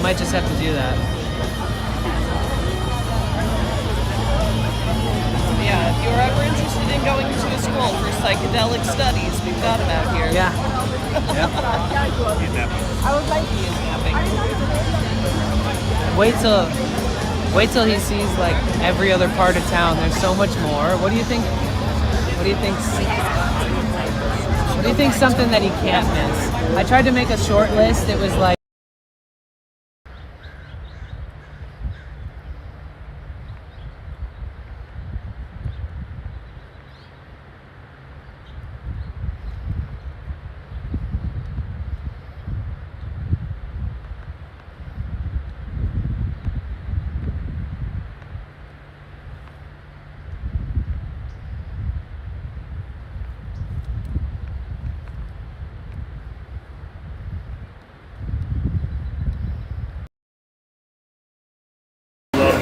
might just have to do that. Yeah, if you're ever interested in going to a school for psychedelic studies, we've got them out here. Yeah. I would like to use napping. Wait till he sees like every other part of town. There's so much more. What do you think? What do you think? What do you think? Something that he can't miss. I tried to make a short list. It was like.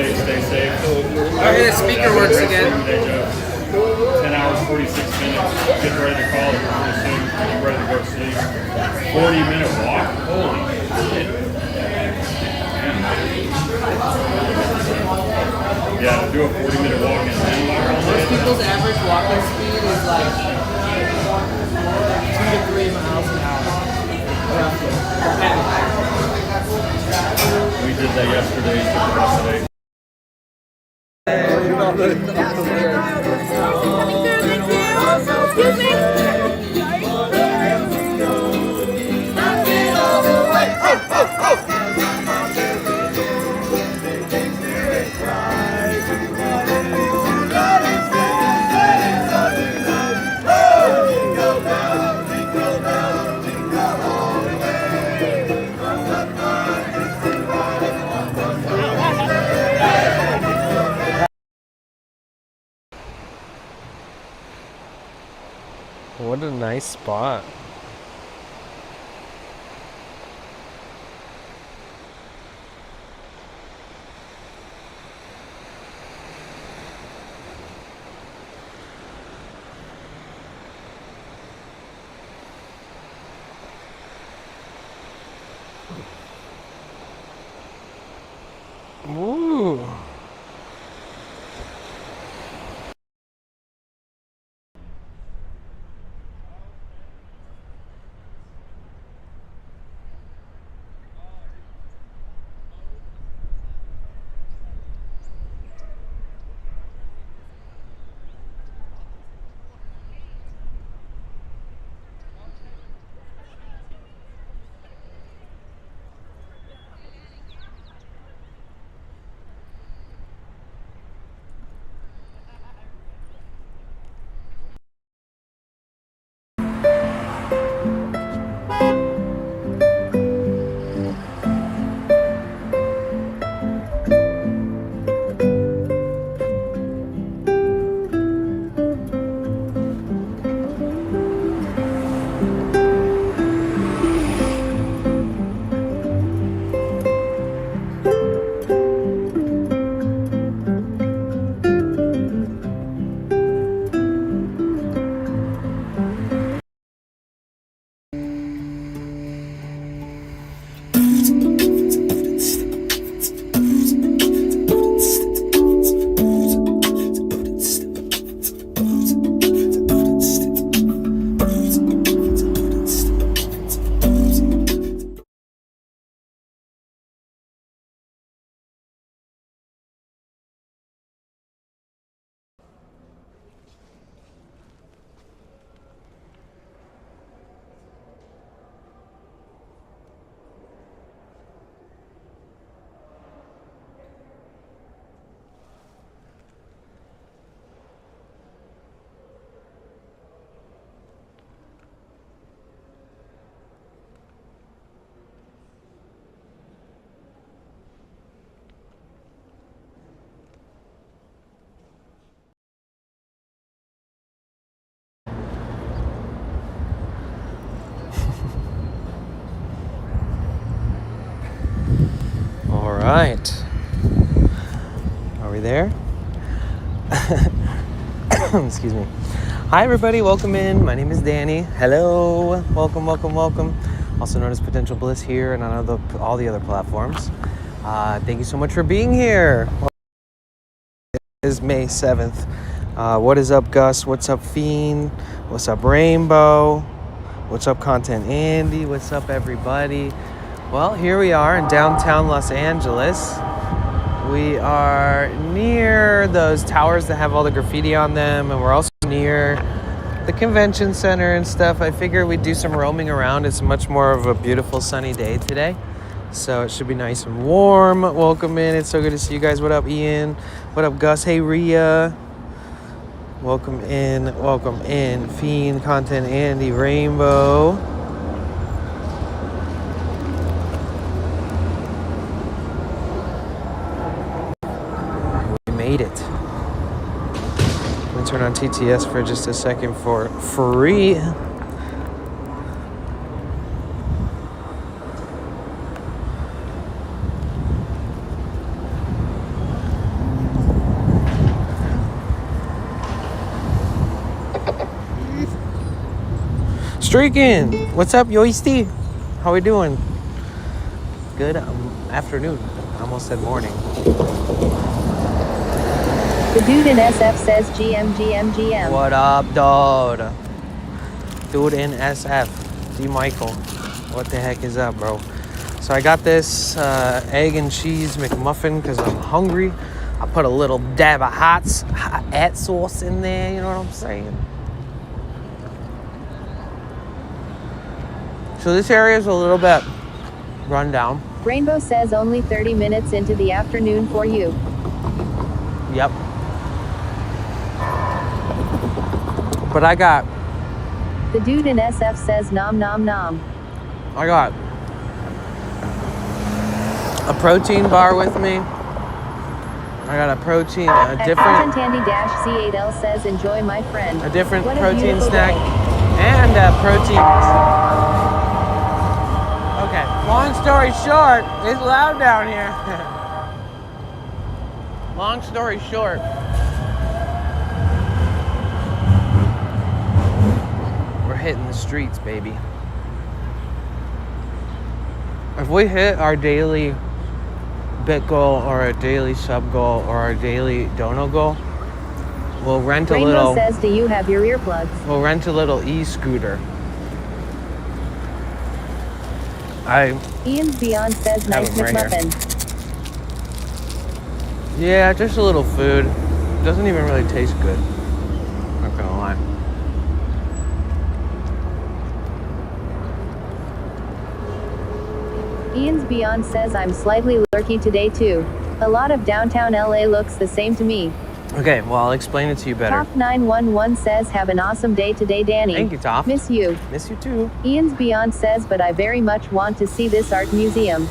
Stay safe. Okay, the speaker works again. 10 hours, 46 minutes. Get ready to call it pretty soon. Get ready to go to sleep. 40-minute walk? Holy shit. Yeah, to do a 40-minute walk in Denver. Most people's average walking speed is like 2 to 3 miles an hour. We did that yesterday. Today. Excuse me? What a nice spot. Ooh. All right. Are we there? Excuse me. Hi everybody, welcome in. My name is Danny. Hello. Welcome, welcome, welcome. also known as Potential Bliss here and on all the other platforms. Thank you so much for being here. It is May 7th. What is up, Gus? What's up, Fiend? What's up, Rainbow? What's up, Content Andy? What's up, everybody? Well, here we are in downtown Los Angeles. We are near those towers that have all the graffiti on them, and we're also near the convention center and stuff. I figured we'd do some roaming around. It's much more of a beautiful sunny day today, so it should be nice and warm. Welcome in. It's so good to see you guys. What up, Ian? What up, Gus? Hey, Rhea. Welcome in. Fiend, Content Andy, Rainbow. We made it. Let me turn on TTS for just a second for free. Streaking! What's up, Yoisty? How we doing? Good afternoon. I almost said morning. The dude in SF says GM. What up, dude? Dude in SF. D. Michael. What the heck is up, bro? So I got this egg and cheese McMuffin because I'm hungry. I put a little dab of hot sauce in there, you know what I'm saying? So this area is a little bit run down. Rainbow says only 30 minutes into the afternoon for you. Yep. But I got... The dude in SF says nom nom nom. I got a protein bar with me. I got a protein, a different... Content-Andy-C8L says enjoy my friend. A different What a protein beautiful snack. day. And a protein... Okay, long story short, it's loud down here. Long story short. We're hitting the streets, baby. If we hit our daily bit goal or a daily sub goal or our daily dono goal, we'll rent a Rainbow little... says, do you have your earplugs? We'll rent a little e-scooter. Ian's Beyond says nice them right McMuffin. Yeah, just a little food. Doesn't even really taste good. Not gonna lie. Ian's Beyond says I'm slightly lurky today too. A lot of downtown LA looks the same to me. Okay, well, I'll explain it to you better. Top 911 says have an awesome day today, Danny. Thank you, Toph. Miss you. Miss you too. Ian's Beyond says, but I very much want to see this art museum.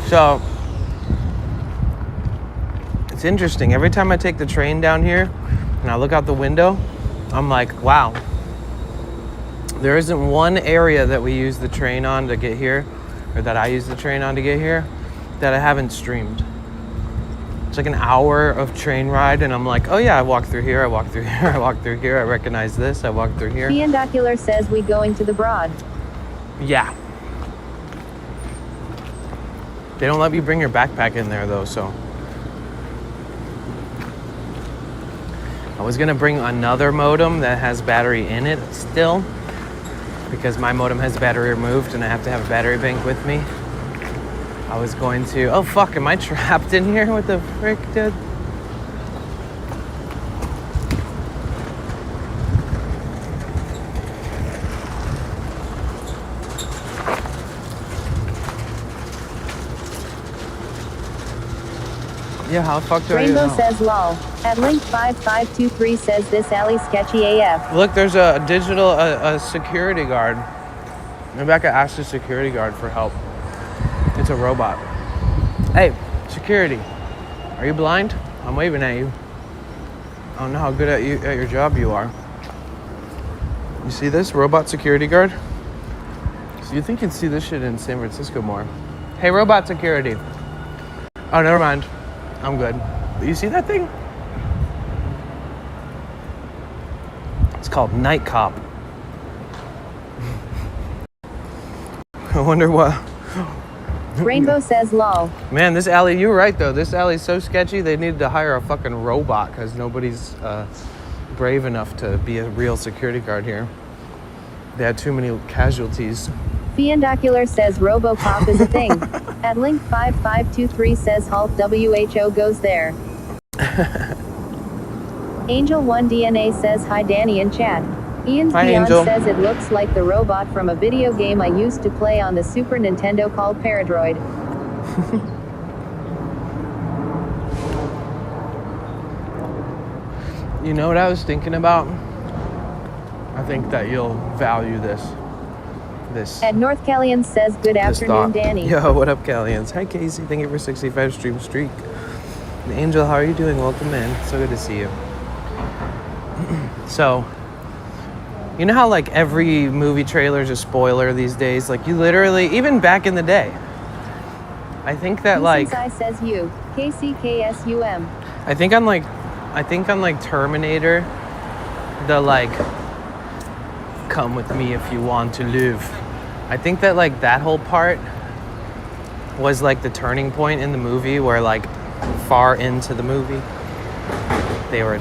So, it's interesting. Every time I take the train down here and I look out the window, I'm like, wow. There isn't one area that we use the train on to get here, or that I use the train on to get here, that I haven't streamed. It's like an hour of train ride, and I'm like, oh yeah, I walked through here, I walked through here, I walked through here, I recognize this, I walked through here. Ian Ocular says we going to the Broad. Yeah. They don't let you bring your backpack in there though, so. I was gonna bring another modem that has battery in it still, because my modem has battery removed and I have to have a battery bank with me. I was going to... Oh, fuck, am I trapped in here? What the frick, dude? Yeah, how the fuck do Rainbow I know? says lol. At link 5523 says this alley sketchy AF. Look, there's a digital a security guard. Maybe I could ask the security guard for help. It's a robot. Hey, security. Are you blind? I'm waving at you. I don't know how good at your job you are. You see this robot security guard? So you think you'd see this shit in San Francisco more. Hey, robot security. Oh, never mind. I'm good. You see that thing? It's called Night Cop. I wonder what. Rainbow says lol. Man, this alley, you were right though. This alley's so sketchy, they needed to hire a fucking robot because nobody's brave enough to be a real security guard here. They had too many casualties. Fiendocular says Robocop is a thing. At link 5523 says Hulk WHO goes there. Angel 1 DNA says hi Danny in chat. Ian's Hi, Beyond Angel. says it looks like the robot from a video game I used to play on the Super Nintendo called Paradroid. You know what I was thinking about? I think that you'll value this. At North Callian says good this afternoon thought. Danny. Yo, what up, Callians? Hi, Casey. Thank you for 65 stream streak. And Angel, how are you doing? Welcome in. So good to see you. So, you know how like every movie trailer is a spoiler these days? Like you literally, even back in the day, I think that like I says you. KCKSUM. I think on like Terminator, the like come with me if you want to live. I think that like that whole part was like the turning point in the movie where like far into the movie they were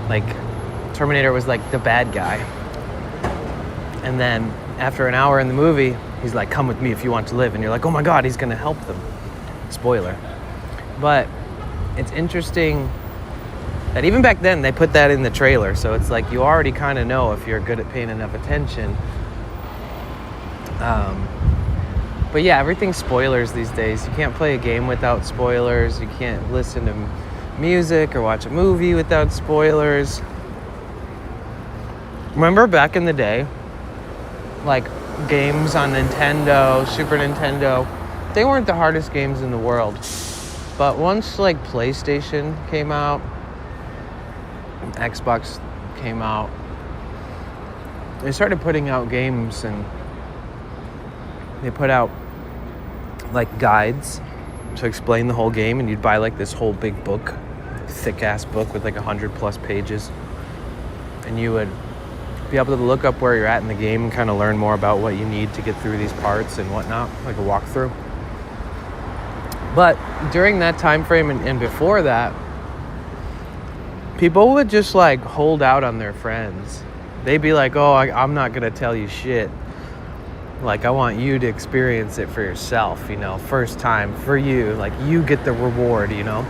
like Terminator was like the bad guy. And then after an hour in the movie, he's like, come with me if you want to live. And you're like, oh my God, he's gonna help them. Spoiler. But it's interesting that even back then they put that in the trailer. So it's like you already kind of know if you're good at paying enough attention. But yeah, everything's spoilers these days. You can't play a game without spoilers. You can't listen to music or watch a movie without spoilers. Remember back in the day, like games on Nintendo, Super Nintendo, they weren't the hardest games in the world. But once like PlayStation came out, Xbox came out, they started putting out games and they put out like guides to explain the whole game, and you'd buy like this whole big book, thick ass book with like 100+ pages, and you would be able to look up where you're at in the game and kind of learn more about what you need to get through these parts and whatnot, like a walkthrough. But during that time frame and before that, people would just like hold out on their friends. They'd be like, oh, I'm not gonna tell you shit. Like, I want you to experience it for yourself, you know, first time for you. Like, you get the reward, you know?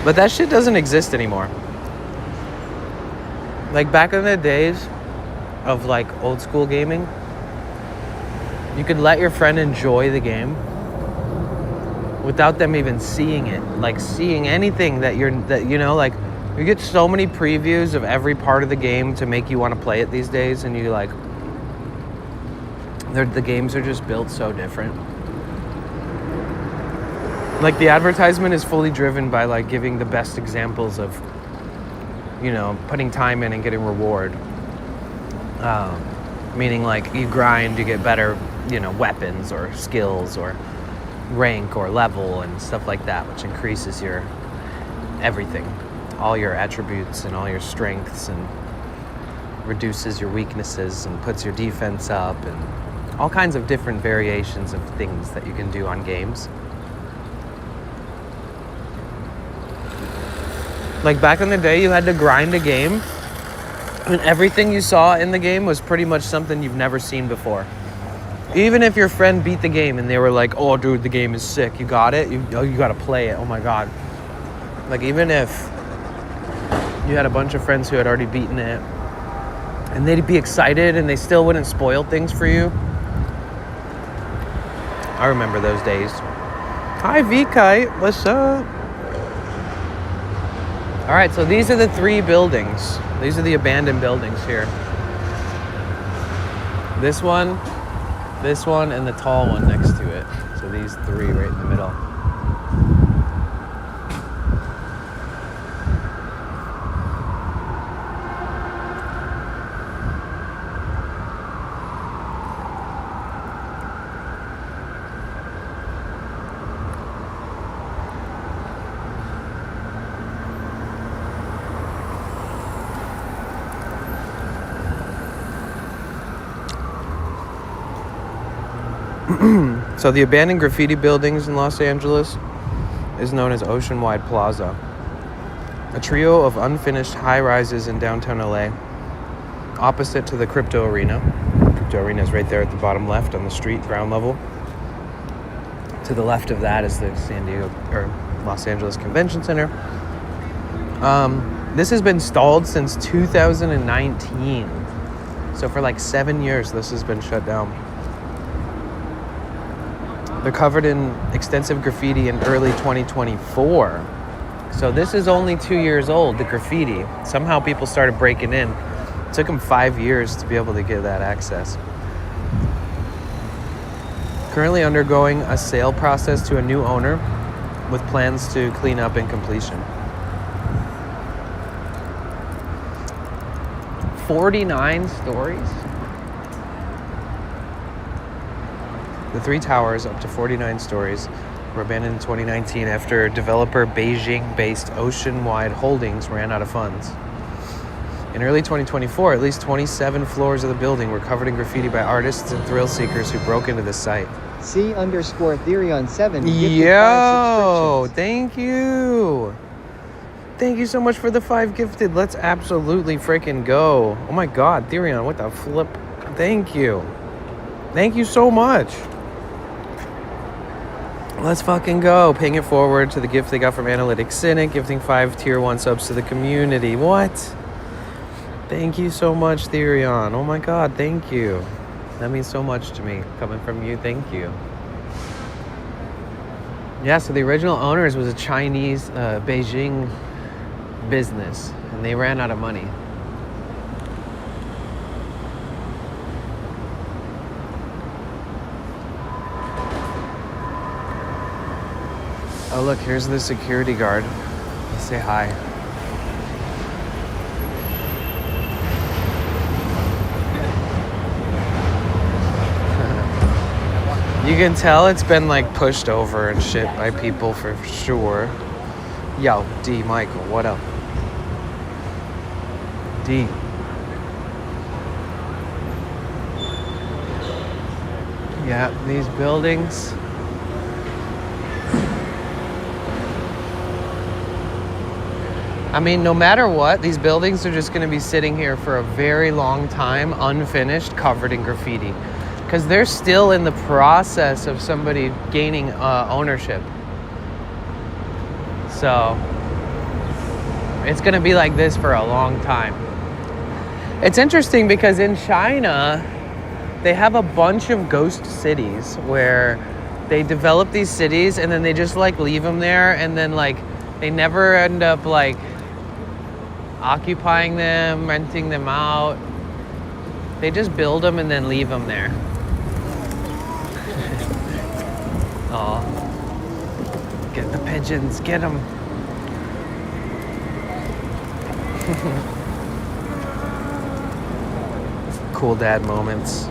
But that shit doesn't exist anymore. Like, back in the days of, like, old school gaming, you could let your friend enjoy the game without them even seeing it. Like, seeing anything that you know, like, you get so many previews of every part of the game to make you want to play it these days, and you, like, the games are just built so different. Like the advertisement is fully driven by like giving the best examples of, you know, putting time in and getting reward. Meaning like you grind, you get better, you know, weapons or skills or rank or level and stuff like that, which increases your everything, all your attributes and all your strengths, and reduces your weaknesses and puts your defense up, and all kinds of different variations of things that you can do on games. Like back in the day, you had to grind a game, and everything you saw in the game was pretty much something you've never seen before. Even if your friend beat the game and they were like, oh dude, the game is sick, you got it? You gotta play it, oh my God. Like even if you had a bunch of friends who had already beaten it, and they'd be excited and they still wouldn't spoil things for you. I remember those days. Hi V-Kite, what's up? All right, so these are the 3 buildings. These are the abandoned buildings here. This one, and the tall one next to it. So these 3 right in the middle. So the abandoned graffiti buildings in Los Angeles is known as Oceanwide Plaza, a trio of unfinished high-rises in downtown LA, opposite to the Crypto Arena. Crypto Arena is right there at the bottom left on the street, ground level. To the left of that is the San Diego or Los Angeles Convention Center. This has been stalled since 2019. So for like 7 years, this has been shut down. They're covered in extensive graffiti in early 2024. So this is only 2 years old, the graffiti. Somehow people started breaking in. It took them 5 years to be able to get that access. Currently undergoing a sale process to a new owner with plans to clean up in completion. 49 stories? The three towers, up to 49 stories, were abandoned in 2019 after developer Beijing-based Oceanwide Holdings ran out of funds. In early 2024, at least 27 floors of the building were covered in graffiti by artists and thrill seekers who broke into the site. C_Theorion7. Yo, thank you. Thank you so much for the 5 gifted. Let's absolutely freaking go. Oh my God, Theorion, what the flip? Thank you. Thank you so much. Let's fucking go. Paying it forward to the gift they got from Analytics Cynic, gifting 5 tier 1 subs to the community. What? Thank you so much, Theorion. Oh my God, thank you. That means so much to me. Coming from you, thank you. Yeah, so the original owners was a Chinese Beijing business, and they ran out of money. Oh look, here's the security guard. Let's say hi. You can tell it's been like pushed over and shit by people for sure. Yo, D, Michael, what up? D. Yeah, these buildings. I mean, no matter what, these buildings are just going to be sitting here for a very long time, unfinished, covered in graffiti. Because they're still in the process of somebody gaining ownership. So, it's going to be like this for a long time. It's interesting because in China, they have a bunch of ghost cities where they develop these cities and then they just like leave them there, and then like they never end up like occupying them, renting them out. They just build them and then leave them there. Oh, get the pigeons, get them. Cool dad moments.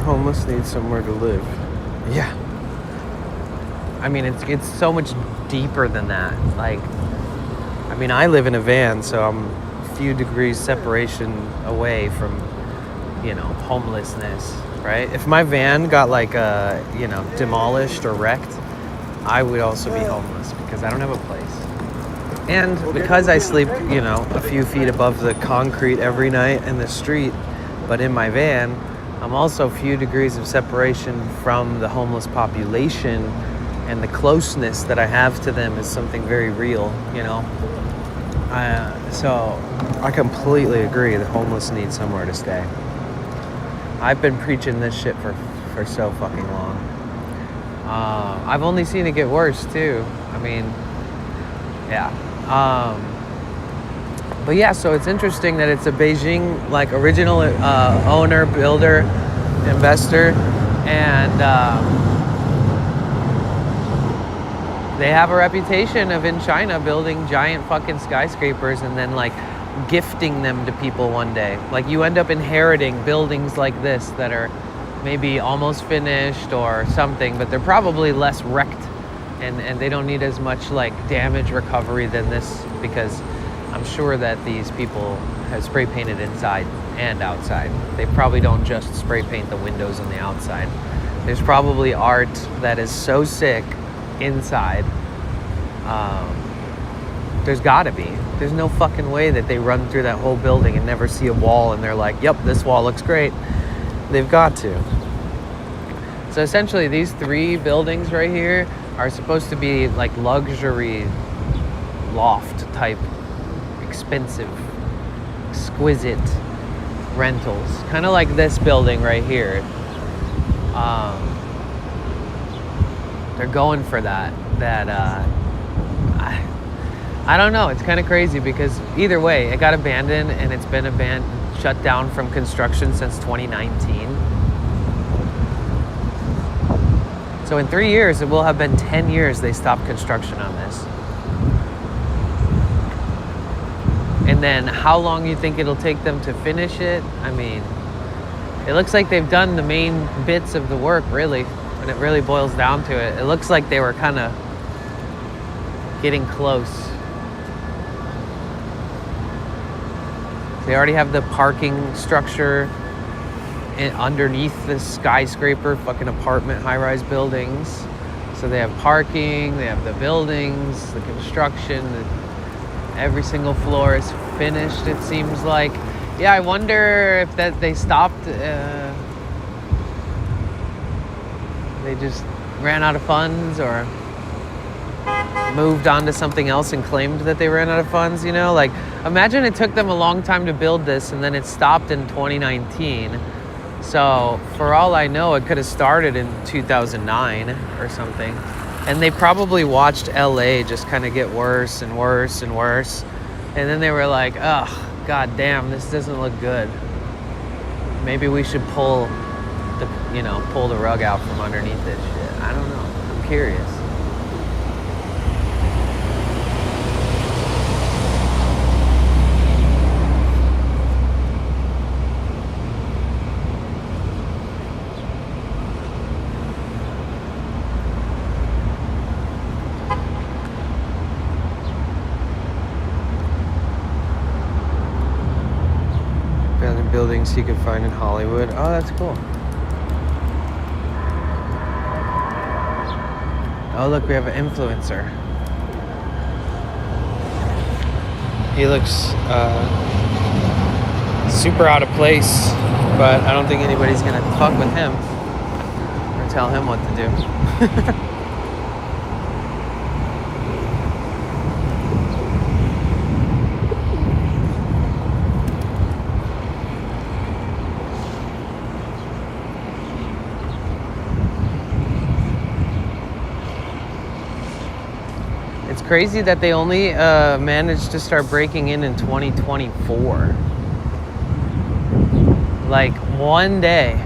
Homeless need somewhere to live. Yeah. I mean, it's so much deeper than that. Like, I mean, I live in a van, so I'm a few degrees separation away from, you know, homelessness, right? If my van got like, demolished or wrecked, I would also be homeless because I don't have a place. And because I sleep, you know, a few feet above the concrete every night in the street, but in my van, I'm also a few degrees of separation from the homeless population, and the closeness that I have to them is something very real, you know? So I completely agree that homeless need somewhere to stay. I've been preaching this shit for so fucking long. I've only seen it get worse too. I mean, yeah. But yeah, so it's interesting that it's a Beijing, like, original owner, builder, investor And they have a reputation of in China building giant fucking skyscrapers and then like gifting them to people one day. Like you end up inheriting buildings like this that are maybe almost finished or something, but they're probably less wrecked and they don't need as much like damage recovery than this, because I'm sure that these people have spray painted inside and outside. They probably don't just spray paint the windows on the outside. There's probably art that is so sick inside. There's gotta be. There's no fucking way that they run through that whole building and never see a wall and they're like, yep, this wall looks great. They've got to. So essentially these 3 buildings right here are supposed to be like luxury loft type, expensive, exquisite rentals. Kind of like this building right here. They're going for that. I don't know. It's kind of crazy because either way, it got abandoned and it's been shut down from construction since 2019. So in 3 years, it will have been 10 years they stopped construction on this. And then how long you think it'll take them to finish it? I mean, it looks like they've done the main bits of the work, really. When it really boils down to it, it looks like they were kind of getting close. They already have the parking structure underneath the skyscraper, fucking apartment high-rise buildings. So they have parking, they have the buildings, the construction, every single floor is finished, it seems like. Yeah, I wonder if that they stopped, they just ran out of funds or moved on to something else and claimed that they ran out of funds, you know? Like, imagine it took them a long time to build this and then it stopped in 2019. So for all I know, it could have started in 2009 or something. And they probably watched LA just kind of get worse and worse and worse. And then they were like, oh, god damn, this doesn't look good. Maybe we should pull the rug out from underneath this shit. I don't know. I'm curious. Buildings you could find in Hollywood. Oh, that's cool. Oh, look, we have an influencer. He looks super out of place, but I don't think anybody's gonna fuck with him or tell him what to do. It's crazy that they only managed to start breaking in 2024. Like one day,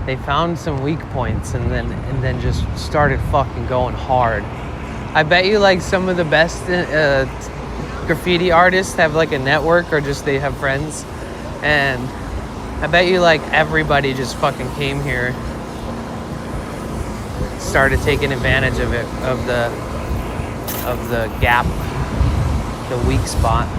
they found some weak points and then just started fucking going hard. I bet you like some of the best graffiti artists have like a network or just they have friends, and I bet you like everybody just fucking came here, started taking advantage of it, of the gap, the weak spot.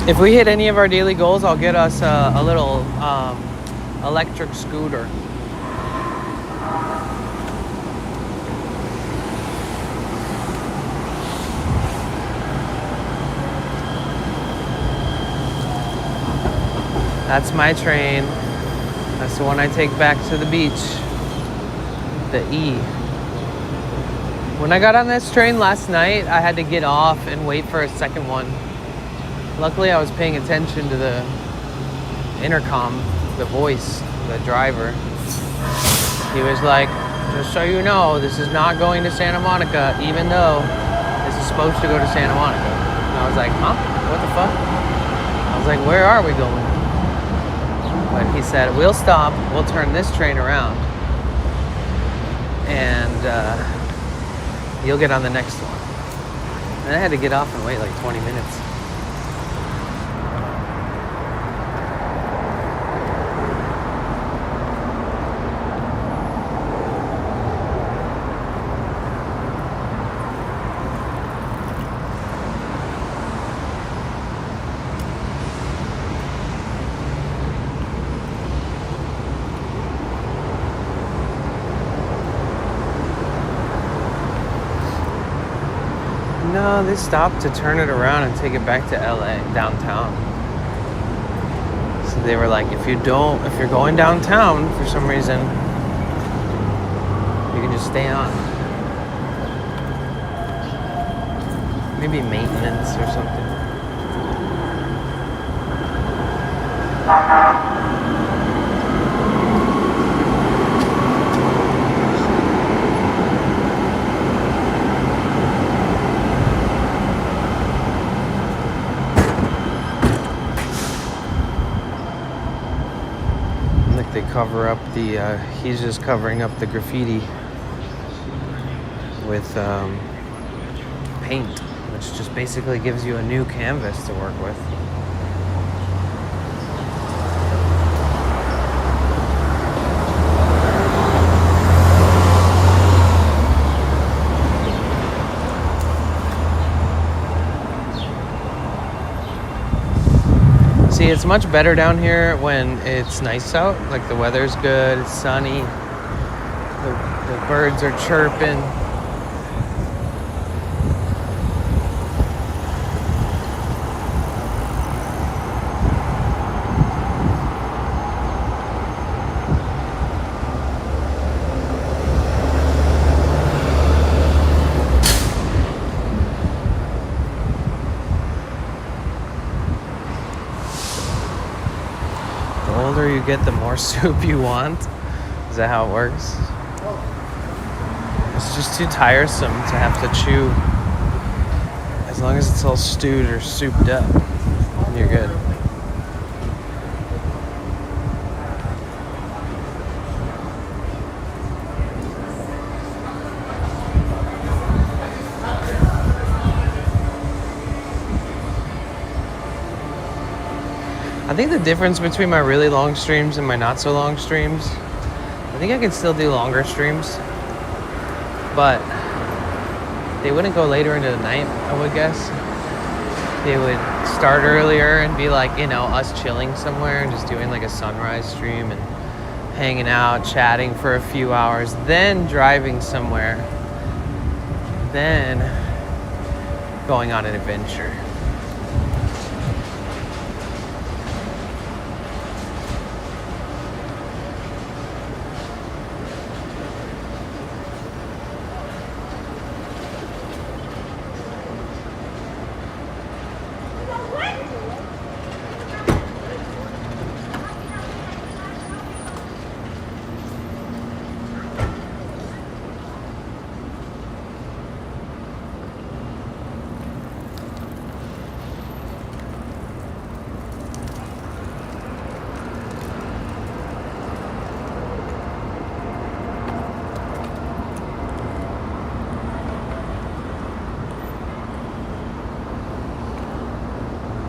If we hit any of our daily goals, I'll get us a little electric scooter. That's my train. That's the one I take back to the beach. The E. When I got on this train last night, I had to get off and wait for a second one. Luckily, I was paying attention to the intercom, the voice, the driver. he was like, just so you know, this is not going to Santa Monica, even though this is supposed to go to Santa Monica. And I was like, huh? What the fuck? I was like, where are we going? But he said, we'll stop, we'll turn this train around, and you'll get on the next one. And I had to get off and wait like 20 minutes. No, they stopped to turn it around and take it back to LA, downtown. So they were like, if you're going downtown for some reason, you can just stay on. Maybe maintenance or something. They cover up the, he's just covering up the graffiti with paint, which just basically gives you a new canvas to work with. See, it's much better down here when it's nice out, like the weather's good, it's sunny, the birds are chirping. The older you get, the more soup you want. Is that how it works? It's just too tiresome to have to chew. As long as it's all stewed or souped up, you're good. I think the difference between my really long streams and my not so long streams, I think I could still do longer streams, but they wouldn't go later into the night, I would guess. They would start earlier and be like, you know, us chilling somewhere and just doing like a sunrise stream and hanging out, chatting for a few hours, then driving somewhere, then going on an adventure.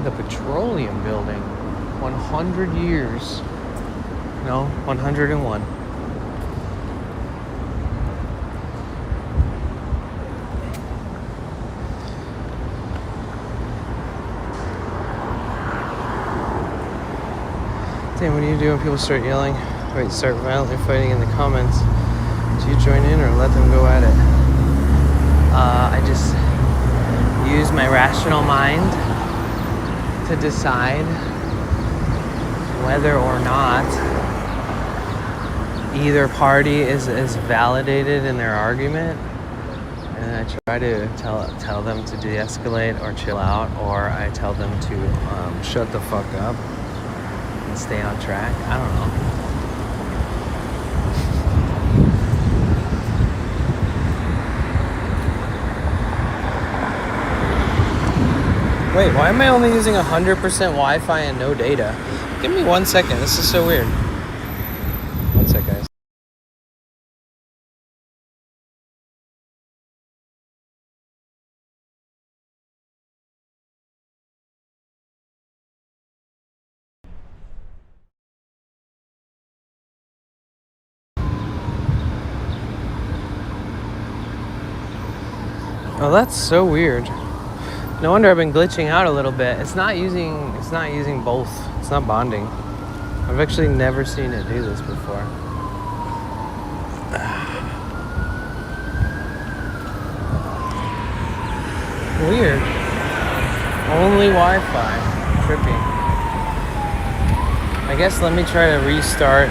The Petroleum Building, 100 years. No, 101. Damn, what do you do when people start yelling? Wait, start violently fighting in the comments. Do you join in or let them go at it? I just use my rational mind to decide whether or not either party is validated in their argument, and I try to tell them to de-escalate or chill out, or I tell them to shut the fuck up and stay on track. I don't know. Wait, why am I only using 100% Wi-Fi and no data? Give me 1 second. This is so weird. 1 sec, guys. Oh, that's so weird. No wonder I've been glitching out a little bit. It's not using both. It's not bonding. I've actually never seen it do this before. Weird. Only Wi-Fi. Trippy. I guess let me try to restart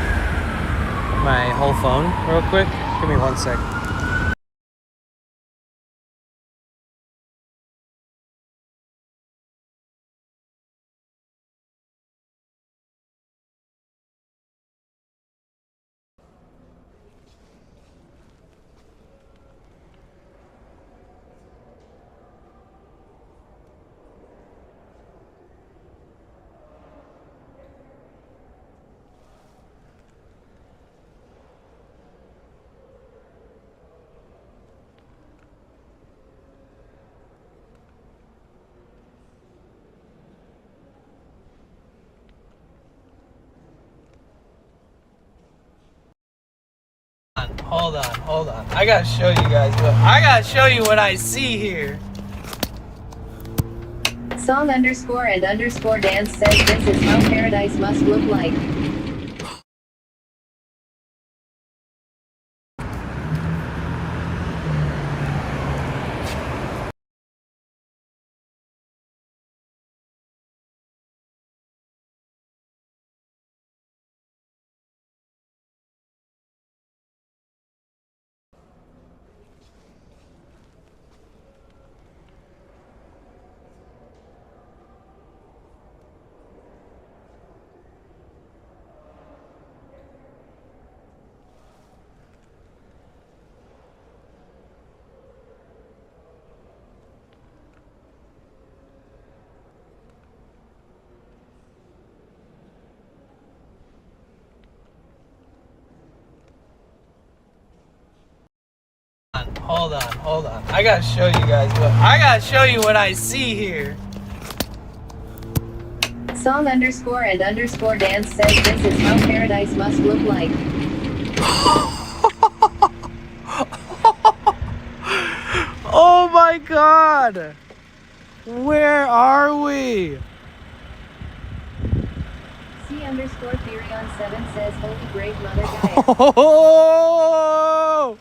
my whole phone real quick. Give me 1 sec. Hold on. I gotta show you guys what I see here. Song underscore and underscore dance says this is how paradise must look like. Hold on. I gotta show you what I see here. Song underscore and underscore dance says this is how paradise must look like. Oh my god! Where are we? C underscore theory on 7 says holy brave mother Gaia. Oh!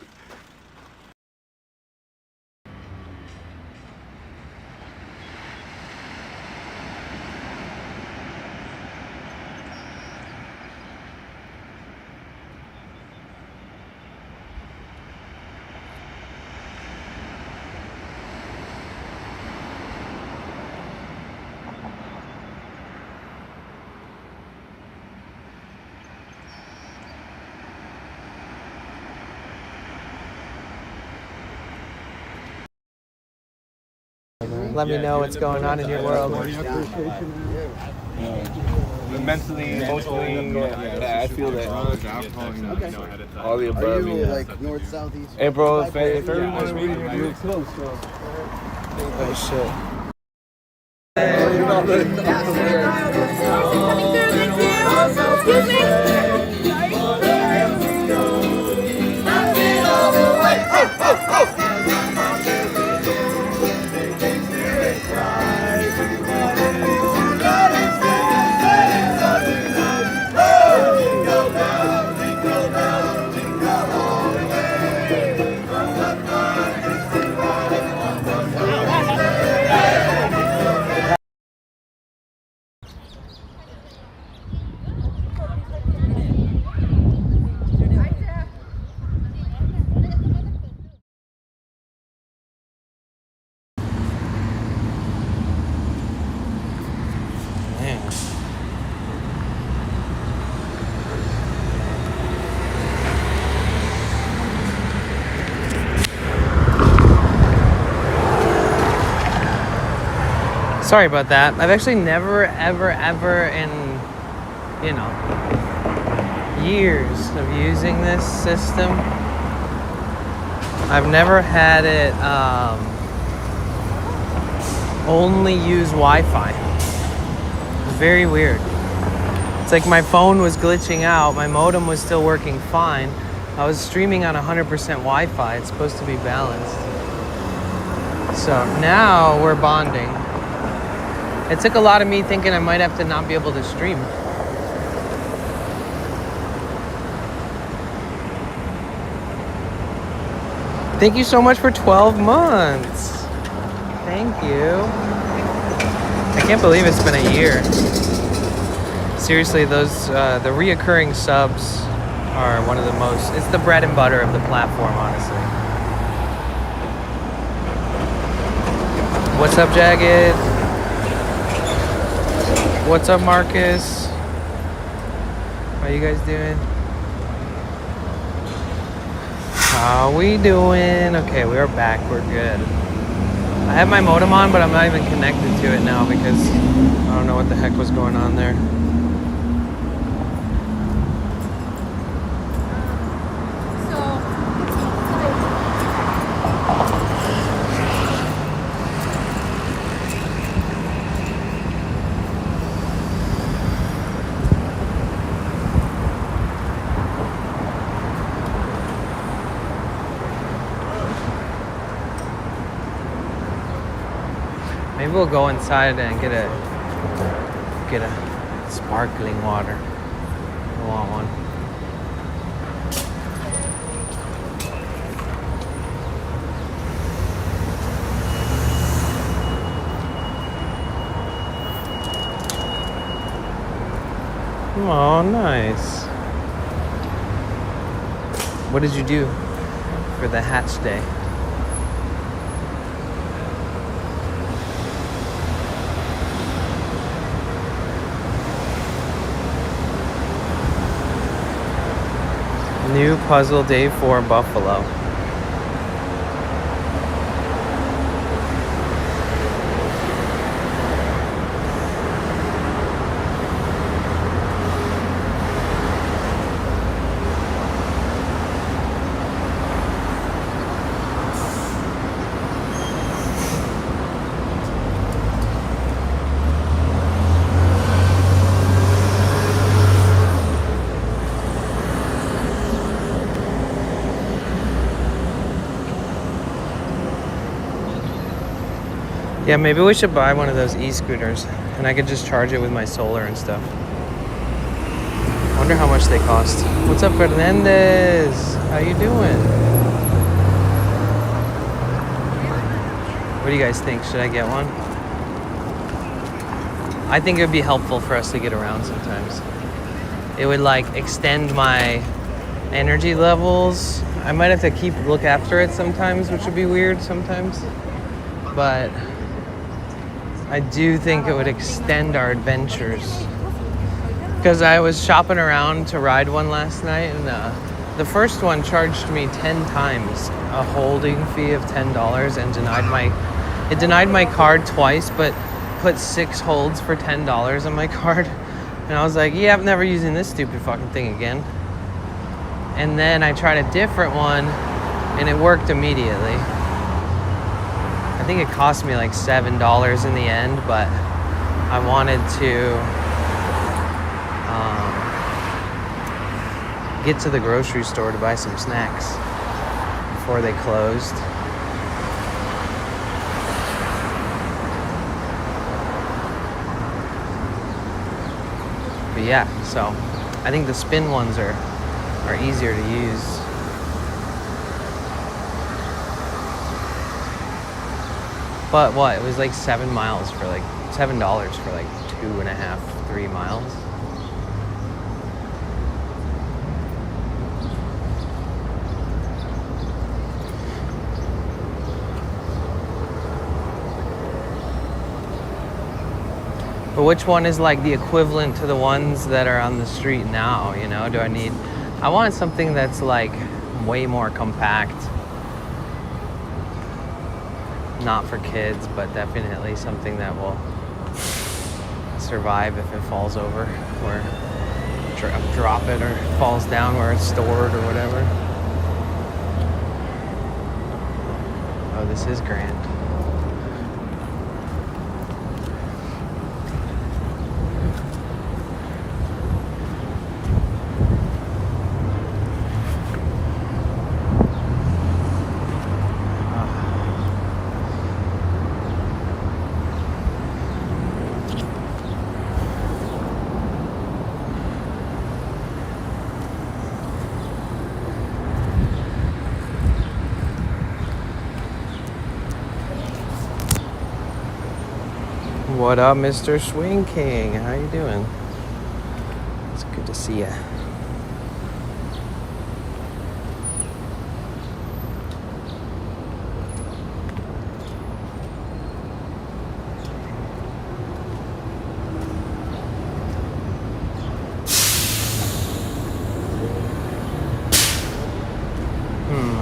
Let me know what's going on in your world. Mentally, emotionally, I feel that. All the above. Like north, south, east. Hey, bro, if everyone was reading, you're close, bro. Oh shit. Sorry about that. I've actually never, ever in, you know, years of using this system, I've never had it only use Wi-Fi. It's very weird. It's like my phone was glitching out. My modem was still working fine. I was streaming on 100% Wi-Fi. It's supposed to be balanced. So now we're bonding. It took a lot of me thinking I might have to not be able to stream. Thank you so much for 12 months. Thank you. I can't believe it's been a year. Seriously, those the reoccurring subs are one of the most, it's the bread and butter of the platform, honestly. What's up, Jagged? What's up, Marcus? How you guys doing? How we doing? Okay, we are back. We're good. I have my modem on, but I'm not even connected to it now because I don't know what the heck was going on there. Maybe we'll go inside and get a sparkling water. I want one. Oh, nice. What did you do for the hatch day? New puzzle day 4 Buffalo. Yeah, maybe we should buy one of those e-scooters and I could just charge it with my solar and stuff. I wonder how much they cost. What's up, Fernandez? How you doing? What do you guys think? Should I get one? I think it would be helpful for us to get around sometimes. It would like extend my energy levels. I might have to look after it sometimes, which would be weird sometimes. But I do think it would extend our adventures. Because I was shopping around to ride one last night, and the first one charged me 10 times a holding fee of $10 and denied my card twice, but put 6 holds for $10 on my card. And I was like, yeah, I'm never using this stupid fucking thing again. And then I tried a different one, and it worked immediately. I think it cost me like $7 in the end, but I wanted to get to the grocery store to buy some snacks before they closed. But yeah, so I think the spin ones are easier to use. But what? It was like $7 for like $7 for like 2.5, 3 miles. But which one is like the equivalent to the ones that are on the street now, you know? I want something that's like way more compact. Not for kids, but definitely something that will survive if it falls over, or drop it, or falls down where it's stored or whatever. Oh, this is grand. What up, Mr. Swing King? How you doing? It's good to see ya.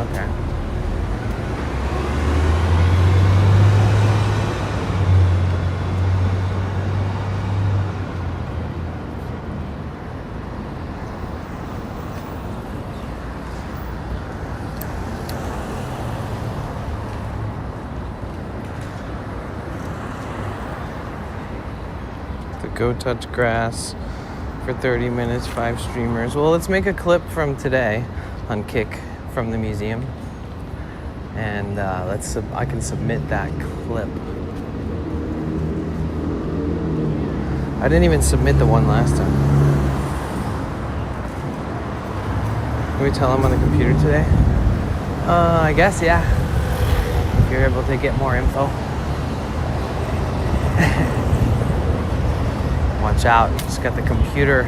Okay. Go touch grass for 30 minutes, 5 streamers. Well, let's make a clip from today on Kick from the museum, and I can submit that clip. I didn't even submit the one last time. Can we tell them on the computer today? I guess, yeah. If you're able to get more info. Watch out, he's got the computer.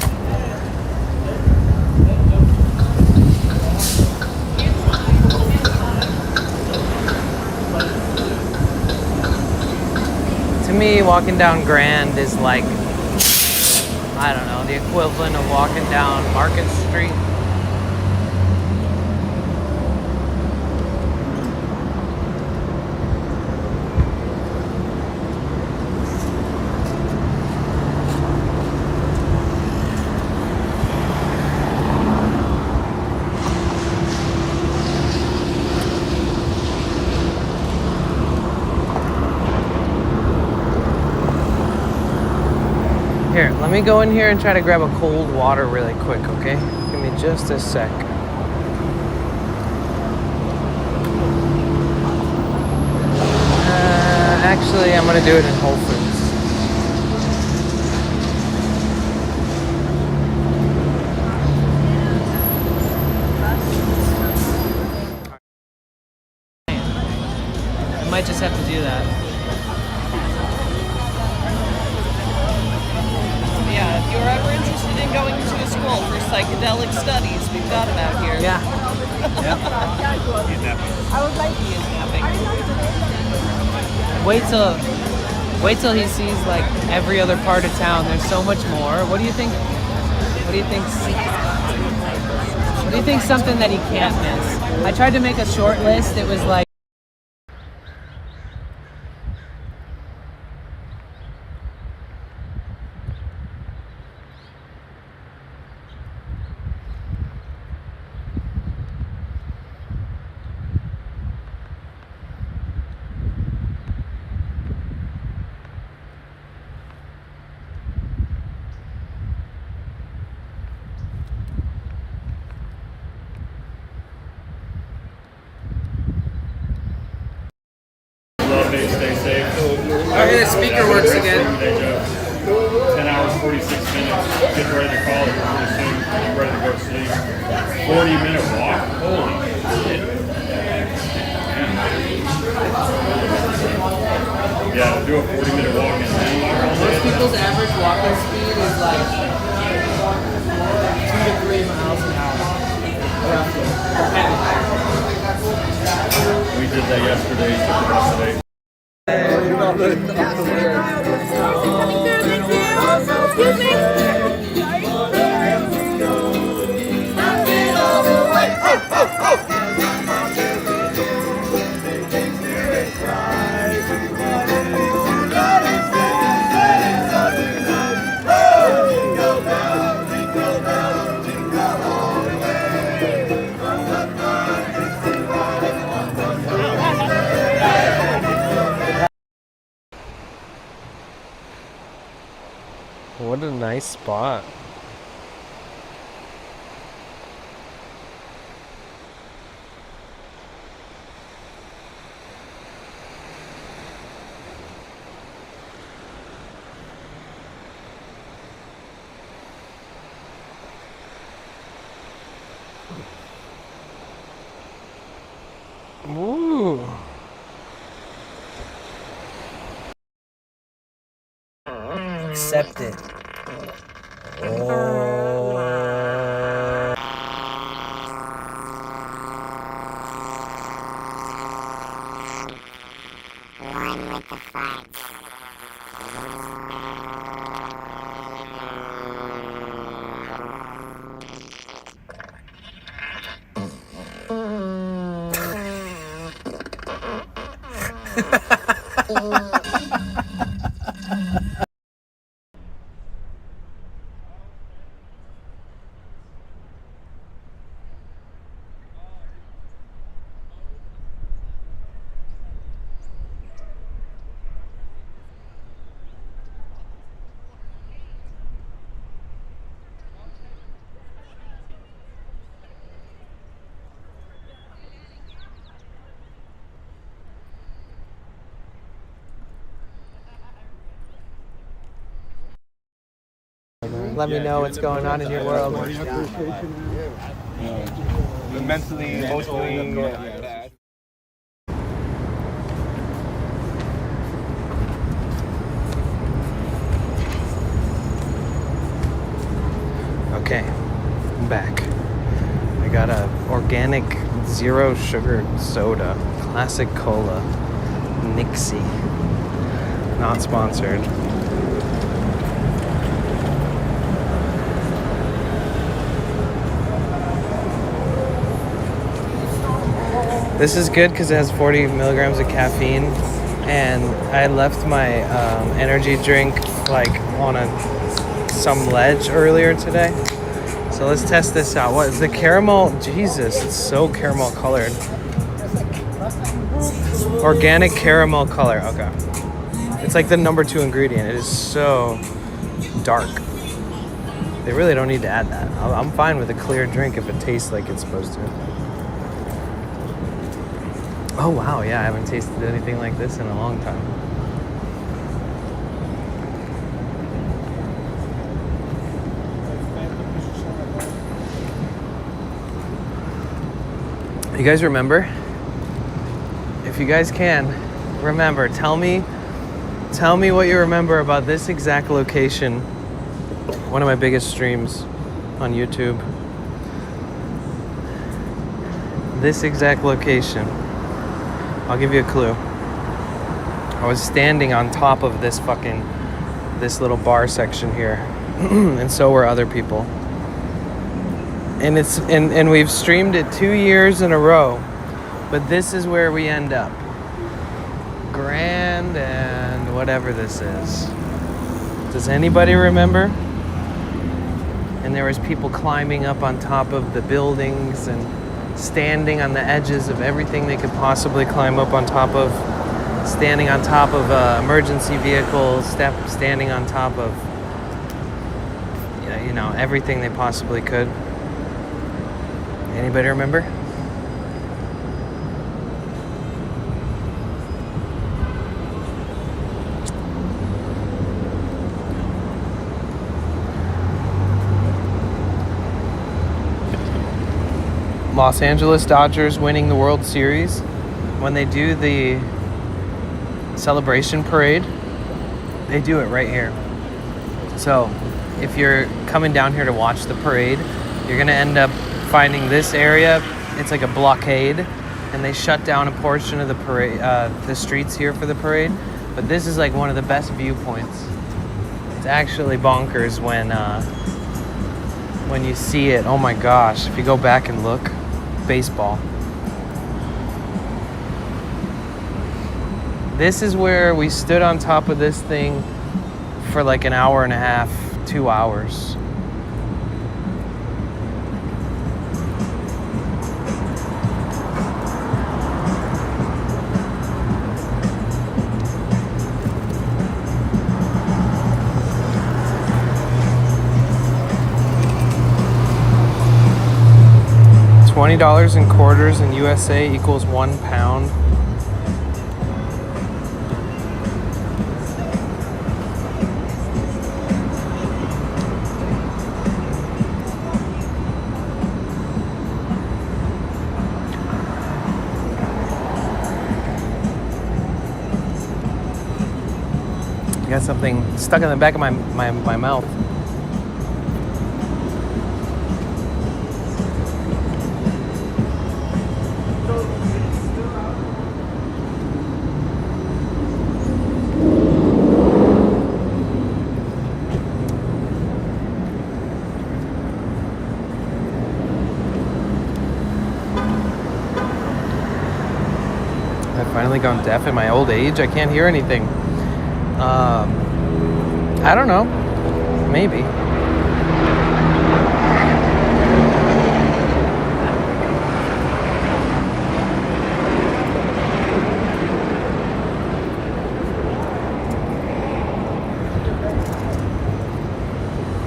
To me, walking down Grand is like, I don't know, the equivalent of walking down Market Street. Here, let me go in here and try to grab a cold water really quick, okay? Give me just a sec. Actually, I'm gonna do it in Whole Foods. I might just have to do that. Yeah, if you're ever interested in going to a school for psychedelic studies, we've got them out here. Yeah. I would like to use napping. Wait till he sees like every other part of town. There's so much more. What do you think? What do you think? What do you think? Something that he can't miss. I tried to make a short list. It was like. Stay safe. Okay, the speaker works again. 10 hours, 46 minutes. Get ready to call it pretty soon. Get ready to go to sleep. 40-minute walk? Holy shit. Yeah, to do a 40-minute walk in Most people's average walking speed is like 2 to 3 miles an hour. Roughly. We did that yesterday, took the rest of the day. What a nice spot. Ooh. Accept it. Oh. Let me know what's going on in your world. Mentally, emotionally. Okay, I'm back. I got a organic zero sugar soda, classic cola, Nixie. Not sponsored. This is good because it has 40 milligrams of caffeine, and I left my energy drink like on some ledge earlier today. So let's test this out. What is the caramel? Jesus, it's so caramel colored. Organic caramel color. Okay. It's like the number 2 ingredient. It is so dark. They really don't need to add that. I'm fine with a clear drink if it tastes like it's supposed to. Oh wow, yeah, I haven't tasted anything like this in a long time. You guys remember? If you guys can, remember, tell me what you remember about this exact location. One of my biggest streams on YouTube. This exact location. I'll give you a clue. I was standing on top of this little bar section here, and so were other people. And and we've streamed it 2 years in a row, but this is where we end up. Grand and whatever this is. Does anybody remember? And there was people climbing up on top of the buildings and standing on the edges of everything they could possibly climb up on top of, standing on top of emergency vehicles, standing on top of everything they possibly could. Anybody remember? Los Angeles Dodgers winning the World Series. When they do the celebration parade, they do it right here. So if you're coming down here to watch the parade, you're gonna end up finding this area. It's like a blockade, and they shut down a portion of the parade, the streets here for the parade. But this is like one of the best viewpoints. It's actually bonkers when you see it. Oh my gosh, if you go back and look, baseball. This is where we stood on top of this thing for like an hour and a half, 2 hours. $20 in quarters in USA equals £1. I got something stuck in the back of my mouth. I've finally gone deaf in my old age. I can't hear anything. I don't know. Maybe.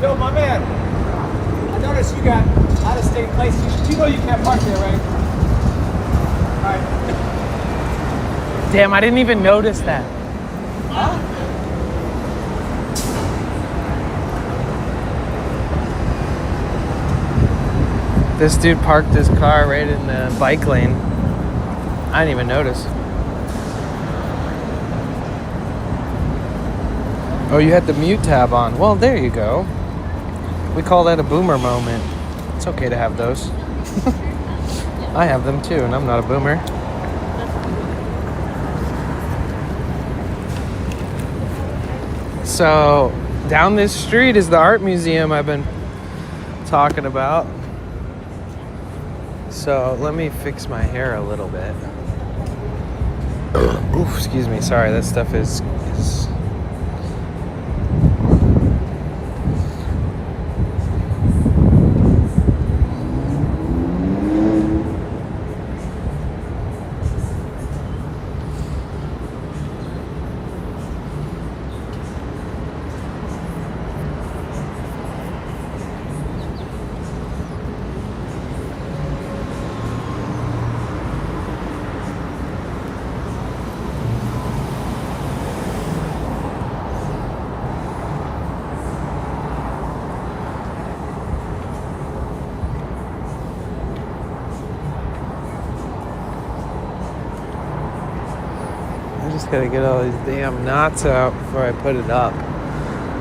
Yo, my man. I noticed you got out-of-state places. You know you can't park there, right? All right. Damn, I didn't even notice that. Huh? This dude parked his car right in the bike lane. I didn't even notice. Oh, you had the mute tab on. Well, there you go. We call that a boomer moment. It's okay to have those. I have them too, and I'm not a boomer. So, down this street is the art museum I've been talking about. So, let me fix my hair a little bit. Oof, excuse me. Sorry, that stuff is just gotta get all these damn knots out before I put it up.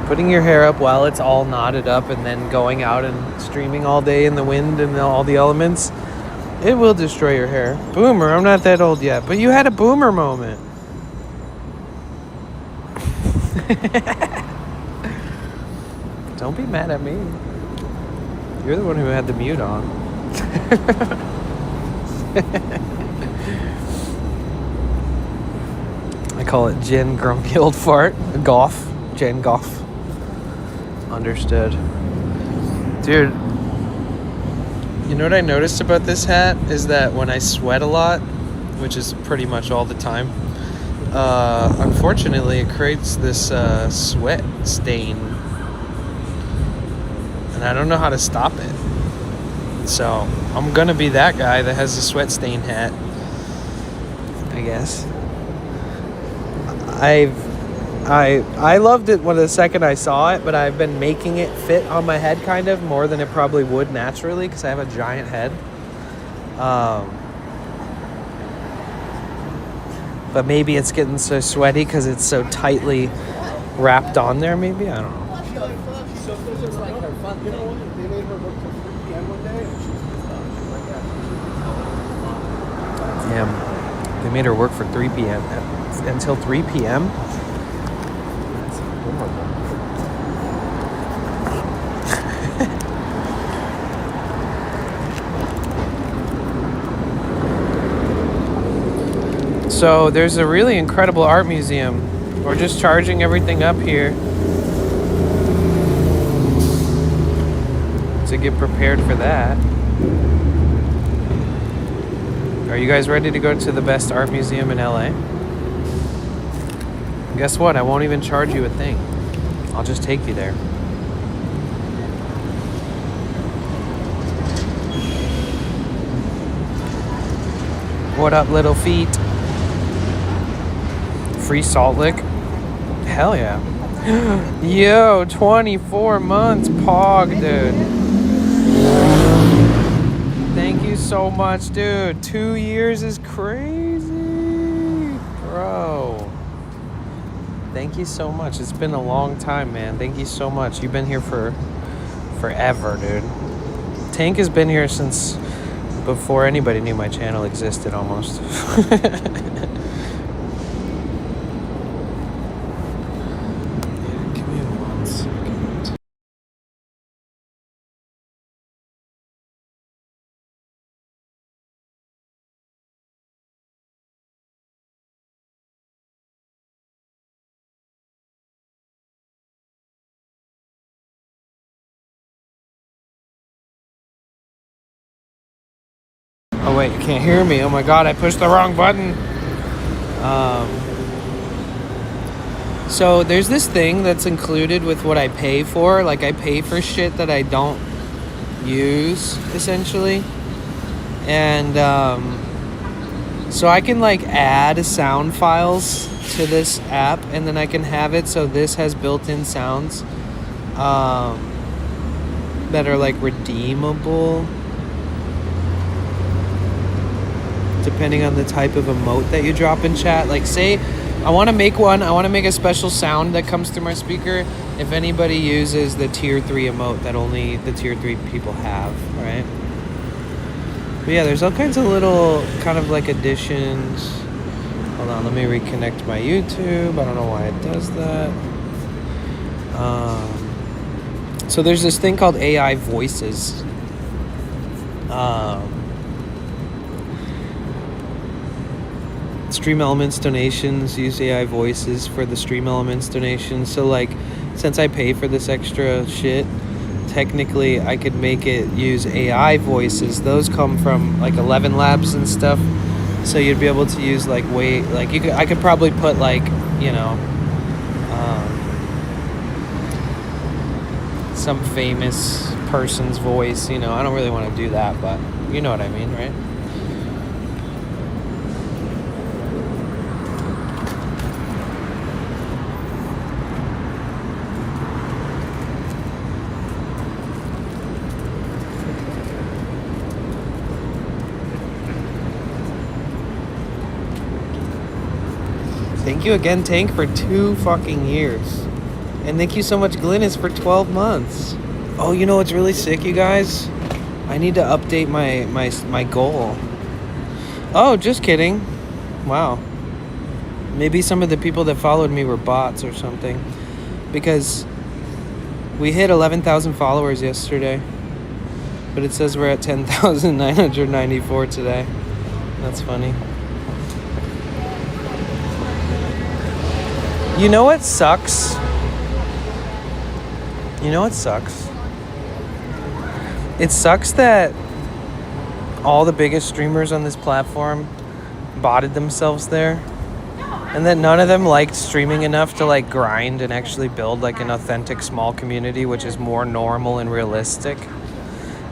Putting your hair up while it's all knotted up and then going out and streaming all day in the wind and all the elements, it will destroy your hair. Boomer, I'm not that old yet, but you had a boomer moment. Don't be mad at me. You're the one who had the mute on. I call it Jen Grumpy Old Fart. Goff. Jen Goff. Understood. Dude, you know what I noticed about this hat is that when I sweat a lot, which is pretty much all the time, unfortunately it creates this sweat stain. And I don't know how to stop it. So I'm gonna be that guy that has a sweat stain hat, I guess. I loved it when the second I saw it, but I've been making it fit on my head kind of more than it probably would naturally because I have a giant head. But maybe it's getting so sweaty because it's so tightly wrapped on there. Maybe, I don't know. Damn, they made her work for 3 p.m. Until 3 p.m. That's horrible. So there's a really incredible art museum. We're just charging everything up here to get prepared for that. Are you guys ready to go to the best art museum in LA? Guess what? I won't even charge you a thing. I'll just take you there. What up, little feet? Free salt lick? Hell yeah. Yo, 24 months, Pog, dude. Thank you so much, dude. 2 years is crazy, bro. Thank you so much. It's been a long time, man. Thank you so much. You've been here for forever, dude. Tank has been here since before anybody knew my channel existed, almost. Give me 1 second. Oh wait, you can't hear me. Oh my god, I pushed the wrong button. So there's this thing that's included with what I pay for. Like, I pay for shit that I don't use, essentially. And so I can like add sound files to this app, and then I can have it so this has built-in sounds that are like redeemable depending on the type of emote that you drop in chat. Like, say I want to make a special sound that comes through my speaker if anybody uses the tier 3 emote that only the tier 3 people have, right? But yeah, there's all kinds of little kind of like additions. Hold on, let me reconnect my YouTube. I don't know why it does that. So there's this thing called AI voices. Stream Elements donations use AI voices for the Stream Elements donations. So like, since I pay for this extra shit, technically I could make it use AI voices. Those come from like 11 Labs and stuff. So you'd be able to use like I could probably put like, you know, some famous person's voice, you know. I don't really want to do that, but you know what I mean, right? Thank you again, Tank, for 2 fucking years. And thank you so much, Glynis, for 12 months. Oh, you know what's really sick, you guys? I need to update my goal. Oh, just kidding. Wow. Maybe some of the people that followed me were bots or something. Because we hit 11,000 followers yesterday. But it says we're at 10,994 today. That's funny. You know what sucks? You know what sucks? It sucks that all the biggest streamers on this platform botted themselves there, and that none of them liked streaming enough to like grind and actually build like an authentic small community, which is more normal and realistic.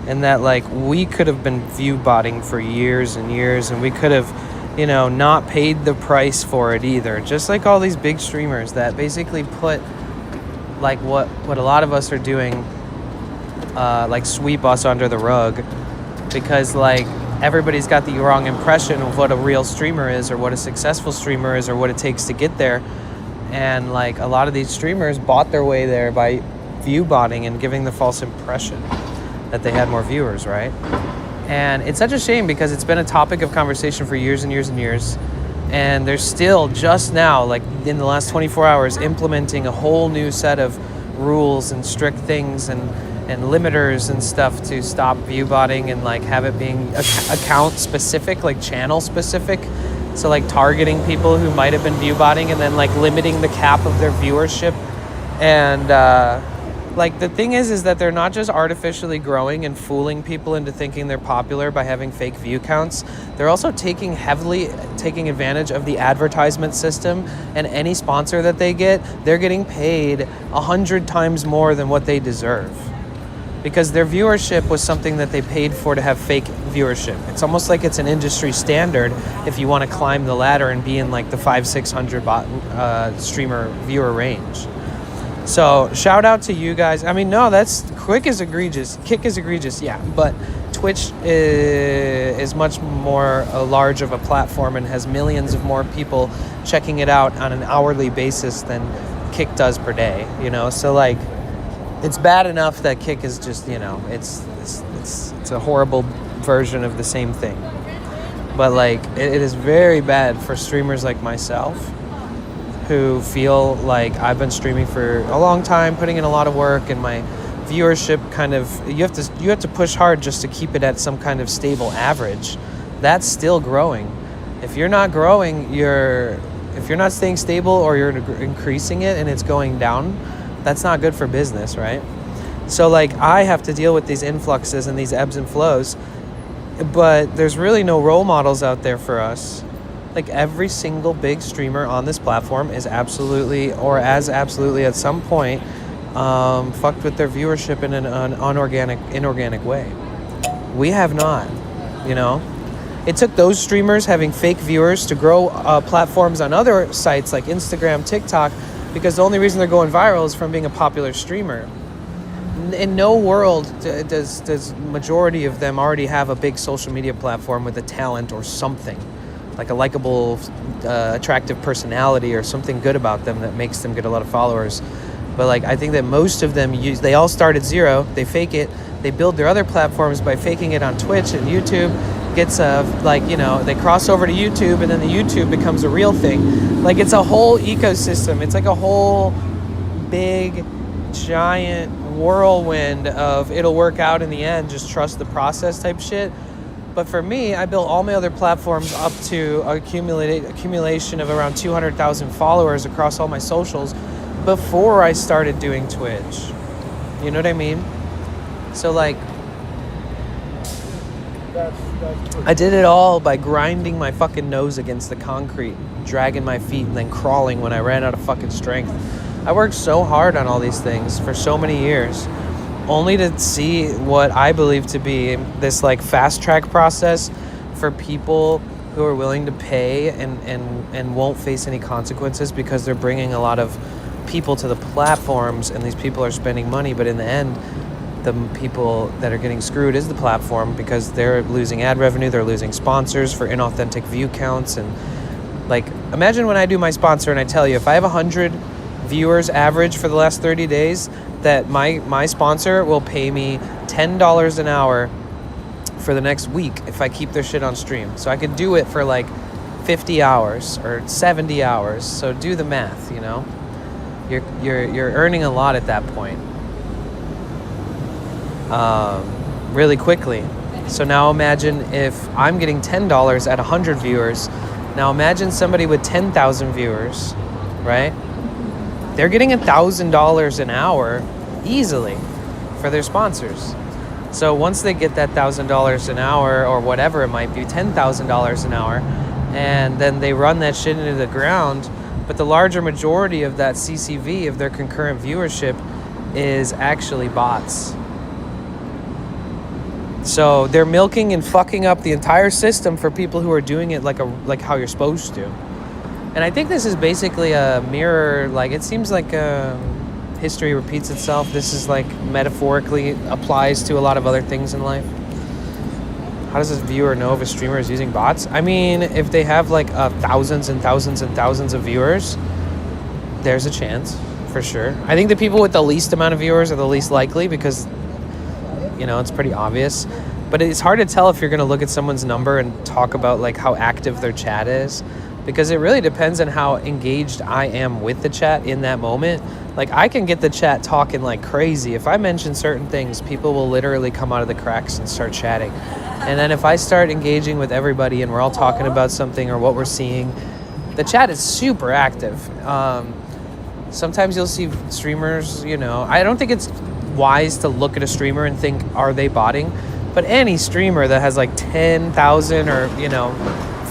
And that like we could have been view botting for years and years, and we could have, you know, not paid the price for it either. Just like all these big streamers that basically put like what a lot of us are doing, like sweep us under the rug, because like everybody's got the wrong impression of what a real streamer is, or what a successful streamer is, or what it takes to get there. And like a lot of these streamers bought their way there by view botting and giving the false impression that they had more viewers, right? And it's such a shame, because it's been a topic of conversation for years and years and years. And they're still just now, like in the last 24 hours, implementing a whole new set of rules and strict things and limiters and stuff to stop view botting, and like have it being account specific, like channel specific. So like targeting people who might have been view botting, and then like limiting the cap of their viewership. And like the thing is that they're not just artificially growing and fooling people into thinking they're popular by having fake view counts. They're also taking advantage of the advertisement system, and any sponsor that they get, they're getting paid 100 times more than what they deserve. because their viewership was something that they paid for to have fake viewership. It's almost like it's an industry standard if you want to climb the ladder and be in like the 500-600 streamer viewer range. So shout out to you guys. I mean, no, that's Kick is egregious, yeah, but Twitch is much more large of a platform and has millions of more people checking it out on an hourly basis than Kick does per day, you know. So like, it's bad enough that Kick is just, you know, it's a horrible version of the same thing. But like, it is very bad for streamers like myself who feel like I've been streaming for a long time, putting in a lot of work, and my viewership kind of, you have to push hard just to keep it at some kind of stable average. That's still growing. If you're not growing, if you're not staying stable or you're increasing it and it's going down, that's not good for business, right? So like, I have to deal with these influxes and these ebbs and flows, but there's really no role models out there for us. Like, every single big streamer on this platform is absolutely at some point fucked with their viewership in an inorganic way. We have not, you know. It took those streamers having fake viewers to grow platforms on other sites like Instagram, TikTok, because the only reason they're going viral is from being a popular streamer. In no world does majority of them already have a big social media platform with a talent or something, like a likable, attractive personality or something good about them that makes them get a lot of followers. But like, I think that most of them they all start at zero, they fake it, they build their other platforms by faking it on Twitch and YouTube. Gets like, you know, they cross over to YouTube, and then the YouTube becomes a real thing. Like, it's a whole ecosystem. It's like a whole big giant whirlwind of it'll work out in the end, just trust the process type shit. But for me, I built all my other platforms up to accumulation of around 200,000 followers across all my socials before I started doing Twitch. You know what I mean? So like, I did it all by grinding my fucking nose against the concrete, dragging my feet, and then crawling when I ran out of fucking strength. I worked so hard on all these things for so many years, only to see what I believe to be this like fast track process for people who are willing to pay and won't face any consequences because they're bringing a lot of people to the platforms, and these people are spending money, but in the end, the people that are getting screwed is the platform, because they're losing ad revenue, they're losing sponsors for inauthentic view counts. And like, imagine when I do my sponsor and I tell you, if I have 100 viewers average for the last 30 days, that my sponsor will pay me $10 an hour for the next week if I keep their shit on stream. So I could do it for like 50 hours or 70 hours. So do the math, you know? You're earning a lot at that point. Really quickly. So now imagine if I'm getting $10 at 100 viewers. Now imagine somebody with 10,000 viewers, right? They're getting $1,000 an hour easily for their sponsors. So once they get that $1,000 an hour, or whatever it might be, $10,000 an hour, and then they run that shit into the ground, but the larger majority of that CCV, of their concurrent viewership, is actually bots. So they're milking and fucking up the entire system for people who are doing it like how you're supposed to. And I think this is basically a mirror. Like, it seems like history repeats itself. This is like metaphorically applies to a lot of other things in life. How does this viewer know if a streamer is using bots? I mean, if they have like thousands and thousands and thousands of viewers, there's a chance, for sure. I think the people with the least amount of viewers are the least likely, because, you know, it's pretty obvious. But it's hard to tell if you're going to look at someone's number and talk about like how active their chat is, because it really depends on how engaged I am with the chat in that moment. Like, I can get the chat talking like crazy. If I mention certain things, people will literally come out of the cracks and start chatting. And then if I start engaging with everybody and we're all talking about something or what we're seeing, the chat is super active. Sometimes you'll see streamers, you know, I don't think it's wise to look at a streamer and think, are they botting? But any streamer that has like 10,000 or, you know,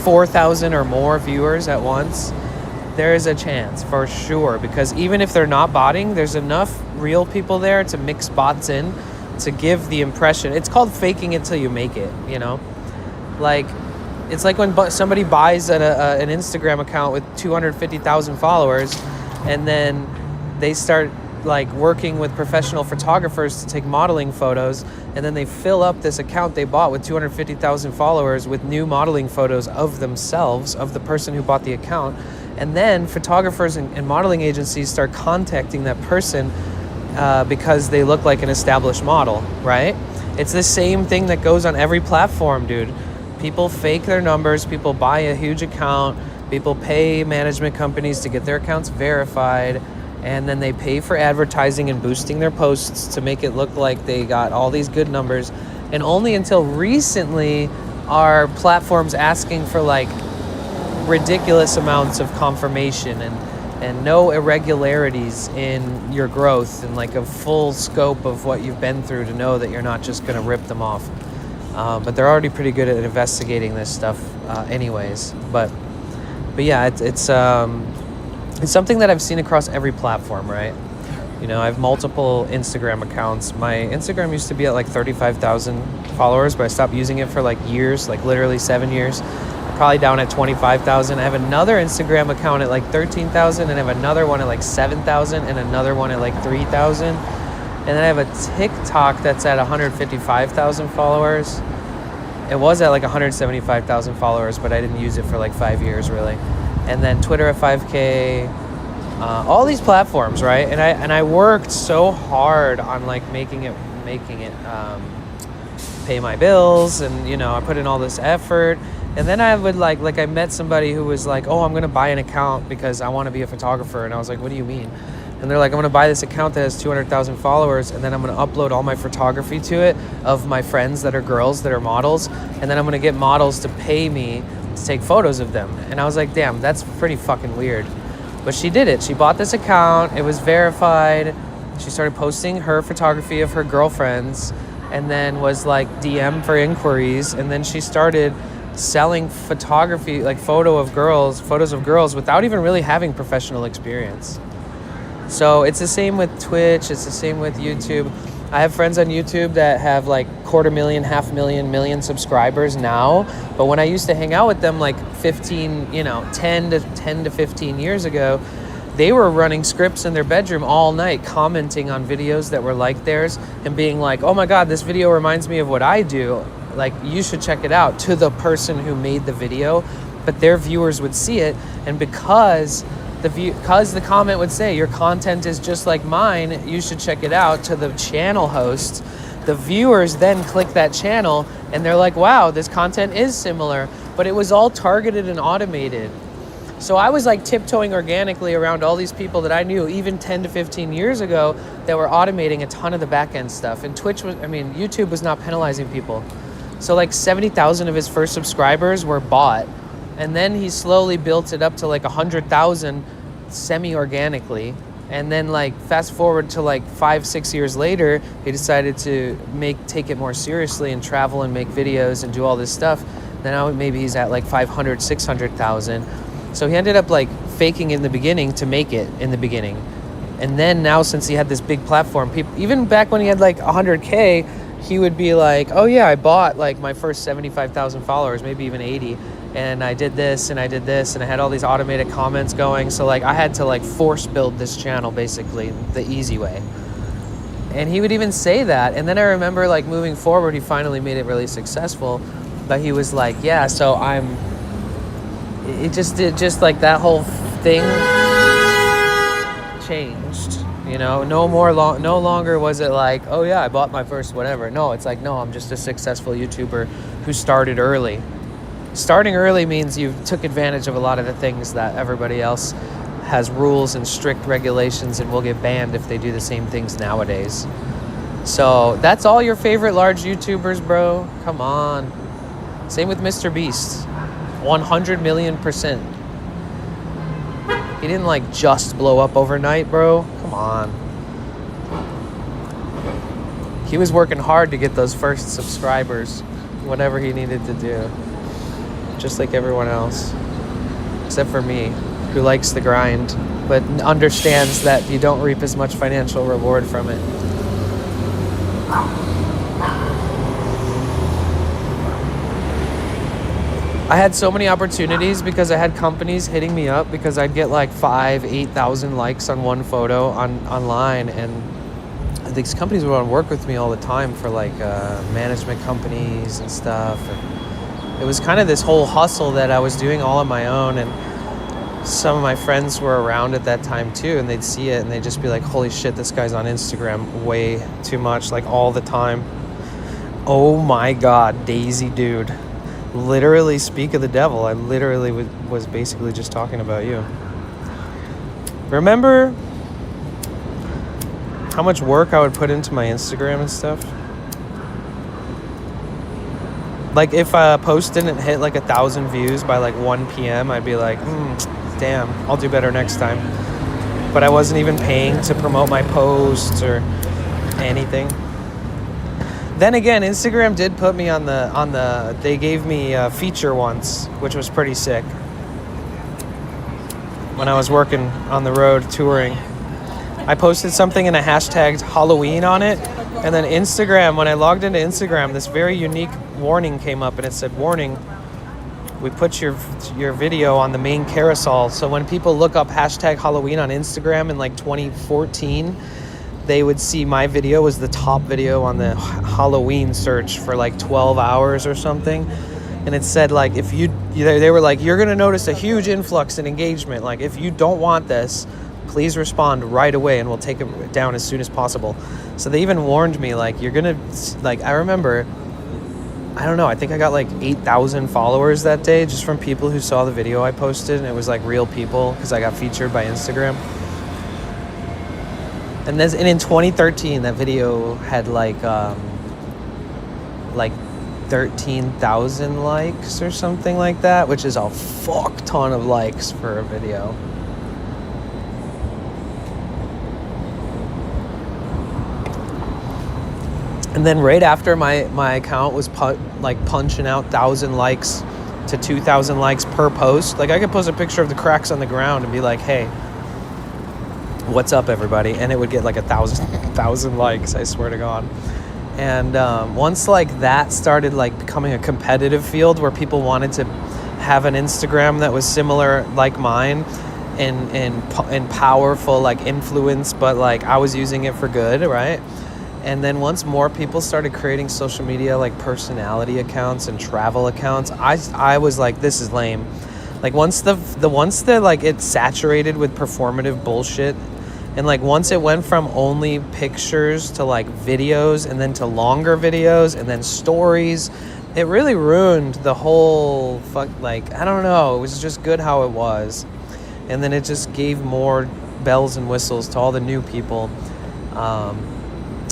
4,000 or more viewers at once, there is a chance for sure, because even if they're not botting, there's enough real people there to mix bots in to give the impression. It's called faking it till you make it, you know? Like, it's like when somebody buys an Instagram account with 250,000 followers, and then they start like working with professional photographers to take modeling photos, and then they fill up this account they bought with 250,000 followers with new modeling photos of themselves, of the person who bought the account. And then photographers and modeling agencies start contacting that person because they look like an established model, right? It's the same thing that goes on every platform, dude. People fake their numbers, people buy a huge account, people pay management companies to get their accounts verified, and then they pay for advertising and boosting their posts to make it look like they got all these good numbers. And only until recently are platforms asking for like ridiculous amounts of confirmation and no irregularities in your growth, and like a full scope of what you've been through to know that you're not just going to rip them off. But they're already pretty good at investigating this stuff anyways. But yeah, it's something that I've seen across every platform, right? You know, I have multiple Instagram accounts. My Instagram used to be at like 35,000 followers, but I stopped using it for like years, like literally 7 years. I'm probably down at 25,000. I have another Instagram account at like 13,000, and I have another one at like 7,000, and another one at like 3,000. And then I have a TikTok that's at 155,000 followers. It was at like 175,000 followers, but I didn't use it for like 5 years really. And then Twitter at 5K, all these platforms, right? And I worked so hard on like making it pay my bills, and you know, I put in all this effort. And then I would like I met somebody who was like, oh, I'm gonna buy an account because I want to be a photographer. And I was like, what do you mean? And they're like, I'm gonna buy this account that has 200,000 followers, and then I'm gonna upload all my photography to it of my friends that are girls that are models, and then I'm gonna get models to pay me to take photos of them. And I was like, damn, that's pretty fucking weird. But she did it. She bought this account, it was verified. She started posting her photography of her girlfriends, and then was like DM for inquiries, and then she started selling photography, like photos of girls without even really having professional experience. So it's the same with Twitch, it's the same with YouTube. I have friends on YouTube that have like 250,000, 500,000, million subscribers now. But when I used to hang out with them like 10 to 15 years ago, they were running scripts in their bedroom all night, commenting on videos that were like theirs and being like, oh my God, this video reminds me of what I do. Like, you should check it out, to the person who made the video. But their viewers would see it, and because the comment would say, your content is just like mine, you should check it out, to the channel host, the viewers then click that channel and they're like, wow, this content is similar. But it was all targeted and automated. So I was like tiptoeing organically around all these people that I knew even 10 to 15 years ago that were automating a ton of the back end stuff. And YouTube was not penalizing people. So like 70,000 of his first subscribers were bought. And then he slowly built it up to like 100,000 semi-organically. And then like fast forward to like 5-6 years later, he decided to take it more seriously and travel and make videos and do all this stuff. Then now maybe he's at like 500, 600,000. So he ended up like faking in the beginning to make it in the beginning. And then now, since he had this big platform, people, even back when he had like 100K, he would be like, oh yeah, I bought like my first 75,000 followers, maybe even 80. And I did this and I did this, and I had all these automated comments going. So like I had to like force build this channel basically the easy way. And he would even say that. And then I remember like moving forward, he finally made it really successful. But he was like, yeah, so it just like that whole thing changed. You know, no longer was it like, oh yeah, I bought my first whatever. No, it's like, no, I'm just a successful YouTuber who started early. Starting early means you took advantage of a lot of the things that everybody else has rules and strict regulations and will get banned if they do the same things nowadays. So that's all your favorite large YouTubers, bro? Come on. Same with Mr. Beast. 100 million%. He didn't like just blow up overnight, bro. Come on. He was working hard to get those first subscribers, whatever he needed to do. Just like everyone else. Except for me, who likes the grind, but understands that you don't reap as much financial reward from it. I had so many opportunities because I had companies hitting me up because I'd get like 8,000 likes on one photo online, and these companies would want to work with me all the time for like management companies and stuff. And it was kind of this whole hustle that I was doing all on my own, and some of my friends were around at that time too, and they'd see it and they'd just be like, holy shit, this guy's on Instagram way too much, like all the time. Oh my god, Daisy dude. Literally speak of the devil. I literally was basically just talking about you. Remember how much work I would put into my Instagram and stuff? Like if a post didn't hit like 1,000 views by like 1 p.m., I'd be like, damn, I'll do better next time. But I wasn't even paying to promote my posts or anything. Then again, Instagram did put me on the they gave me a feature once, which was pretty sick. When I was working on the road touring, I posted something and I hashtagged Halloween on it. And then Instagram, when I logged into Instagram, this very unique warning came up and it said, warning, we put your video on the main carousel. So when people look up hashtag Halloween on Instagram in like 2014, they would see my video was the top video on the Halloween search for like 12 hours or something. And it said like, if they were like, you're going to notice a huge influx in engagement. Like if you don't want this, please respond right away and we'll take it down as soon as possible. So they even warned me like, you're going to, like, I remember, I don't know, I think I got like 8,000 followers that day just from people who saw the video I posted, and it was like real people because I got featured by Instagram. And in 2013, that video had like 13,000 likes or something like that, which is a fuck ton of likes for a video. And then right after my account was punching out 1,000 likes to 2,000 likes per post, like I could post a picture of the cracks on the ground and be like, hey, what's up everybody? And it would get like 1,000 likes, I swear to God. And once like that started like becoming a competitive field where people wanted to have an Instagram that was similar like mine and powerful like influence, but like I was using it for good, right? And then once more people started creating social media like personality accounts and travel accounts, I was like, this is lame. Like once the like it saturated with performative bullshit, and like once it went from only pictures to like videos and then to longer videos and then stories, it really ruined the whole like, I don't know, it was just good how it was. And then it just gave more bells and whistles to all the new people.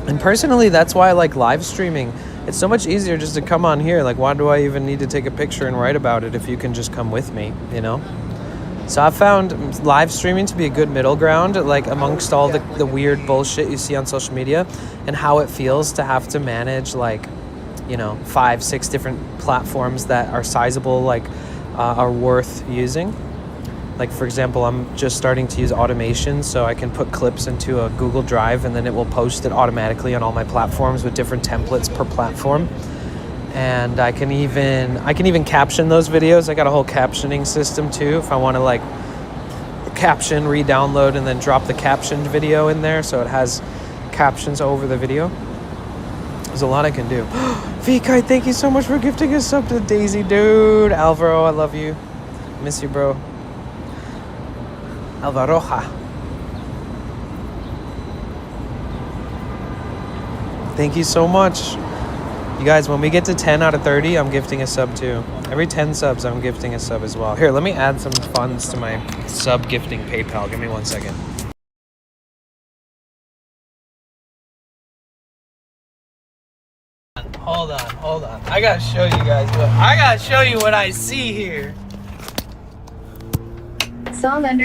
And personally, that's why I like live streaming. It's so much easier just to come on here. Like, why do I even need to take a picture and write about it if you can just come with me, you know? So I've found live streaming to be a good middle ground, like amongst all the weird bullshit you see on social media, and how it feels to have to manage like, you know, 5-6 different platforms that are sizable, like are worth using. Like, for example, I'm just starting to use automation so I can put clips into a Google Drive and then it will post it automatically on all my platforms with different templates per platform. And I can even caption those videos. I got a whole captioning system too if I want to like caption, re-download, and then drop the captioned video in there so it has captions over the video. There's a lot I can do. VKai, thank you so much for gifting us up to Daisy, dude. Alvaro, I love you. Miss you, bro. Alvaroja. Thank you so much. You guys, when we get to 10 out of 30, I'm gifting a sub too. Every 10 subs, I'm gifting a sub as well. Here, let me add some funds to my sub gifting PayPal. Give me 1 second. Hold on. I gotta show you guys what I see here. Song _and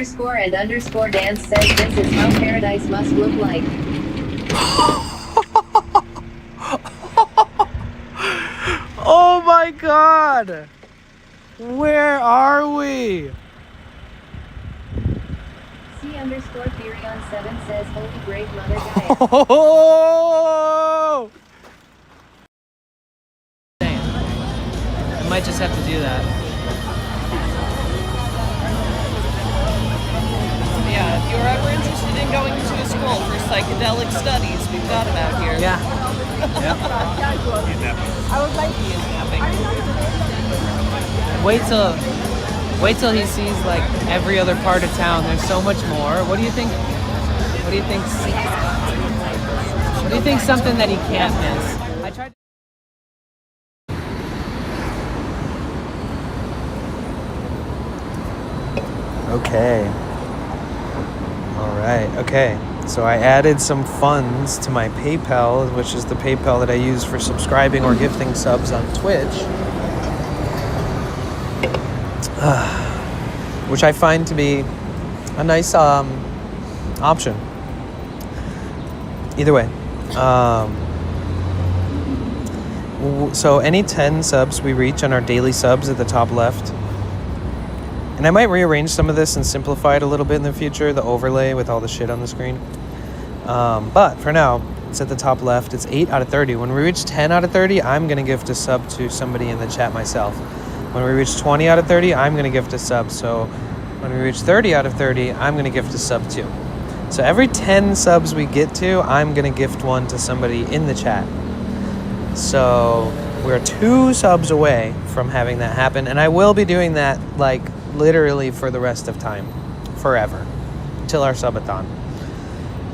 dance says this is how paradise must look like. Oh my God! Where are we? C _Furion7 says holy great mother Gaia. Oh! might just have to do that. Yeah, if you're ever interested in going to a school for psychedelic studies, we've got them out here. Yeah. Yep. I would like to napping. Wait till he sees like every other part of town. There's so much more. What do you think? What do you think? What do you think? Something that he can't miss. I tried. Okay. All right. Okay. So I added some funds to my PayPal, which is the PayPal that I use for subscribing or gifting subs on Twitch. Which I find to be a nice option. Either way. So any 10 subs we reach on our daily subs at the top left. And I might rearrange some of this and simplify it a little bit in the future, the overlay with all the shit on the screen. But for now, it's at the top left. It's 8 out of 30. When we reach 10 out of 30, I'm going to gift a sub to somebody in the chat myself. When we reach 20 out of 30, I'm going to gift a sub. So when we reach 30 out of 30, I'm going to gift a sub too. So every 10 subs we get to, I'm going to gift one to somebody in the chat. So we're 2 subs away from having that happen. And I will be doing that like literally for the rest of time. Forever. Till our subathon.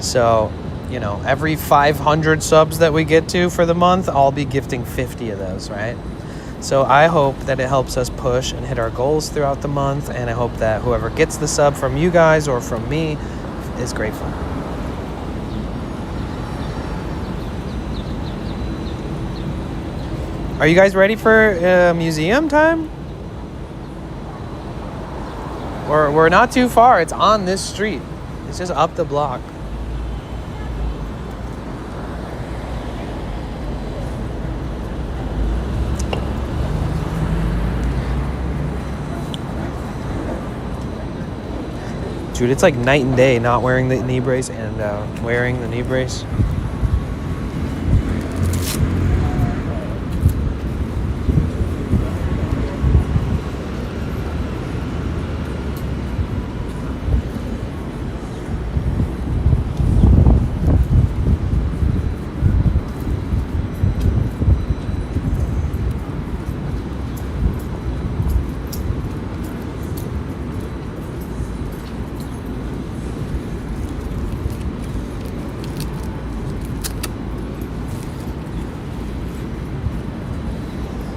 So, you know, every 500 subs that we get to for the month, I'll be gifting 50 of those, right? So I hope that it helps us push and hit our goals throughout the month, and I hope that whoever gets the sub from you guys or from me is grateful. Are you guys ready for museum time? We're not too far. It's on this street. It's just up the block. Dude, it's like night and day not wearing the knee brace and wearing the knee brace.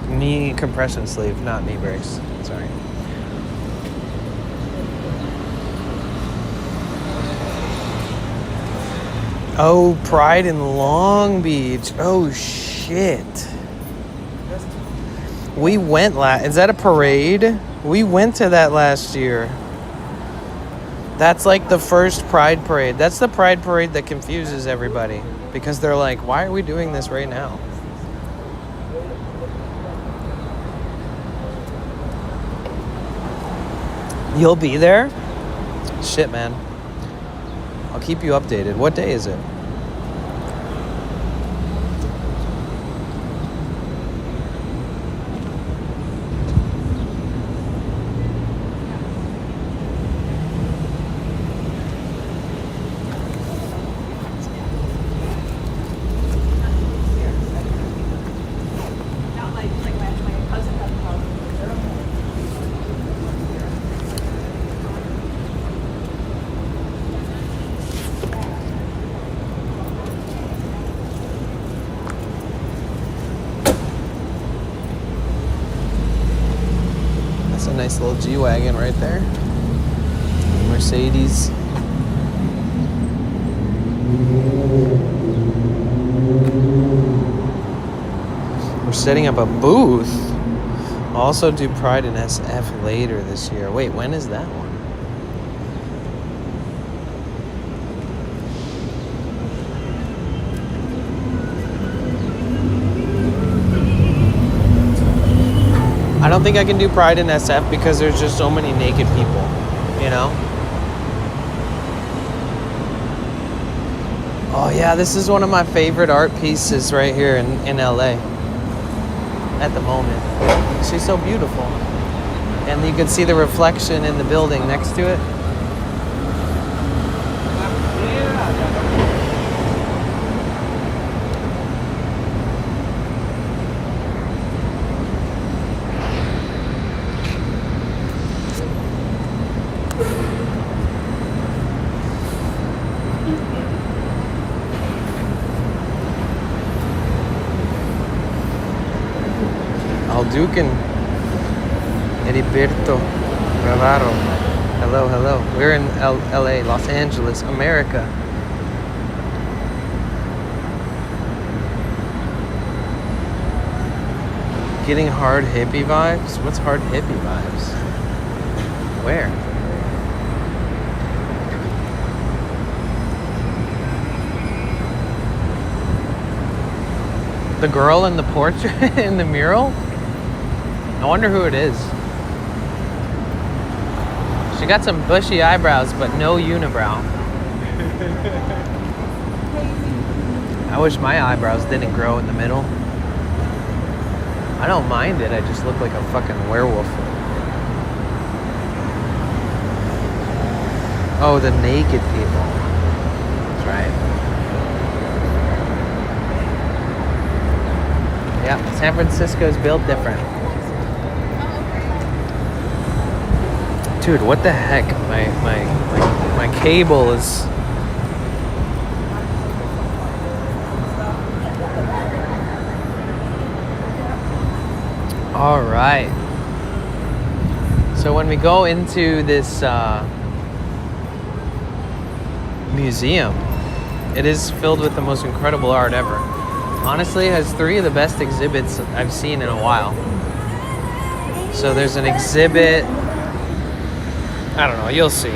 Knee compression sleeve, not knee brace. Sorry. Oh, Pride in Long Beach. Oh, shit. We went is that a parade? We went to that last year. That's like the first Pride parade. That's the Pride parade that confuses everybody. Because they're like, why are we doing this right now? You'll be there? Shit, man. I'll keep you updated. What day is it? Nice little G-Wagon right there. Mercedes. We're setting up a booth. Also do Pride in SF later this year. Wait, when is that one? I don't think I can do Pride in SF because there's just so many naked people, you know? Oh yeah, this is one of my favorite art pieces right here in LA. at the moment. She's so beautiful. And you can see the reflection in the building next to it. Alducan, Heriberto, Navarro. Hello, hello. We're in LA, Los Angeles, America. Getting hard hippie vibes? What's hard hippie vibes? Where? The girl in the portrait, in the mural? I wonder who it is. She got some bushy eyebrows, but no unibrow. I wish my eyebrows didn't grow in the middle. I don't mind it, I just look like a fucking werewolf. Oh, the naked people. That's right. Yeah, San Francisco's built different. Dude, what the heck? My cable is... All right. So when we go into this museum, it is filled with the most incredible art ever. Honestly, it has 3 of the best exhibits I've seen in a while. So there's an exhibit... I don't know, you'll see.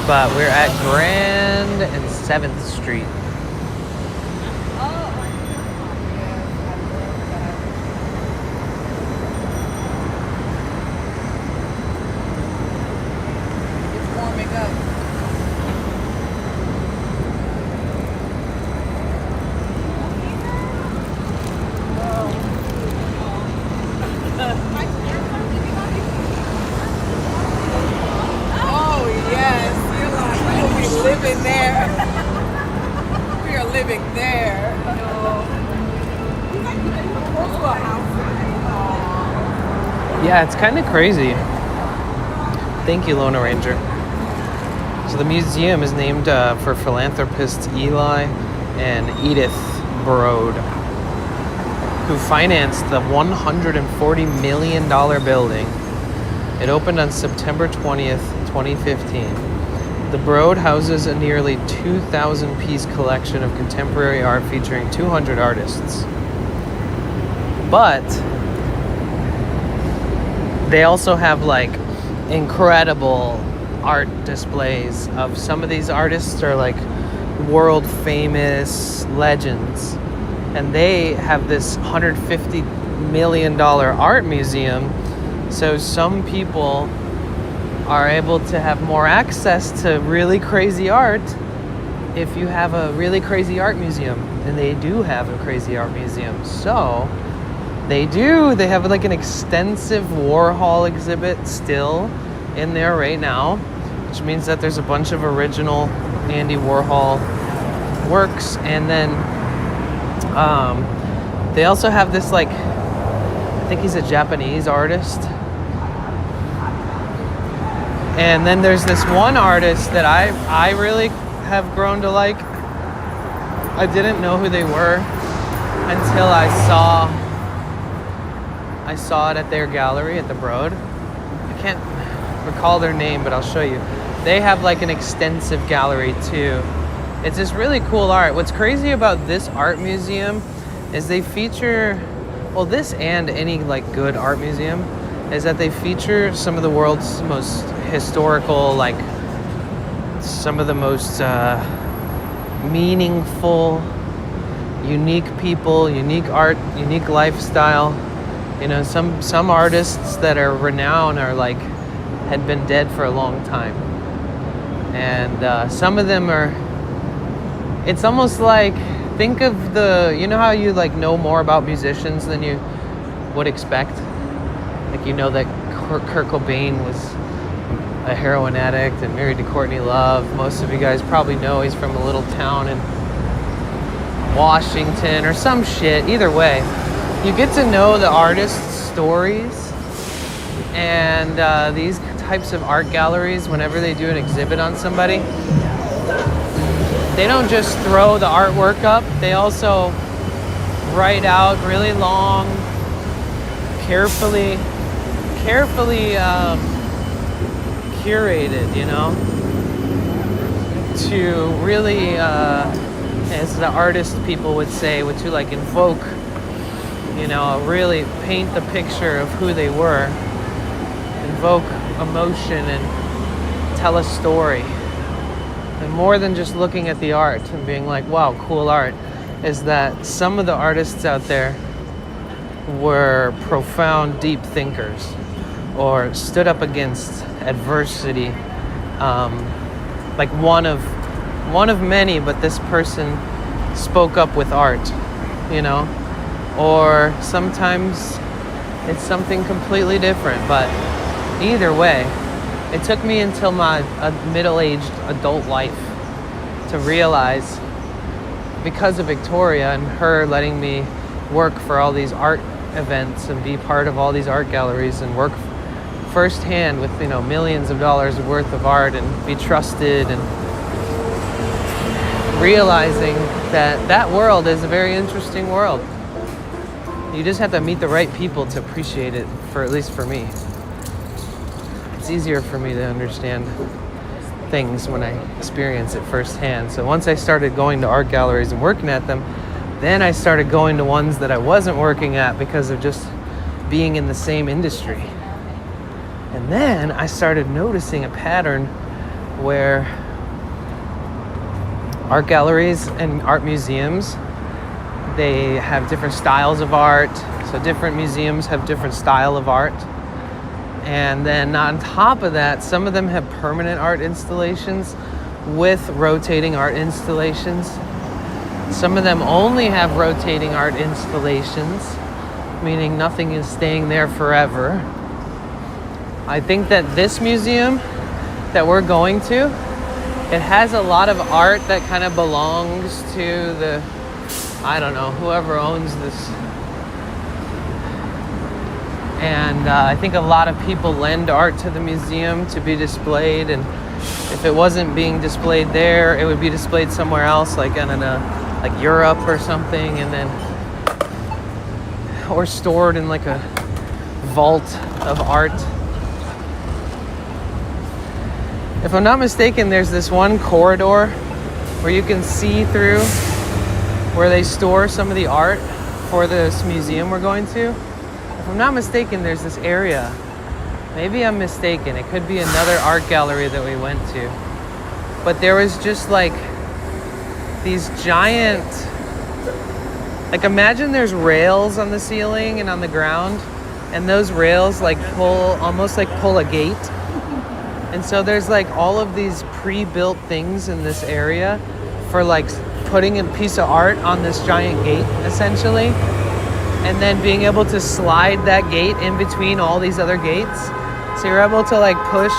But we're at Grand and 7th Street. It's warming up. Oh yes, we'll be living there. We are living there. Yeah, it's kind of crazy. Thank you, Lona Ranger. So the museum is named for philanthropists Eli and Edith Broad, who financed the $140 million building. It opened on September 20th, 2015. The Broad houses a nearly 2,000-piece collection of contemporary art featuring 200 artists. But they also have like incredible art displays of some of these artists are like world famous legends. And they have this $150 million art museum. So some people are able to have more access to really crazy art if you have a really crazy art museum. And they do have a crazy art museum. So they have like an extensive Warhol exhibit still in there right now, which means that there's a bunch of original Andy Warhol works. And then they also have this like, I think he's a Japanese artist. And then there's this one artist that I really have grown to like. I didn't know who they were until I saw it at their gallery at the Broad. I can't recall their name, but I'll show you. They have like an extensive gallery too. It's this really cool art. What's crazy about this art museum is they feature, well, this and any like good art museum, is that they feature some of the world's most historical, like some of the most meaningful, unique people, unique art, unique lifestyle. You know, some artists that are renowned are like had been dead for a long time. And some of them are, it's almost like, think of you know how you like know more about musicians than you would expect? Like, you know that Kurt Cobain was a heroin addict and married to Courtney Love. Most of you guys probably know he's from a little town in Washington or some shit. Either way, you get to know the artist's stories. And these types of art galleries, whenever they do an exhibit on somebody, they don't just throw the artwork up. They also write out really long, carefully curated, you know, to really, as the artist people would say, to like invoke, you know, really paint the picture of who they were, invoke emotion and tell a story. And more than just looking at the art and being like, wow, cool art, is that some of the artists out there were profound, deep thinkers, or stood up against adversity. Like one of many, but this person spoke up with art, you know? Or sometimes it's something completely different, but either way, it took me until my middle-aged adult life to realize, because of Victoria and her letting me work for all these art events and be part of all these art galleries and work firsthand with, you know, millions of dollars worth of art and be trusted, and realizing that that world is a very interesting world. You just have to meet the right people to appreciate it, for at least for me. It's easier for me to understand things when I experience it firsthand. So once I started going to art galleries and working at them, then I started going to ones that I wasn't working at because of just being in the same industry. And then I started noticing a pattern where art galleries and art museums, they have different styles of art. So different museums have different style of art. And then on top of that, some of them have permanent art installations with rotating art installations. Some of them only have rotating art installations, meaning nothing is staying there forever. I think that this museum that we're going to, it has a lot of art that kind of belongs to the, I don't know, whoever owns this. And I think a lot of people lend art to the museum to be displayed, and if it wasn't being displayed there, it would be displayed somewhere else, like in like Europe or something, and then or stored in like a vault of art. If I'm not mistaken, there's this one corridor where you can see through where they store some of the art for this museum we're going to. If I'm not mistaken, there's this area. Maybe I'm mistaken. It could be another art gallery that we went to. But there was just like these giant, like imagine there's rails on the ceiling and on the ground, and those rails like almost pull a gate. And so there's like all of these pre-built things in this area for like putting a piece of art on this giant gate, essentially. And then being able to slide that gate in between all these other gates. So you're able to like push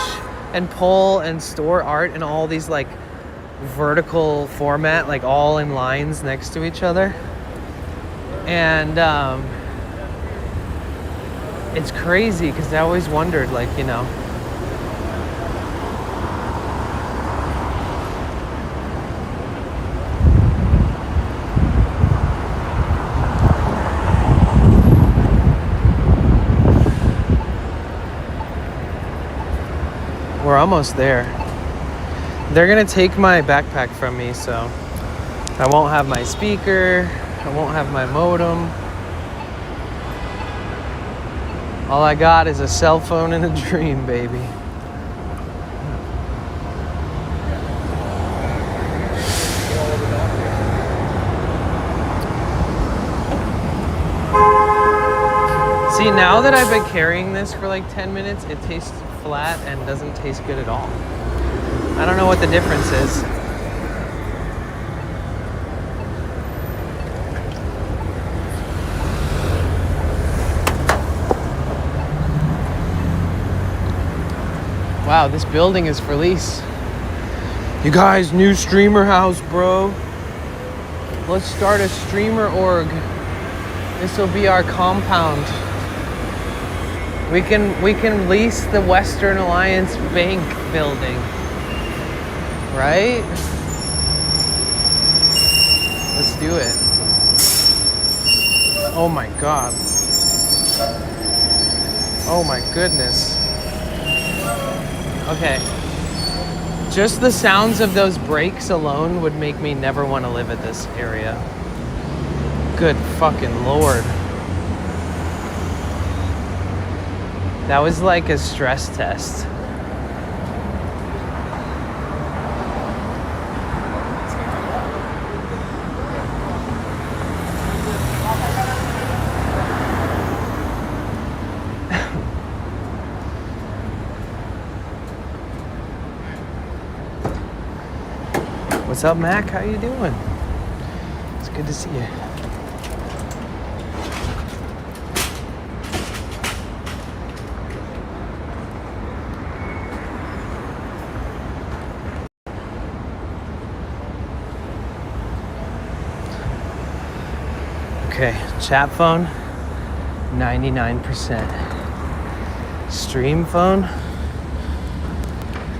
and pull and store art in all these like vertical format, like all in lines next to each other. And it's crazy because I always wondered, like, you know, we're almost there. They're gonna take my backpack from me, so I won't have my speaker, I won't have my modem. All I got is a cell phone and a dream, baby. See, now that I've been carrying this for like 10 minutes, it tastes flat and doesn't taste good at all. I don't know what the difference is. Wow, this building is for lease. You guys, new streamer house, bro. Let's start a streamer org. This will be our compound. We can lease the Western Alliance Bank building. Right? Let's do it. Oh my god. Oh my goodness. Okay. Just the sounds of those brakes alone would make me never want to live at this area. Good fucking lord. That was like a stress test. What's up, Mac? How you doing? It's good to see you. Okay, chat phone, 99%. Stream phone,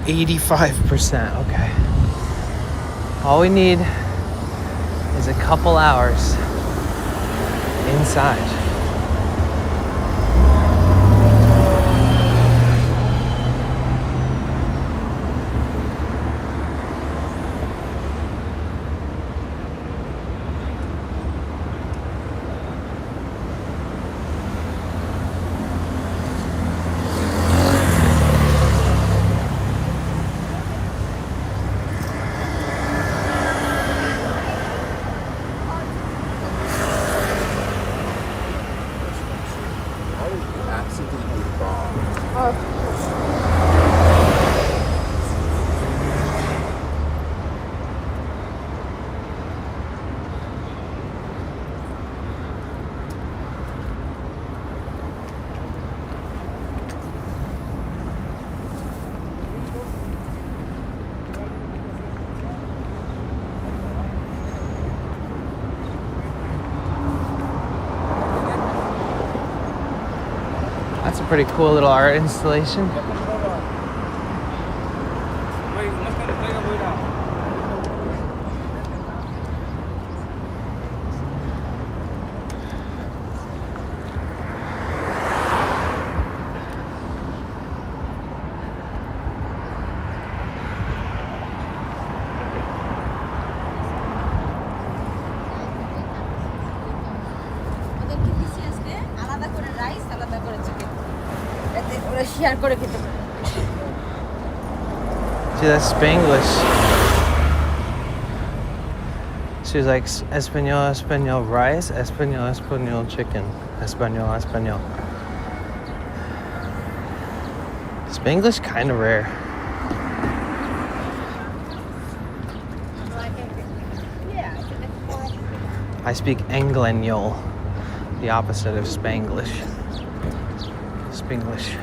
85%. Okay. All we need is a couple hours inside. That's a pretty cool little art installation. See, that's Spanglish. She was like, Espanol, Espanol rice, Espanol, Espanol chicken, Espanol, Espanol. Spanglish kind of rare. I speak Anglenol, the opposite of Spanglish. Spanglish.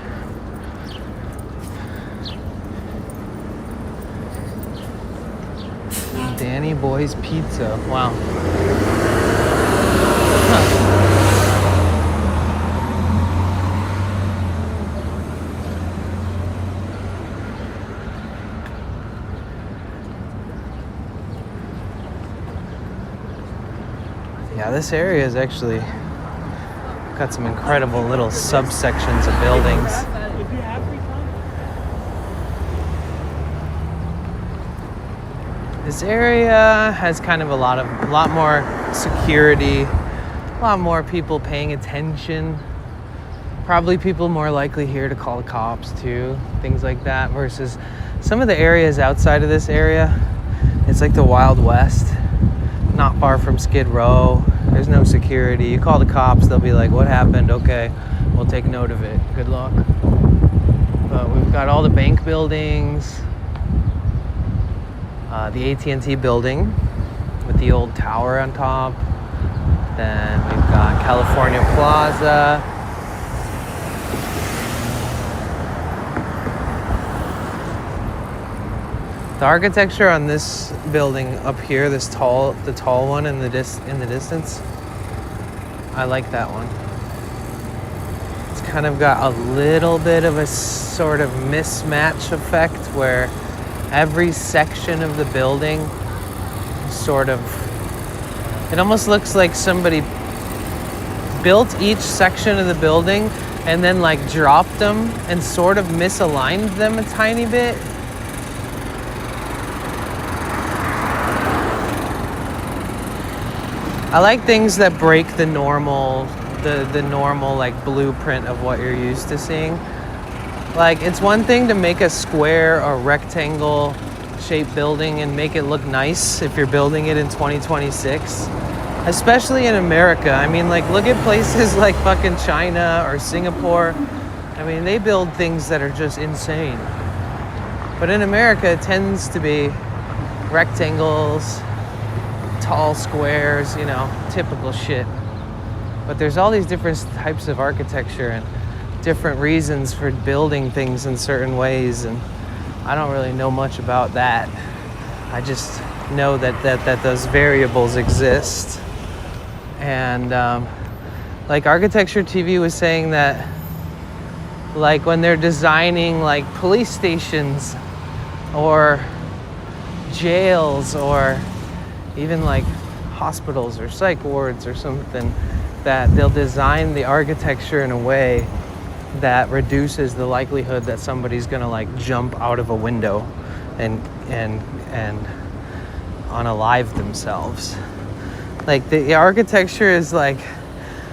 Danny Boy's Pizza. Wow. Yeah, this area is actually got some incredible little subsections of buildings. This area has kind of a lot more security, a lot more people paying attention. Probably people more likely here to call the cops too, things like that, versus some of the areas outside of this area. It's like the Wild West, not far from Skid Row. There's no security. You call the cops, they'll be like, what happened? Okay, we'll take note of it. Good luck. But we've got all the bank buildings. the AT&T building with the old tower on top. Then we've got California Plaza. The architecture on this building up here, the tall one in the distance, I like that one. It's kind of got a little bit of a sort of mismatch effect where every section of the building sort of, it almost looks like somebody built each section of the building and then like dropped them and sort of misaligned them a tiny bit. I like things that break the normal, the normal like blueprint of what you're used to seeing. Like, it's one thing to make a square or rectangle shaped building and make it look nice if you're building it in 2026, especially in America. I mean, like, look at places like fucking China or Singapore. I mean, they build things that are just insane. But in America, it tends to be rectangles, tall squares, you know, typical shit. But there's all these different types of architecture and different reasons for building things in certain ways, and I don't really know much about that. I just know that those variables exist. And like Architecture TV was saying that, like, when they're designing like police stations or jails or even like hospitals or psych wards or something, that they'll design the architecture in a way that reduces the likelihood that somebody's gonna like jump out of a window and unalive themselves. Like, the architecture is like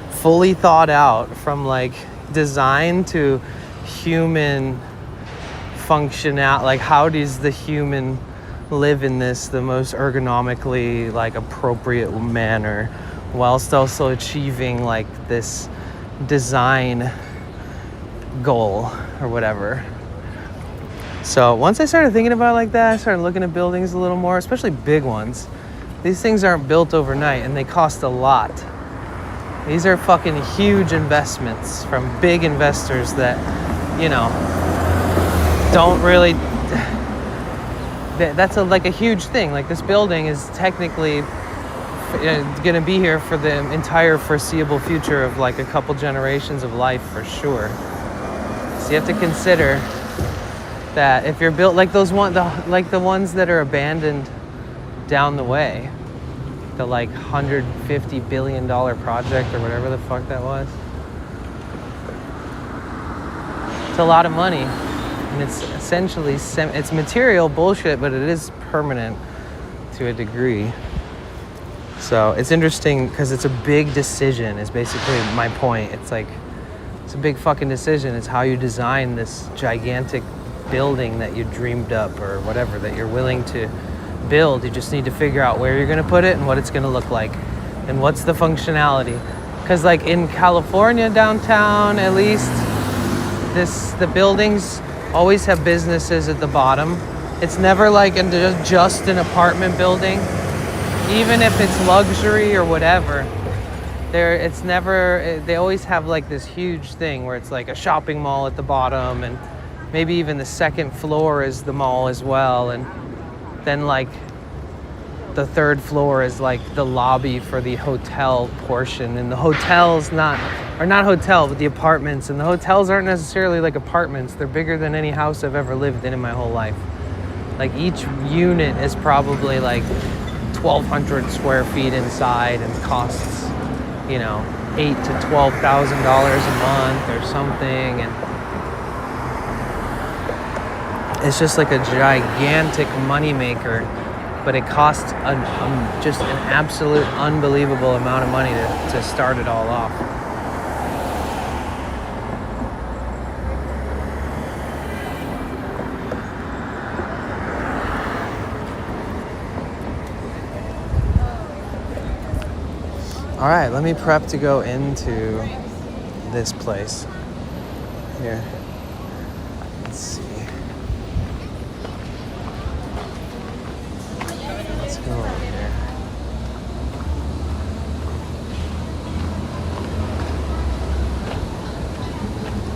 fully thought out from like design to human functional, like how does the human live in this the most ergonomically like appropriate manner, whilst also achieving like this design goal or whatever. So once I started thinking about it like that, I started looking at buildings a little more, especially big ones. These things aren't built overnight and they cost a lot. These are fucking huge investments from big investors that, you know, don't really, that's like a huge thing. Like, this building is technically going to be here for the entire foreseeable future of like a couple generations of life for sure. So you have to consider that if you're built like those the ones that are abandoned down the way, the like $150 billion project or whatever the fuck that was. It's a lot of money. And it's essentially, it's material bullshit, but it is permanent to a degree. So it's interesting because it's a big decision, is basically my point. It's like, it's a big fucking decision. It's how you design this gigantic building that you dreamed up or whatever that you're willing to build. You just need to figure out where you're going to put it and what it's going to look like and what's the functionality. Because like in California downtown, at least, the buildings always have businesses at the bottom. It's never like just an apartment building. Even if it's luxury or whatever, they always have like this huge thing where it's like a shopping mall at the bottom, and maybe even the second floor is the mall as well, and then like the third floor is like the lobby for the hotel portion, and the hotels not hotel, but the apartments, and the hotels aren't necessarily like apartments. They're bigger than any house I've ever lived in my whole life. Like, each unit is probably like 1,200 square feet inside and costs, you know, $8,000 to $12,000 a month or something, and it's just like a gigantic moneymaker. But it costs just an absolute unbelievable amount of money to start it all off. All right, let me prep to go into this place. Here. Let's see. Let's go over here.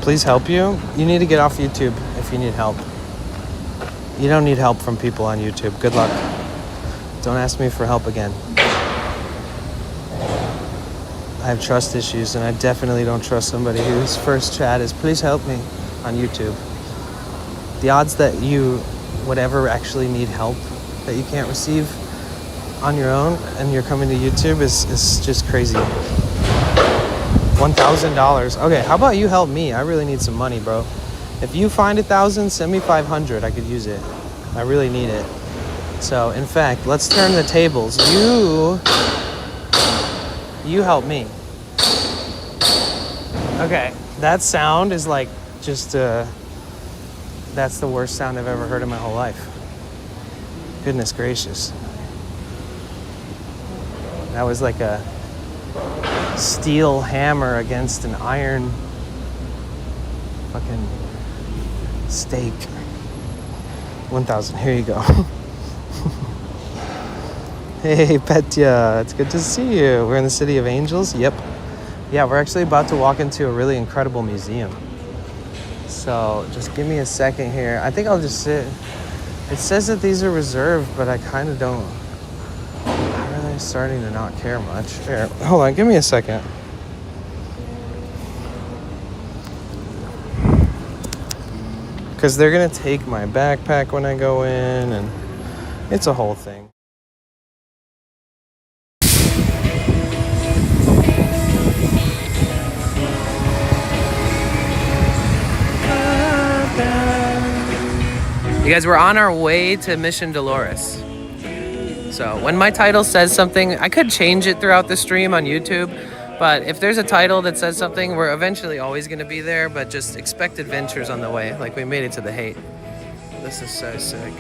Please help you? You need to get off YouTube if you need help. You don't need help from people on YouTube. Good luck. Don't ask me for help again. I have trust issues, and I definitely don't trust somebody whose first chat is, please help me, on YouTube. The odds that you would ever actually need help that you can't receive on your own and you're coming to YouTube is just crazy. $1,000. Okay, how about you help me? I really need some money, bro. If you find 1,000, send me 500. I could use it. I really need it. So, in fact, let's turn the tables. You help me. Okay, that sound is like just that's the worst sound I've ever heard in my whole life. Goodness gracious. That was like a steel hammer against an iron fucking steak. 1,000, here you go. Hey Petya, it's good to see you. We're in the City of Angels, yep. Yeah, we're actually about to walk into a really incredible museum. So just give me a second here. I think I'll just sit. It says that these are reserved, but I kind of don't. I'm really starting to not care much. Here, hold on, give me a second. Because they're gonna take my backpack when I go in, and it's a whole thing. You guys, we're on our way to Mission Dolores. So when my title says something, I could change it throughout the stream on YouTube, but if there's a title that says something, we're eventually always going to be there, but just expect adventures on the way. Like, we made it to the Haight. This is so sick.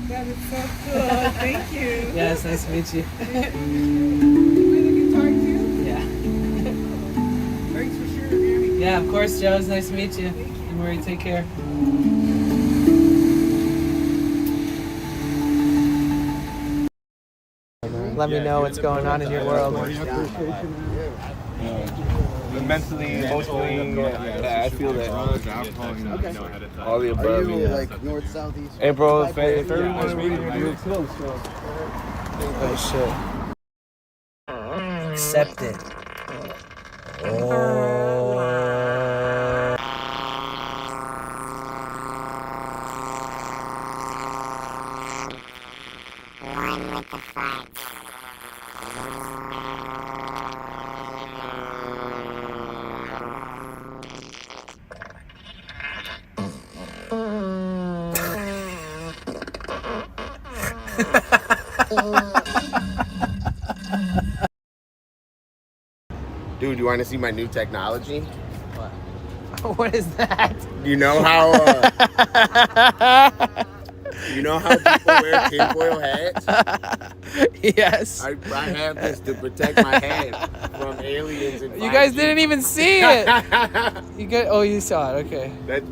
That is so cool. Thank you. Yeah, it's nice to meet you. You play the guitar too? Yeah. Thanks for sharing, Annie. Yeah, of course, Joe. It's nice to meet you. And Marie, take care. Let me know what's going on in your world. Mentally, emotionally, I feel that. All the above. Are you like north, south, east? Hey, bro, if everyone's real close, so. Oh shit. Accept it. Oh. Dude, you want to see my new technology? What is that? You know how people wear tinfoil hats? Yes. I have this to protect my head from aliens and 5G. You guys didn't even see it. You saw it. Okay. That's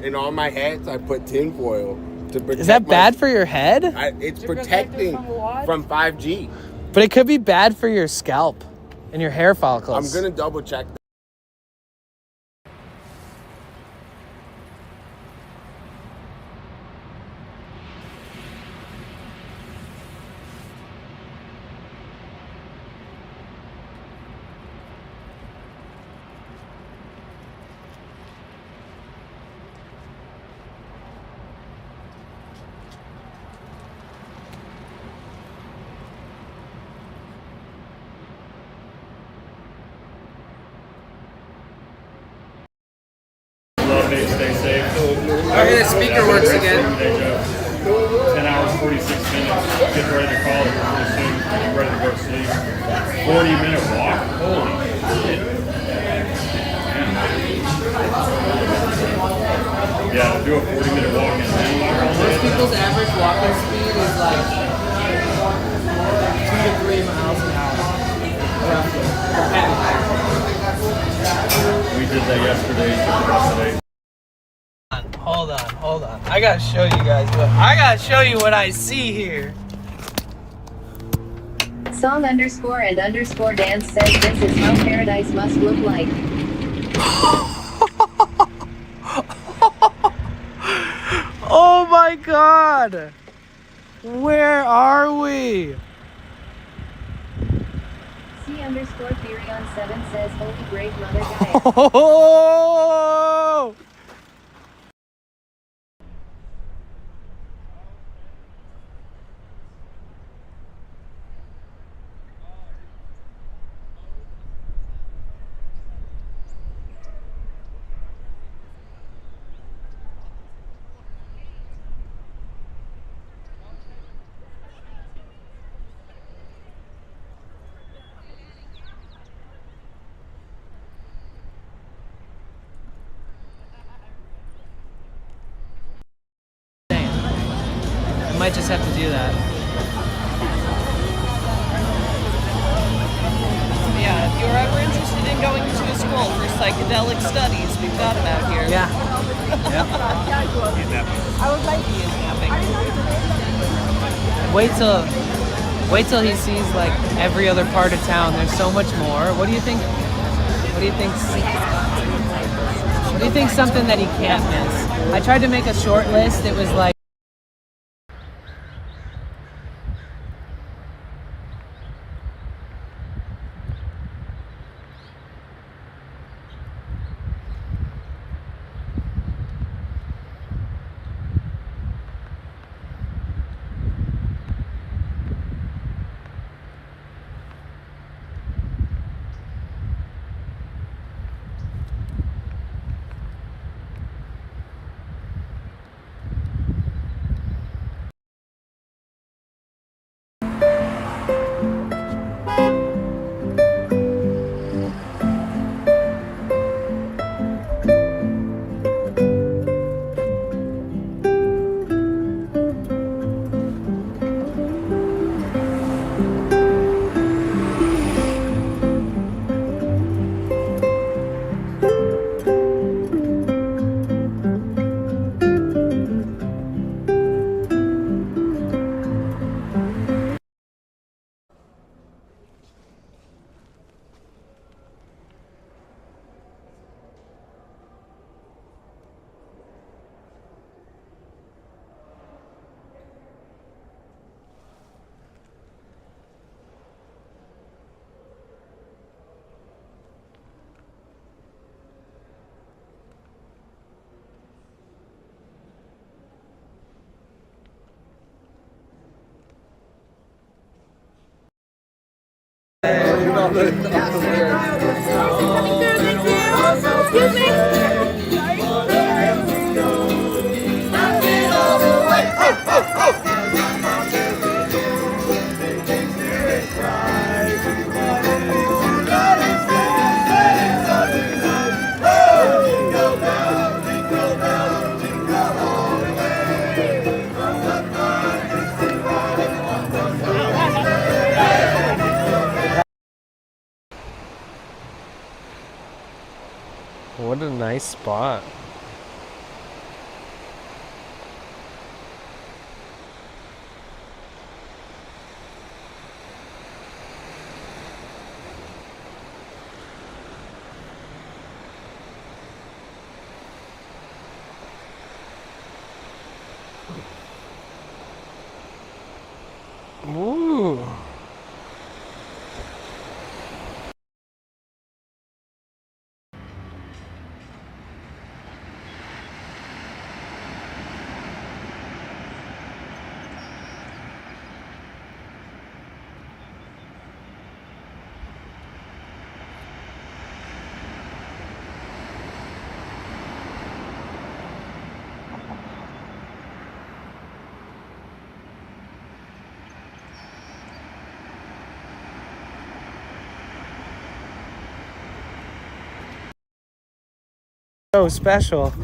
in all my hats I put tinfoil to protect. Is that bad for your head? It's protecting from 5G. But it could be bad for your scalp and your hair follicles. I'm gonna double check Maybe the speaker works again. 10 hours, 46 minutes. Get ready to call it pretty soon. Get ready to go to sleep. 40-minute walk. Holy shit. Yeah, to do a 40-minute walk in Most people's average walking speed is like 2 to 3 miles an hour. Roughly. We did that yesterday. Hold on. I gotta show you what I see here. Song _and dance says this is how paradise must look like. Oh my god! Where are we? C_Theory on 7 says holy great mother guy. Oh! I might just have to do that. Yeah, if you're ever interested in going to a school for psychedelic studies, we've got them out here. Yeah. I would like to use napping. Wait till he sees like every other part of town. There's so much more. What do you think? What do you think? What do you think? Something that he can't miss. I tried to make a short list. It was like. What a nice spot. Ooh. so special.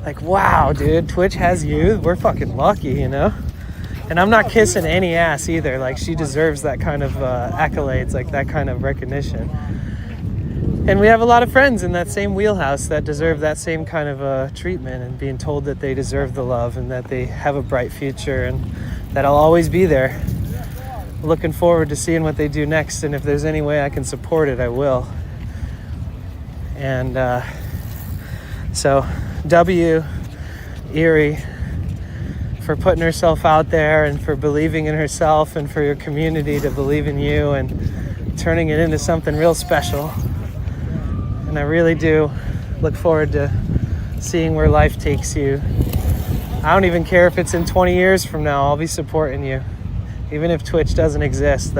Like, wow, dude, Twitch has you. We're fucking lucky, you know? And I'm not kissing any ass either. Like, she deserves that kind of accolades, like that kind of recognition. And we have a lot of friends in that same wheelhouse that deserve that same kind of treatment, and being told that they deserve the love and that they have a bright future and that I'll always be there. Looking forward to seeing what they do next, and if there's any way I can support it, I will. And so, W, Erie, for putting herself out there and for believing in herself and for your community to believe in you and turning it into something real special. And I really do look forward to seeing where life takes you. I don't even care if it's in 20 years from now. I'll be supporting you. Even if Twitch doesn't exist,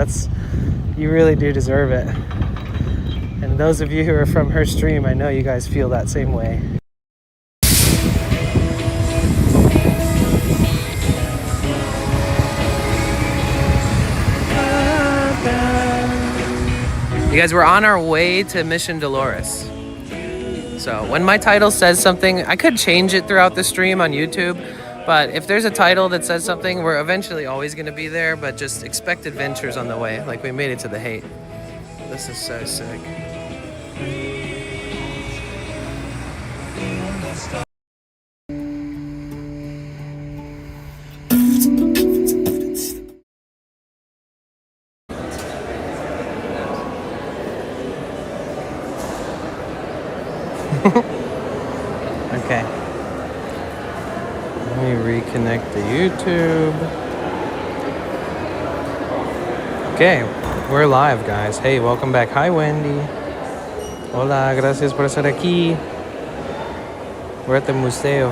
you really do deserve it. And those of you who are from her stream, I know you guys feel that same way. You guys, we're on our way to Mission Dolores. So when my title says something, I could change it throughout the stream on YouTube, but if there's a title that says something, we're eventually always going to be there, but just expect adventures on the way. Like, we made it to the Haight. This is so sick. Okay. Let me reconnect the YouTube. Okay, we're live, guys. Hey, welcome back. Hi, Wendy. Hola, gracias por estar aquí. We're at the Museo,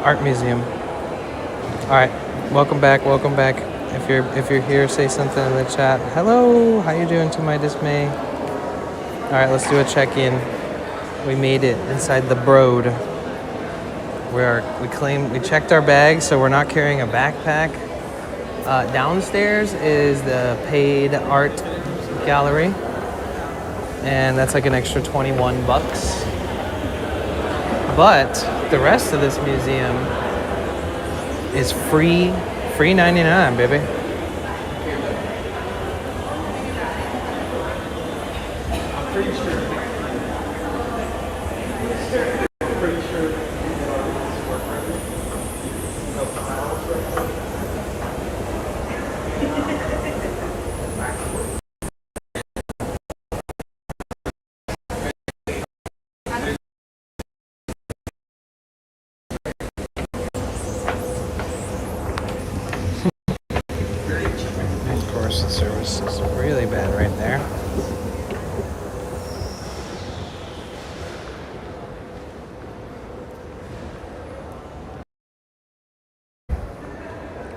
Art Museum. All right, welcome back. Welcome back. If you're here, say something in the chat. Hello, how you doing? To my dismay. All right, let's do a check-in. We made it inside the Broad. We checked our bags, so we're not carrying a backpack. Downstairs is the paid art gallery, and that's like an extra 21 bucks. But the rest of this museum is free 99, baby. The service is really bad right there.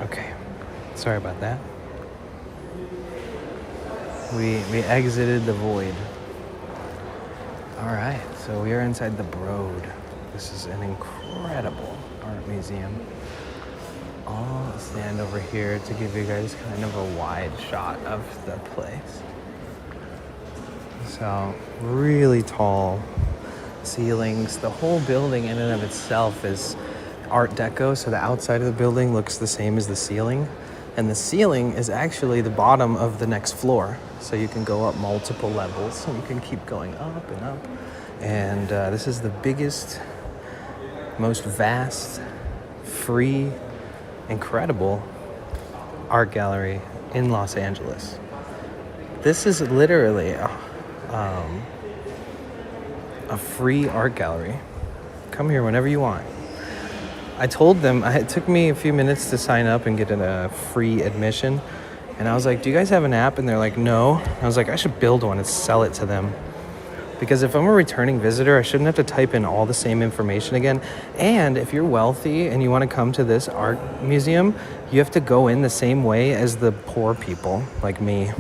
Okay, sorry about that. We exited the void. All right, so we are inside the Broad. This is an incredible art museum. I'll stand over here to give you guys kind of a wide shot of the place. So, really tall ceilings. The whole building in and of itself is Art Deco, so the outside of the building looks the same as the ceiling. And the ceiling is actually the bottom of the next floor. So you can go up multiple levels, and you can keep going up and up. And this is the biggest, most vast, free, incredible art gallery in Los Angeles. This is literally a free art gallery. Come here whenever you want. I told them, it took me a few minutes to sign up and get a free admission. And I was like, do you guys have an app? And they're like, no. I was like, I should build one and sell it to them. Because if I'm a returning visitor, I shouldn't have to type in all the same information again. And if you're wealthy and you want to come to this art museum, you have to go in the same way as the poor people like me.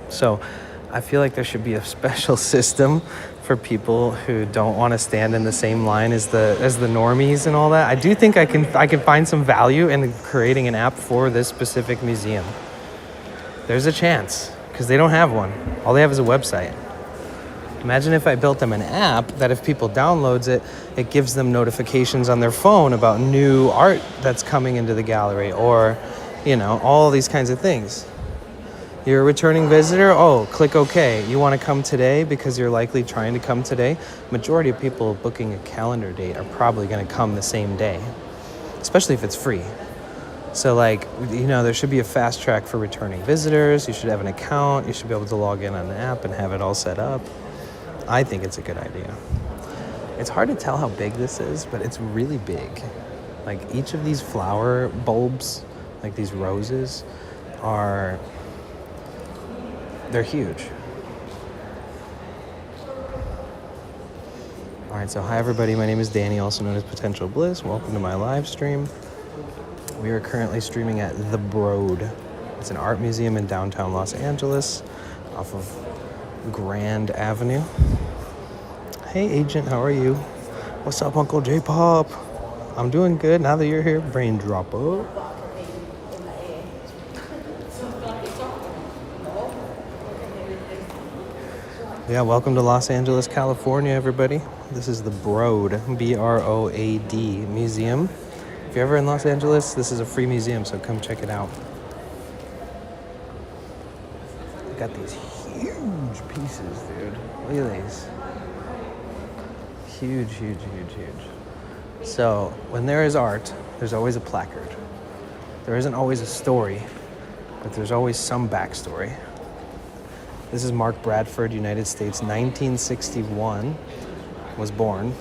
So I feel like there should be a special system for people who don't want to stand in the same line as the normies and all that. I do think I can find some value in creating an app for this specific museum. There's a chance, because they don't have one. All they have is a website. Imagine if I built them an app that if people downloads it, it gives them notifications on their phone about new art that's coming into the gallery, or, you know, all these kinds of things. You're a returning visitor? Oh, click OK. You want to come today because you're likely trying to come today? Majority of people booking a calendar date are probably going to come the same day, especially if it's free. So, like, you know, there should be a fast track for returning visitors. You should have an account. You should be able to log in on the app and have it all set up. I think it's a good idea. It's hard to tell how big this is, but it's really big. Like, each of these flower bulbs, like these roses, they're huge. All right, so hi everybody. My name is Danny, also known as Potential Bliss. Welcome to my live stream. We are currently streaming at The Broad. It's an art museum in downtown Los Angeles off of Grand Avenue. Hey, Agent, how are you? What's up, Uncle J-Pop? I'm doing good. Now that you're here, brain drop up. Yeah, welcome to Los Angeles, California, everybody. This is the Broad, B-R-O-A-D Museum. If you're ever in Los Angeles, this is a free museum, so come check it out. They got these huge pieces, dude. Look at these. Huge, huge, huge, huge. So, when there is art, there's always a placard. There isn't always a story, but there's always some backstory. This is Mark Bradford, United States, 1961, was born.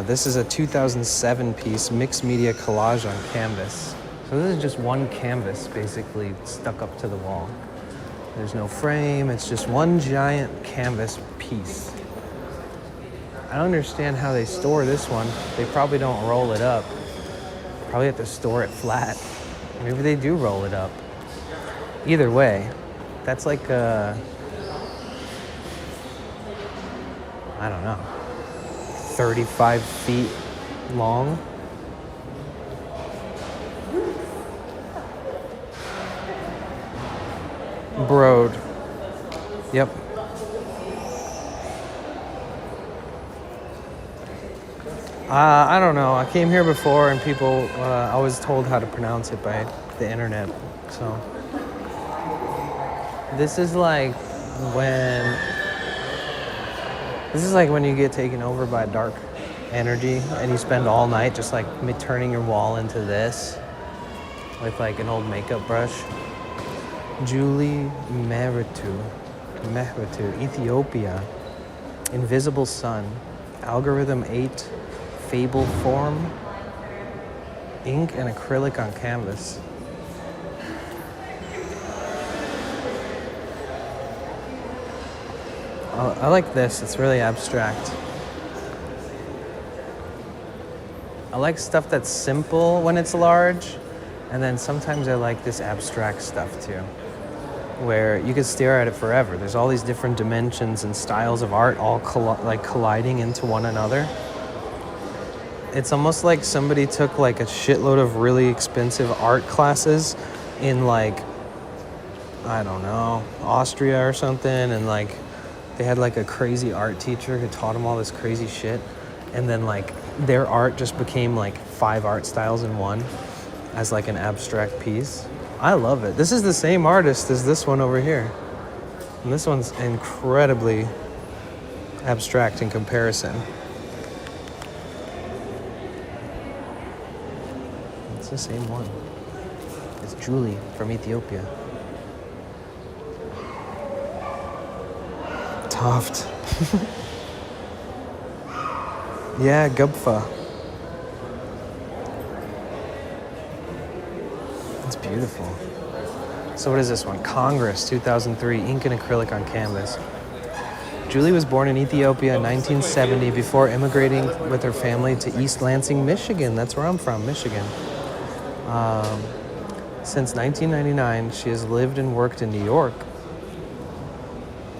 This is a 2007 piece, mixed media collage on canvas. So this is just one canvas basically stuck up to the wall. There's no frame, it's just one giant canvas piece. I don't understand how they store this one. They probably don't roll it up. Probably have to store it flat. Maybe they do roll it up. Either way, that's like I don't know, 35 feet long. Broad. Yep. I don't know. I came here before and people, I was told how to pronounce it by the internet, so. This is like when you get taken over by dark energy and you spend all night just like turning your wall into this with like an old makeup brush. Julie Mehretu, Ethiopia. Invisible Sun, Algorithm 8, Fable Form, ink and acrylic on canvas. I like this, it's really abstract. I like stuff that's simple when it's large, and then sometimes I like this abstract stuff too, where you could stare at it forever. There's all these different dimensions and styles of art all colliding into one another. It's almost like somebody took like a shitload of really expensive art classes in like, I don't know, Austria or something, and like they had like a crazy art teacher who taught them all this crazy shit, and then like their art just became like 5 art styles in one as like an abstract piece. I love it. This is the same artist as this one over here, and this one's incredibly abstract in comparison. It's the same one. It's Julie from Ethiopia. Toft. Yeah, Gubfa. It's beautiful. So what is this one? Congress, 2003, ink and acrylic on canvas. Julie was born in Ethiopia in 1970 before immigrating with her family to East Lansing, Michigan. That's where I'm from, Michigan. Since 1999, she has lived and worked in New York.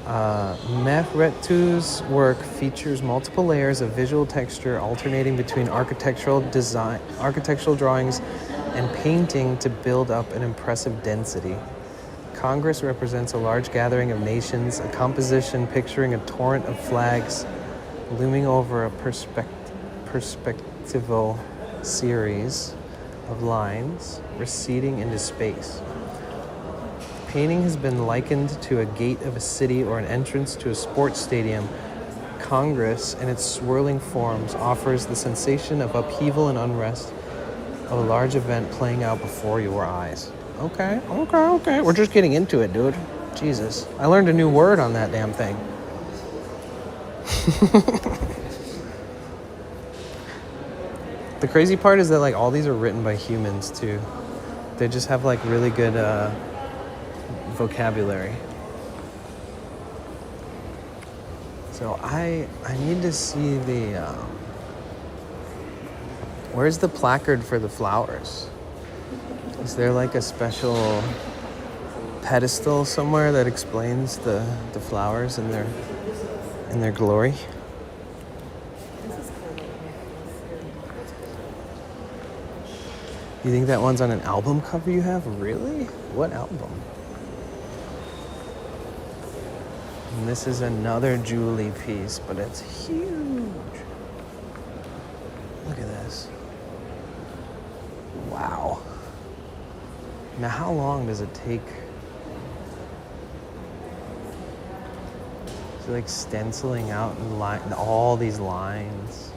Mehretu's work features multiple layers of visual texture alternating between architectural drawings and painting to build up an impressive density. Congress represents a large gathering of nations, a composition picturing a torrent of flags looming over a perspectival series of lines receding into space. Painting has been likened to a gate of a city or an entrance to a sports stadium. Congress, in its swirling forms, offers the sensation of upheaval and unrest of a large event playing out before your eyes. Okay. We're just getting into it, dude. Jesus. I learned a new word on that damn thing. The crazy part is that like all these are written by humans too. They just have like really good vocabulary. So I need to see the where's the placard for the flowers? Is there like a special pedestal somewhere that explains the flowers and their glory? You think that one's on an album cover you have? Really? What album? And this is another Julie piece, but it's huge. Look at this. Wow. Now, how long does it take? Is it like stenciling out all these lines?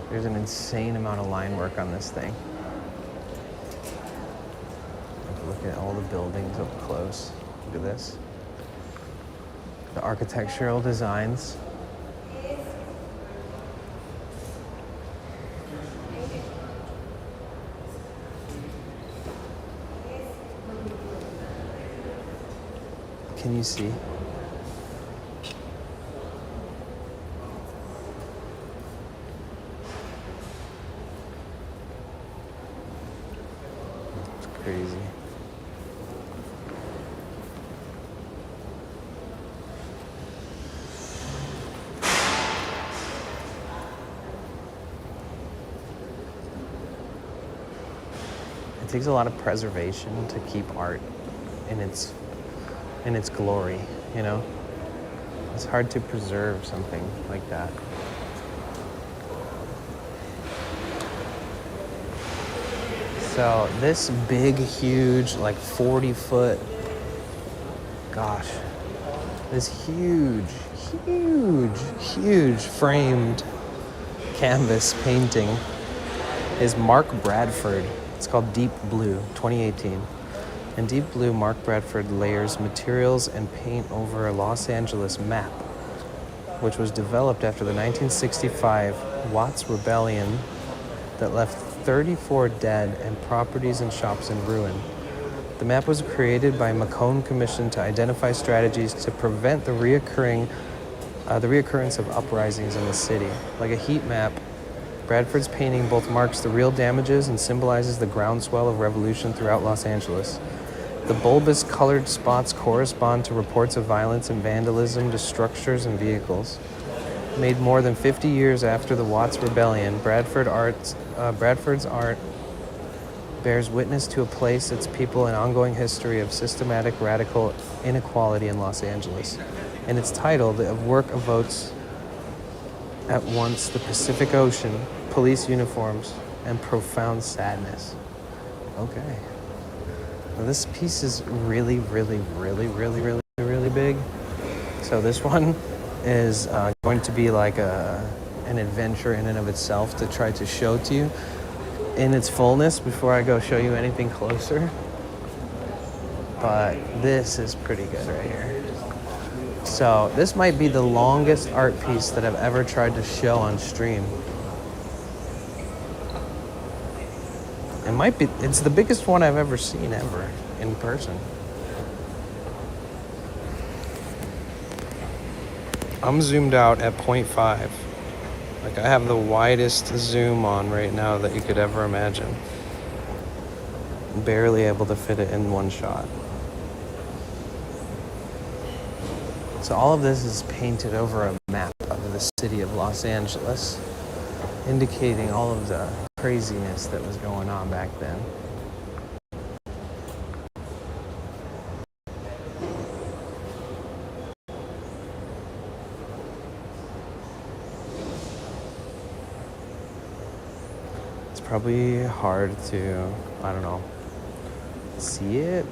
There's an insane amount of line work on this thing. Look at all the buildings up close. Look at this. The architectural designs. Can you see? It's crazy. It takes a lot of preservation to keep art in its glory, you know? It's hard to preserve something like that. So this big, huge, like 40-foot, gosh, this huge framed canvas painting is Mark Bradford. It's called Deep Blue, 2018. In Deep Blue, Mark Bradford layers materials and paint over a Los Angeles map, which was developed after the 1965 Watts Rebellion that left 34 dead and properties and shops in ruin. The map was created by McCone Commission to identify strategies to prevent the reoccurrence of uprisings in the city. Like a heat map, Bradford's painting both marks the real damages and symbolizes the groundswell of revolution throughout Los Angeles. The bulbous colored spots correspond to reports of violence and vandalism to structures and vehicles. Made more than 50 years after the Watts Rebellion, Bradford's art bears witness to a place, its people, and ongoing history of systematic radical inequality in Los Angeles. And its title, the work evokes at once the Pacific Ocean, police uniforms, and profound sadness. Okay. Now this piece is really big. So this one is going to be like an adventure in and of itself to try to show to you in its fullness before I go show you anything closer. But this is pretty good right here. So this might be the longest art piece that I've ever tried to show on stream. It's the biggest one I've ever seen ever in person. I'm zoomed out at 0.5. Like I have the widest zoom on right now that you could ever imagine. Barely able to fit it in one shot. So all of this is painted over a map of the city of Los Angeles, indicating all of the craziness that was going on back then. probably hard to, I don't know, see it,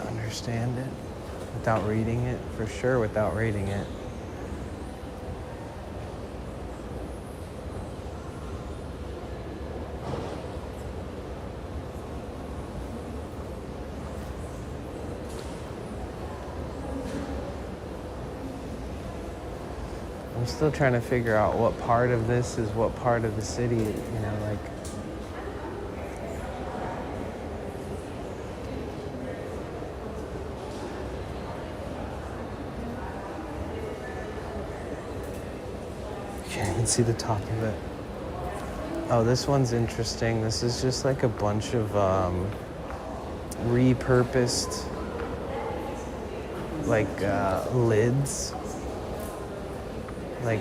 understand it without reading it, for sure without reading it. I'm still trying to figure out what part of this is what part of the city, you know, like. Can't even see the top of it. Oh, this one's interesting. This is just like a bunch of repurposed like lids. Like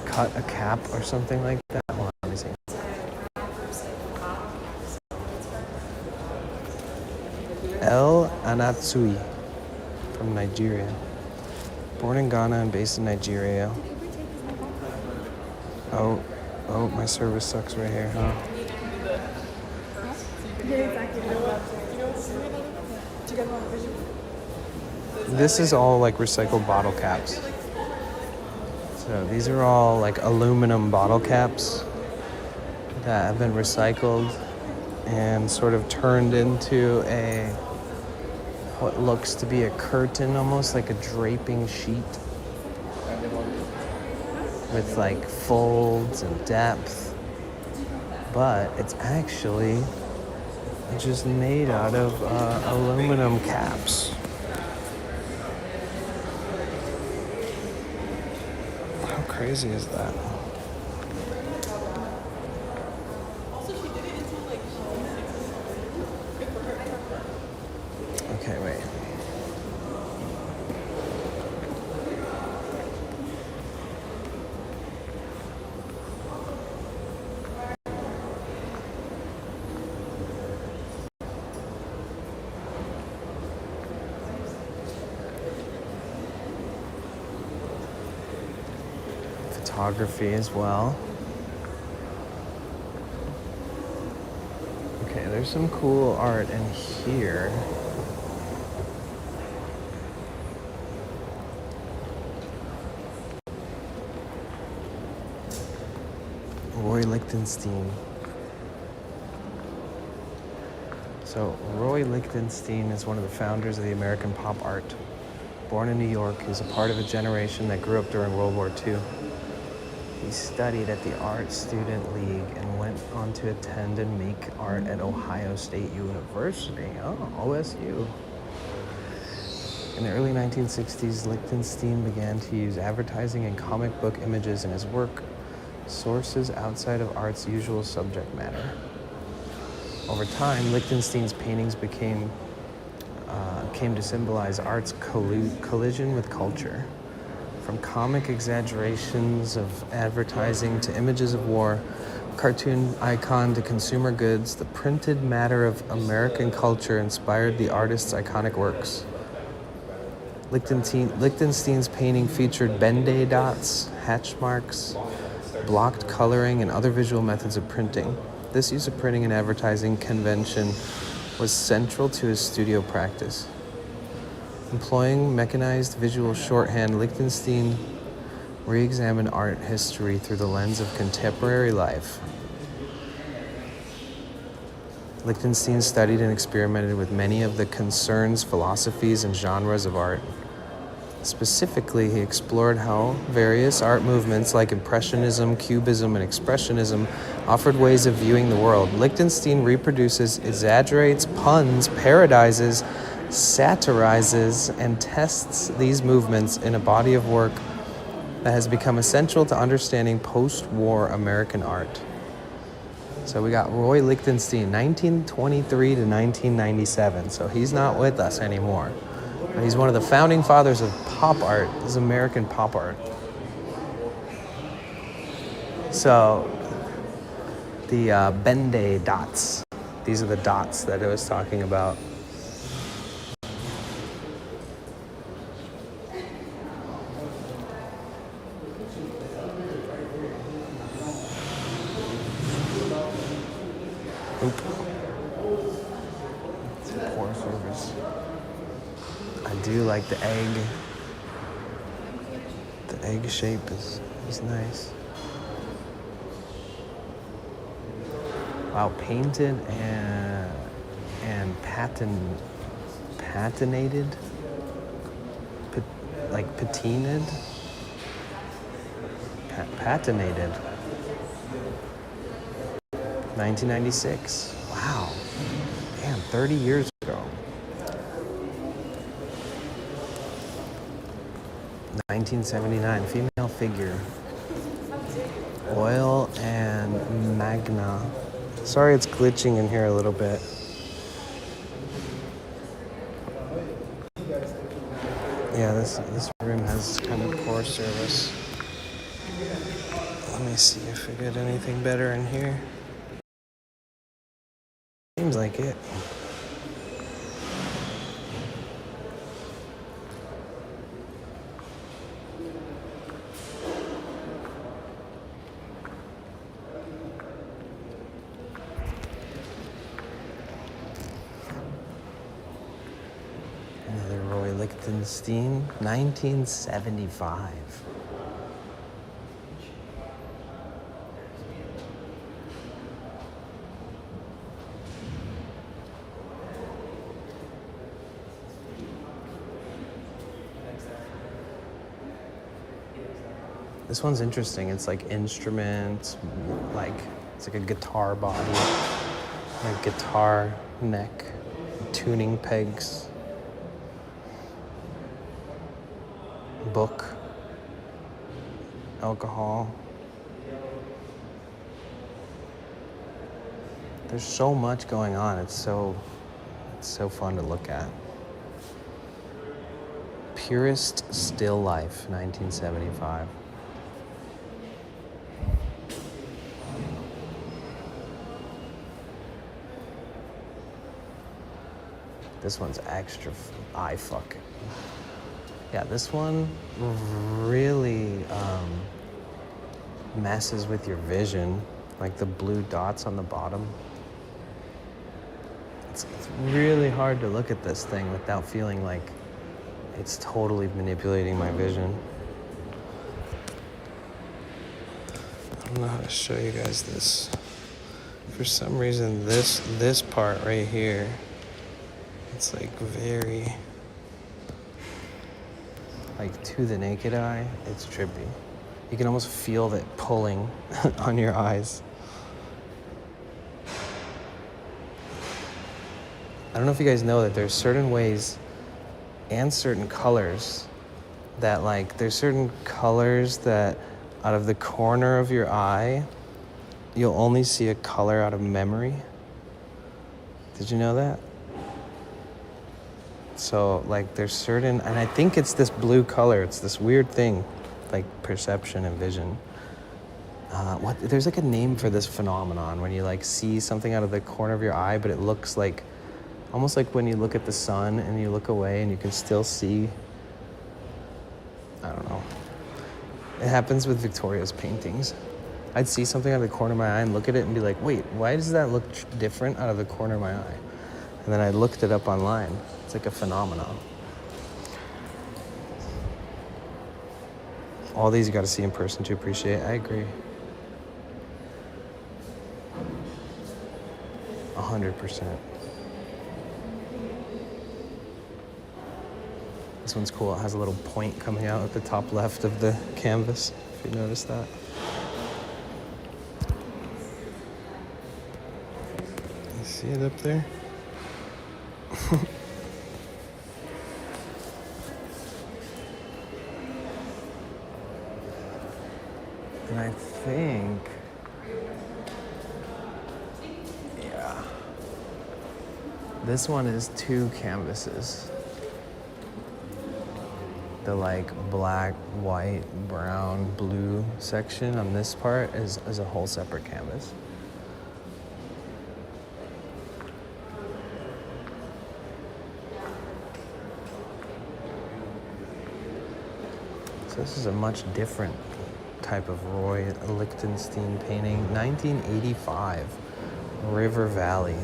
cut a cap or something like that. Hold on, let me see. El Anatsui from Nigeria. Born in Ghana and based in Nigeria. Oh, my service sucks right here, huh? This is all like recycled bottle caps. So these are all like aluminum bottle caps that have been recycled and sort of turned into what looks to be a curtain, almost like a draping sheet with like folds and depth. But it's actually just made out of aluminum caps. How crazy is that? Okay, wait. Photography as well. Okay, there's some cool art in here. Roy Lichtenstein. So Roy Lichtenstein is one of the founders of the American pop art. Born in New York, he was a part of a generation that grew up during World War II. He studied at the Art Student League and went on to attend and make art at Ohio State University. Oh, OSU. In the early 1960s, Lichtenstein began to use advertising and comic book images in his work, sources outside of art's usual subject matter. Over time, Lichtenstein's paintings came to symbolize art's collision with culture. From comic exaggerations of advertising to images of war, cartoon icon to consumer goods, the printed matter of American culture inspired the artist's iconic works. Lichtenstein's painting featured Ben-Day dots, hatch marks, blocked coloring, and other visual methods of printing. This use of printing and advertising convention was central to his studio practice. Employing mechanized visual shorthand, Lichtenstein re-examined art history through the lens of contemporary life. Lichtenstein studied and experimented with many of the concerns, philosophies, and genres of art. Specifically, he explored how various art movements like Impressionism, Cubism, and Expressionism offered ways of viewing the world. Lichtenstein reproduces, exaggerates, puns, parodies, satirizes, and tests these movements in a body of work that has become essential to understanding post-war American art. So we got Roy Lichtenstein, 1923 to 1997. So he's not with us anymore. But he's one of the founding fathers of pop art. This is American pop art. So the Ben-Day dots. These are the dots that I was talking about. pour service. I do like the egg. The egg shape is nice. Wow, painted and patinated, like patinated, patinated. 1996. Wow. Damn, 30 years ago. 1979, female figure. Oil and magna. Sorry it's glitching in here a little bit. Yeah, this room has kind of poor service. Let me see if we get anything better in here. Seems like it. Another Roy Lichtenstein, 1975. This one's interesting. It's like instruments, like it's like a guitar body, a guitar neck, tuning pegs, book, alcohol. There's so much going on. It's so fun to look at. Purest Still Life, 1975. This one's extra eye fuck. Yeah, this one really messes with your vision, like the blue dots on the bottom. It's really hard to look at this thing without feeling like it's totally manipulating my vision. I don't know how to show you guys this. For some reason, this part right here, it's like very, like to the naked eye, it's trippy. You can almost feel that pulling on your eyes. I don't know if you guys know that there's certain ways and certain colors that, like, there's certain colors that out of the corner of your eye, you'll only see a color out of memory. Did you know that? So, like, there's certain, and I think it's this blue color. It's this weird thing, like perception and vision. There's like a name for this phenomenon when you like see something out of the corner of your eye, but it looks like, almost like when you look at the sun and you look away and you can still see. I don't know. It happens with Victoria's paintings. I'd see something out of the corner of my eye and look at it and be like, wait, why does that look different out of the corner of my eye? And then I looked it up online. It's like a phenomenon. All these you gotta see in person to appreciate. I agree. 100%. This one's cool. It has a little point coming out at the top left of the canvas, if you notice that. You see it up there? And I think, yeah, this one is 2 canvases. The like black, white, brown, blue section on this part is a whole separate canvas. So this is a much different type of Roy Lichtenstein painting. 1985, River Valley.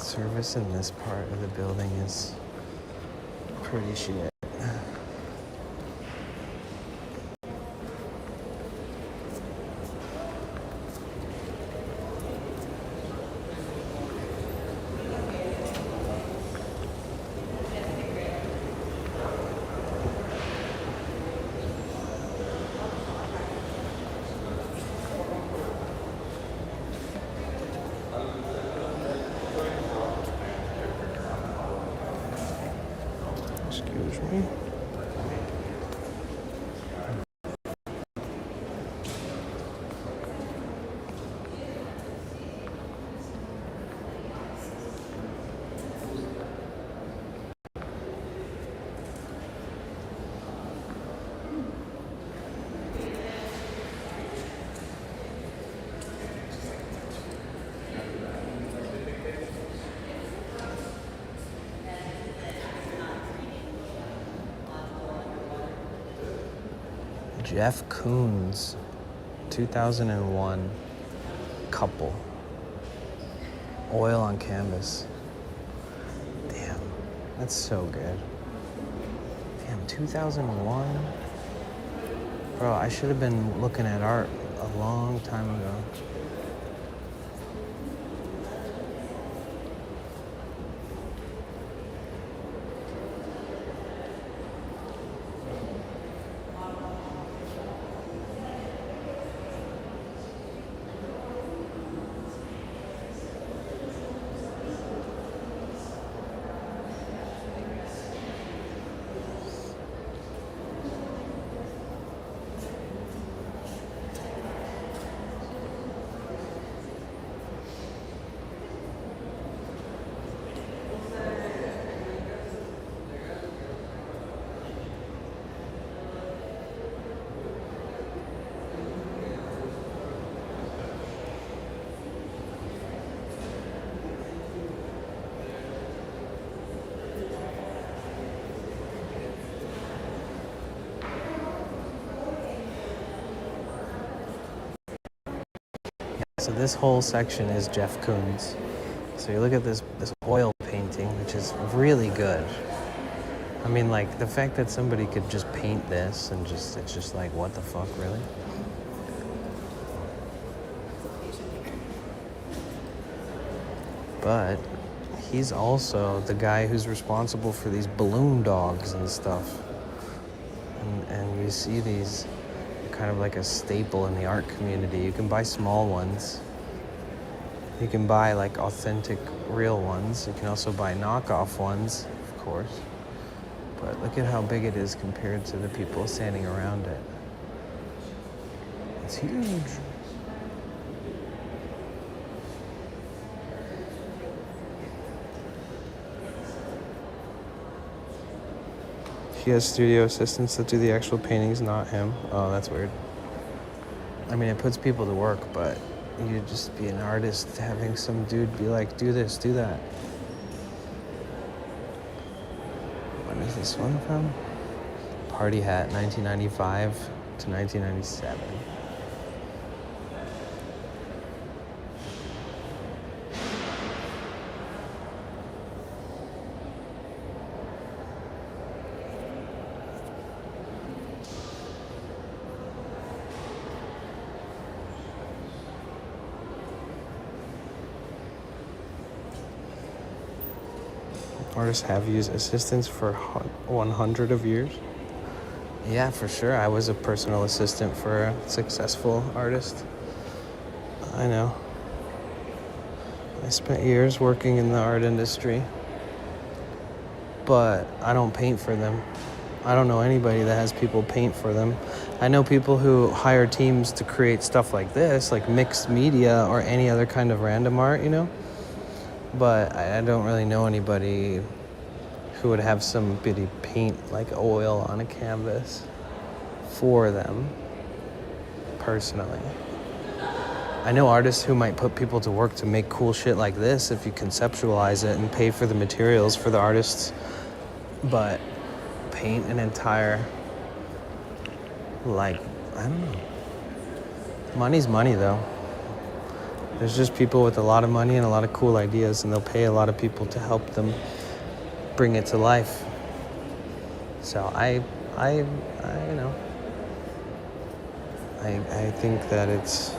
Service in this part of the building is pretty shit. Excuse me. Jeff Koons, 2001, couple. Oil on canvas. Damn, that's so good. Damn, 2001? Bro, I should have been looking at art a long time ago. So this whole section is Jeff Koons. So you look at this oil painting, which is really good. I mean, like, the fact that somebody could just paint this and it's just like, what the fuck, really? But he's also the guy who's responsible for these balloon dogs and stuff. And you see these kind of like a staple in the art community. You can buy small ones. You can buy like authentic, real ones. You can also buy knockoff ones, of course. But look at how big it is compared to the people standing around it. It's huge. He has studio assistants that do the actual paintings, not him. Oh, that's weird. I mean, it puts people to work, but you'd just be an artist having some dude be like, do this, do that. When is this one from? Party Hat, 1995 to 1997. Artists have used assistants for 100 of years. Yeah, for sure. I was a personal assistant for a successful artist. I know. I spent years working in the art industry. But I don't paint for them. I don't know anybody that has people paint for them. I know people who hire teams to create stuff like this, like mixed media or any other kind of random art, you know? But I don't really know anybody who would have somebody paint like oil on a canvas for them, personally. I know artists who might put people to work to make cool shit like this if you conceptualize it and pay for the materials for the artists, but paint an entire, like, I don't know. Money's money, though. There's just people with a lot of money and a lot of cool ideas, and they'll pay a lot of people to help them bring it to life. So I you know, I think that it's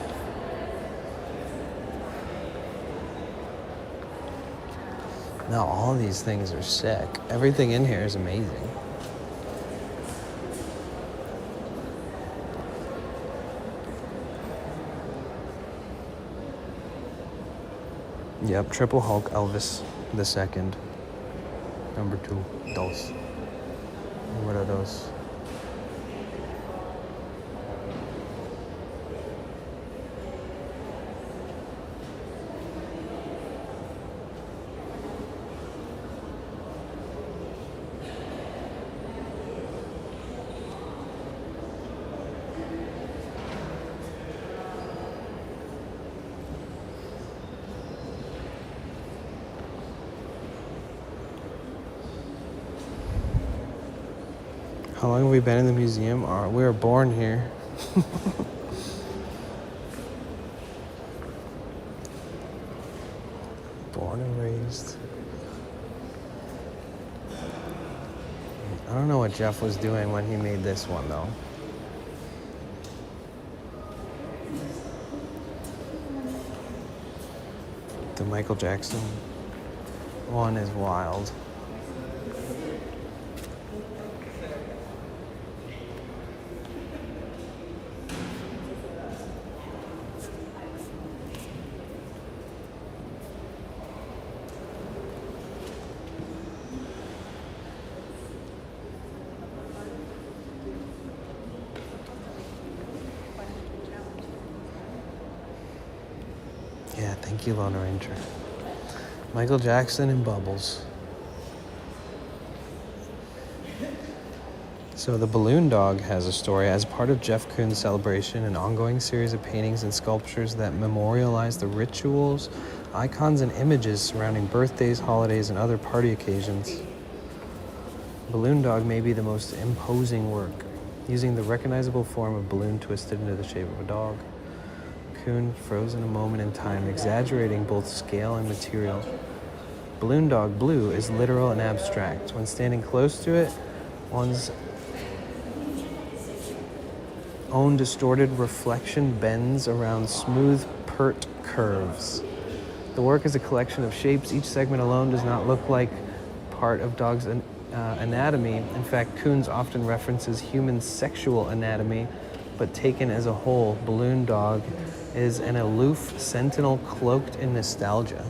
no, all these things are sick. Everything in here is amazing. Yep, Triple Hulk Elvis the Second. Number 2, dos. What are those? How long have we been in the museum? We were born here. Born and raised. I don't know what Jeff was doing when he made this one, though. The Michael Jackson one is wild. Yeah, thank you, Lone Ranger. Michael Jackson and Bubbles. So the Balloon Dog has a story. As part of Jeff Koons' celebration, an ongoing series of paintings and sculptures that memorialize the rituals, icons, and images surrounding birthdays, holidays, and other party occasions. Balloon Dog may be the most imposing work, using the recognizable form of balloon twisted into the shape of a dog. Koon froze in a moment in time, exaggerating both scale and material. Balloon Dog Blue is literal and abstract. When standing close to it, one's own distorted reflection bends around smooth, pert curves. The work is a collection of shapes. Each segment alone does not look like part of Dog's anatomy. In fact, Koons often references human sexual anatomy, but taken as a whole, Balloon Dog is an aloof sentinel cloaked in nostalgia.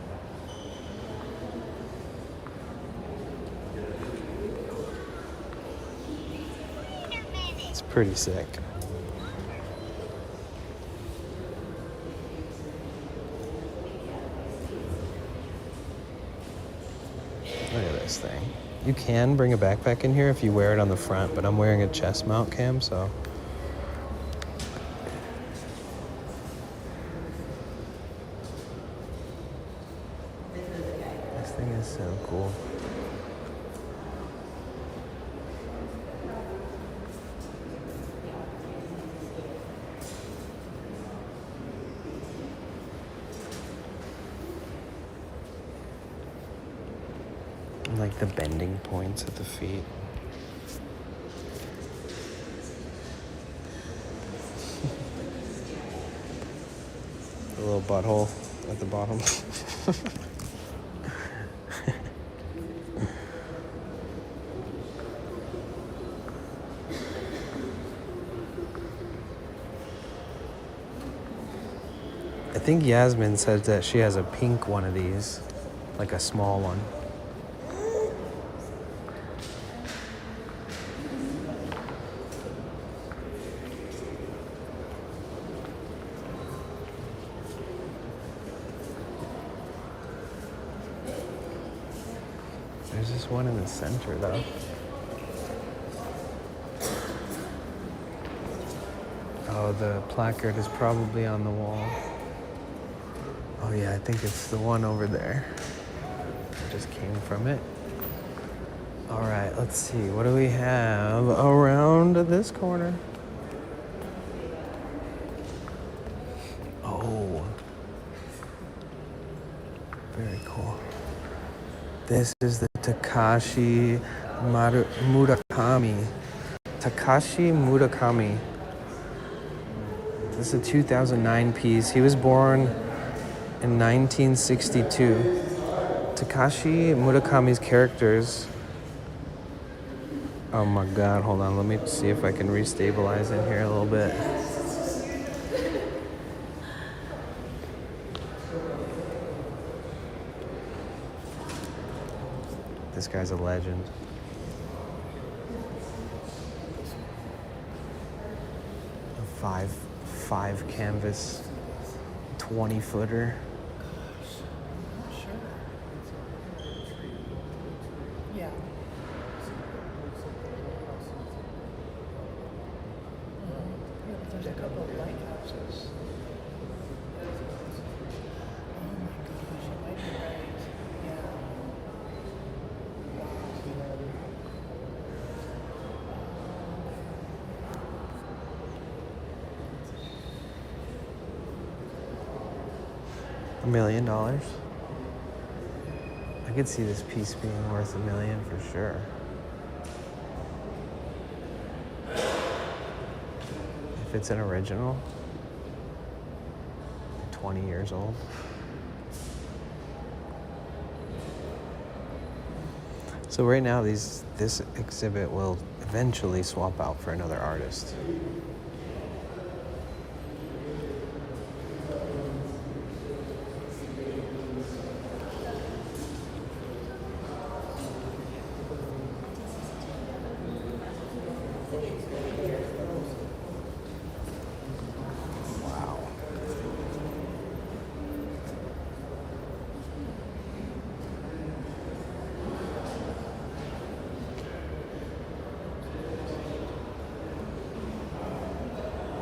It's pretty sick. Look at this thing. You can bring a backpack in here if you wear it on the front, but I'm wearing a chest mount cam, so. This thing is so cool. And like the bending points at the feet. The little butthole at the bottom. I think Yasmin said that she has a pink one of these, like a small one. There's this one in the center, though. Oh, the placard is probably on the wall. Oh yeah, I think it's the one over there. It just came from it. All right, let's see. What do we have around this corner? Oh, Very cool. This is the Takashi Murakami. Takashi Murakami. This is a 2009 piece. He was born in 1962. Takashi Murakami's characters. Oh my god, hold on. Let me see if I can restabilize in here a little bit. This guy's a legend. A five canvas, 20-footer. Yeah. Yeah, but there's a couple of lighthouses. Oh my gosh, you might be right. Yeah. $1 million. I could see this piece being worth $1 million for sure. If it's an original, 20 years old. So right now, this exhibit will eventually swap out for another artist. Wow.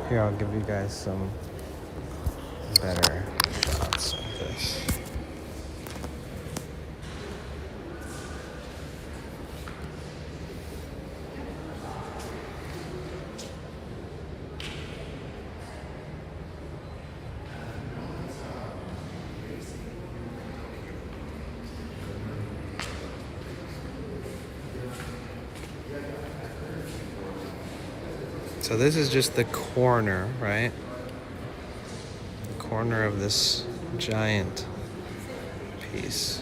Here, I'll give you guys some better shots of this. So this is just the corner, right? The corner of this giant piece.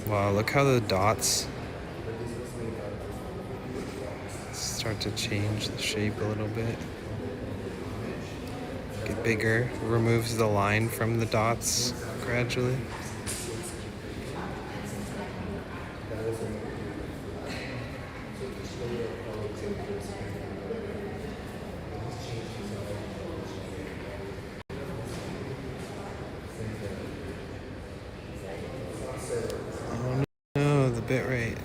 Wow, look how the dots start to change the shape a little bit. Get bigger, removes the line from the dots gradually. Oh no, the bit rate.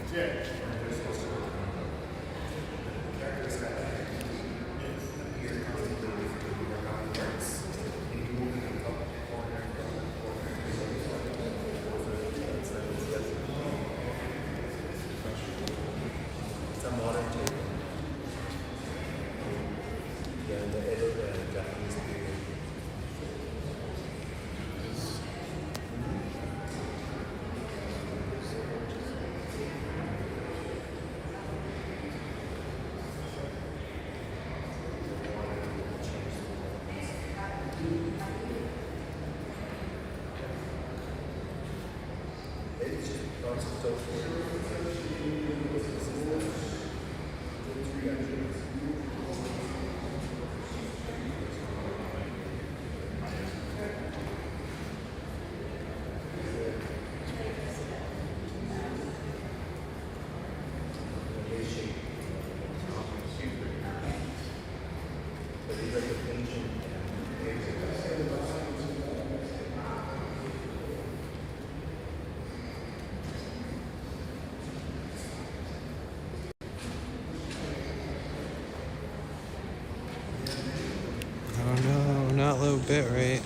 Oh no, not low bit rate.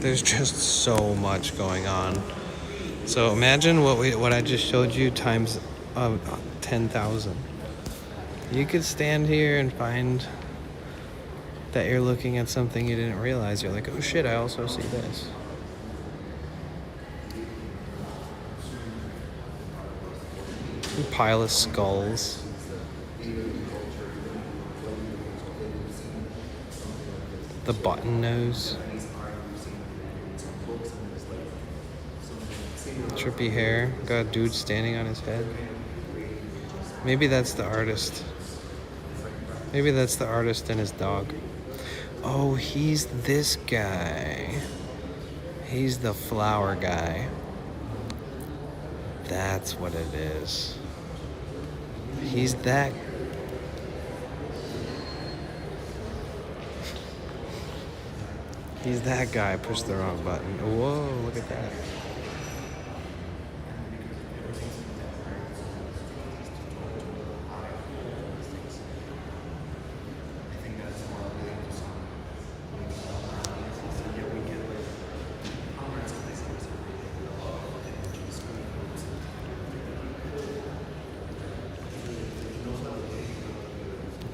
There's just so much going on. So imagine what I just showed you times 10,000. You could stand here and find that you're looking at something you didn't realize. You're like, oh shit, I also see this. A pile of skulls. The button nose. Trippy hair. Got a dude standing on his head. Maybe that's the artist. Maybe that's the artist and his dog. Oh, he's this guy. He's the flower guy. That's what it is. He's that. He's that guy. Pushed the wrong button. Whoa, look at that.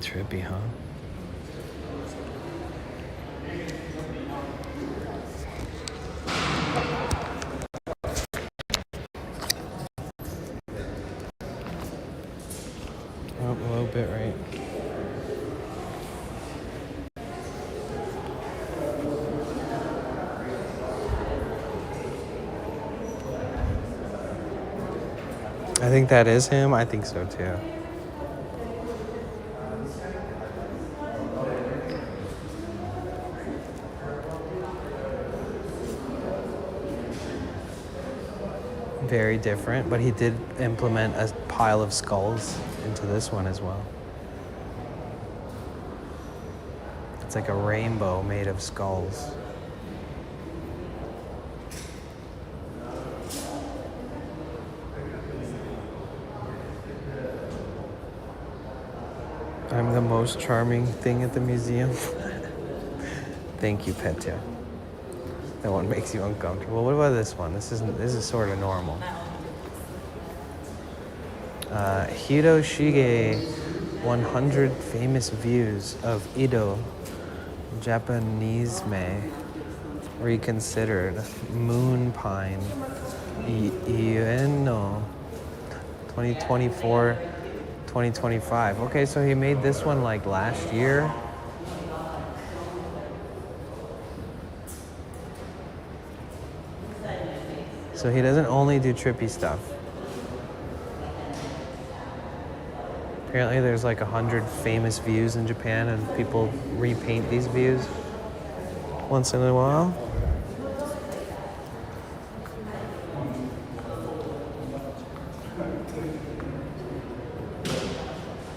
Trippy, huh? Oh, low bit rate. I think that is him. I think so too. Very different, but he did implement a pile of skulls into this one as well. It's like a rainbow made of skulls. I'm the most charming thing at the museum. Thank you, Petya. That one makes you uncomfortable. What about this one? This is sort of normal. Hiroshige 100 famous views of Edo, Japanese-me, reconsidered, Moon Pine, Ieno, 2024, 2025. Okay, so he made this one like last year. So he doesn't only do trippy stuff. Apparently there's like 100 famous views in Japan and people repaint these views once in a while.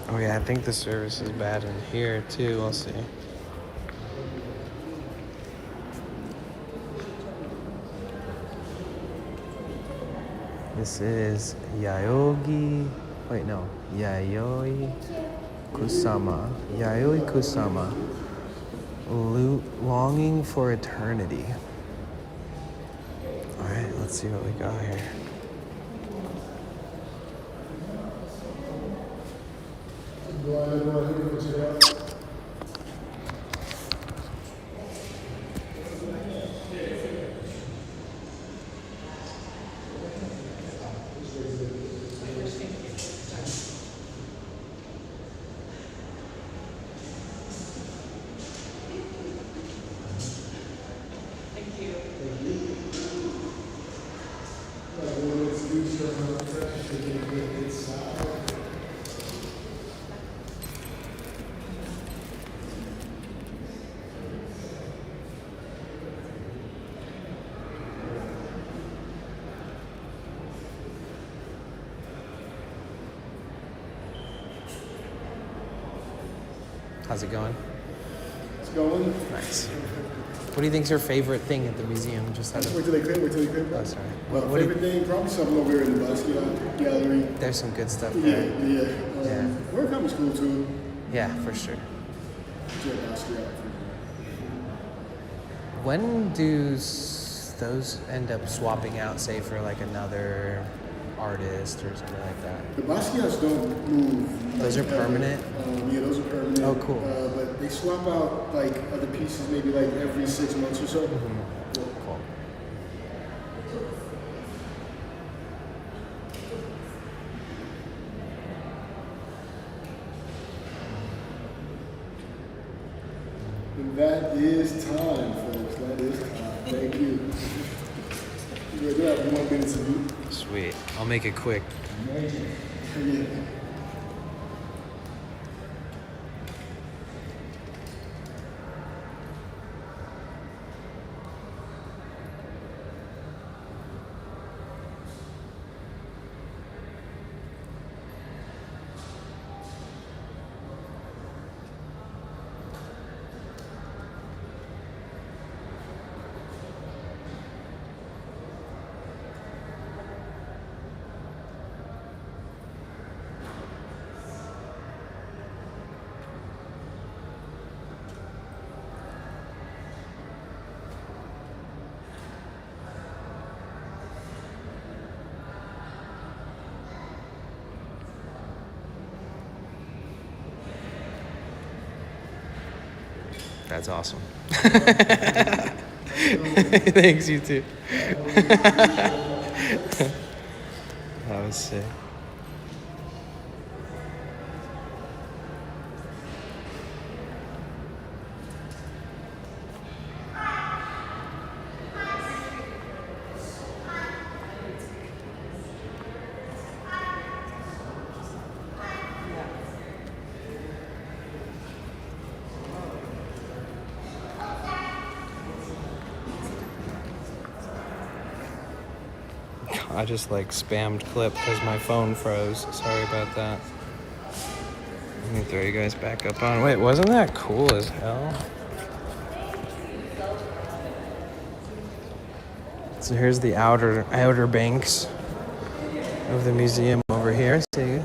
Oh yeah, I think the service is bad in here too. We'll see. This is Yayoi Kusama. Yayoi Kusama. Longing for eternity. Alright, let's see what we got here. How's it going? It's going. Nice. What do you think's your favorite thing at the museum? Just out of... Wait till they quit. Oh, sorry. What favorite thing? Probably something over here in the Basquiat gallery. There's some good stuff there. Yeah. We're coming school too. Yeah, for sure. Yeah, Basquiat. When do those end up swapping out, say, for like another artist or something like that? The Basquiat's don't move. Those are permanent? Yeah, those are permanent. Oh, cool. But they swap out like other pieces maybe like every 6 months or so. Cool. And that is time, folks. That is time. Thank you. You do have 1 minute to do. Sweet. I'll make it quick. Yeah. That's awesome. Thanks, you too. That was sick. I just like spammed clip because my phone froze. Sorry about that. Let me throw you guys back up on. Wait, wasn't that cool as hell? So here's the outer banks of the museum over here. See,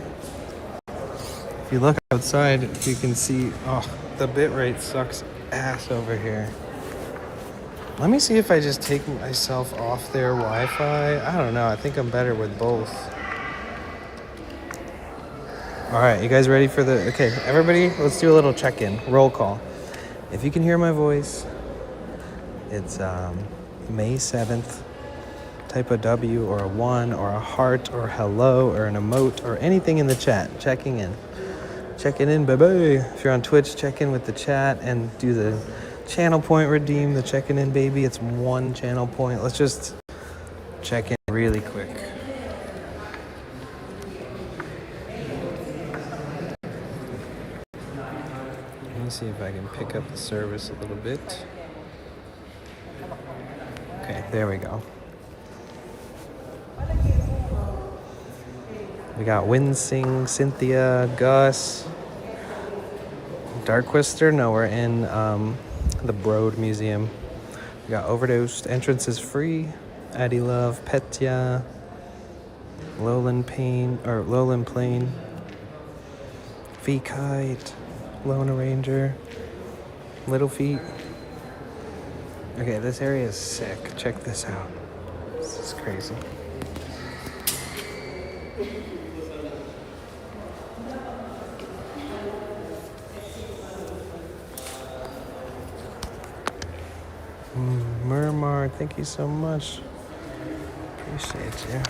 if you look outside, you can see, oh, the bitrate sucks ass over here. Let me see if I just take myself off their Wi-Fi. I don't know. I think I'm better with both. All right, you guys ready for the... Okay, everybody, let's do a little check-in. Roll call. If you can hear my voice, it's May 7th. Type a W or a 1 or a heart or hello or an emote or anything in the chat. Checking in. Checking in, baby. If you're on Twitch, check in with the chat and do the channel point redeem, the checking in, baby. It's 1 channel point. Let's just check in really quick. Let me see if I can pick up the service a little bit. Okay, there we go. We got Winsing, Cynthia, Gus, Darkwister. No, we're in the Broad Museum. We got Overdosed. Entrance is free. Addie Love, Petya, Lowland Plain, V-Kite, Lone Ranger, Little Feet. Okay, this area is sick. Check this out. This is crazy. Murmar, thank you so much. Appreciate you.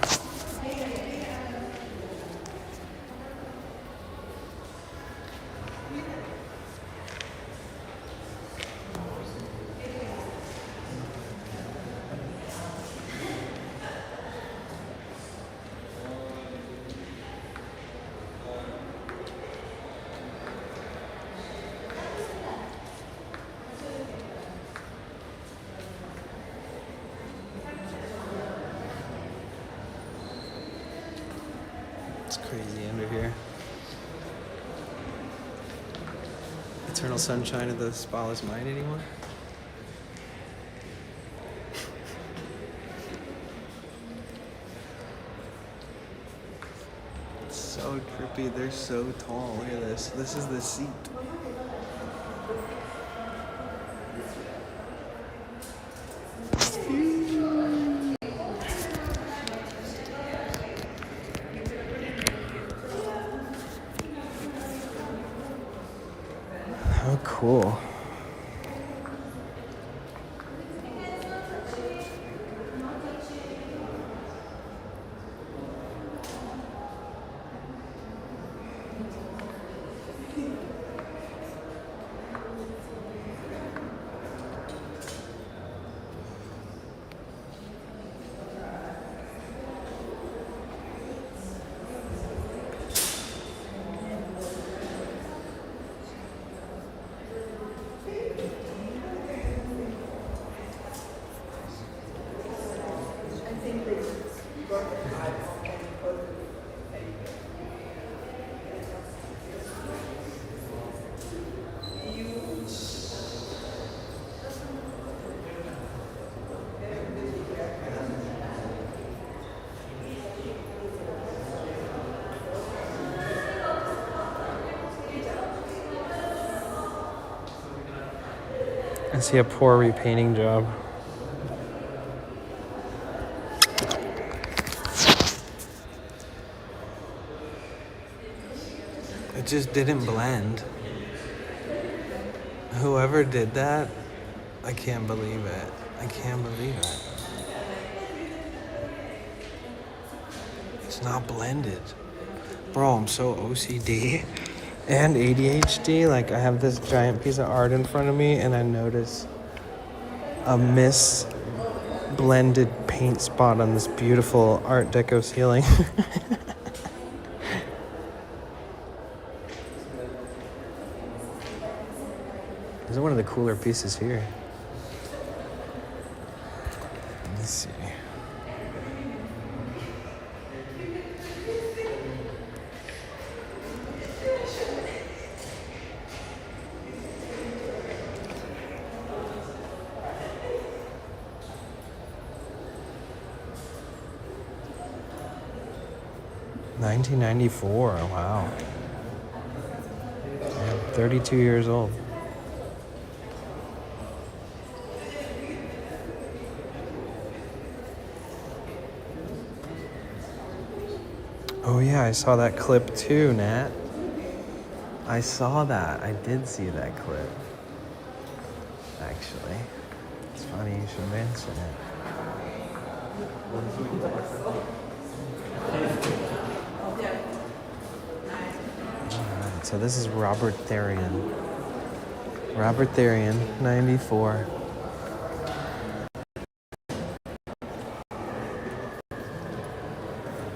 It's crazy under here. Eternal sunshine of the spotless mind, anyone? It's so trippy. They're so tall. Look at this. This is the seat. cool. I see a poor repainting job. It just didn't blend. Whoever did that, I can't believe it. I can't believe it. It's not blended. Bro, I'm so OCD and ADHD. Like, I have this giant piece of art in front of me and I notice a blended paint spot on this beautiful Art Deco ceiling. This is one of the cooler pieces here. Let me see. $1994, wow. I'm 32 years old. Oh yeah, I saw that clip too, Nat. I saw that. I did see that clip. Actually. It's funny you should mention it. Alright, so this is Robert Therian. Robert Therian, 94.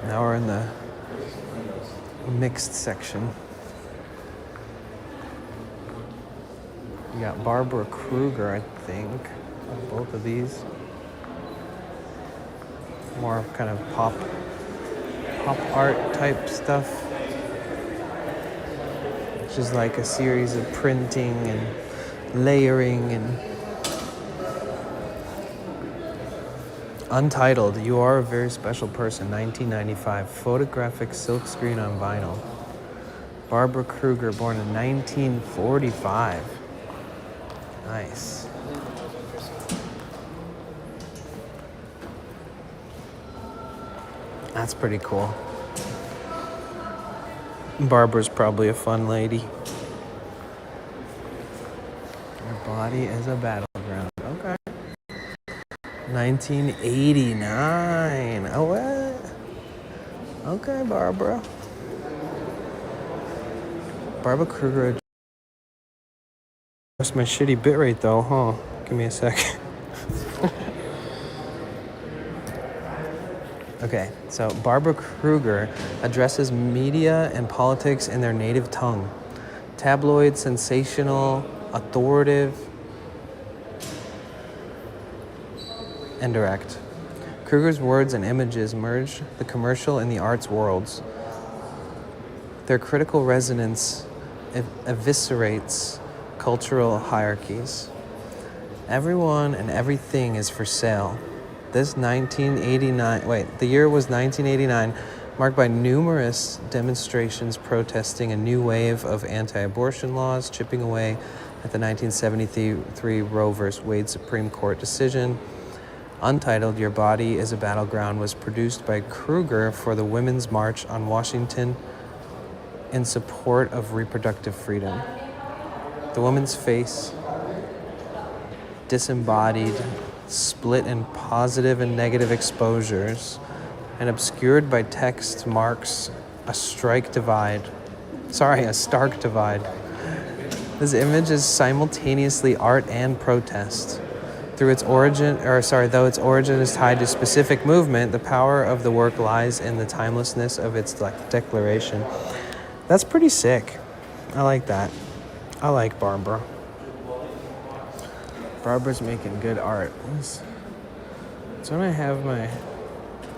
Now we're in the mixed section. You got Barbara Kruger, I think, on both of these. More kind of pop art type stuff. Which is like a series of printing and layering and Untitled, You Are a Very Special Person, 1995. Photographic silkscreen on vinyl. Barbara Kruger, born in 1945. Nice. That's pretty cool. Barbara's probably a fun lady. Her body is a battleground. Okay. 1989. Oh, what? Okay, Barbara. Barbara Kruger. That's my shitty bitrate though, huh? Give me a second. Okay, so Barbara Kruger addresses media and politics in their native tongue. Tabloid, sensational, authoritative, and direct. Kruger's words and images merge the commercial and the arts worlds. Their critical resonance eviscerates cultural hierarchies. Everyone and everything is for sale. The year was 1989, marked by numerous demonstrations protesting a new wave of anti-abortion laws, chipping away at the 1973 Roe v. Wade Supreme Court decision. Untitled, Your Body is a Battleground was produced by Kruger for the Women's March on Washington in support of reproductive freedom. The woman's face, disembodied, split in positive and negative exposures, and obscured by text marks a stark divide. This image is simultaneously art and protest. Though its origin is tied to specific movement, the power of the work lies in the timelessness of its declaration. That's pretty sick. I like that. I like Barbara. Barbara's making good art. So I have my...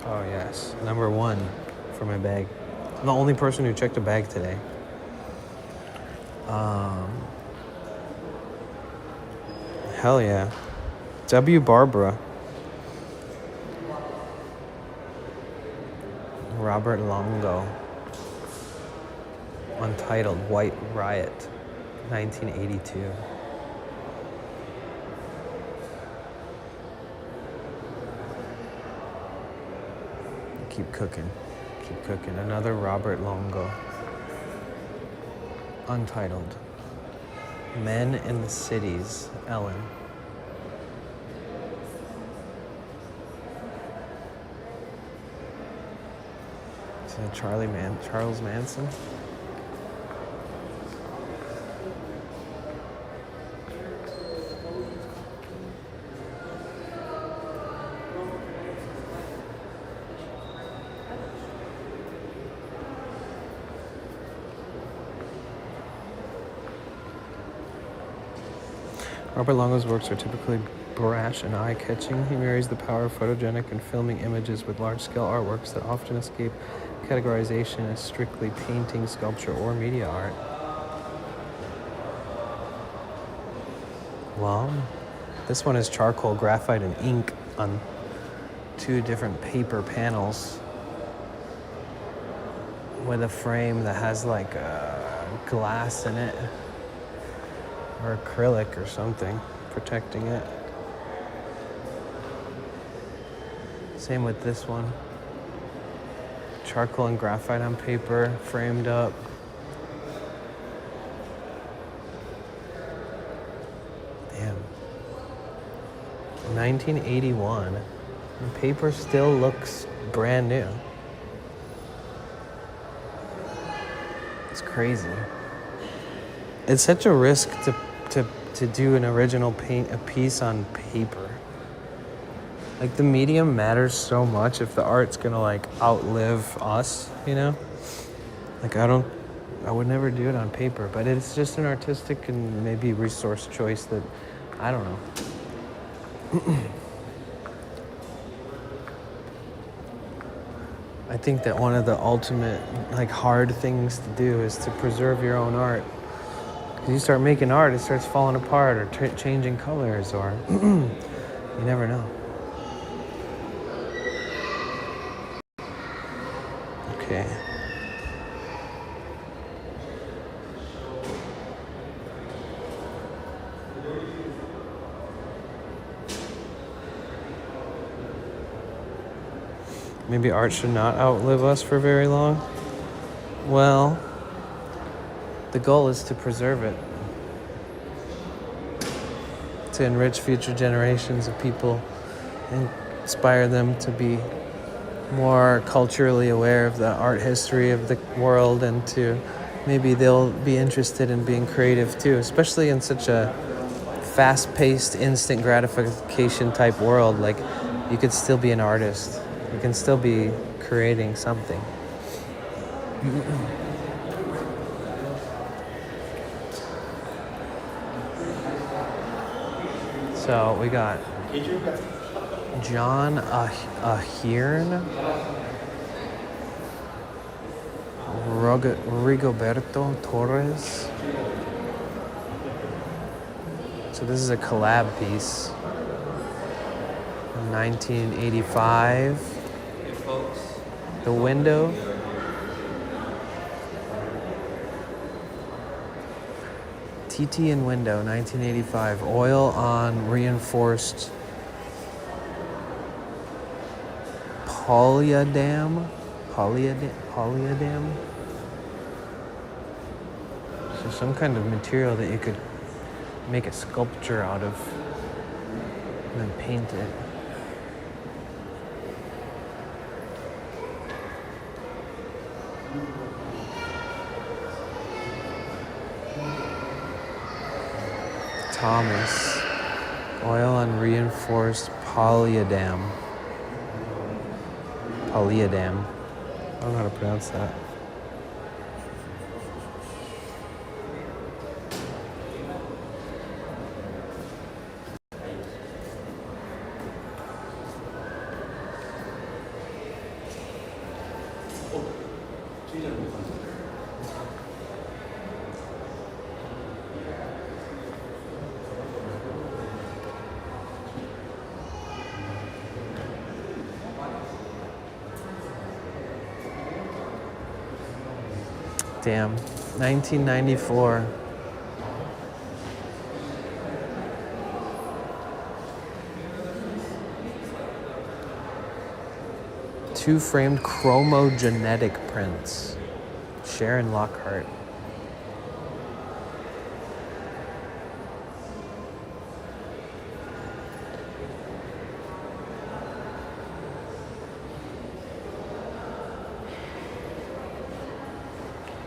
Oh, yes. Number 1 for my bag. I'm the only person who checked a bag today. Hell yeah. W. Barbara. Robert Longo. Untitled White Riot, 1982. Keep cooking. Another Robert Longo. Untitled. Men in the Cities, Ellen. Is that Charles Manson? Robert Longo's works are typically brash and eye-catching. He marries the power of photogenic and filming images with large-scale artworks that often escape categorization as strictly painting, sculpture, or media art. Well, this one is charcoal, graphite, and ink on 2 different paper panels with a frame that has like a glass in it. Or acrylic or something protecting it. Same with this one. Charcoal and graphite on paper, framed up. Damn. 1981. The paper still looks brand new. It's crazy. It's such a risk to do an original piece on paper. Like, the medium matters so much if the art's gonna like outlive us, you know? Like, I would never do it on paper, but it's just an artistic and maybe resource choice that, I don't know. I think that one of the ultimate like hard things to do is to preserve your own art. You start making art, it starts falling apart or changing colors, or you never know. Okay. Maybe art should not outlive us for very long. Well, the goal is to preserve it, to enrich future generations of people, and inspire them to be more culturally aware of the art history of the world, and to maybe they'll be interested in being creative too, especially in such a fast-paced, instant gratification type world. Like, you could still be an artist. You can still be creating something. So we got John Ahern, Rigoberto Torres. So this is a collab piece from 1985. Hey folks. The Window. TT and Window, 1985. Oil on reinforced polyadam. So some kind of material that you could make a sculpture out of and then paint it. Thomas, oil on reinforced polyadam. Polyadam. I don't know how to pronounce that. Damn, 1994. Two framed chromogenetic prints. Sharon Lockhart.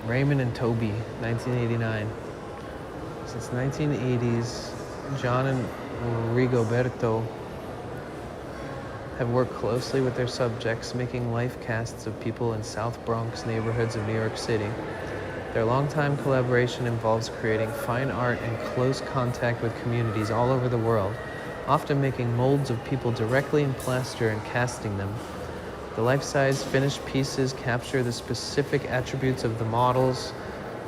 Raymond and Toby, 1989. Since 1980s, John and Rigoberto have worked closely with their subjects, making life casts of people in South Bronx neighborhoods of New York City. Their longtime collaboration involves creating fine art and close contact with communities all over the world, often making molds of people directly in plaster and casting them. The life-size finished pieces capture the specific attributes of the models,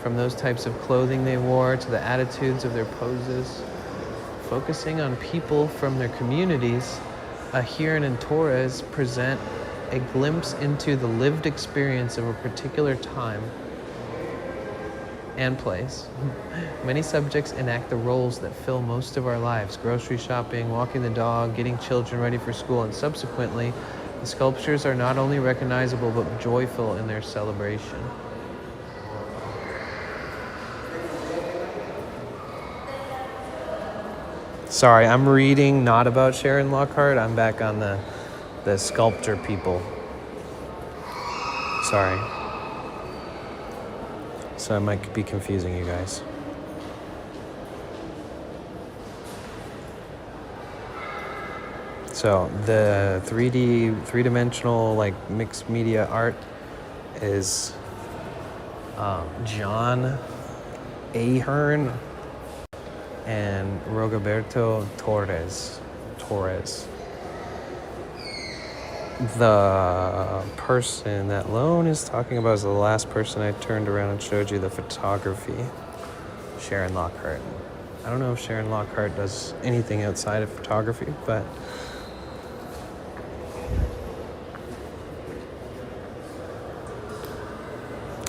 from those types of clothing they wore to the attitudes of their poses. Focusing on people from their communities, Ahiran and Torres present a glimpse into the lived experience of a particular time and place. Many subjects enact the roles that fill most of our lives: grocery shopping, walking the dog, getting children ready for school, and subsequently, the sculptures are not only recognizable but joyful in their celebration. Sorry, I'm reading not about Sharon Lockhart. I'm back on the sculpture people. Sorry. So I might be confusing you guys. So the three-dimensional like mixed media art is John Ahern and Rogoberto Torres. The person that Lone is talking about is the last person I turned around and showed you the photography, Sharon Lockhart. I don't know if Sharon Lockhart does anything outside of photography, but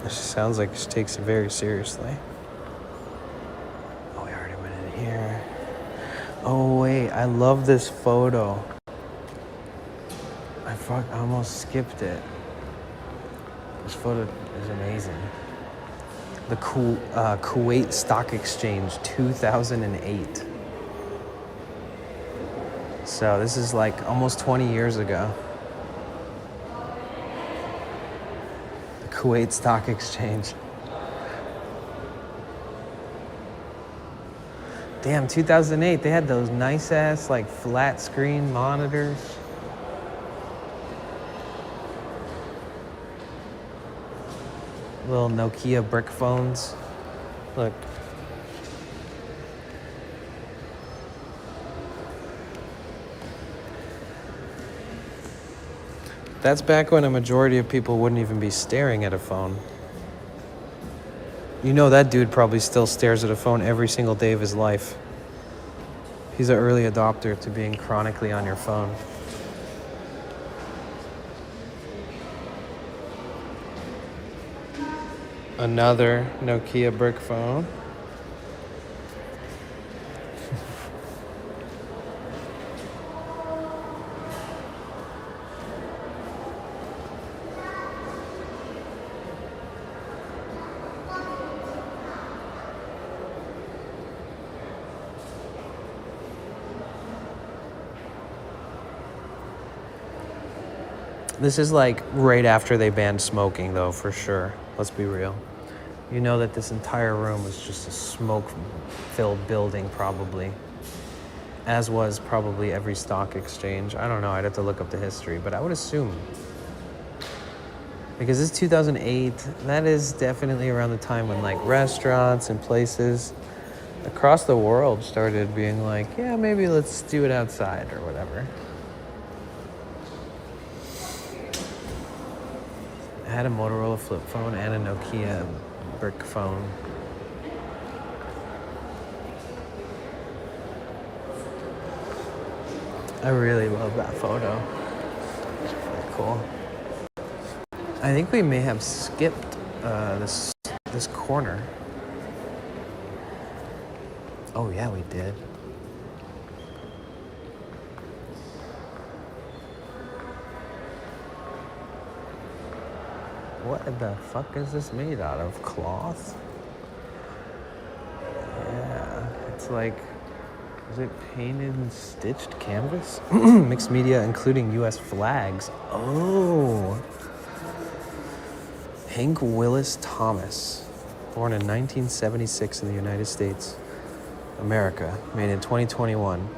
she sounds like she takes it very seriously. Oh, we already went in here. Oh, wait, I love this photo. I almost skipped it. This photo is amazing. The Kuwait Stock Exchange, 2008. So this is like almost 20 years ago. The Kuwait Stock Exchange. Damn, 2008, they had those nice ass like flat screen monitors. Little Nokia brick phones. Look. That's back when a majority of people wouldn't even be staring at a phone. You know that dude probably still stares at a phone every single day of his life. He's an early adopter to being chronically on your phone. Another Nokia brick phone. This is like right after they banned smoking, though, for sure. Let's be real. You know that this entire room was just a smoke-filled building, probably. As was probably every stock exchange. I don't know. I'd have to look up the history, but I would assume. Because it's 2008. That is definitely around the time when like restaurants and places across the world started being like, yeah, maybe let's do it outside or whatever. I had a Motorola flip phone and a Nokia brick phone. I really love that photo. Very cool. I think we may have skipped this corner. Oh yeah, we did. What the fuck is this made out of? Cloth? Yeah, it's like, is it painted and stitched canvas? Mixed media, including U.S. flags. Oh. Hank Willis Thomas, born in 1976 in the United States, America, made in 2021.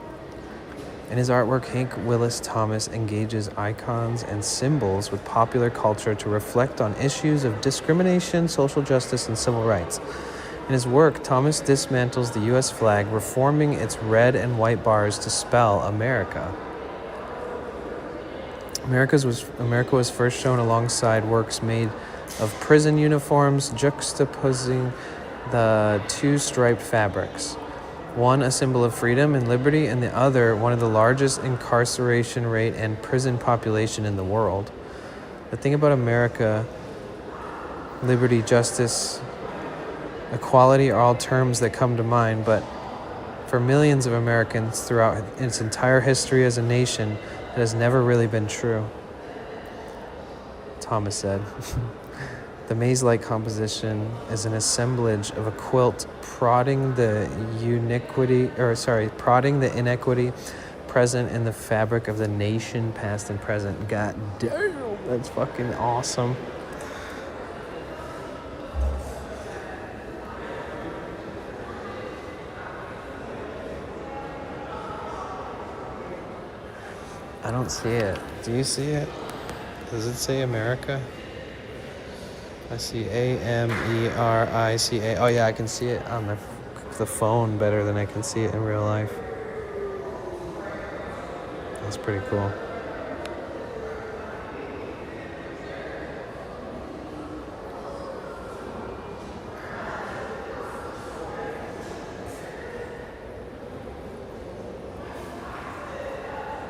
In his artwork, Hank Willis Thomas engages icons and symbols with popular culture to reflect on issues of discrimination, social justice, and civil rights. In his work, Thomas dismantles the U.S. flag, reforming its red and white bars to spell America. America was first shown alongside works made of prison uniforms juxtaposing the two striped fabrics. One a symbol of freedom and liberty, and the other one of the largest incarceration rate and prison population in the world. The thing about America, liberty, justice, equality are all terms that come to mind, but for millions of Americans throughout its entire history as a nation, it has never really been true. Thomas said. The maze-like composition is an assemblage of a quilt prodding the inequity present in the fabric of the nation, past and present. God damn, that's fucking awesome. I don't see it. Do you see it? Does it say America? I see America. Oh yeah, I can see it on the phone better than I can see it in real life. That's pretty cool.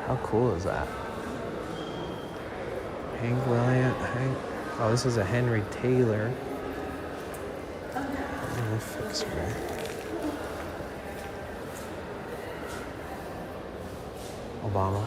How cool is that? Hank. Oh, this is a Henry Taylor. Let me fix her. Obama.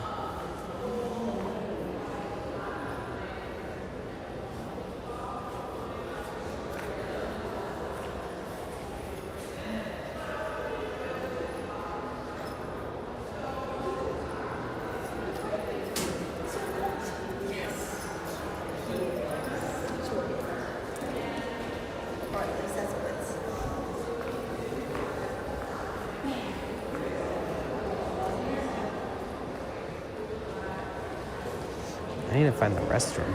I need to find the restroom.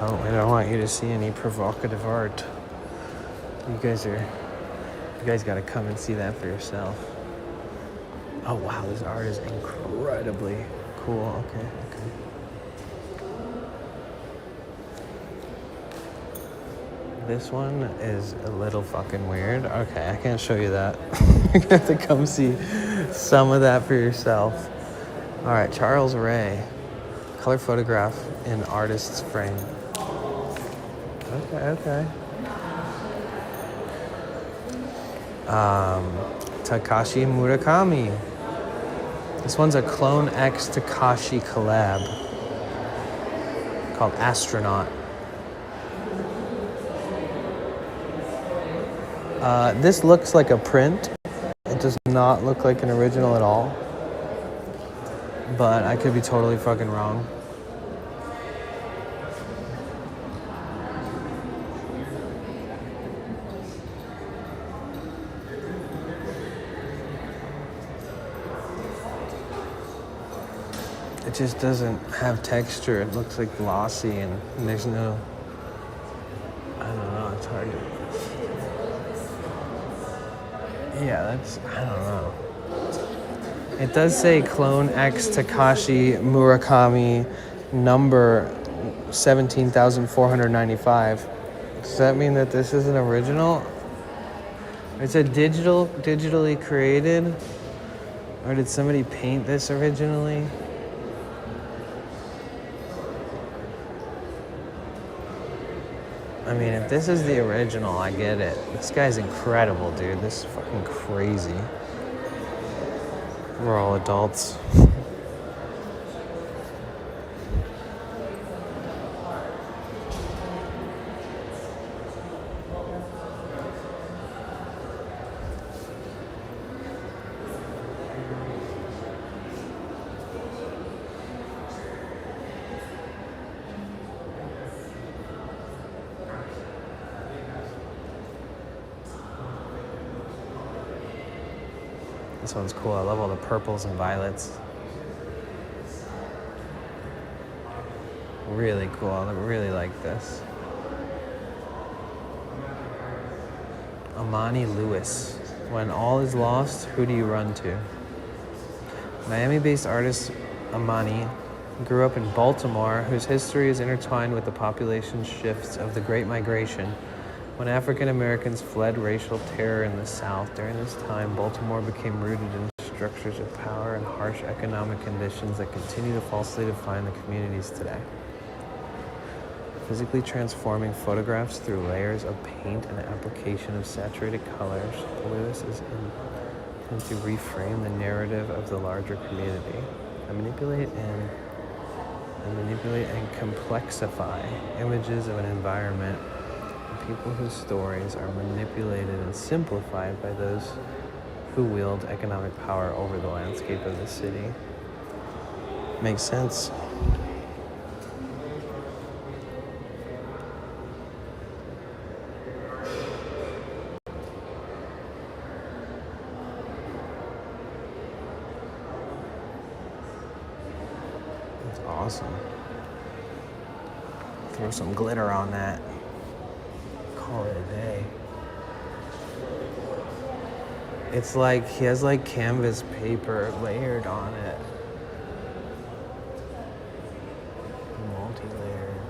Oh, I don't want you to see any provocative art. You guys gotta come and see that for yourself. Oh wow, this art is incredibly cool. Okay. This one is a little fucking weird. Okay, I can't show you that. You're gonna have to come see some of that for yourself. All right, Charles Ray. Color photograph in artist's frame. Okay. Takashi Murakami. This one's a Clone X Takashi collab. called Astronaut. This looks like a print. It does not look like an original at all. But I could be totally fucking wrong. It just doesn't have texture. It looks like glossy and there's no, I don't know, it's hard to, yeah, that's, I don't know. It does say Clone X Takashi Murakami number 17,495. Does that mean that this is an original? It's a digitally created? Or did somebody paint this originally? I mean, if this is the original, I get it. This guy's incredible, dude. This is fucking crazy. We're all adults. This one's cool. I love all the purples and violets. Really cool. I really like this. Amani Lewis. When all is lost, who do you run to? Miami-based artist Amani grew up in Baltimore, whose history is intertwined with the population shifts of the Great Migration. When African Americans fled racial terror in the South, during this time, Baltimore became rooted in structures of power and harsh economic conditions that continue to falsely define the communities today. Physically transforming photographs through layers of paint and application of saturated colors, Lewis is intended to reframe the narrative of the larger community and manipulate and complexify images of an environment. People whose stories are manipulated and simplified by those who wield economic power over the landscape of the city. Makes sense. That's awesome. Throw some glitter on that. Call it a day. It's like he has like canvas paper layered on it. Multi-layered.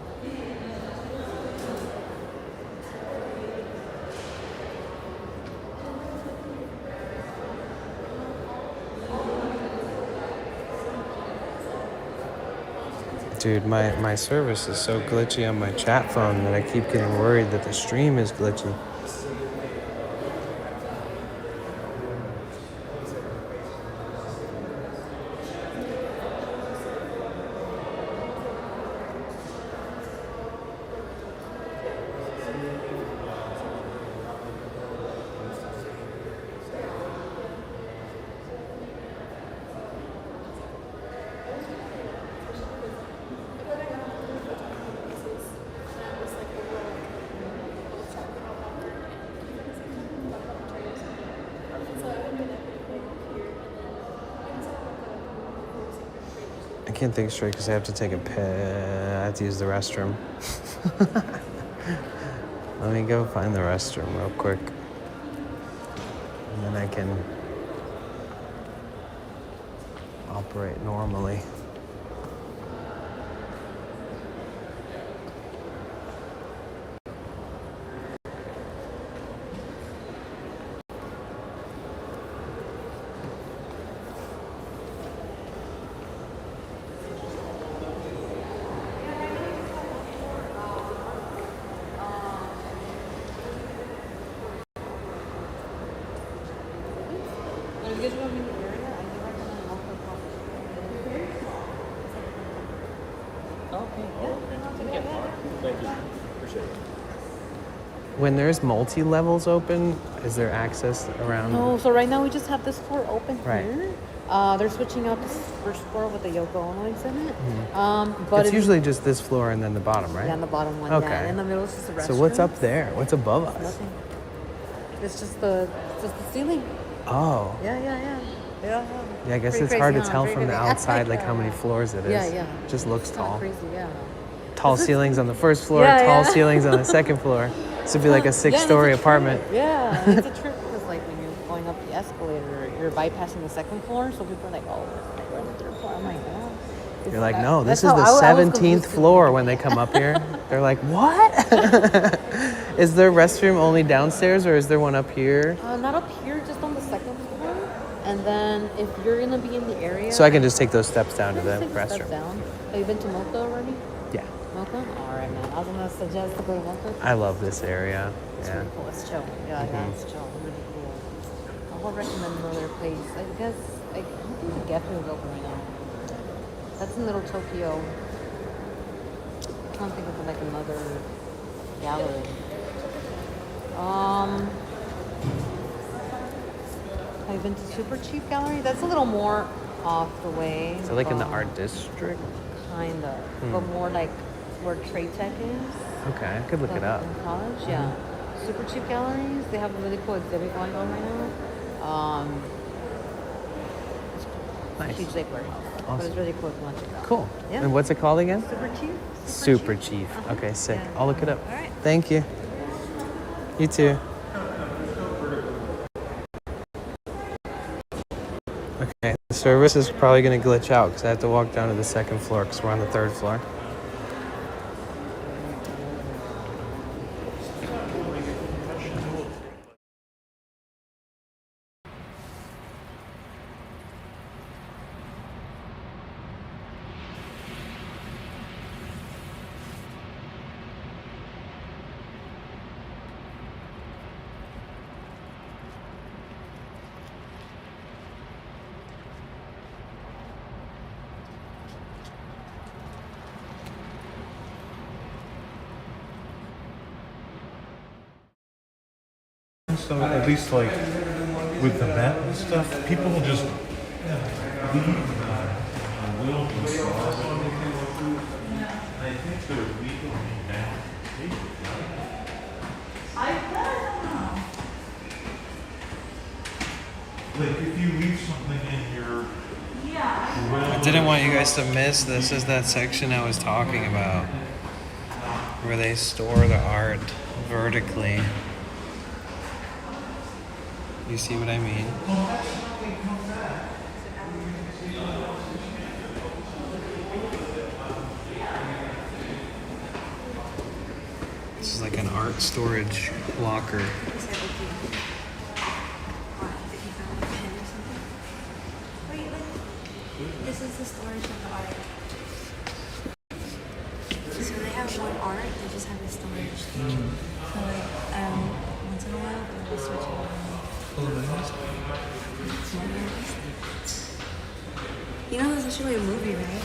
Dude, my service is so glitchy on my chat phone that I keep getting worried that the stream is glitchy. I can't think straight because I have to take a piss. I have to use the restroom. Let me go find the restroom real quick. And then I can operate normally. Okay. Yeah. Thank you. Appreciate it. When there's multi-levels open, is there access around? No, so right now we just have this floor open Right. here. They're switching out this first floor with the Yoko Ono exhibit. But It's usually just this floor and then the bottom, right? yeah, on the bottom one. Okay. Yeah. In the middle is just the restroom. So what's up there? What's above us? Nothing. It's just the ceiling. Oh. Yeah. Yeah, I guess Pretty it's hard to crazy, huh? tell Pretty from the crazy. outside like how many floors it is. Yeah. Just looks It's kinda tall. crazy, yeah. Tall ceilings on the first floor, Yeah, tall yeah. ceilings on the second floor. This would be like a it's six-story a trip. apartment. Yeah, it's a trip because like when you're going up the escalator, you're bypassing the second floor, so people are like, "Oh, we're on the third floor." I'm like, "Oh." You're like, no, this That's is the how I was 17th confused. floor when they come up here. They're like, what? Is their restroom only downstairs or is there one up here? Not up here, just on the second floor. And then if you're gonna be in the area, So I can just take those steps down to the just take the steps restroom. down. Have you been to Mocha already? Yeah, Mocha? All right, man. I was gonna suggest to go to Mocha. I love this area. It's Yeah. really cool. It's chill. Yeah, it's chill. Really cool. I would recommend another place. I guess I don't think the Geffen is open right now. That's in Little Tokyo. I can't think of like another gallery. Have you been to Super Cheap Gallery? That's a little more off the way. So like in the art district? Kind of, but more like where Trade Tech is. Okay, I could look it up. In college, yeah. Super Cheap Galleries. They have a really cool exhibit going on right now. It's Nice. a huge lake warehouse. But Awesome. it's really cool if you want to check it out. Cool. Yeah. And what's it called again? Super Cheap. Super Chief. Okay, sick. Yeah. I'll look it up. All right. Thank you. You too. Okay, the service is probably going to glitch out because I have to walk down to the second floor because we're on the third floor. So at least like with the vet and stuff, people will just leave the will and stuff. I think they're legally now. Like if you leave something in your will. I didn't want you guys to miss. This is that section I was talking about where they store the art vertically. You see what I mean? This is like an art storage locker. This is the storage of the art. So they have one art, they just have a storage. So like, once in a while, they'll just switch it around. You know there's actually a movie, right?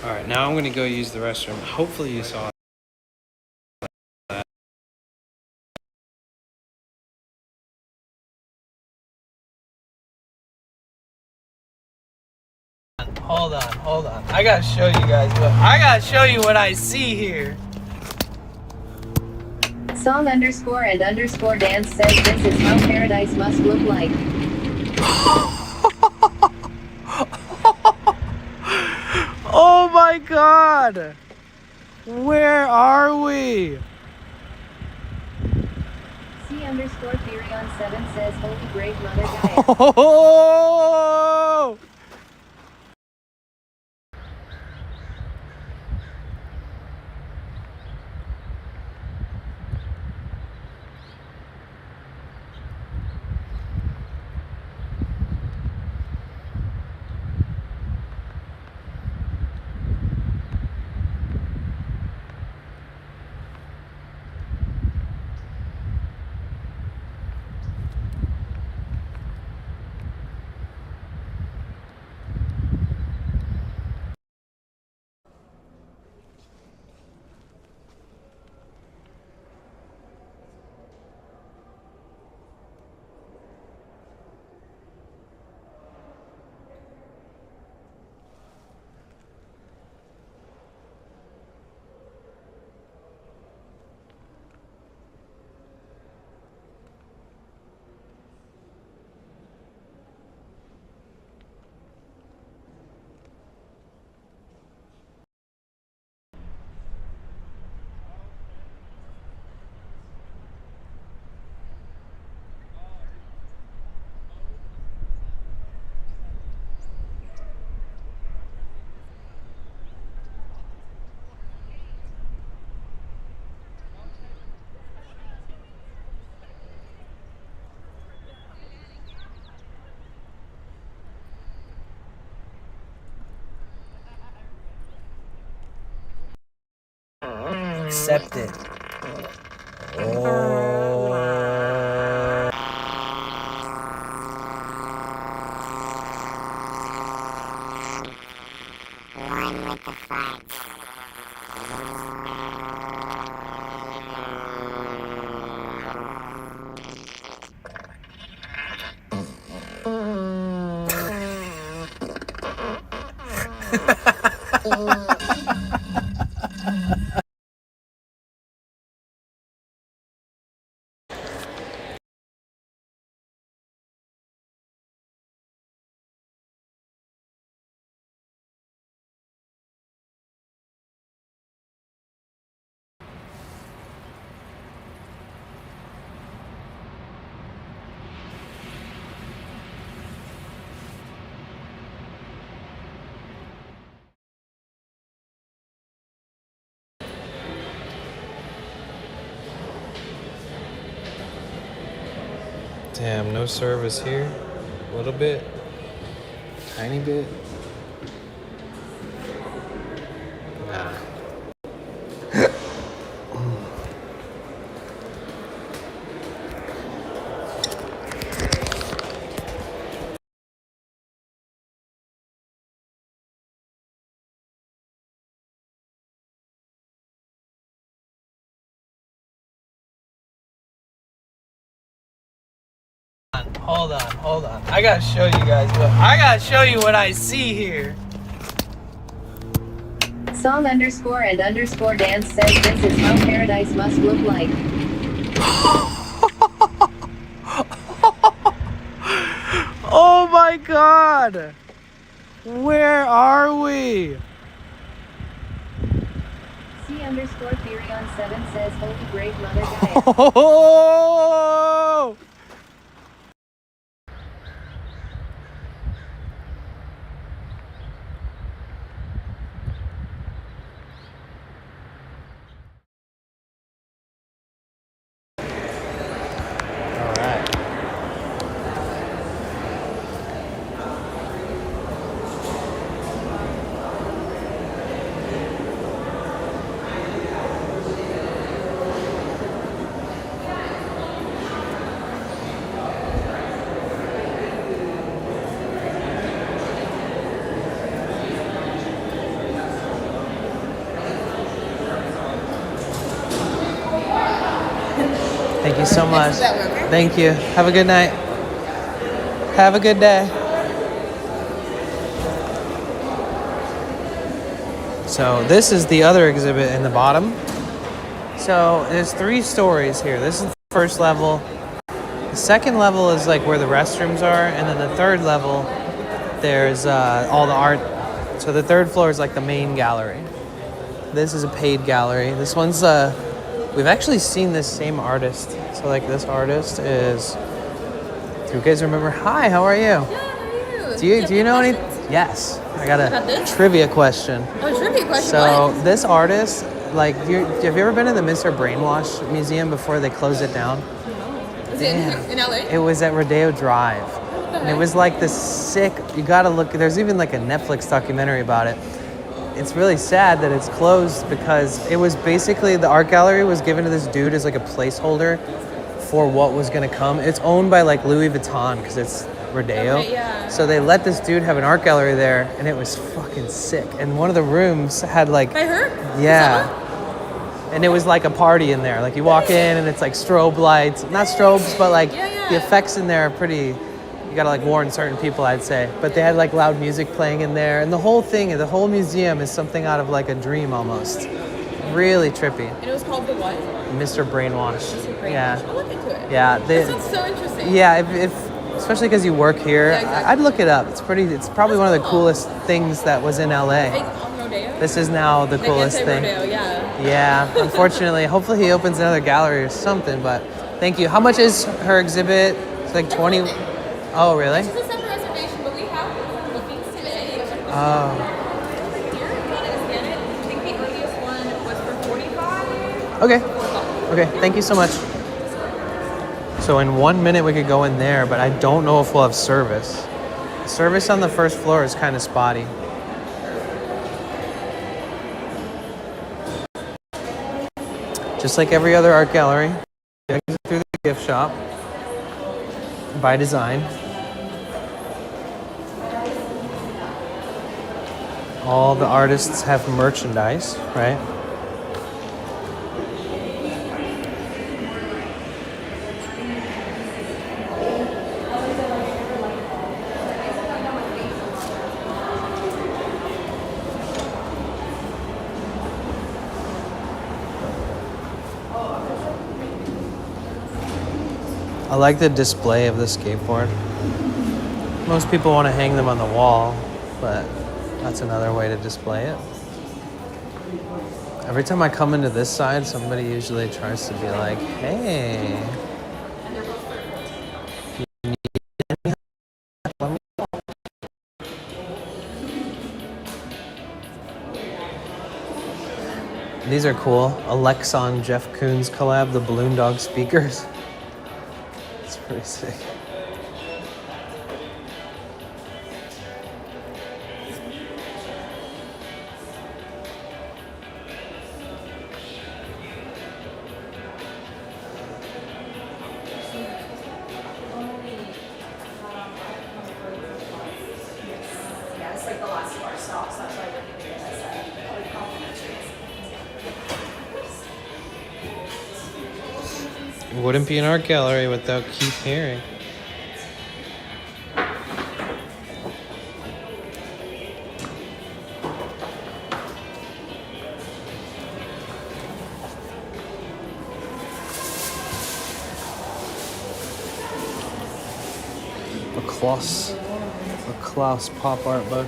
All right, now I'm gonna go use the restroom. Hopefully you saw that. Hold on. I gotta show you guys what I see here. Song _and dance says this is how paradise must look like. Oh my god! Where are we? C _Therion7 says holy great mother Gaia. Oh! accept it. Oh. Damn, no service here. A little bit. Tiny bit. Nah. Hold on. I gotta show you guys what I see here. Song _and_ dance says this is how paradise must look like. Oh my god! Where are we? C_Theory7 says holy great mother Gaia. Oh! Thank you so much. Thank you. Have a good night. Have a good day. So this is the other exhibit in the bottom. So there's 3 stories here. This is the first level. The second level is like where the restrooms are, and then the third level, there's all the art. So the third floor is like the main gallery. This is a paid gallery. This one's we've actually seen this same artist. So like this artist is, do you guys remember? Hi, how are you? Yeah, how are you? Do you know any? Yes, I got a trivia question. Oh, trivia question. So what? this artist, like, have you ever been in the Mr. Brainwash Museum before they closed it down? No. Is it in LA? It was at Rodeo Drive. And it was like this sick, you gotta look, there's even like a Netflix documentary about it. It's really sad that it's closed because it was basically, the art gallery was given to this dude as like a placeholder for what was gonna come. It's owned by like Louis Vuitton because it's Rodeo. Okay, yeah. So they let this dude have an art gallery there and it was fucking sick. And one of the rooms had like... By her? Yeah. And it was like a party in there. Like you walk in and it's like strobe lights. Not strobes, but like the effects in there are pretty... You gotta like warn certain people, I'd say. But they had like loud music playing in there. And the whole thing, the whole museum is something out of like a dream almost. Really trippy. And it was called the what? Mr. Brainwash. Mr. Brainwash. Yeah. I'll look into it. Yeah. That sounds so interesting. Yeah, if especially because you work here, Yeah, exactly. I'd look it up. It's probably one of the coolest things that was in LA. Like on Rodeo? This is now the coolest thing. Rodeo, yeah. Yeah, unfortunately. Hopefully he opens another gallery or something, but thank you. How much is her exhibit? It's like 20. Oh, really? It's a separate reservation, but we have bookings today. Oh. Here, if you want to scan it, I think the earliest one was for 45. Okay. Okay, thank you so much. So in 1 minute we could go in there, but I don't know if we'll have service. Service on the first floor is kind of spotty. Just like every other art gallery, exit through the gift shop by design. All the artists have merchandise, right? I like the display of the skateboard. Most people want to hang them on the wall, but that's another way to display it. Every time I come into this side, somebody usually tries to be like, hey. These are cool. Alexon Jeff Koons collab, the Balloon Dog speakers. It's pretty sick. Yeah, it's like the last of our stocks. That's why we're keeping it as a complimentary. Wouldn't be an art gallery without Keith Haring. A Klaus pop art book.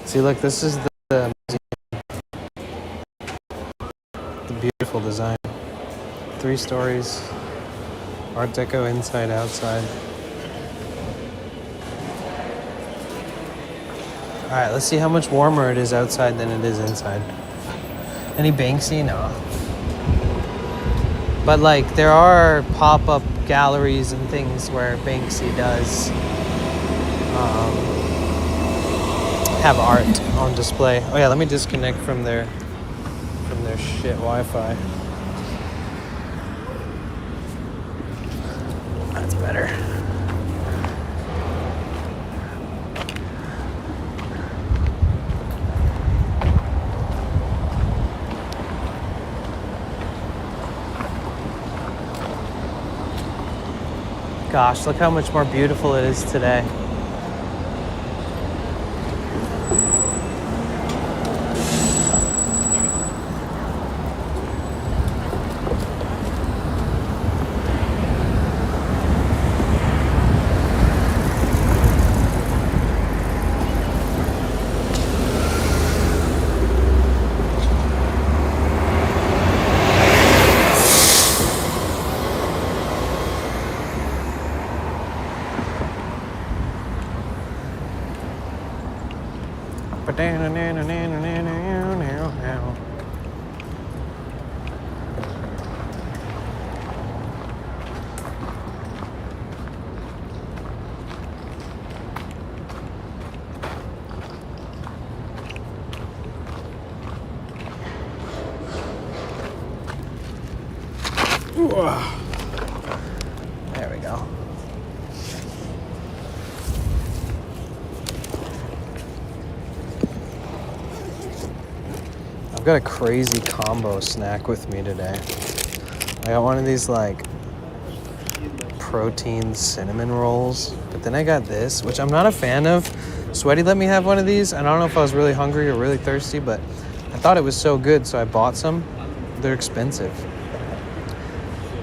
See, look, this is the beautiful design. 3 stories, Art Deco inside, outside. All right, let's see how much warmer it is outside than it is inside. Any Banksy? No. But like, there are pop-up galleries and things where Banksy does have art on display. Oh yeah, let me disconnect from their shit Wi-Fi. That's better. Gosh, look how much more beautiful it is today. There we go. I've got a crazy combo snack with me today. I got one of these like protein cinnamon rolls, but then I got this, which I'm not a fan of. Sweaty let me have one of these. I don't know if I was really hungry or really thirsty, but I thought it was so good, so I bought some. They're expensive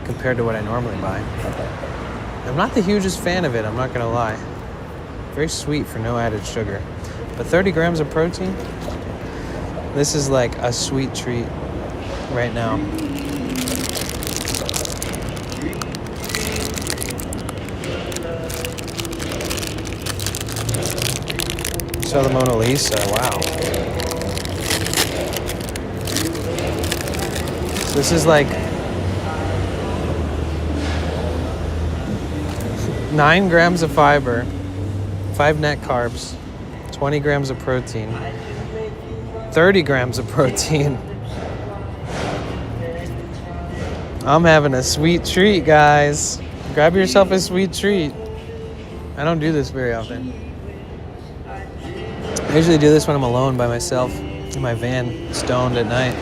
compared to what I normally buy. I'm not the hugest fan of it, I'm not gonna lie. Very sweet for no added sugar. But 30 grams of protein, this is like a sweet treat right now. saw the Mona Lisa. Wow. So this is like 9 grams of fiber, 5 net carbs, 20 grams of protein, 30 grams of protein. I'm having a sweet treat, guys. Grab yourself a sweet treat. I don't do this very often. I usually do this when I'm alone by myself in my van, stoned at night.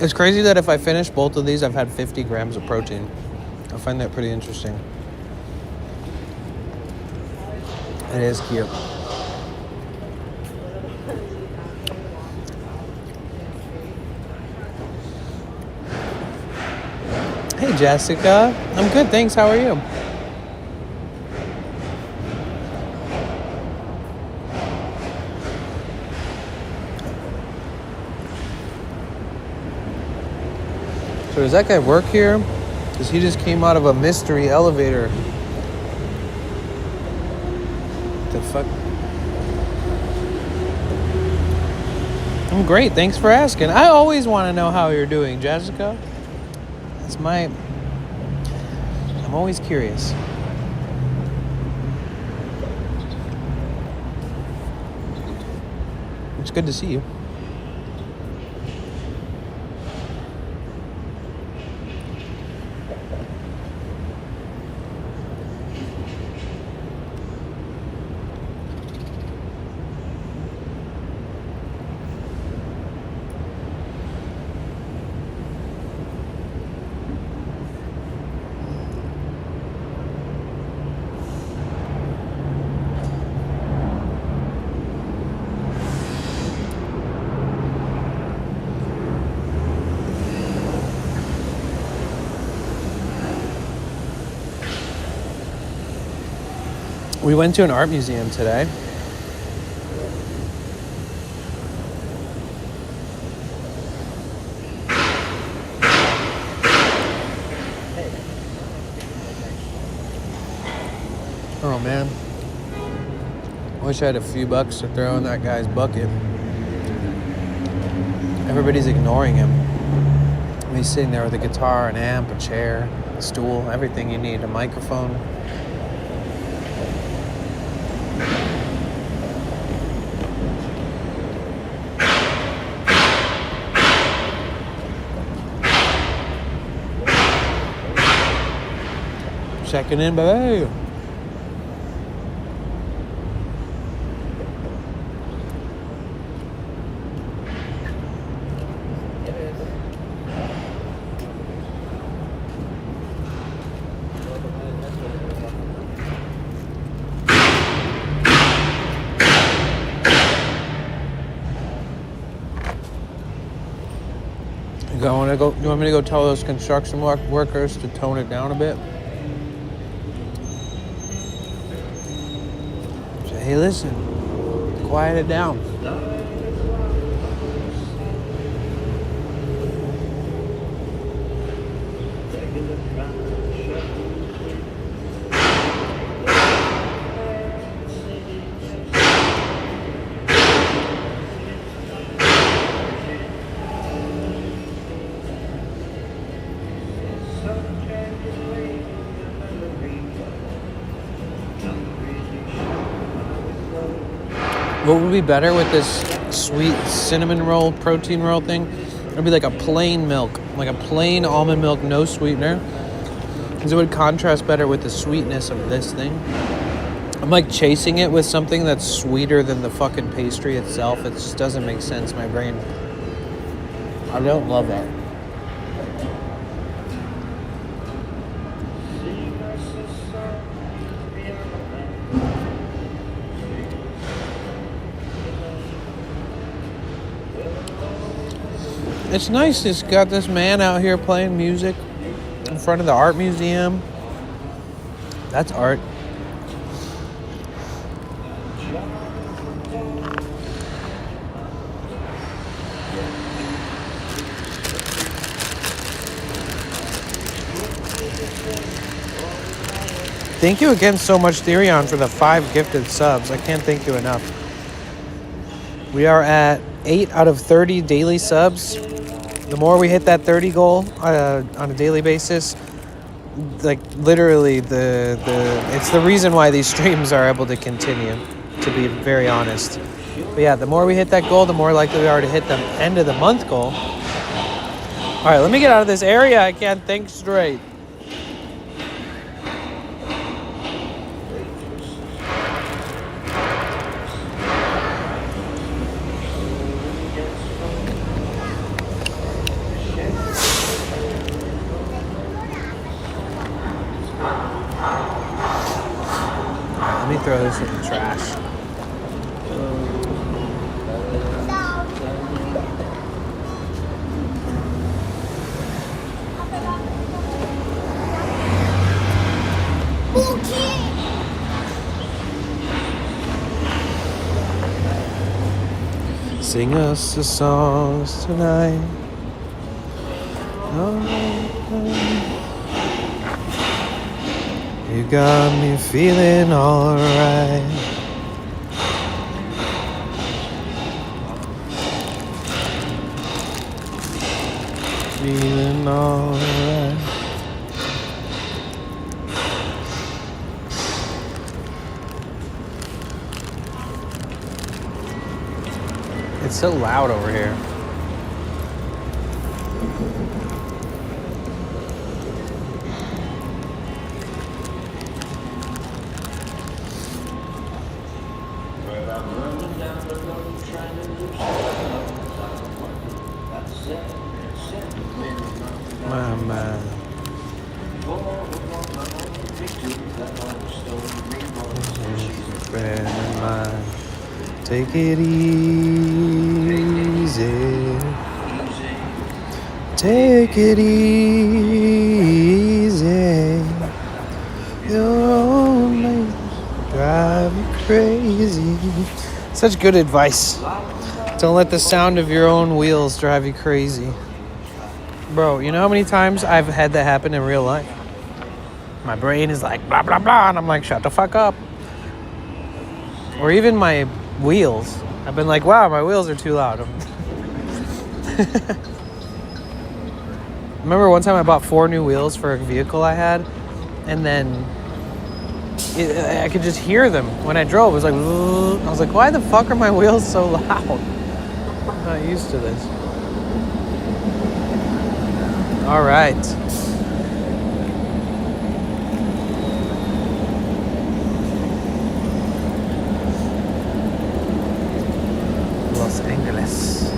It's crazy that if I finish both of these, I've had 50 grams of protein. I find that pretty interesting. It is cute. Hey, Jessica. I'm good, thanks. How are you? So does that guy work here? Because he just came out of a mystery elevator. The fuck? I'm great, thanks for asking. I always want to know how you're doing, Jessica. I'm always curious. It's good to see you. We went to an art museum today. Oh man. Wish I had a few bucks to throw in that guy's bucket. Everybody's ignoring him. He's sitting there with a guitar, an amp, a chair, a stool, everything you need, a microphone. Checking in, baby. You want me to go tell those construction workers to tone it down a bit? Say, hey, listen, quiet it down. What would be better with this sweet cinnamon roll, protein roll thing? It would be like a plain milk, like a plain almond milk, no sweetener. Because it would contrast better with the sweetness of this thing. I'm like chasing it with something that's sweeter than the fucking pastry itself. It just doesn't make sense in my brain. I don't love that. It's nice. It's got this man out here playing music in front of the art museum. That's art. Thank you again so much, Therion, for the 5 gifted subs. I can't thank you enough. We are at 8 out of 30 daily subs. The more we hit that 30 goal on a daily basis, like literally it's the reason why these streams are able to continue, to be very honest. But yeah, the more we hit that goal, the more likely we are to hit the end of the month goal. All right, let me get out of this area. I can't think straight. Let me throw this in the trash. Sing us the songs tonight. Oh, you got me feeling alright. Feeling alright. It's so loud over here. My mind. Friend of mine. Take it easy. Take it easy. Your mates drive you crazy. Such good advice. Don't let the sound of your own wheels drive you crazy. Bro, you know how many times I've had that happen in real life? My brain is like, blah, blah, blah, and I'm like, shut the fuck up. Or even my wheels. I've been like, wow, my wheels are too loud. Remember one time I bought 4 new wheels for a vehicle I had, and then I could just hear them when I drove. It was like, I was like, why the fuck are my wheels so loud? I'm not used to this. All right. Los Angeles.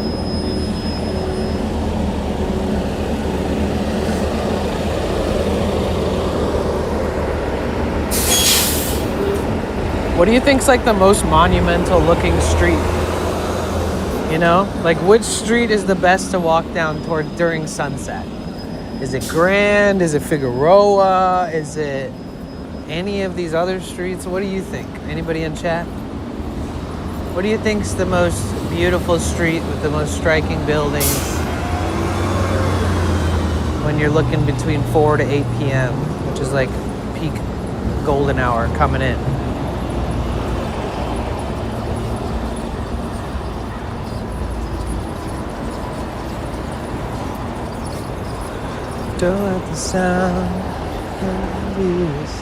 What do you think's like the most monumental looking street? You know, like which street is the best to walk down toward during sunset? Is it Grand? Is it Figueroa? Is it any of these other streets? What do you think? Anybody in chat? What do you think's the most beautiful street with the most striking buildings when you're looking between 4 to 8 p.m., which is like peak golden hour coming in? Don't let the sound of wheels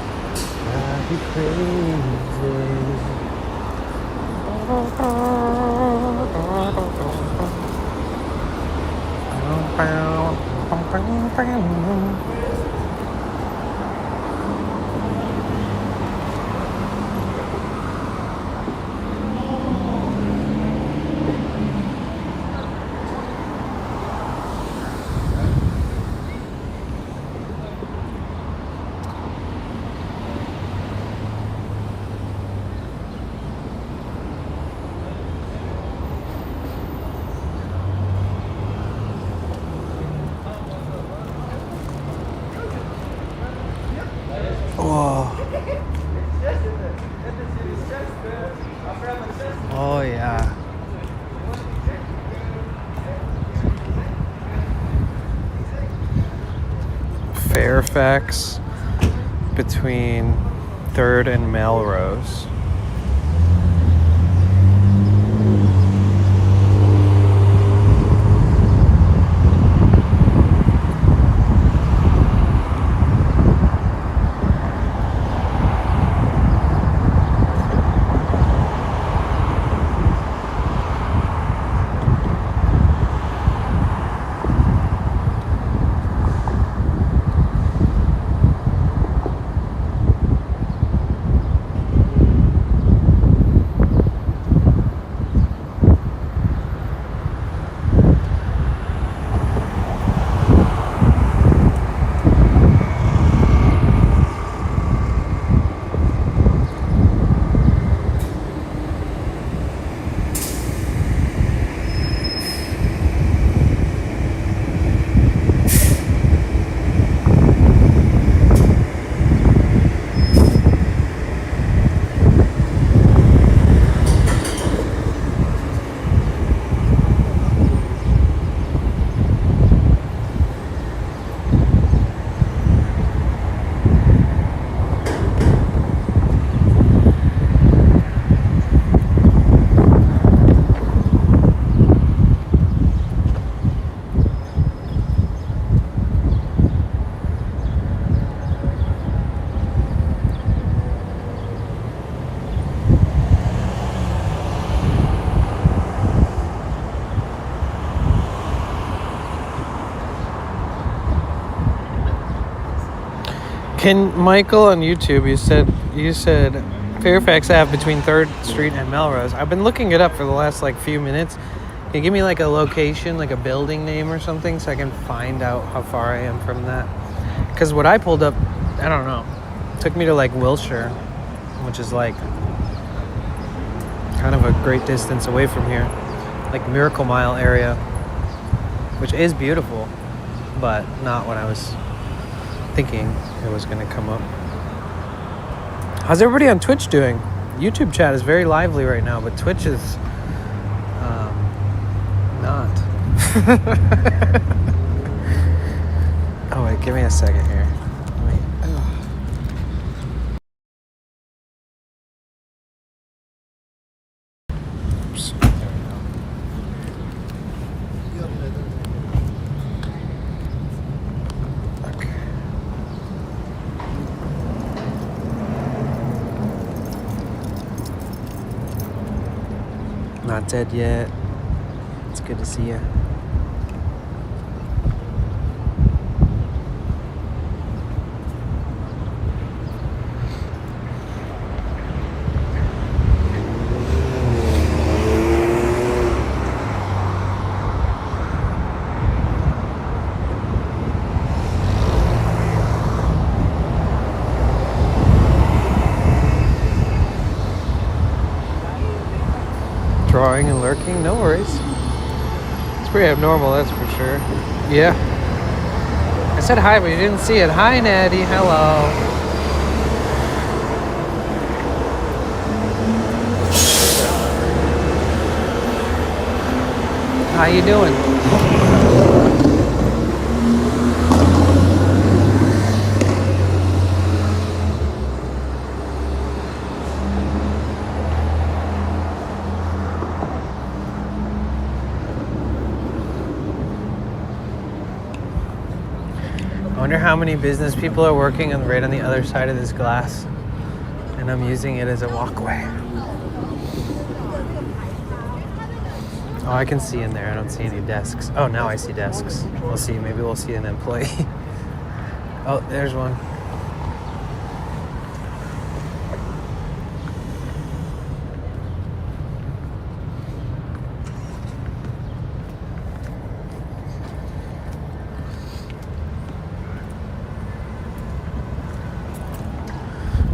drive you crazy. Oh yeah. Fairfax between 3rd and Melrose. Can Michael on YouTube, you said Fairfax Ave between 3rd Street and Melrose. I've been looking it up for the last like few minutes. Can you give me like a location, like a building name or something so I can find out how far I am from that? Because what I pulled up, I don't know, took me to like Wilshire, which is like kind of a great distance away from here. Like Miracle Mile area, which is beautiful, but not what I was thinking it was going to come up. How's everybody on Twitch doing? YouTube chat is very lively right now, but Twitch is not. Oh wait, give me a second here. Oops. There we go. Okay. Not dead yet. It's good to see you. Drawing and lurking, no worries. It's pretty abnormal, that's for sure. Yeah. I said hi, but you didn't see it. Hi, Natty. Hello. How you doing? I wonder how many business people are working right on the other side of this glass, and I'm using it as a walkway. Oh, I can see in there. I don't see any desks. Oh, now I see desks. We'll see. Maybe we'll see an employee. Oh, there's one.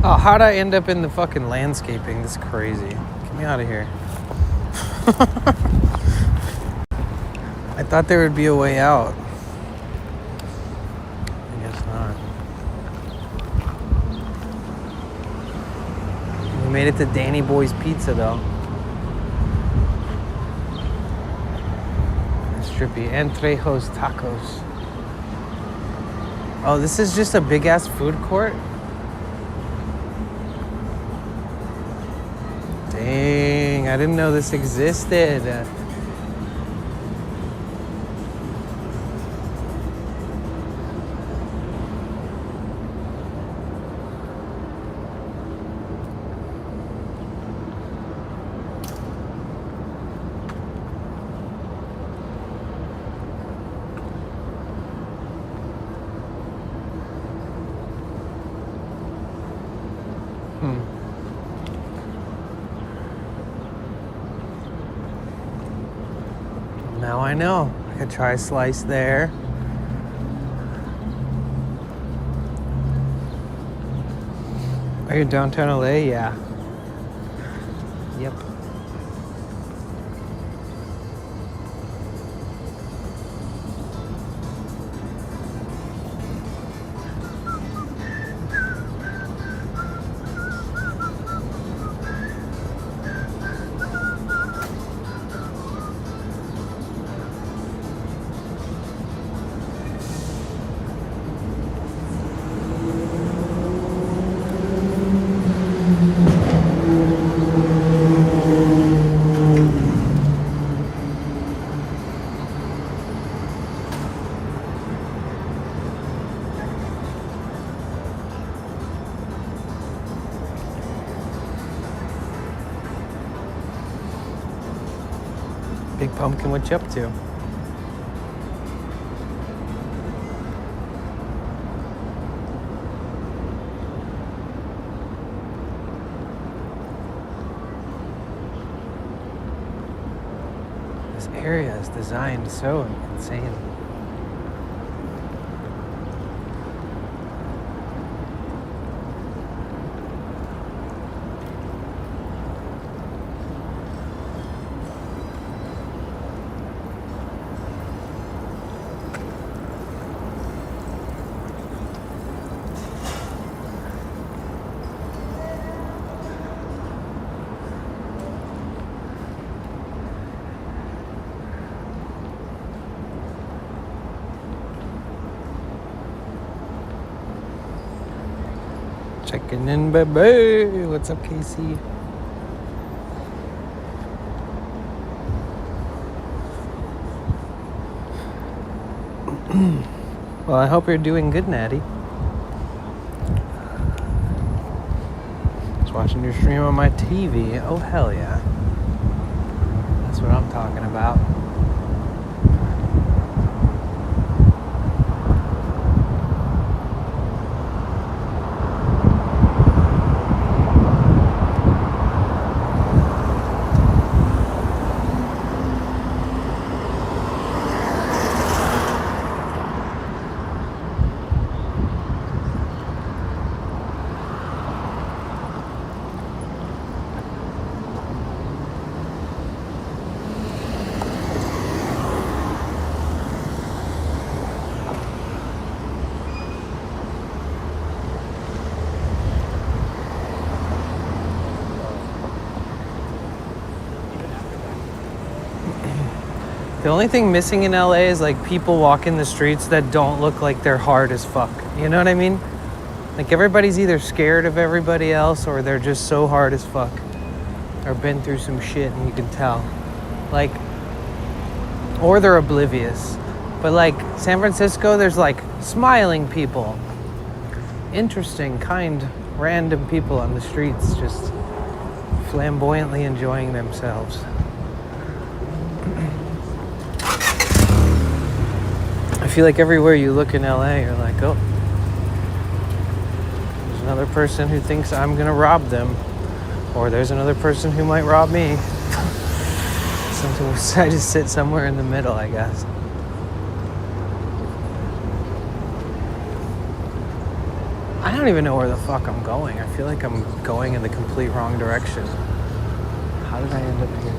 Oh, how'd I end up in the fucking landscaping? This is crazy. Get me out of here. I thought there would be a way out. I guess not. We made it to Danny Boy's Pizza, though. It's trippy. Entrejos Tacos. Oh, this is just a big-ass food court? Dang, I didn't know this existed. Now I know. I could try a slice there. Are you downtown LA? Yeah. Yep. Big Pumpkin, what you up to? This area is designed so insane. Checking in, baby. What's up, Casey? Well, I hope you're doing good, Natty. Just watching your stream on my TV. Oh, hell yeah. That's what I'm talking about. The only thing missing in LA is like people walking the streets that don't look like they're hard as fuck. You know what I mean? Like everybody's either scared of everybody else or they're just so hard as fuck. Or been through some shit and you can tell. Like, or they're oblivious. But like San Francisco, there's like smiling people. Interesting, kind, random people on the streets just flamboyantly enjoying themselves. I feel like everywhere you look in LA, you're like, oh, there's another person who thinks I'm gonna rob them, or there's another person who might rob me. Sometimes I just sit somewhere in the middle, I guess. I don't even know where the fuck I'm going. I feel like I'm going in the complete wrong direction. How did I end up here?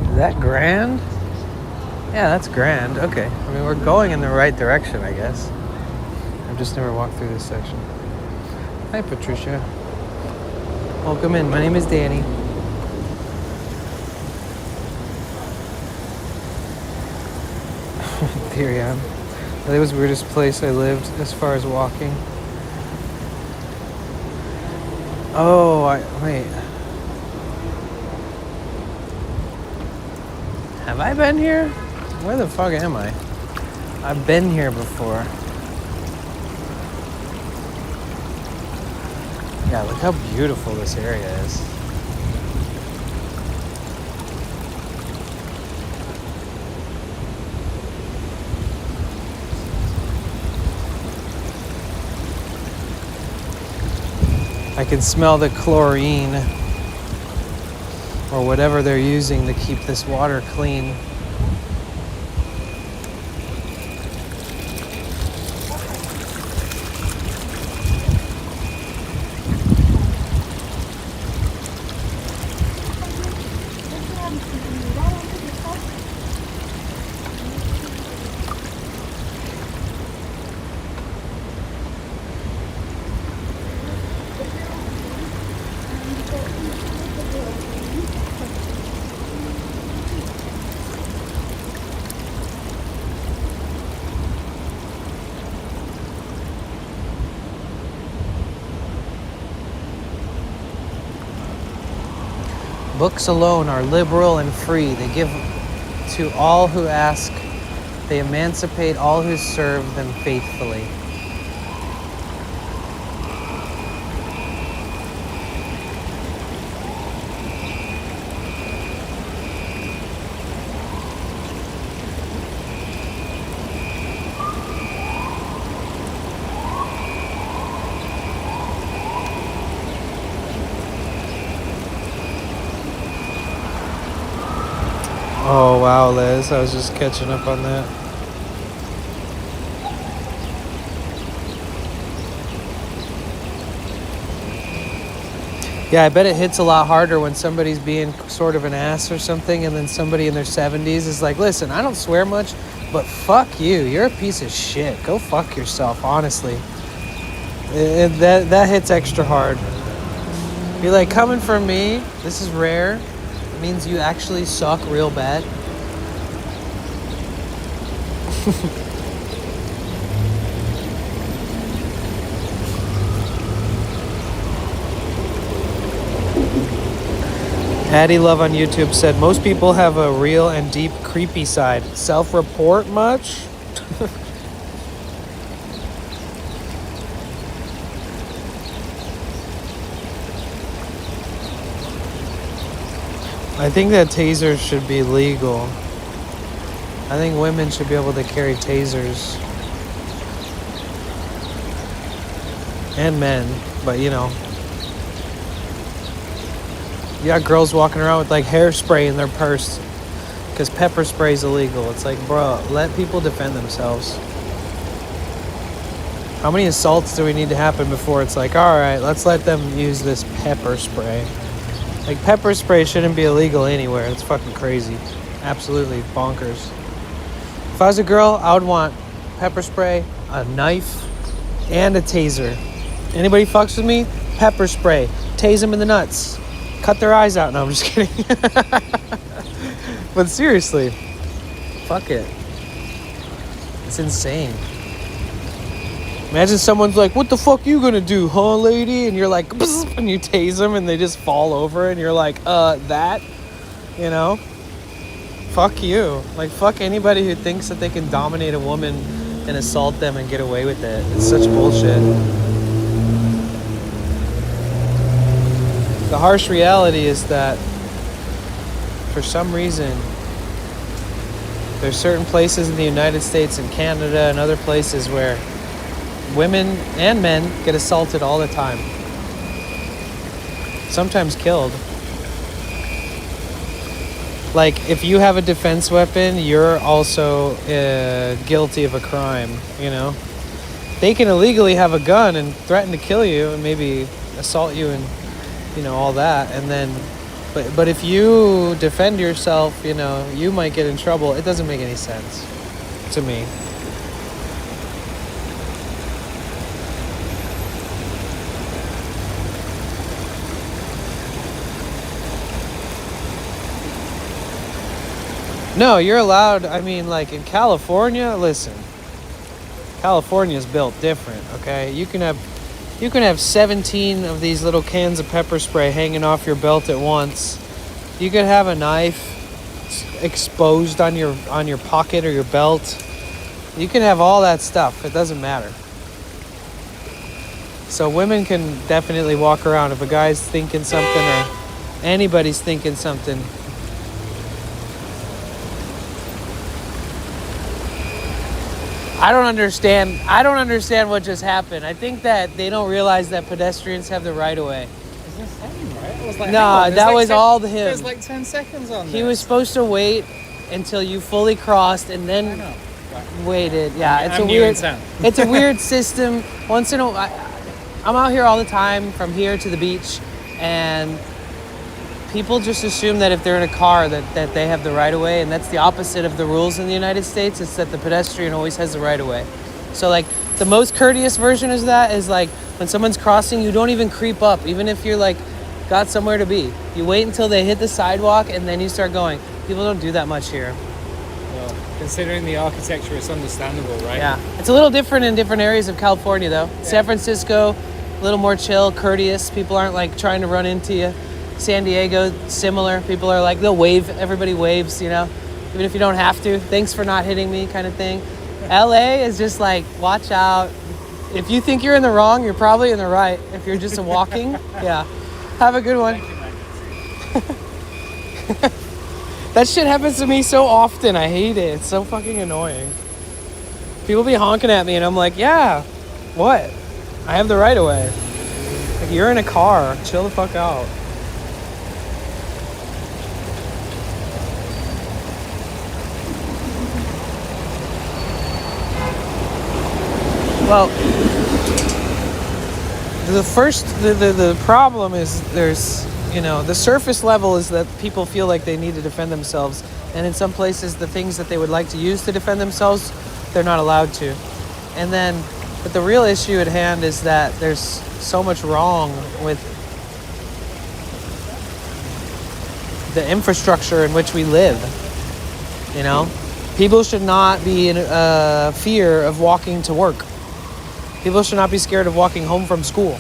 Is that Grand? Yeah, that's Grand. Okay. I mean, we're going in the right direction, I guess. I've just never walked through this section. Hi, Patricia. Welcome in. My name is Danny. Here I am. That was the weirdest place I lived as far as walking. Oh, wait. Have I been here? Where the fuck am I? I've been here before. Yeah, look how beautiful this area is. I can smell the chlorine or whatever they're using to keep this water clean. Books alone are liberal and free. They give to all who ask. They emancipate all who serve them faithfully. Oh wow, Liz, I was just catching up on that. Yeah, I bet it hits a lot harder when somebody's being sort of an ass or something, and then somebody in their 70s is like, listen, I don't swear much, but fuck you. You're a piece of shit. Go fuck yourself, honestly. That hits extra hard. Be like, coming from me, this is rare. It means you actually suck real bad. Addie Love on YouTube said, most people have a real and deep creepy side. Self-report much? I think that tasers should be legal. I think women should be able to carry tasers. And men, but you know. You got girls walking around with like hairspray in their purse because pepper spray is illegal. It's like, bro, let people defend themselves. How many assaults do we need to happen before it's like, all right, let's let them use this pepper spray? Like, pepper spray shouldn't be illegal anywhere. It's fucking crazy. Absolutely bonkers. If I was a girl, I would want pepper spray, a knife, and a taser. Anybody fucks with me? Pepper spray. Tase them in the nuts. Cut their eyes out. No, I'm just kidding. But seriously, fuck it. It's insane. Imagine someone's like, what the fuck you gonna do, huh, lady? And you're like, bzz, and you tase them and they just fall over and you're like, that? You know? Fuck you. Like, fuck anybody who thinks that they can dominate a woman and assault them and get away with it. It's such bullshit. The harsh reality is that for some reason there's certain places in the United States and Canada and other places where women and men get assaulted all the time. Sometimes killed. Like, if you have a defense weapon, you're also guilty of a crime, you know? They can illegally have a gun and threaten to kill you and maybe assault you and, you know, all that. And then, but if you defend yourself, you know, you might get in trouble. It doesn't make any sense to me. No, you're allowed. I mean, like in California, listen, California's built different, okay? You can have You can have 17 of these little cans of pepper spray hanging off your belt at once. You could have a knife exposed on your pocket or your belt. You can have all that stuff. It doesn't matter. So women can definitely walk around. If a guy's thinking something or anybody's thinking something, I don't understand what just happened. I think that they don't realize that pedestrians have the right of way. Is this him, right? I was like, Nah, that was all him. There's like 10 seconds on He was supposed to wait until you fully crossed and then waited. Yeah, it's I'm a new weird. in town. It's a weird system. Once in a while, I'm out here all the time from here to the beach, and people just assume that if they're in a car that they have the right of way, and that's the opposite of the rules in the United States. It's that the pedestrian always has the right of way. So like the most courteous version of that is like when someone's crossing, you don't even creep up, even if you're like got somewhere to be. You wait until they hit the sidewalk and then you start going. People don't do that much here. Well, considering the architecture, it's understandable, right? Yeah, it's a little different in different areas of California though. Yeah. San Francisco, a little more chill, courteous. People aren't like trying to run into you. San Diego, similar. People are like, they'll wave. Everybody waves, you know, even if you don't have to. Thanks for not hitting me kind of thing. LA is just like, watch out. If you think you're in the wrong, you're probably in the right. If you're just walking, yeah. Have a good one. That shit happens to me so often. I hate it. It's so fucking annoying. People be honking at me and I'm like, yeah, what? I have the right of way. Like, you're in a car. Chill the fuck out. Well, the problem is there's, you know, the surface level is that people feel like they need to defend themselves, and in some places the things that they would like to use to defend themselves, they're not allowed to. And then, but the real issue at hand is that there's so much wrong with the infrastructure in which we live, you know? People should not be in fear of walking to work. People should not be scared of walking home from school.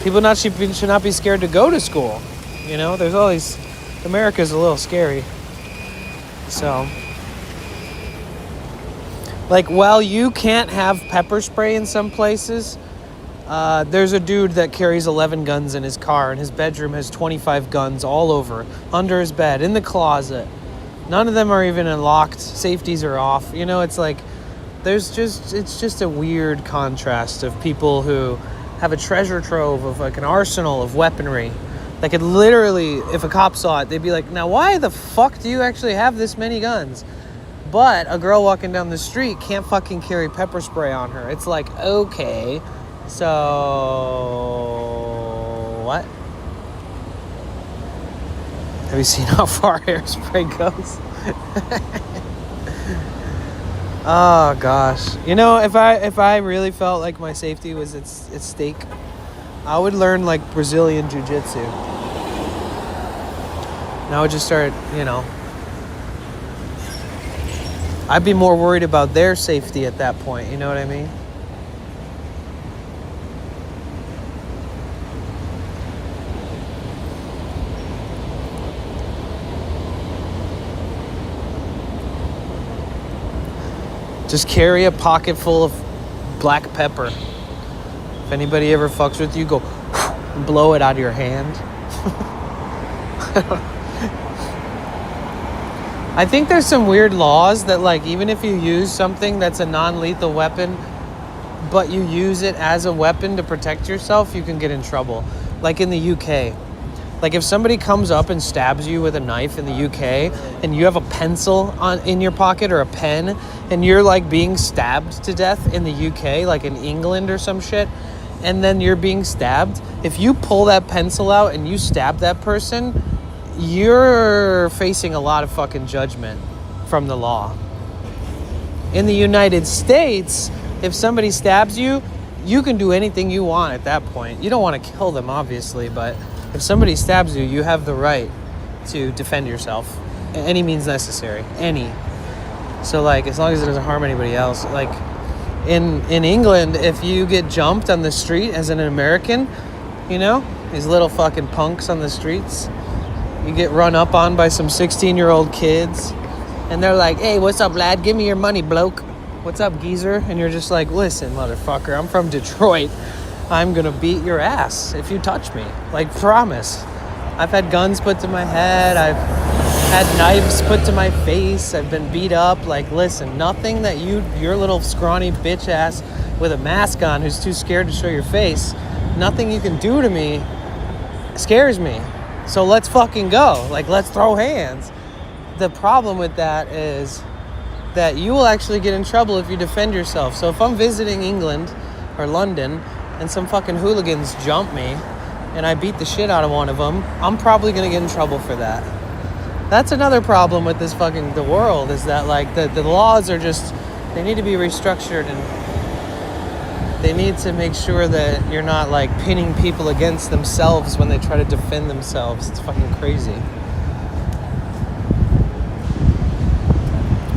People should not be scared to go to school. You know, there's all these... America's a little scary. So... Like, while you can't have pepper spray in some places, there's a dude that carries 11 guns in his car, and his bedroom has 25 guns all over. Under his bed, in the closet. None of them are even unlocked. Safeties are off. You know, it's like... it's just a weird contrast of people who have a treasure trove of like an arsenal of weaponry that could literally, if a cop saw it, they'd be like, now why the fuck do you actually have this many guns? But a girl walking down the street can't fucking carry pepper spray on her. It's like, okay, so what? Have you seen how far hairspray goes? Oh gosh, you know, if I really felt like my safety was at stake, I would learn like Brazilian jiu-jitsu. And I would just start, you know, I'd be more worried about their safety at that point, you know what I mean? Just carry a pocket full of black pepper. If anybody ever fucks with you, go and blow it out of your hand. I think there's some weird laws that, like, even if you use something that's a non-lethal weapon, but you use it as a weapon to protect yourself, you can get in trouble. Like in the UK. Like if somebody comes up and stabs you with a knife in the UK and you have a pencil in your pocket or a pen and you're like being stabbed to death in the UK, like in England or some shit, and then you're being stabbed, if you pull that pencil out and you stab that person, you're facing a lot of fucking judgment from the law. In the United States, if somebody stabs you, you can do anything you want at that point. You don't want to kill them, obviously, but if somebody stabs you, you have the right to defend yourself. Any means necessary. Any. So, like, as long as it doesn't harm anybody else. Like, in England, if you get jumped on the street as an American, you know, these little fucking punks on the streets, you get run up on by some 16-year-old kids, and they're like, hey, what's up, lad? Give me your money, bloke. What's up, geezer? And you're just like, listen, motherfucker, I'm from Detroit. I'm gonna beat your ass if you touch me. Like, promise. I've had guns put to my head. I've had knives put to my face. I've been beat up. Like, listen, nothing that your little scrawny bitch ass with a mask on who's too scared to show your face, nothing you can do to me scares me. So let's fucking go. Like, let's throw hands. The problem with that is that you will actually get in trouble if you defend yourself. So if I'm visiting England or London and some fucking hooligans jump me and I beat the shit out of one of them, I'm probably gonna get in trouble for that. That's another problem with this fucking, the world, is that like the laws are just, they need to be restructured, and they need to make sure that you're not like pinning people against themselves when they try to defend themselves. It's fucking crazy.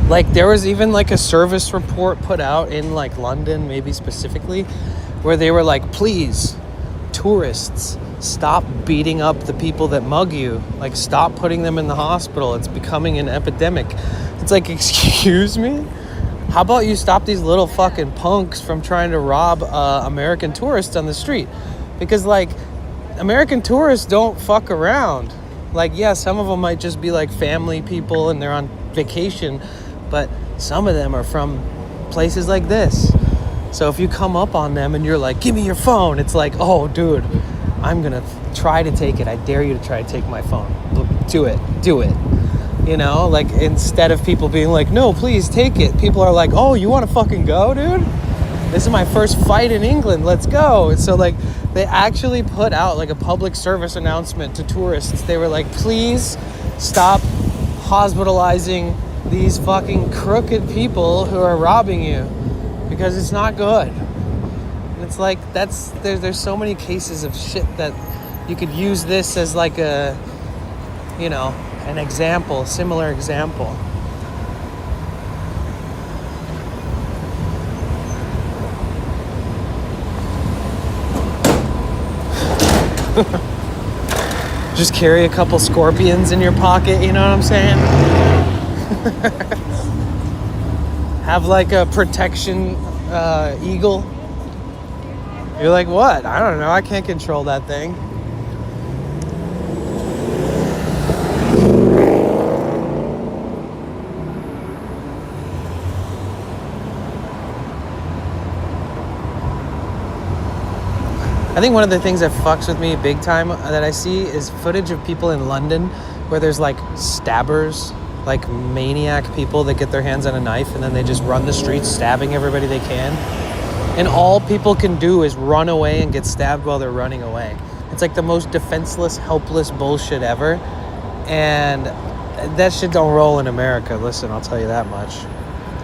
Like, there was even like a service report put out in like London, maybe specifically, where they were like, please, tourists, stop beating up the people that mug you. Like, stop putting them in the hospital. It's becoming an epidemic. It's like, excuse me? How about you stop these little fucking punks from trying to rob American tourists on the street? Because like, American tourists don't fuck around. Like, yeah, some of them might just be like family people and they're on vacation, but some of them are from places like this. So if you come up on them and you're like, give me your phone, it's like, oh, dude, I'm gonna try to take it. I dare you to try to take my phone. Do it. You know, like, instead of people being like, no, please take it, people are like, oh, you want to fucking go, dude? This is my first fight in England. Let's go. And so like, they actually put out like a public service announcement to tourists. They were like, please stop hospitalizing these fucking crooked people who are robbing you, because it's not good. And it's like, there's so many cases of shit that you could use this as like a, you know, an example, similar example. Just carry a couple scorpions in your pocket, you know what I'm saying? Have like a protection eagle. You're like, what? I don't know. I can't control that thing. I think one of the things that fucks with me big time that I see is footage of people in London where there's like stabbers, like maniac people that get their hands on a knife and then they just run the streets stabbing everybody they can. And all people can do is run away and get stabbed while they're running away. It's like the most defenseless, helpless bullshit ever. And that shit don't roll in America. Listen, I'll tell you that much.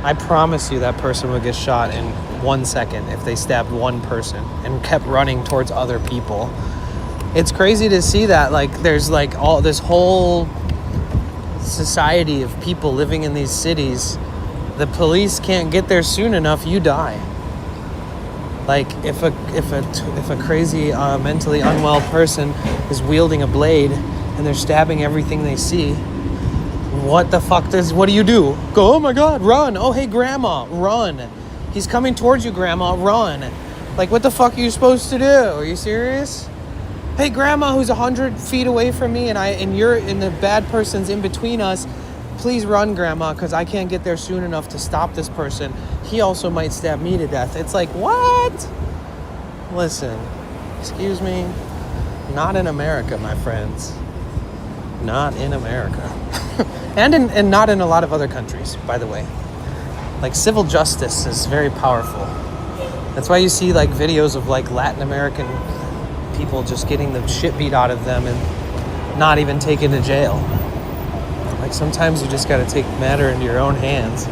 I promise you that person would get shot in 1 second if they stabbed one person and kept running towards other people. It's crazy to see that. Like, there's like all this whole society of people living in these cities. The police can't get there soon enough, you die. Like, if a crazy mentally unwell person is wielding a blade and they're stabbing everything they see, what do you do? Go, oh my God, run. Oh, hey, grandma, run. He's coming towards you, grandma, run. Like, what the fuck are you supposed to do? Are you serious? Hey, grandma, who's 100 feet away from me and you're in the bad person's in between us, please run, grandma, because I can't get there soon enough to stop this person. He also might stab me to death. It's like, what? Listen, excuse me, not in America, my friends. Not in America. and not in a lot of other countries, by the way. Like, civil justice is very powerful. That's why you see like videos of like Latin American people just getting the shit beat out of them and not even taken to jail. Like, sometimes you just got to take matter into your own hands.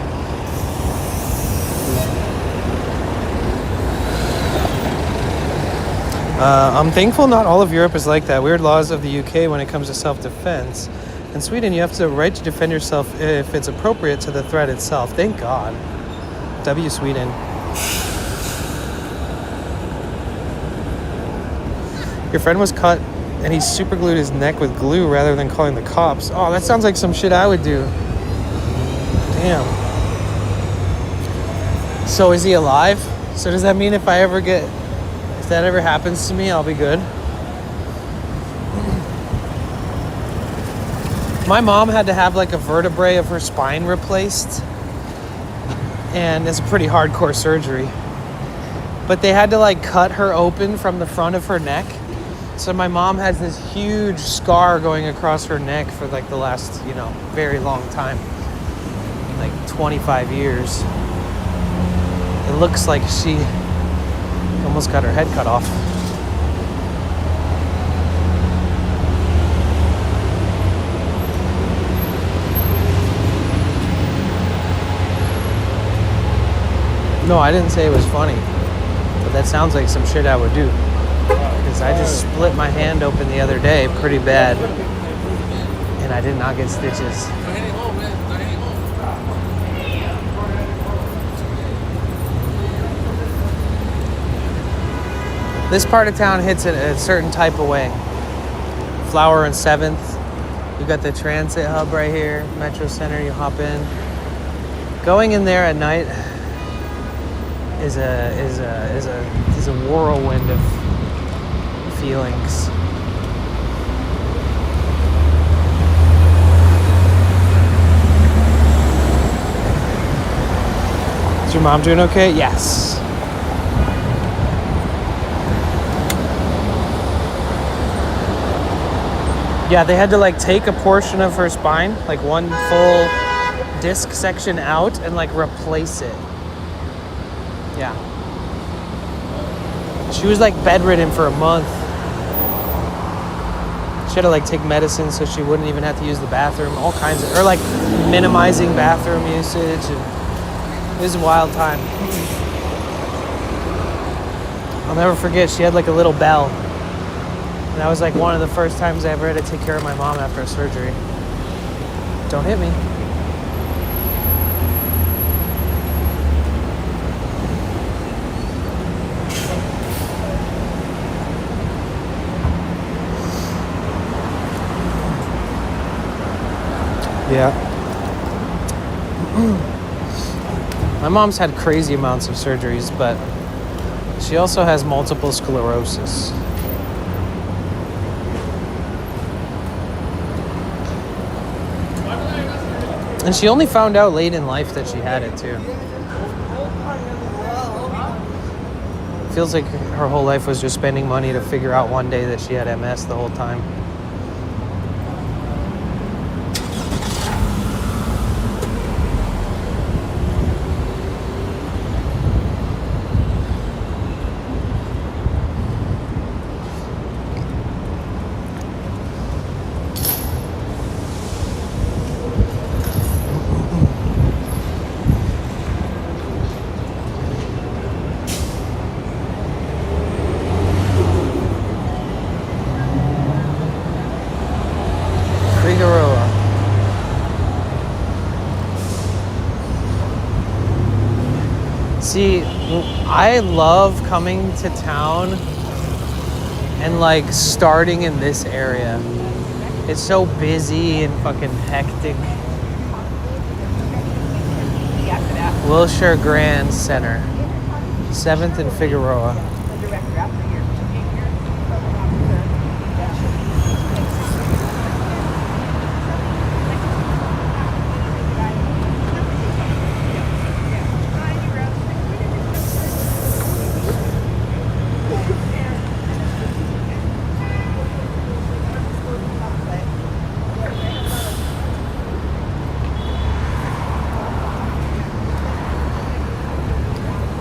I'm thankful not all of Europe is like that. Weird laws of the UK when it comes to self-defense. In Sweden, you have the right to defend yourself if it's appropriate to the threat itself. Thank God. W Sweden. Your friend was cut and he super glued his neck with glue rather than calling the cops. Oh, that sounds like some shit I would do. Damn. So is he alive? So does that mean if that ever happens to me, I'll be good? My mom had to have like a vertebrae of her spine replaced. And it's a pretty hardcore surgery. But they had to like cut her open from the front of her neck. So my mom has this huge scar going across her neck for like the last, very long time. Like 25 years. It looks like she almost got her head cut off. No, I didn't say it was funny. But that sounds like some shit I would do. Because I just split my hand open the other day pretty bad. And I did not get stitches. This part of town hits it a certain type of way. Flower and 7th. You got the transit hub right here. Metro Center, you hop in. Going in there at night is a whirlwind of feelings. Is your mom doing okay? Yes. Yeah, they had to like take a portion of her spine, like one full disc section out and like replace it. Yeah. She was like bedridden for a month. She had to like take medicine so she wouldn't even have to use the bathroom, all kinds of, or like minimizing bathroom usage. And it was a wild time. I'll never forget, she had like a little bell. And that was like one of the first times I ever had to take care of my mom after a surgery. Don't hit me. Yeah. My mom's had crazy amounts of surgeries, but she also has multiple sclerosis. And she only found out late in life that she had it too. Feels like her whole life was just spending money to figure out one day that she had MS the whole time. See, I love coming to town and like starting in this area. It's so busy and fucking hectic. Wilshire Grand Center, 7th and Figueroa.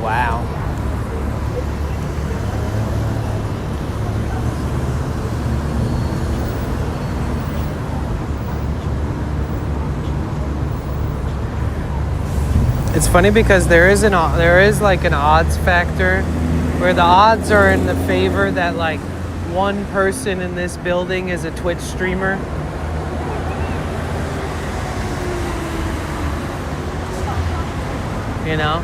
Wow. It's funny because there is like an odds factor where the odds are in the favor that like one person in this building is a Twitch streamer. You know?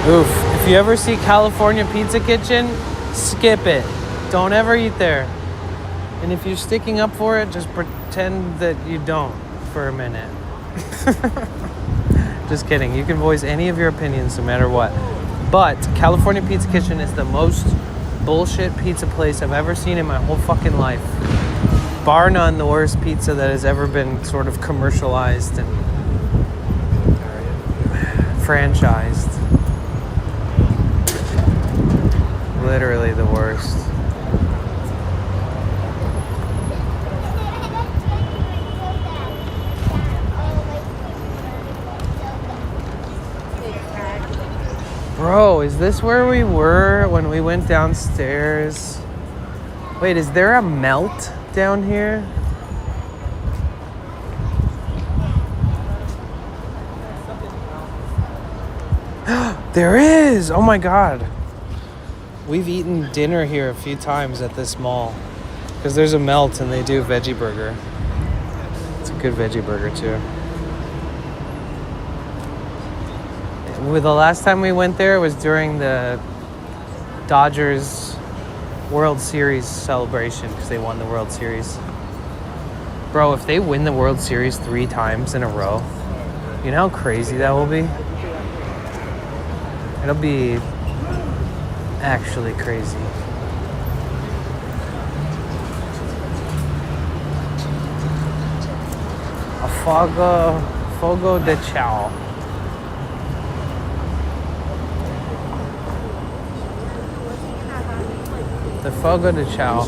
Oof. If you ever see California Pizza Kitchen, skip it. Don't ever eat there. And if you're sticking up for it, just pretend that you don't for a minute. Just kidding. You can voice any of your opinions no matter what. But California Pizza Kitchen is the most bullshit pizza place I've ever seen in my whole fucking life. Bar none, the worst pizza that has ever been sort of commercialized and franchised. Literally the worst. Bro, is this where we were when we went downstairs? Wait, is there a melt down here? There is! Oh my god. We've eaten dinner here a few times at this mall. Because there's a melt and they do a veggie burger. It's a good veggie burger too. The last time we went there was during the Dodgers World Series celebration because they won the World Series. Bro, if they win the World Series 3 times in a row, you know how crazy that will be? It'll be actually crazy. A fogo de chao. The fogo de chao.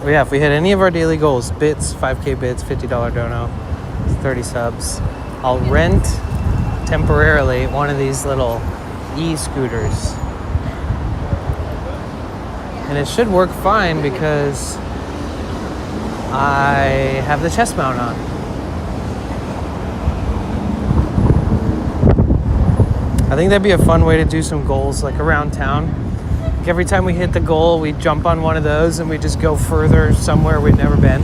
Yeah, if we hit any of our daily goals, bits, 5K bits, $50 dono, 30 subs, I'll rent temporarily one of these little e-scooters. And it should work fine because I have the chest mount on. I think that'd be a fun way to do some goals like around town. Like every time we hit the goal, we jump on one of those and we just go further somewhere we've never been.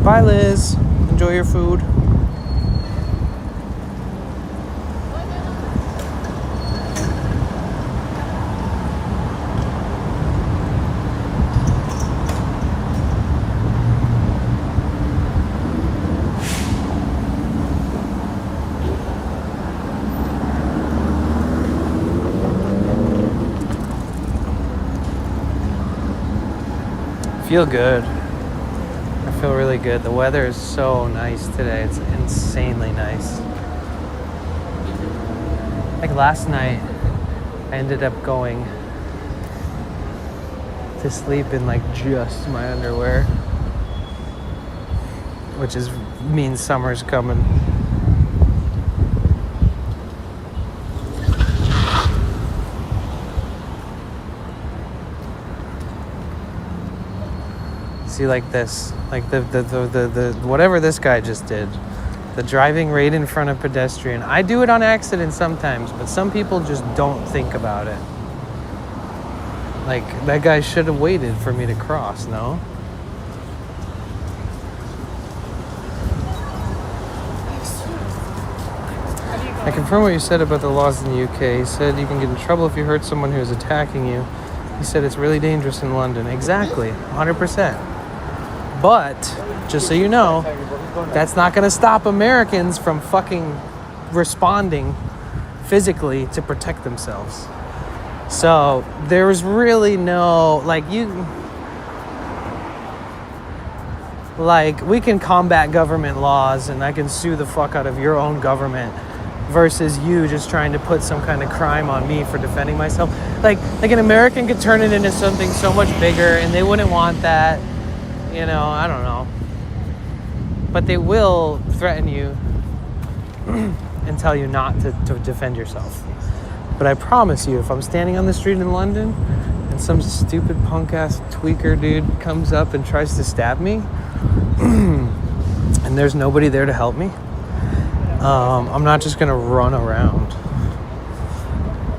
Bye, Liz. Enjoy your food. Feel good. I feel really good. The weather is so nice today. It's insanely nice. Like last night, I ended up going to sleep in like just my underwear, which means summer's coming. See, like this, like the whatever this guy just did, the driving right in front of pedestrian. I do it on accident sometimes, but some people just don't think about it. Like, that guy should have waited for me to cross, no? I confirm what you said about the laws in the UK. He said you can get in trouble if you hurt someone who is attacking you. He said it's really dangerous in London. Exactly, 100%. But, just so you know, that's not going to stop Americans from fucking responding physically to protect themselves. So, there's really no, we can combat government laws and I can sue the fuck out of your own government versus you just trying to put some kind of crime on me for defending myself. Like an American could turn it into something so much bigger and they wouldn't want that. You know, I don't know. But they will threaten you and tell you not to defend yourself. But I promise you, if I'm standing on the street in London and some stupid punk ass tweaker dude comes up and tries to stab me and there's nobody there to help me, I'm not just gonna run around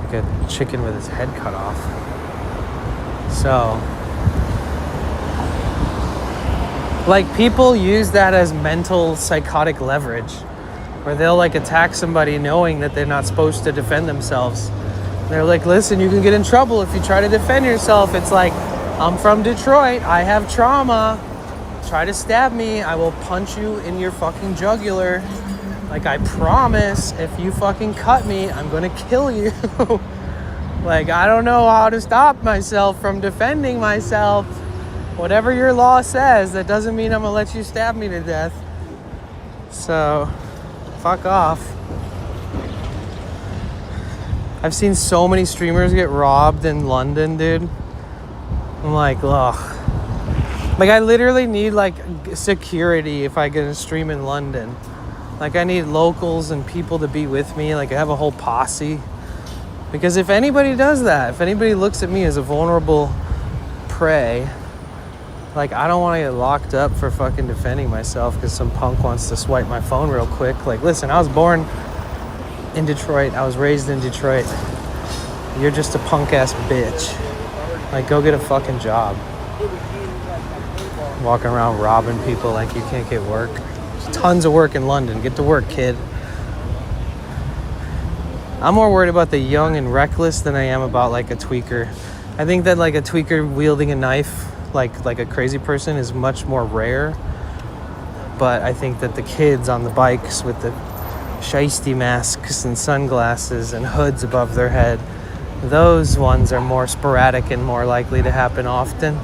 like a chicken with his head cut off. So, like, people use that as mental psychotic leverage, where they'll like attack somebody knowing that they're not supposed to defend themselves. They're like, listen, you can get in trouble if you try to defend yourself. It's like, I'm from Detroit, I have trauma. Try to stab me, I will punch you in your fucking jugular. Like, I promise, if you fucking cut me, I'm gonna kill you. Like, I don't know how to stop myself from defending myself. Whatever your law says, that doesn't mean I'm gonna let you stab me to death. So, fuck off. I've seen so many streamers get robbed in London, dude. I'm like, ugh. Like, I literally need, like, security if I get a stream in London. Like, I need locals and people to be with me. Like, I have a whole posse. Because if anybody does that, if anybody looks at me as a vulnerable prey, like, I don't want to get locked up for fucking defending myself because some punk wants to swipe my phone real quick. Like, listen, I was born in Detroit. I was raised in Detroit. You're just a punk-ass bitch. Like, go get a fucking job. Walking around robbing people like you can't get work. There's tons of work in London. Get to work, kid. I'm more worried about the young and reckless than I am about like a tweaker. I think that like a tweaker wielding a knife like a crazy person is much more rare. But I think that the kids on the bikes with the shiesty masks and sunglasses and hoods above their head, those ones are more sporadic and more likely to happen often.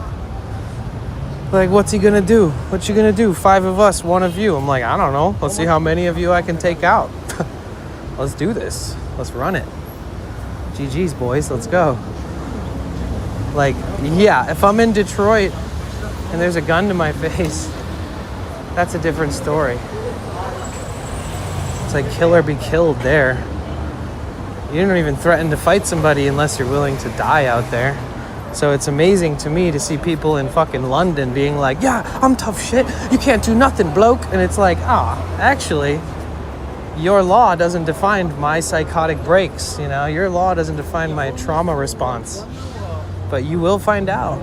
Like, what's he gonna do? What you gonna do? 5 of us, 1 of you. I'm like, I don't know. Let's see how many of you I can take out. Let's do this. Let's run it. GG's, boys. Let's go. Like, yeah, if I'm in Detroit and there's a gun to my face, that's a different story. It's like kill or be killed there. You don't even threaten to fight somebody unless you're willing to die out there. So it's amazing to me to see people in fucking London being like, yeah, I'm tough shit. You can't do nothing, bloke. And it's like, actually, your law doesn't define my psychotic breaks. You know, your law doesn't define my trauma response. But you will find out.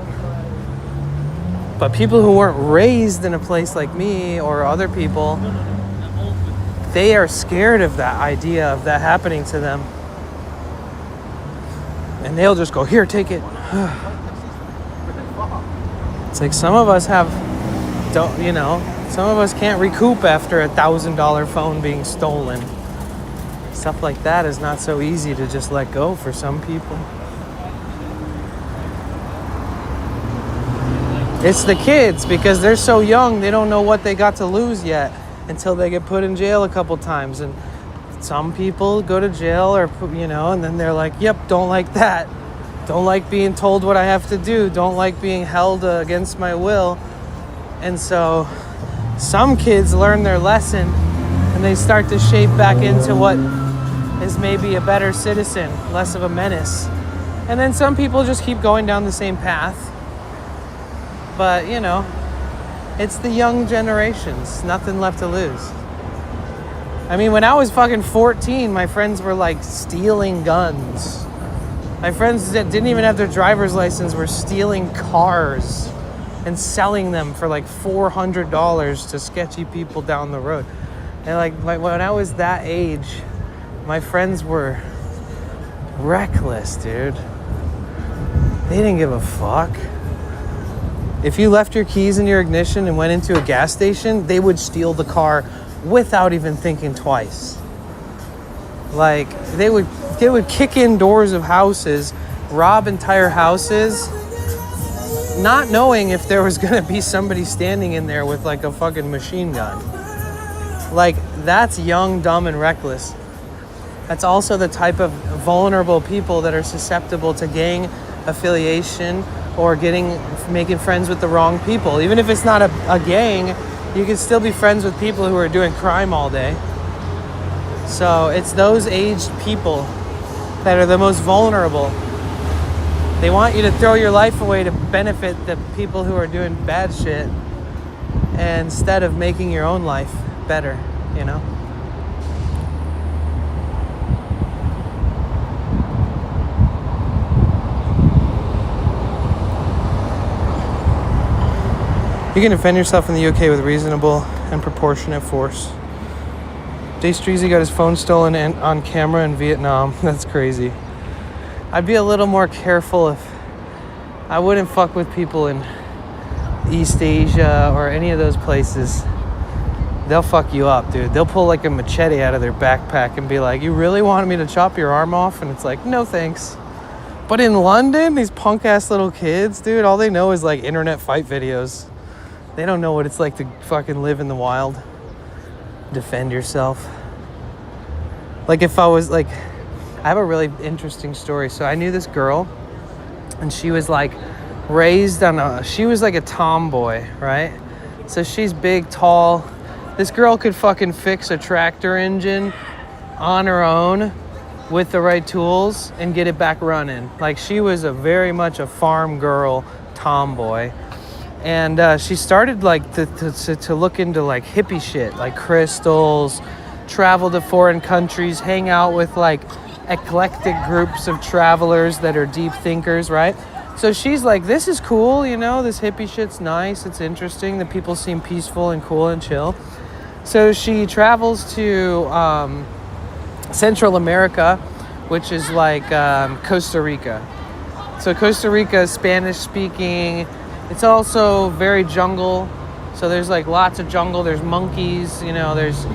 But people who weren't raised in a place like me or other people, they are scared of that idea of that happening to them. And they'll just go, here, take it. It's like some of us some of us can't recoup after $1,000 phone being stolen. Stuff like that is not so easy to just let go for some people. It's the kids, because they're so young, they don't know what they got to lose yet until they get put in jail a couple times. And some people go to jail and then they're like, yep, don't like that. Don't like being told what I have to do. Don't like being held against my will. And so some kids learn their lesson and they start to shape back into what is maybe a better citizen, less of a menace. And then some people just keep going down the same path. But, it's the young generations. Nothing left to lose. I mean, when I was fucking 14, my friends were like stealing guns. My friends that didn't even have their driver's license were stealing cars and selling them for like $400 to sketchy people down the road. And like when I was that age, my friends were reckless, dude. They didn't give a fuck. If you left your keys in your ignition and went into a gas station, they would steal the car without even thinking twice. Like, they would kick in doors of houses, rob entire houses, not knowing if there was gonna be somebody standing in there with like a fucking machine gun. Like, that's young, dumb, and reckless. That's also the type of vulnerable people that are susceptible to gang affiliation or making friends with the wrong people. Even if it's not a gang, you can still be friends with people who are doing crime all day. So it's those aged people that are the most vulnerable. They want you to throw your life away to benefit the people who are doing bad shit instead of making your own life better, you know? You can defend yourself in the UK with reasonable and proportionate force. Jay Streezy got his phone stolen on camera in Vietnam. That's crazy. I'd be a little more careful if I wouldn't fuck with people in East Asia or any of those places. They'll fuck you up, dude. They'll pull like a machete out of their backpack and be like, you really wanted me to chop your arm off? And it's like, no thanks. But in London, these punk ass little kids, dude, all they know is like internet fight videos. They don't know what it's like to fucking live in the wild. Defend yourself. Like if I was like, I have a really interesting story. So I knew this girl and she was like raised on she was like a tomboy, right? So she's big, tall. This girl could fucking fix a tractor engine on her own with the right tools and get it back running. Like she was very much a farm girl, tomboy. And she started like to look into like hippie shit, like crystals, travel to foreign countries, hang out with like eclectic groups of travelers that are deep thinkers, right? So she's like, this is cool, you know, this hippie shit's nice, it's interesting, the people seem peaceful and cool and chill. So she travels to Central America, which is like Costa Rica. So Costa Rica is Spanish speaking. It's also very jungle. So there's like lots of jungle. There's monkeys, you know, there's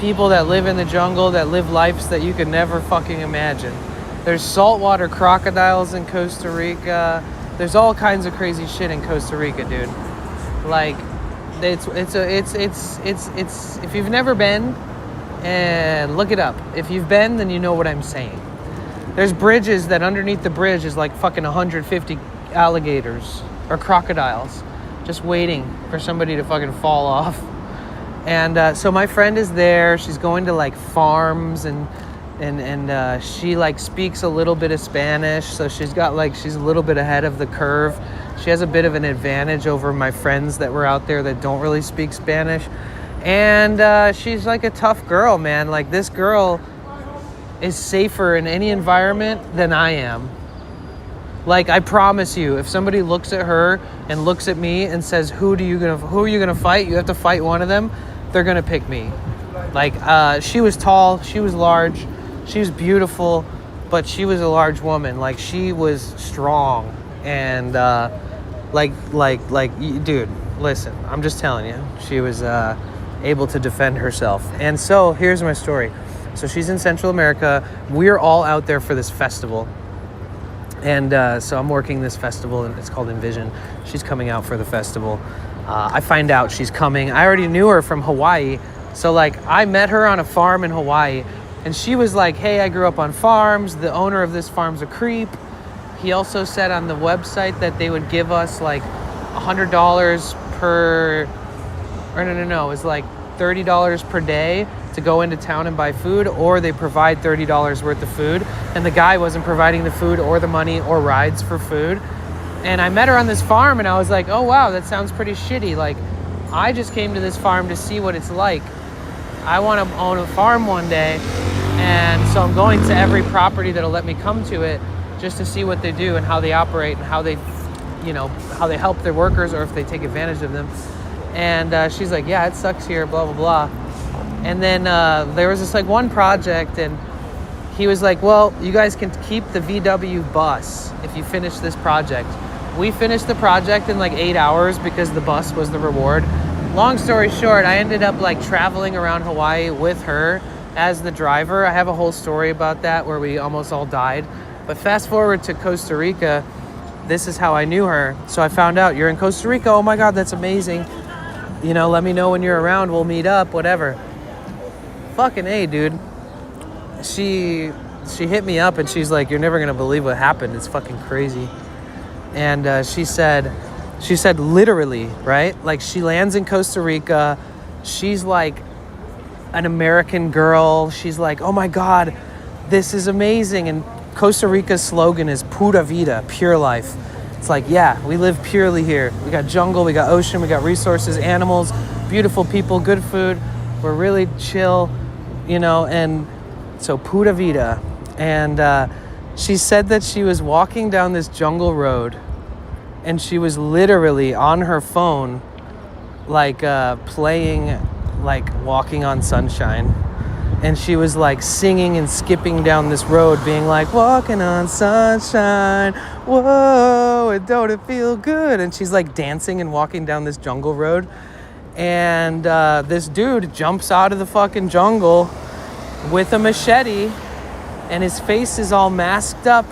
people that live in the jungle that live lives that you could never fucking imagine. There's saltwater crocodiles in Costa Rica. There's all kinds of crazy shit in Costa Rica, dude. Like it's if you've never been, and look it up. If you've been, then you know what I'm saying. There's bridges that underneath the bridge is like fucking 150 alligators or crocodiles just waiting for somebody to fucking fall off. And so my friend is there. She's going to like farms and she like speaks a little bit of Spanish. So she's got like, she's a little bit ahead of the curve. She has a bit of an advantage over my friends that were out there that don't really speak Spanish. And she's like a tough girl, man. Like this girl is safer in any environment than I am. Like I promise you, if somebody looks at her and looks at me and says, who are you gonna fight? You have to fight one of them. They're gonna pick me. Like she was tall, she was large, she was beautiful, but she was a large woman. Like she was strong and dude, listen, I'm just telling you, she was able to defend herself. And so here's my story. So she's in Central America. We're all out there for this festival. And so I'm working this festival, and it's called Envision. She's coming out for the festival. I find out she's coming. I already knew her from Hawaii. So, like, I met her on a farm in Hawaii. And she was like, hey, I grew up on farms. The owner of this farm's a creep. He also said on the website that they would give us, like, $100 per... Or no. It was, like, $30 per day to go into town and buy food, or they provide $30 worth of food, and the guy wasn't providing the food or the money or rides for food. And I met her on this farm and I was like, oh wow, that sounds pretty shitty. Like I just came to this farm to see what it's like. I want to own a farm one day, and so I'm going to every property that'll let me come to it just to see what they do and how they operate and how they, you know, how they help their workers or if they take advantage of them. And she's like, yeah, it sucks here, blah blah blah. And then there was this like one project, and he was like, well, you guys can keep the VW bus if you finish this project. We finished the project in like 8 hours because the bus was the reward. Long story short, I ended up like traveling around Hawaii with her as the driver. I have a whole story about that where we almost all died. But fast forward to Costa Rica, this is how I knew her. So I found out, you're in Costa Rica, oh my God, that's amazing. You know, let me know when you're around, we'll meet up, whatever. Fucking A, dude. She hit me up and she's like, you're never gonna believe what happened. It's fucking crazy. And she said literally, right? Like she lands in Costa Rica. She's like an American girl. She's like, oh my God, this is amazing. And Costa Rica's slogan is pura vida, pure life. It's like, yeah, we live purely here. We got jungle, we got ocean, we got resources, animals, beautiful people, good food. We're really chill, you know, and so pura vida. And she said that she was walking down this jungle road and she was literally on her phone, like playing, like Walking on Sunshine. And she was like singing and skipping down this road, being like, walking on sunshine, whoa, and don't it feel good? And she's like dancing and walking down this jungle road. And this dude jumps out of the fucking jungle with a machete, and his face is all masked up.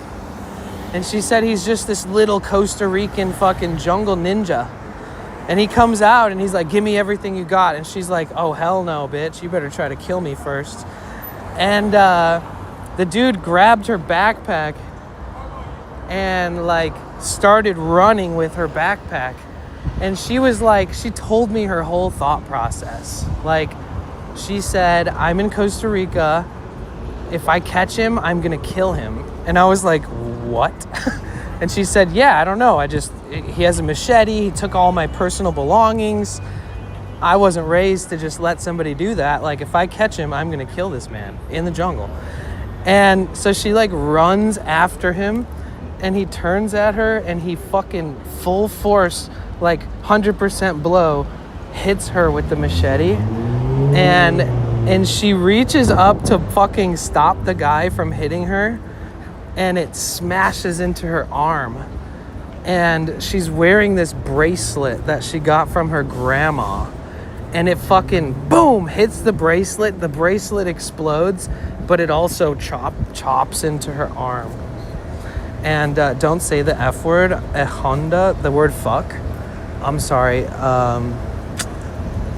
And she said he's just this little Costa Rican fucking jungle ninja. And he comes out and he's like, give me everything you got. And she's like, oh, hell no, bitch. You better try to kill me first. And the dude grabbed her backpack and like started running with her backpack. And she was like, she told me her whole thought process. Like, she said, I'm in Costa Rica. If I catch him, I'm going to kill him. And I was like, what? And she said, yeah, I don't know. He has a machete. He took all my personal belongings. I wasn't raised to just let somebody do that. Like, if I catch him, I'm going to kill this man in the jungle. And so she like runs after him and he turns at her and he fucking full force, like 100% blow, hits her with the machete. And she reaches up to fucking stop the guy from hitting her. And it smashes into her arm. And she's wearing this bracelet that she got from her grandma. And it fucking, boom, hits the bracelet. The bracelet explodes, but it also chops into her arm. And don't say the F word, Honda, the word fuck. I'm sorry.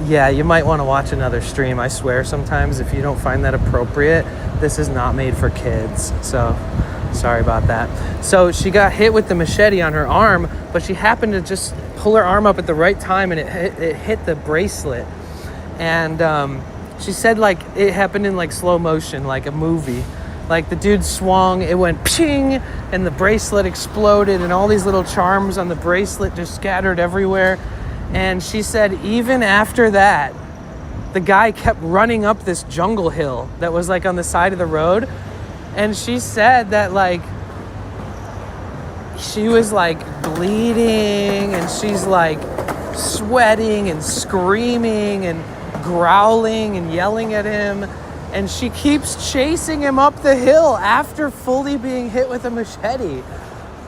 Yeah, you might want to watch another stream. I swear sometimes if you don't find that appropriate, this is not made for kids. So... sorry about that. So she got hit with the machete on her arm, but she happened to just pull her arm up at the right time and it hit the bracelet. And she said like it happened in like slow motion, like a movie. Like the dude swung, it went ping, and the bracelet exploded and all these little charms on the bracelet just scattered everywhere. And she said even after that, the guy kept running up this jungle hill that was like on the side of the road. And she said that, like, she was, like, bleeding and she's, like, sweating and screaming and growling and yelling at him. And she keeps chasing him up the hill after fully being hit with a machete.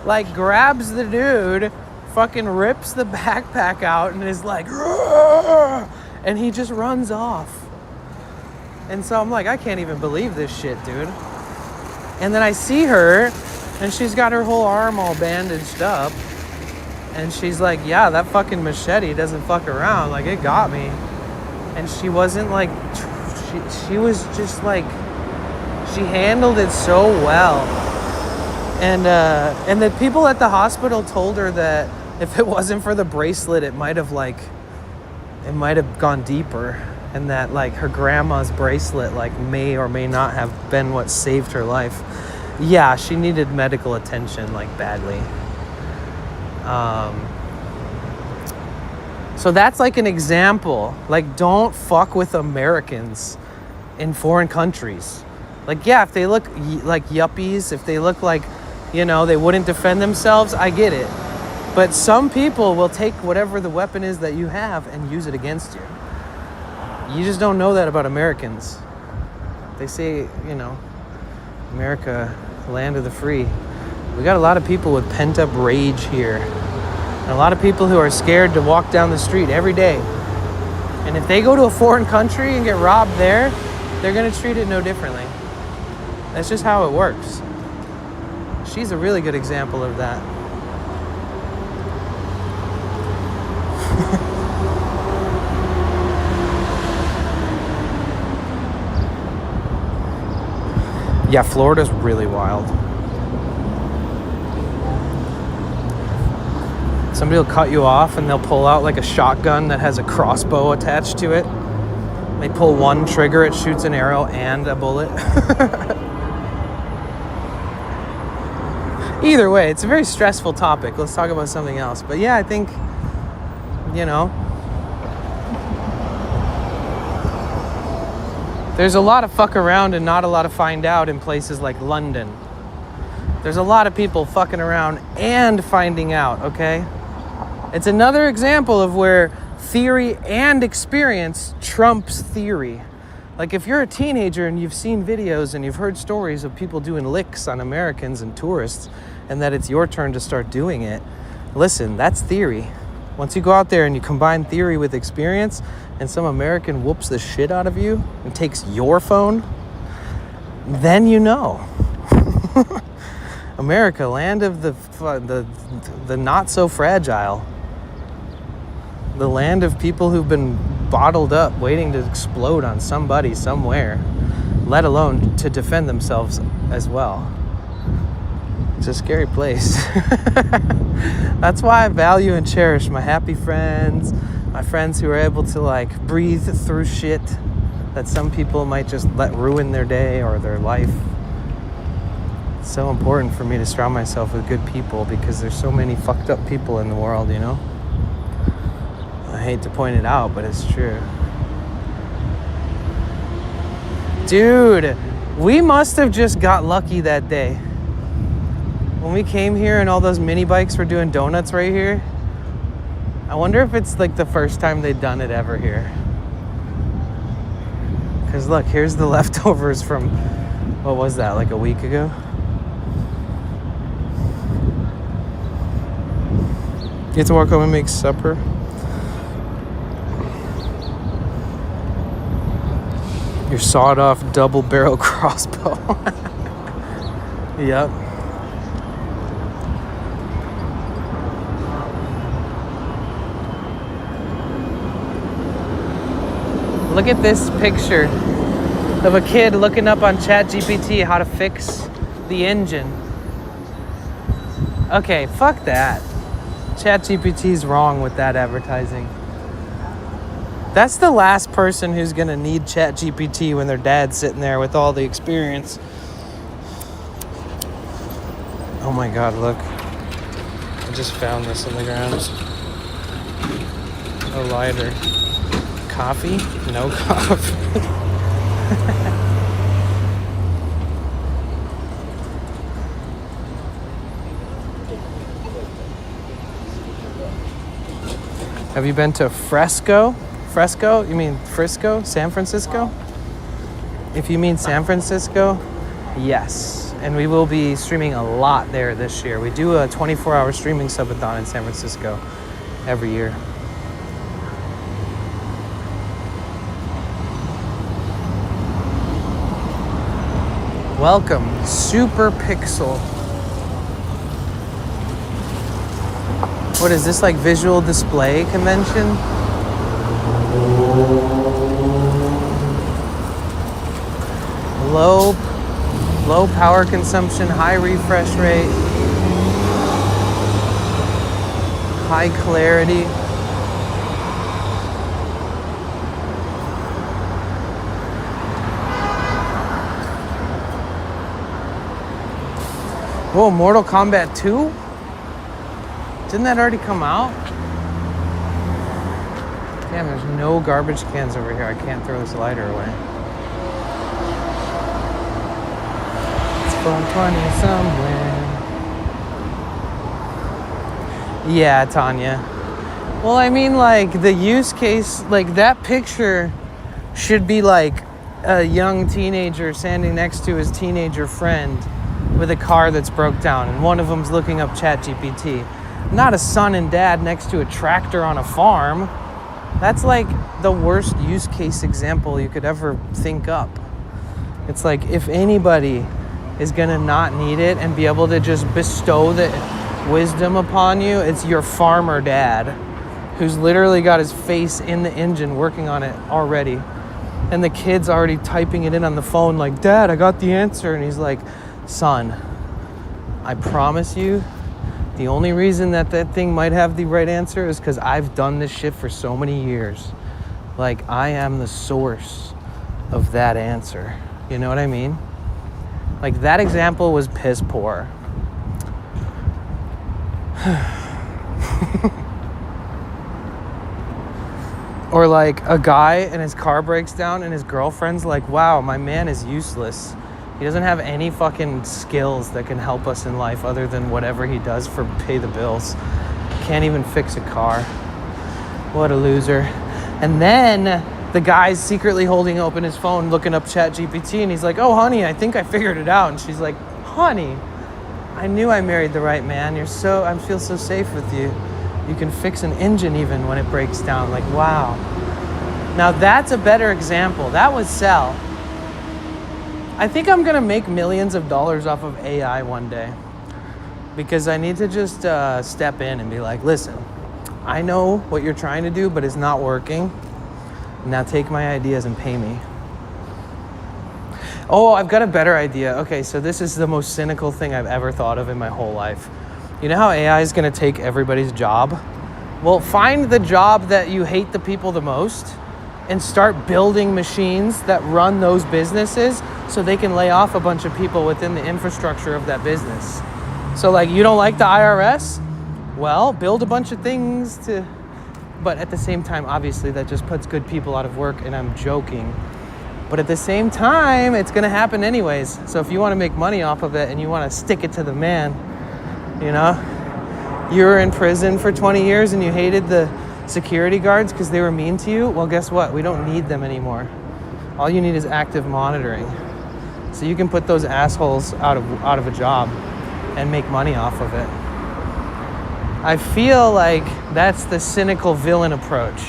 Like, grabs the dude, fucking rips the backpack out and is like, "Rrr!" And he just runs off. And so I'm like, I can't even believe this shit, dude. And then I see her, and she's got her whole arm all bandaged up. And she's like, yeah, that fucking machete doesn't fuck around. Like, it got me. And she wasn't like, she was just like, she handled it so well. And the people at the hospital told her that if it wasn't for the bracelet, it might have gone deeper. And that like her grandma's bracelet like may or may not have been what saved her life. Yeah, she needed medical attention like badly. So that's like an example. Like, don't fuck with Americans in foreign countries. Like, yeah, if they look like yuppies, if they look like, you know, they wouldn't defend themselves, I get it. But some people will take whatever the weapon is that you have and use it against you. You just don't know that about Americans. They say, you know, America, land of the free. We got a lot of people with pent-up rage here. And a lot of people who are scared to walk down the street every day. And if they go to a foreign country and get robbed there, they're going to treat it no differently. That's just how it works. She's a really good example of that. Yeah, Florida's really wild. Somebody will cut you off and they'll pull out like a shotgun that has a crossbow attached to it. They pull one trigger, it shoots an arrow and a bullet. Either way, it's a very stressful topic. Let's talk about something else. But yeah, I think, you know, there's a lot of fuck around and not a lot of find out in places like London. There's a lot of people fucking around and finding out, okay? It's another example of where theory and experience trumps theory. Like if you're a teenager and you've seen videos and you've heard stories of people doing licks on Americans and tourists, and that it's your turn to start doing it, listen, that's theory. Once you go out there and you combine theory with experience, and some American whoops the shit out of you and takes your phone, then you know. America, land of the not so fragile. The land of people who've been bottled up waiting to explode on somebody somewhere, let alone to defend themselves as well. It's a scary place. That's why I value and cherish my happy friends, my friends who are able to like breathe through shit that some people might just let ruin their day or their life. It's so important for me to surround myself with good people because there's so many fucked up people in the world, you know? I hate to point it out, but it's true. Dude, we must have just got lucky that day. When we came here and all those mini bikes were doing donuts right here, I wonder if it's like the first time they'd done it ever here. Because look, here's the leftovers from, what was that, like a week ago? You get to walk home and make supper. Your sawed-off double-barrel crossbow. Yep. Look at this picture of a kid looking up on ChatGPT how to fix the engine. Okay, fuck that. ChatGPT's wrong with that advertising. That's the last person who's gonna need ChatGPT when their dad's sitting there with all the experience. Oh my God, look. I just found this on the ground. A lighter. Coffee? No coffee. Have you been to Fresco? Fresco? You mean Frisco? San Francisco? If you mean San Francisco, yes. And we will be streaming a lot there this year. We do a 24-hour streaming subathon in San Francisco every year. Welcome, Super Pixel. What is this, like visual display convention? Low power consumption, high refresh rate, high clarity. Whoa, Mortal Kombat 2? Didn't that already come out? Damn, there's no garbage cans over here. I can't throw this lighter away. It's 420 somewhere. Yeah, Tanya. Well, I mean, like, the use case, like, that picture should be like a young teenager standing next to his teenager friend with a car that's broke down, and one of them's looking up ChatGPT. Not a son and dad next to a tractor on a farm. That's like the worst use case example you could ever think up. It's like, if anybody is gonna not need it and be able to just bestow the wisdom upon you, it's your farmer dad, who's literally got his face in the engine working on it already. And the kid's already typing it in on the phone like, Dad, I got the answer. And he's like, son, I promise you, the only reason that thing might have the right answer is because I've done this shit for so many years. Like, I am the source of that answer. You know what I mean? Like, that example was piss poor. Or like a guy and his car breaks down and his girlfriend's like, wow, my man is useless. He doesn't have any fucking skills that can help us in life other than whatever he does for pay the bills. Can't even fix a car. What a loser. And then the guy's secretly holding open his phone, looking up ChatGPT, and he's like, oh, honey, I think I figured it out. And she's like, honey, I knew I married the right man. I feel so safe with you. You can fix an engine even when it breaks down. Like, wow. Now that's a better example. That would sell. I think I'm gonna make millions of dollars off of AI one day, because I need to just step in and be like, listen, I know what you're trying to do, but it's not working. Now take my ideas and pay me. Oh, I've got a better idea. Okay, so this is the most cynical thing I've ever thought of in my whole life. You know how AI is gonna take everybody's job? Well, find the job that you hate the people the most and start building machines that run those businesses so they can lay off a bunch of people within the infrastructure of that business. So like, you don't like the IRS? Well, build a bunch of things to, but at the same time, obviously that just puts good people out of work, and I'm joking. But at the same time, it's gonna happen anyways. So if you wanna make money off of it and you wanna stick it to the man, you know, you were in prison for 20 years and you hated the security guards because they were mean to you. Well, guess what? We don't need them anymore. All you need is active monitoring. So you can put those assholes out of a job and make money off of it. I feel like that's the cynical villain approach,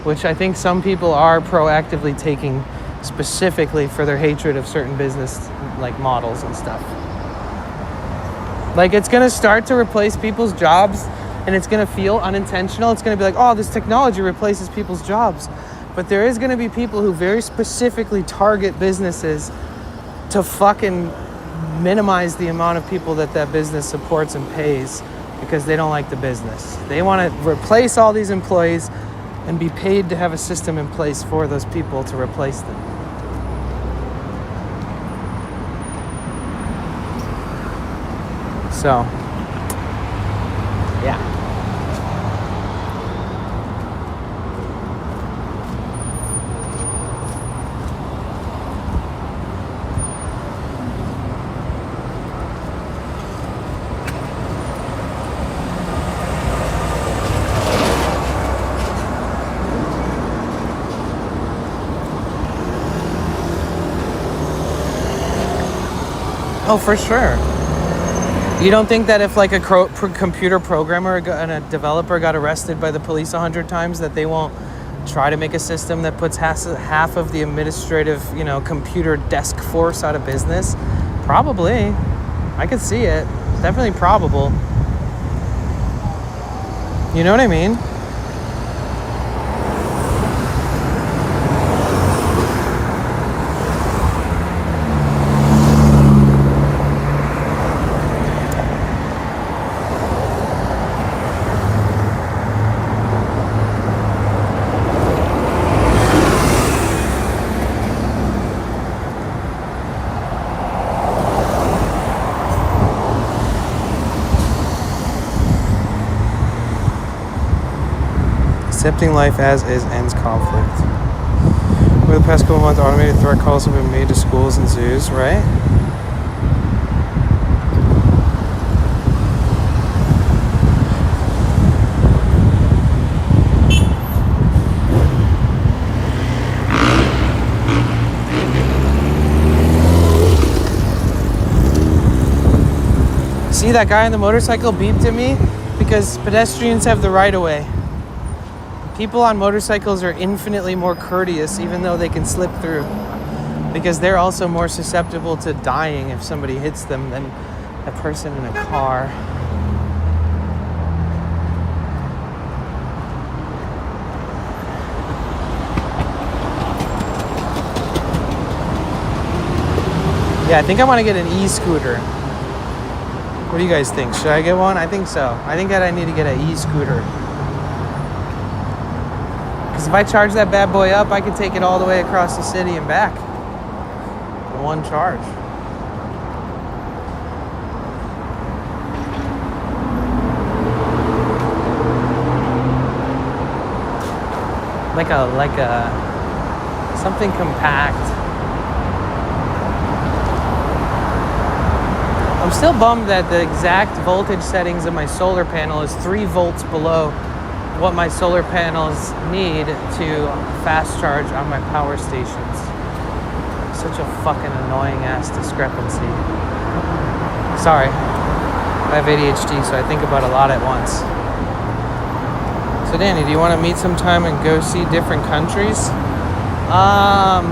which I think some people are proactively taking specifically for their hatred of certain business like models and stuff. Like, it's gonna start to replace people's jobs, and it's gonna feel unintentional. It's gonna be like, oh, this technology replaces people's jobs. But there is gonna be people who very specifically target businesses to fucking minimize the amount of people that business supports and pays because they don't like the business. They wanna replace all these employees and be paid to have a system in place for those people to replace them. So, yeah. Oh, for sure. You don't think that if like a computer programmer and a developer got arrested by the police 100 times that they won't try to make a system that puts half of the administrative, computer desk force out of business? Probably. I could see it. Definitely probable. You know what I mean? Accepting life as is ends conflict. Over the past couple of months, automated threat calls have been made to schools and zoos, right? See, that guy on the motorcycle beeped at me because pedestrians have the right of way. People on motorcycles are infinitely more courteous, even though they can slip through, because they're also more susceptible to dying if somebody hits them than a person in a car. Yeah, I think I want to get an e-scooter. What do you guys think? Should I get one? I think so. I think that I need to get an e-scooter. Because if I charge that bad boy up, I can take it all the way across the city and back in one charge. Like a something compact. I'm still bummed that the exact voltage settings of my solar panel is 3 volts below what my solar panels need to fast charge on my power stations. Such a fucking annoying ass discrepancy. Sorry, I have ADHD, so I think about a lot at once. So Danny, do you want to meet sometime and go see different countries? I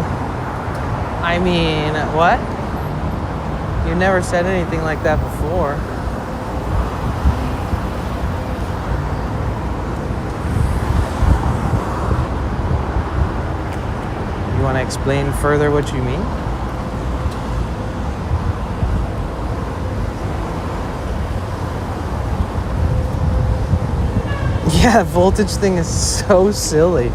mean, what? You never said anything like that before. You want to explain further what you mean? Yeah, voltage thing is so silly.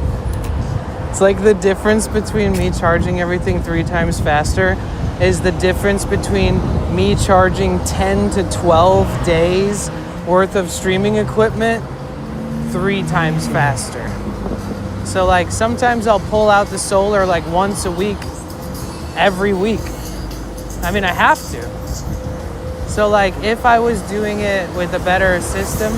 It's like the difference between me charging everything 3 times faster is the difference between me charging 10 to 12 days worth of streaming equipment 3 times faster. So like sometimes I'll pull out the solar like once a week, every week. I mean, I have to. So like if I was doing it with a better system,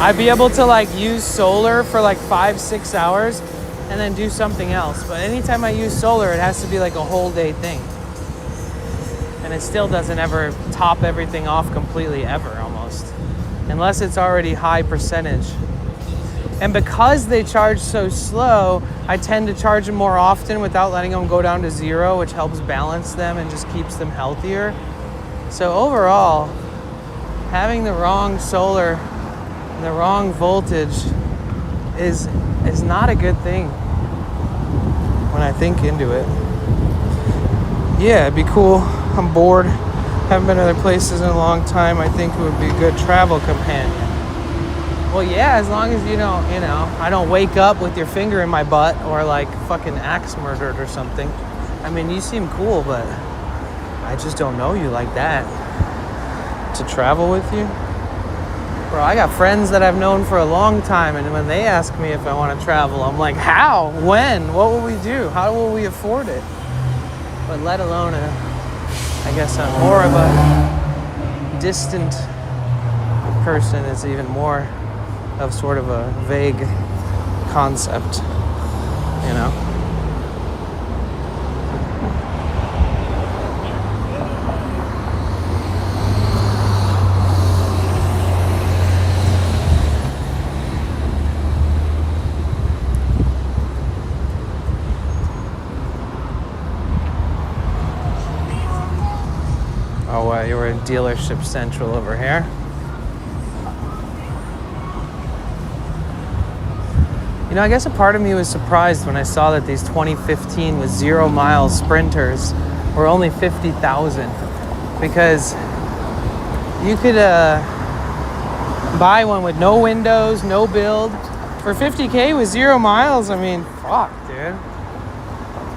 I'd be able to like use solar for like 5-6 hours and then do something else. But anytime I use solar, it has to be like a whole day thing. And it still doesn't ever top everything off completely ever almost. Unless it's already high percentage. And because they charge so slow, I tend to charge them more often without letting them go down to 0, which helps balance them and just keeps them healthier. So overall, having the wrong solar and the wrong voltage is not a good thing when I think into it. Yeah, it'd be cool. I'm bored. Haven't been to other places in a long time. I think it would be a good travel companion. Well, yeah, as long as you don't, I don't wake up with your finger in my butt or like fucking axe murdered or something. I mean, you seem cool, but I just don't know you like that. To travel with you? Bro, I got friends that I've known for a long time, and when they ask me if I want to travel, I'm like, how? When? What will we do? How will we afford it? But let alone I guess I'm more of a distant person. It's even more of sort of a vague concept, Oh, you were in Dealership Central over here. I guess a part of me was surprised when I saw that these 2015 with 0 mile Sprinters were only 50,000, because you could buy one with no windows, no build for 50K with 0 miles. I mean, fuck, dude.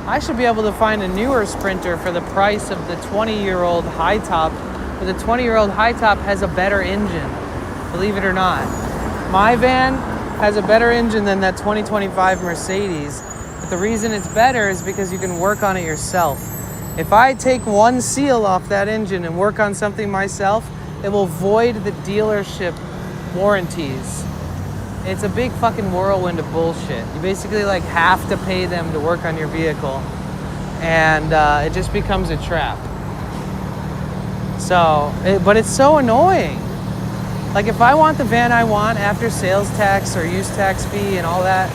I should be able to find a newer Sprinter for the price of the 20-year-old high top, but the 20-year-old high top has a better engine, believe it or not. My van has a better engine than that 2025 Mercedes, but the reason it's better is because you can work on it yourself. If I take one seal off that engine and work on something myself, it will void the dealership warranties. It's a big fucking whirlwind of bullshit. You basically like have to pay them to work on your vehicle, and it just becomes a trap. So, but it's so annoying. Like if I want the van I want after sales tax or use tax fee and all that,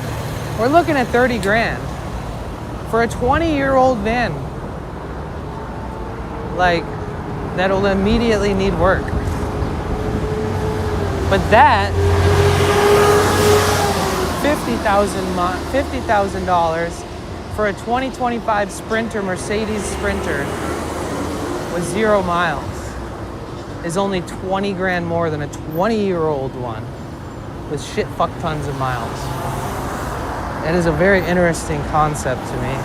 we're looking at 30 grand for a 20-year-old van. Like, that'll immediately need work. But that $50,000 for a 2025 Sprinter, Mercedes Sprinter with 0 miles is only 20 grand more than a 20-year-old one. with shit fuck tons of miles. It is a very interesting concept to me.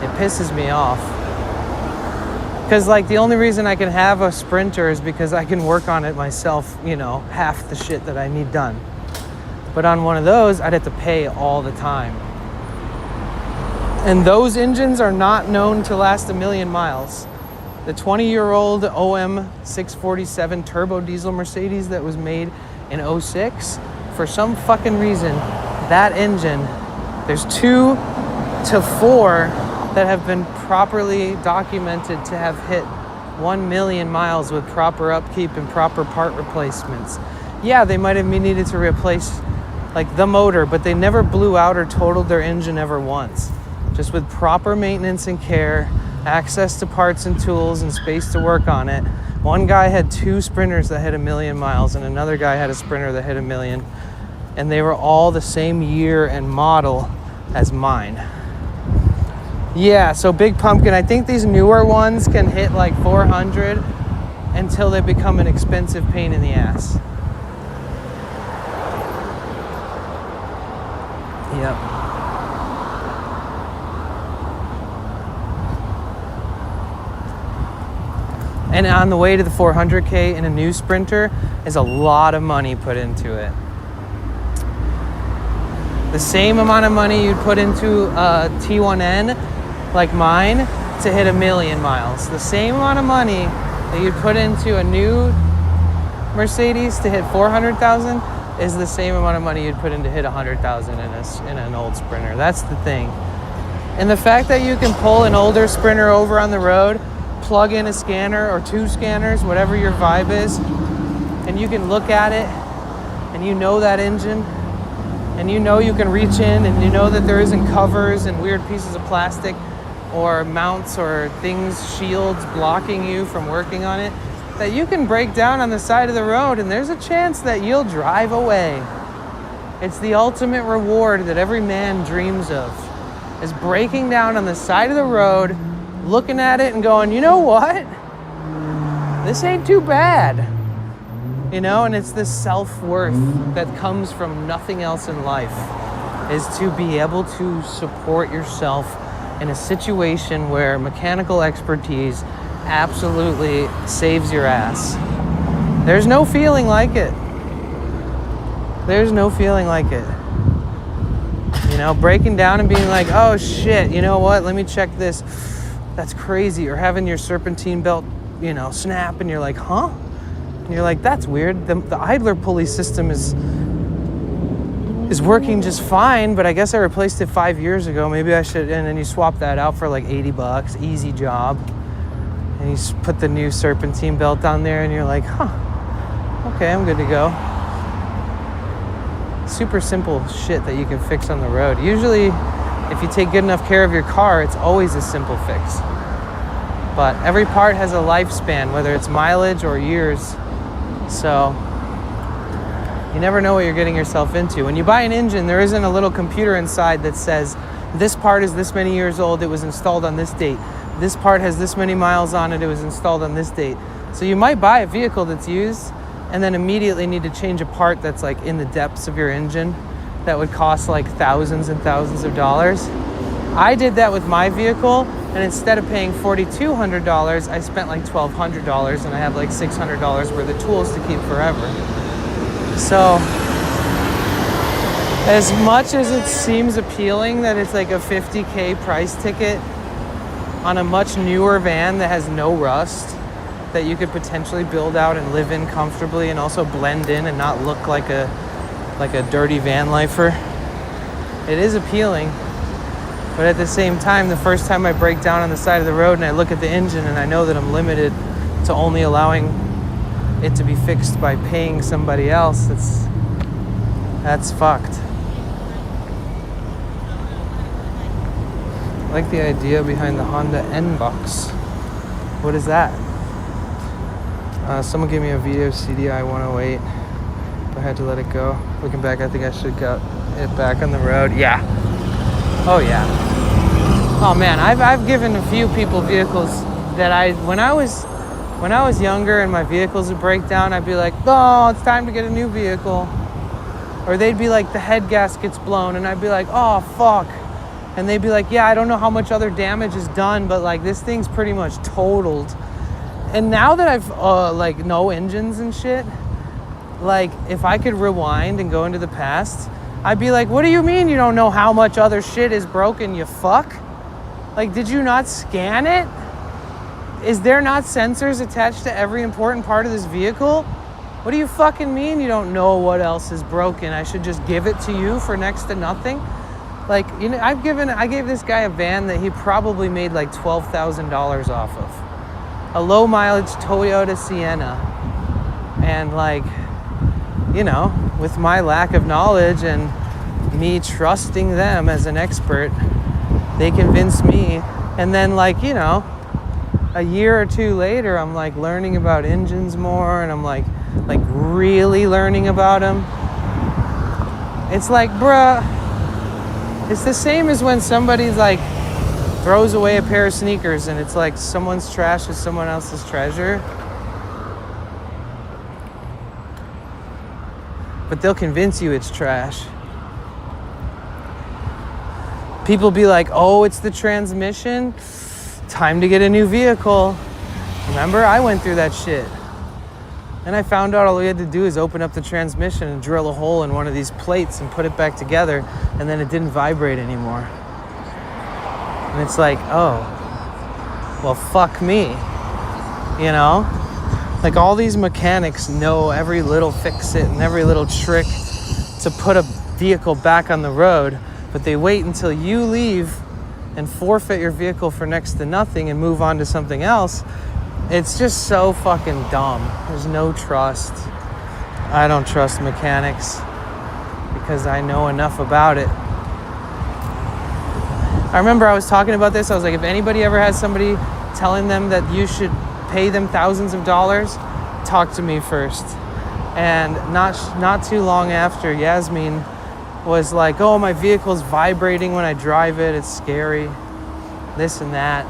It pisses me off. Because like the only reason I can have a Sprinter is because I can work on it myself, you know, half the shit that I need done. But on one of those, I'd have to pay all the time. And those engines are not known to last 1,000,000 miles. The 20-year-old OM 647 turbo diesel Mercedes that was made in 06, for some fucking reason, that engine, there's 2 to 4 that have been properly documented to have hit 1,000,000 miles with proper upkeep and proper part replacements. Yeah, they might have needed to replace like the motor, but they never blew out or totaled their engine ever once. Just with proper maintenance and care, access to parts and tools and space to work on it. One guy had 2 Sprinters that hit 1,000,000 miles and another guy had a Sprinter that hit 1,000,000. And they were all the same year and model as mine. Yeah, so Big Pumpkin, I think these newer ones can hit like 400 until they become an expensive pain in the ass. Yep. And on the way to the 400K in a new Sprinter is a lot of money put into it. The same amount of money you'd put into a T1N like mine to hit 1,000,000 miles. The same amount of money that you'd put into a new Mercedes to hit 400,000 is the same amount of money you'd put in to hit 100,000 in an old Sprinter. That's the thing. And the fact that you can pull an older Sprinter over on the road, plug in a scanner or 2 scanners, whatever your vibe is, and you can look at it and you know that engine, and you know you can reach in and you know that there isn't covers and weird pieces of plastic or mounts or things, shields blocking you from working on it, that you can break down on the side of the road and there's a chance that you'll drive away. It's the ultimate reward that every man dreams of, is breaking down on the side of the road, looking at it and going, you know what? This ain't too bad. You know, and it's this self-worth that comes from nothing else in life, is to be able to support yourself in a situation where mechanical expertise absolutely saves your ass. There's no feeling like it. There's no feeling like it. You know, breaking down and being like, oh shit, you know what? Let me check this. That's crazy. Or having your serpentine belt, you know, snap and you're like, huh? And you're like, that's weird. The idler pulley system is working just fine, but I guess I replaced it 5 years ago. Maybe I should, and then you swap that out for like $80, easy job. And you put the new serpentine belt on there and you're like, huh, okay, I'm good to go. Super simple shit that you can fix on the road. Usually, if you take good enough care of your car, it's always a simple fix. But every part has a lifespan, whether it's mileage or years. So you never know what you're getting yourself into. When you buy an engine, there isn't a little computer inside that says, this part is this many years old, it was installed on this date. This part has this many miles on it, it was installed on this date. So you might buy a vehicle that's used and then immediately need to change a part that's like in the depths of your engine that would cost like thousands and thousands of dollars. I did that with my vehicle, and instead of paying $4,200, I spent like $1,200, and I have like $600 worth of tools to keep forever. So, as much as it seems appealing that it's like a $50K price ticket on a much newer van that has no rust, that you could potentially build out and live in comfortably and also blend in and not look like a dirty van lifer, it is appealing. But at the same time, the first time I break down on the side of the road and I look at the engine and I know that I'm limited to only allowing it to be fixed by paying somebody else, that's fucked. I like the idea behind the Honda N-Box. What is that? Someone gave me a Vito CDI 108. I had to let it go. Looking back, I think I should got it back on the road. Yeah. Oh yeah. Oh man, I've given a few people vehicles that when I was younger and my vehicles would break down, I'd be like, oh, it's time to get a new vehicle. Or they'd be like, the head gasket's blown, and I'd be like, oh, fuck. And they'd be like, yeah, I don't know how much other damage is done, but like this thing's pretty much totaled. And now that I've like no engines and shit, like if I could rewind and go into the past, I'd be like, what do you mean you don't know how much other shit is broken, you fuck? Like, did you not scan it? Is there not sensors attached to every important part of this vehicle? What do you fucking mean you don't know what else is broken? I should just give it to you for next to nothing? Like, you know, I gave this guy a van that he probably made like $12,000 off of. A low mileage Toyota Sienna. And like, you know, with my lack of knowledge and me trusting them as an expert, they convinced me. And then like, you know, a year or two later, I'm like learning about engines more, and I'm like really learning about them. It's like, bruh, it's the same as when somebody's like throws away a pair of sneakers and it's like someone's trash is someone else's treasure. But they'll convince you it's trash. People be like, oh, it's the transmission. Time to get a new vehicle. Remember, I went through that shit. And I found out all we had to do is open up the transmission and drill a hole in one of these plates and put it back together, and then it didn't vibrate anymore. And it's like, oh, well, fuck me. You know? Like, all these mechanics know every little fix-it and every little trick to put a vehicle back on the road, but they wait until you leave and forfeit your vehicle for next to nothing and move on to something else. It's just so fucking dumb. There's no trust. I don't trust mechanics because I know enough about it. I remember I was talking about this. I was like, if anybody ever has somebody telling them that you should pay them thousands of dollars, talk to me first. And not too long after, Yasmin was like, oh, my vehicle's vibrating when I drive it. It's scary. This and that.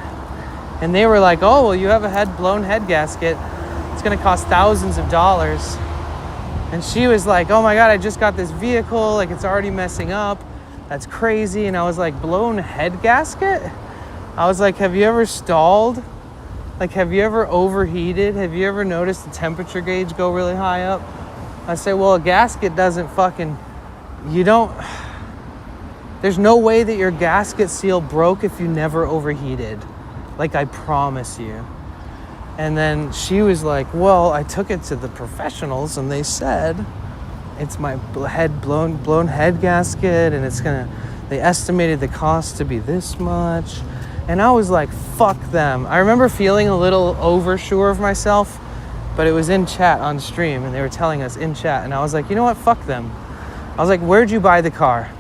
And they were like, oh, well, you have a blown head gasket. It's going to cost thousands of dollars. And she was like, oh my God, I just got this vehicle. Like, it's already messing up. That's crazy. And I was like, blown head gasket? I was like, have you ever stalled? Like, have you ever overheated? Have you ever noticed the temperature gauge go really high up? I said, well, a gasket doesn't fucking, there's no way that your gasket seal broke if you never overheated. Like, I promise you. And then she was like, well, I took it to the professionals and they said it's my blown head gasket, and they estimated the cost to be this much. And I was like, fuck them. I remember feeling a little oversure of myself, but it was in chat on stream and they were telling us in chat. And I was like, you know what? Fuck them. I was like, where'd you buy the car?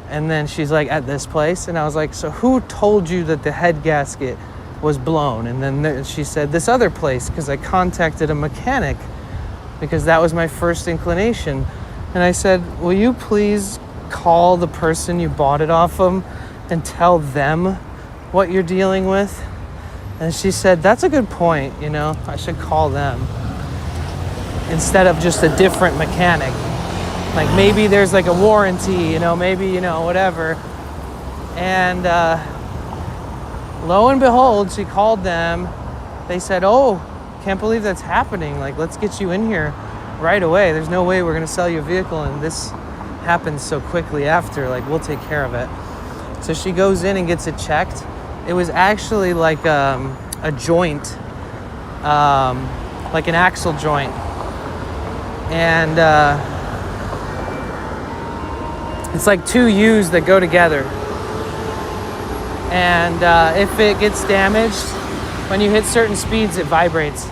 And then she's like, at this place. And I was like, so who told you that the head gasket was blown? And then she said, this other place, because I contacted a mechanic because that was my first inclination. And I said, will you please call the person you bought it off of and tell them what you're dealing with? And she said, that's a good point, you know, I should call them instead of just a different mechanic. Like, maybe there's like a warranty, you know, maybe, you know, whatever. And lo and behold, she called them. They said, oh, can't believe that's happening. Like, let's get you in here right away. There's no way we're going to sell you a vehicle and this happens so quickly after. Like, we'll take care of it. So she goes in and gets it checked. It was actually like a joint, like an axle joint. And it's like two U's that go together. And if it gets damaged, when you hit certain speeds, it vibrates.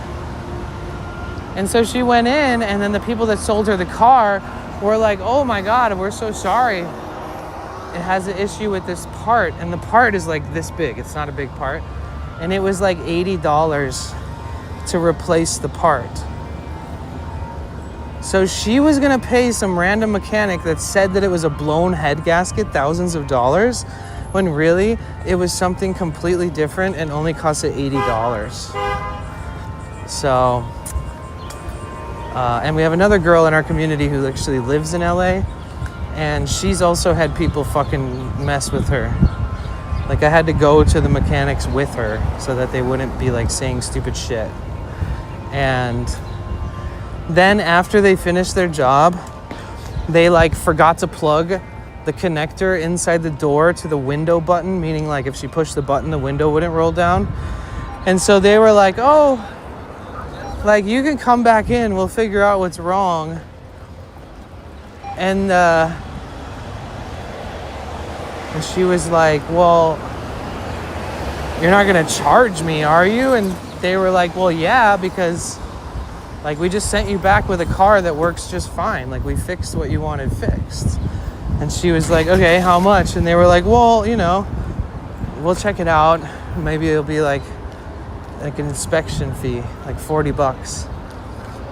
And so she went in, and then the people that sold her the car were like, oh my God, we're so sorry. It has an issue with this part. And the part is like this big. It's not a big part. And it was like $80 to replace the part. So she was gonna pay some random mechanic that said that it was a blown head gasket thousands of dollars, when really it was something completely different and only cost it $80. So And we have another girl in our community who actually lives in LA, and she's also had people fucking mess with her. Like, I had to go to the mechanics with her so that they wouldn't be like saying stupid shit. And then after they finished their job, they like forgot to plug the connector inside the door to the window button, meaning like if she pushed the button, the window wouldn't roll down. And so they were like, oh, like, you can come back in, we'll figure out what's wrong. And she was like, well, you're not gonna charge me, are you? And they were like, well, yeah, because like we just sent you back with a car that works just fine. Like, we fixed what you wanted fixed. And she was like, okay, how much? And they were like, well, you know, we'll check it out. Maybe it'll be like an inspection fee, like $40.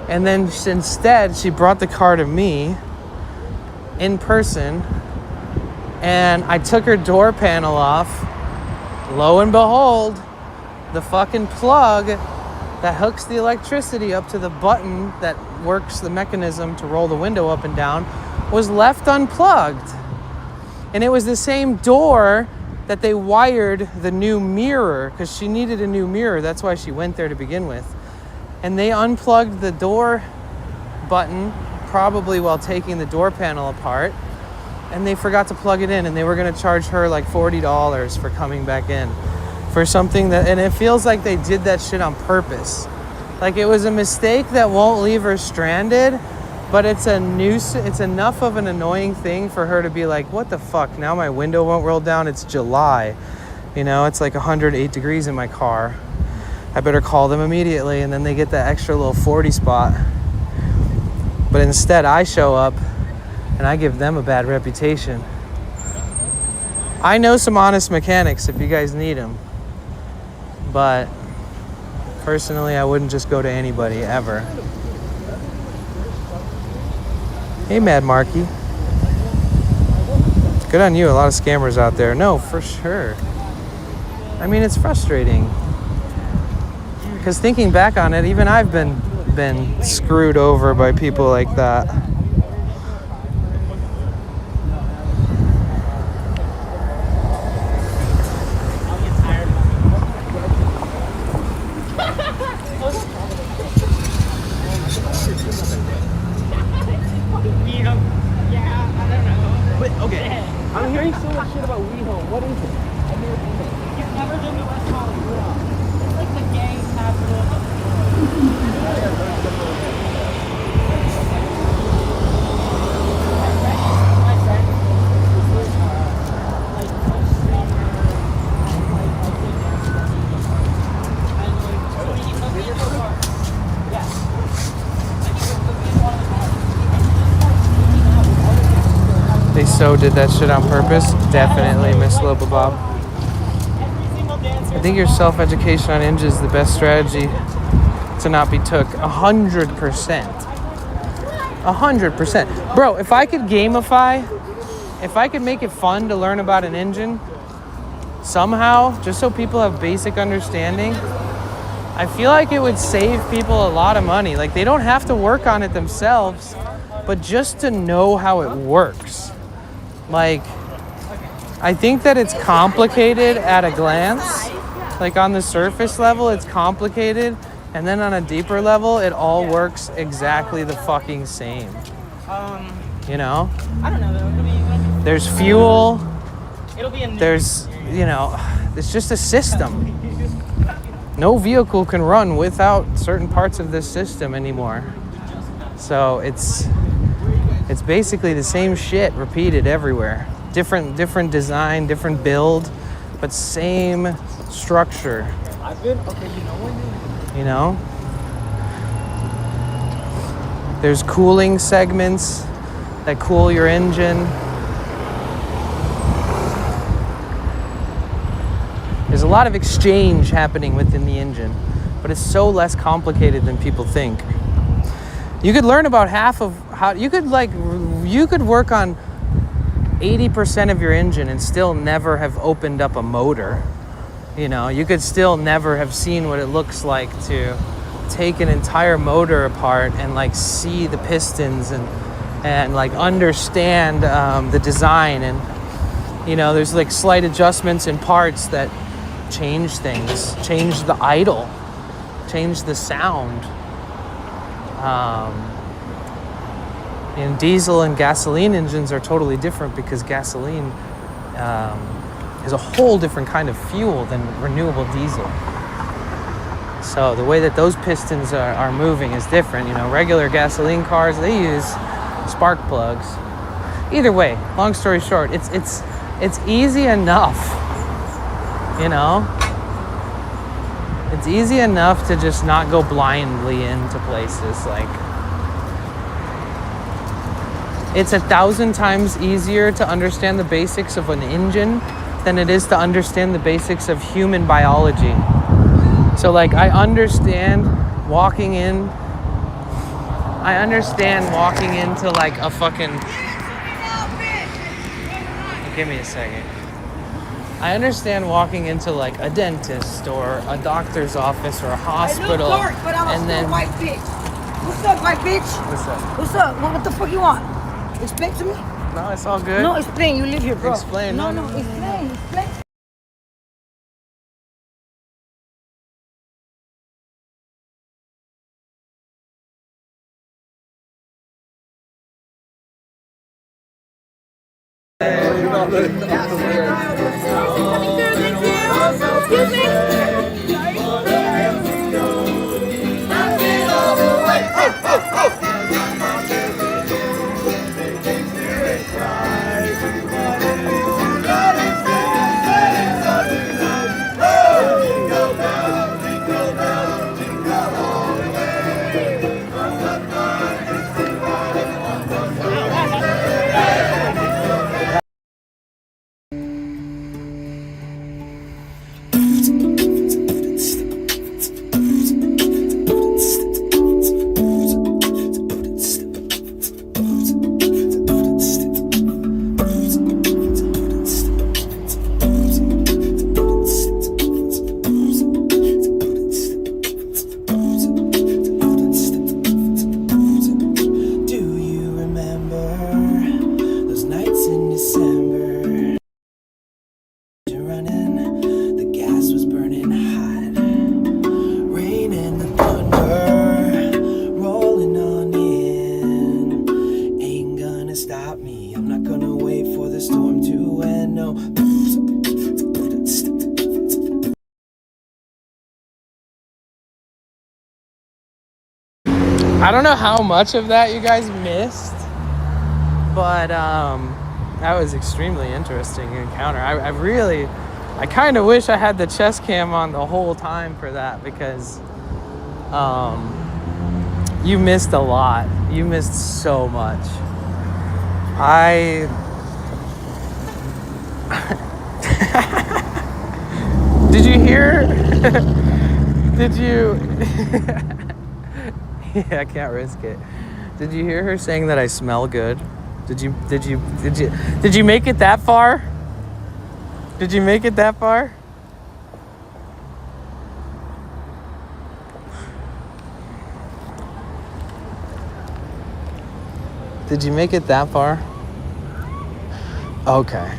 And then instead, she brought the car to me in person, and I took her door panel off. Lo and behold, the fucking plug that hooks the electricity up to the button that works the mechanism to roll the window up and down was left unplugged. And it was the same door that they wired the new mirror, because she needed a new mirror. That's why she went there to begin with. And they unplugged the door button, probably while taking the door panel apart, and they forgot to plug it in, and they were going to charge her like $40 for coming back in for something that, and it feels like they did that shit on purpose. Like, it was a mistake that won't leave her stranded, but it's it's enough of an annoying thing for her to be like, what the fuck, now my window won't roll down, it's July, you know, it's like 108 degrees in my car, I better call them immediately. And then they get that extra little 40 spot. But instead I show up and I give them a bad reputation. I know some honest mechanics if you guys need them, but personally I wouldn't just go to anybody ever. Hey, Mad Marky. Good on you. A lot of scammers out there. No, for sure. I mean, it's frustrating. Because thinking back on it, even I've been screwed over by people like that. I'm hearing so much shit about WeHome. What is it? I've never been there. You've never been to West Hollywood? It's like the gay capital of the They so did that shit on purpose. Definitely, Miss Loba Bob. I think your self-education on Ninja is the best strategy to not be took. 100%. 100%. Bro, if I could gamify, if I could make it fun to learn about an engine somehow, just so people have basic understanding, I feel like it would save people a lot of money. Like, they don't have to work on it themselves, but just to know how it works. Like, I think that it's complicated at a glance. Like, on the surface level, it's complicated. And then on a deeper level, it all works exactly the fucking same. You know? I don't know, though. There's fuel. It'll be There's, you know, it's just a system. No vehicle can run without certain parts of this system anymore. So it's basically the same shit repeated everywhere. Different design, different build, but same structure. You know? There's cooling segments that cool your engine. There's a lot of exchange happening within the engine, but it's so less complicated than people think. You could learn about half of how you could work on 80% of your engine and still never have opened up a motor. You know, you could still never have seen what it looks like to take an entire motor apart and like see the pistons and like understand the design, and you know, there's like slight adjustments in parts that change things, change the idle, change the sound. And diesel and gasoline engines are totally different because gasoline is a whole different kind of fuel than renewable diesel. So the way that those pistons are moving is different. You know, regular gasoline cars, they use spark plugs. Either way, long story short, it's easy enough, you know? It's easy enough to just not go blindly into places. Like, it's 1,000 times easier to understand the basics of an engine than it is to understand the basics of human biology. So like, I understand walking into like a fucking... Give me a second. I understand walking into like a dentist or a doctor's office or a hospital. I look dark, but I'm a then white bitch. What's up, white bitch? What's up? What's up? What the fuck you want? Explain to me. No, it's all good. No, explain. You live here, bro. Explain. No, explain. Explain. I don't know how much of that you guys missed, but that was extremely interesting encounter. I kind of wish I had the chest cam on the whole time for that, because you missed a lot. You missed so much. Did you hear? Did you? Yeah, I can't risk it. Did you hear her saying that I smell good? Did you make it that far? Did you make it that far? Did you make it that far? Okay.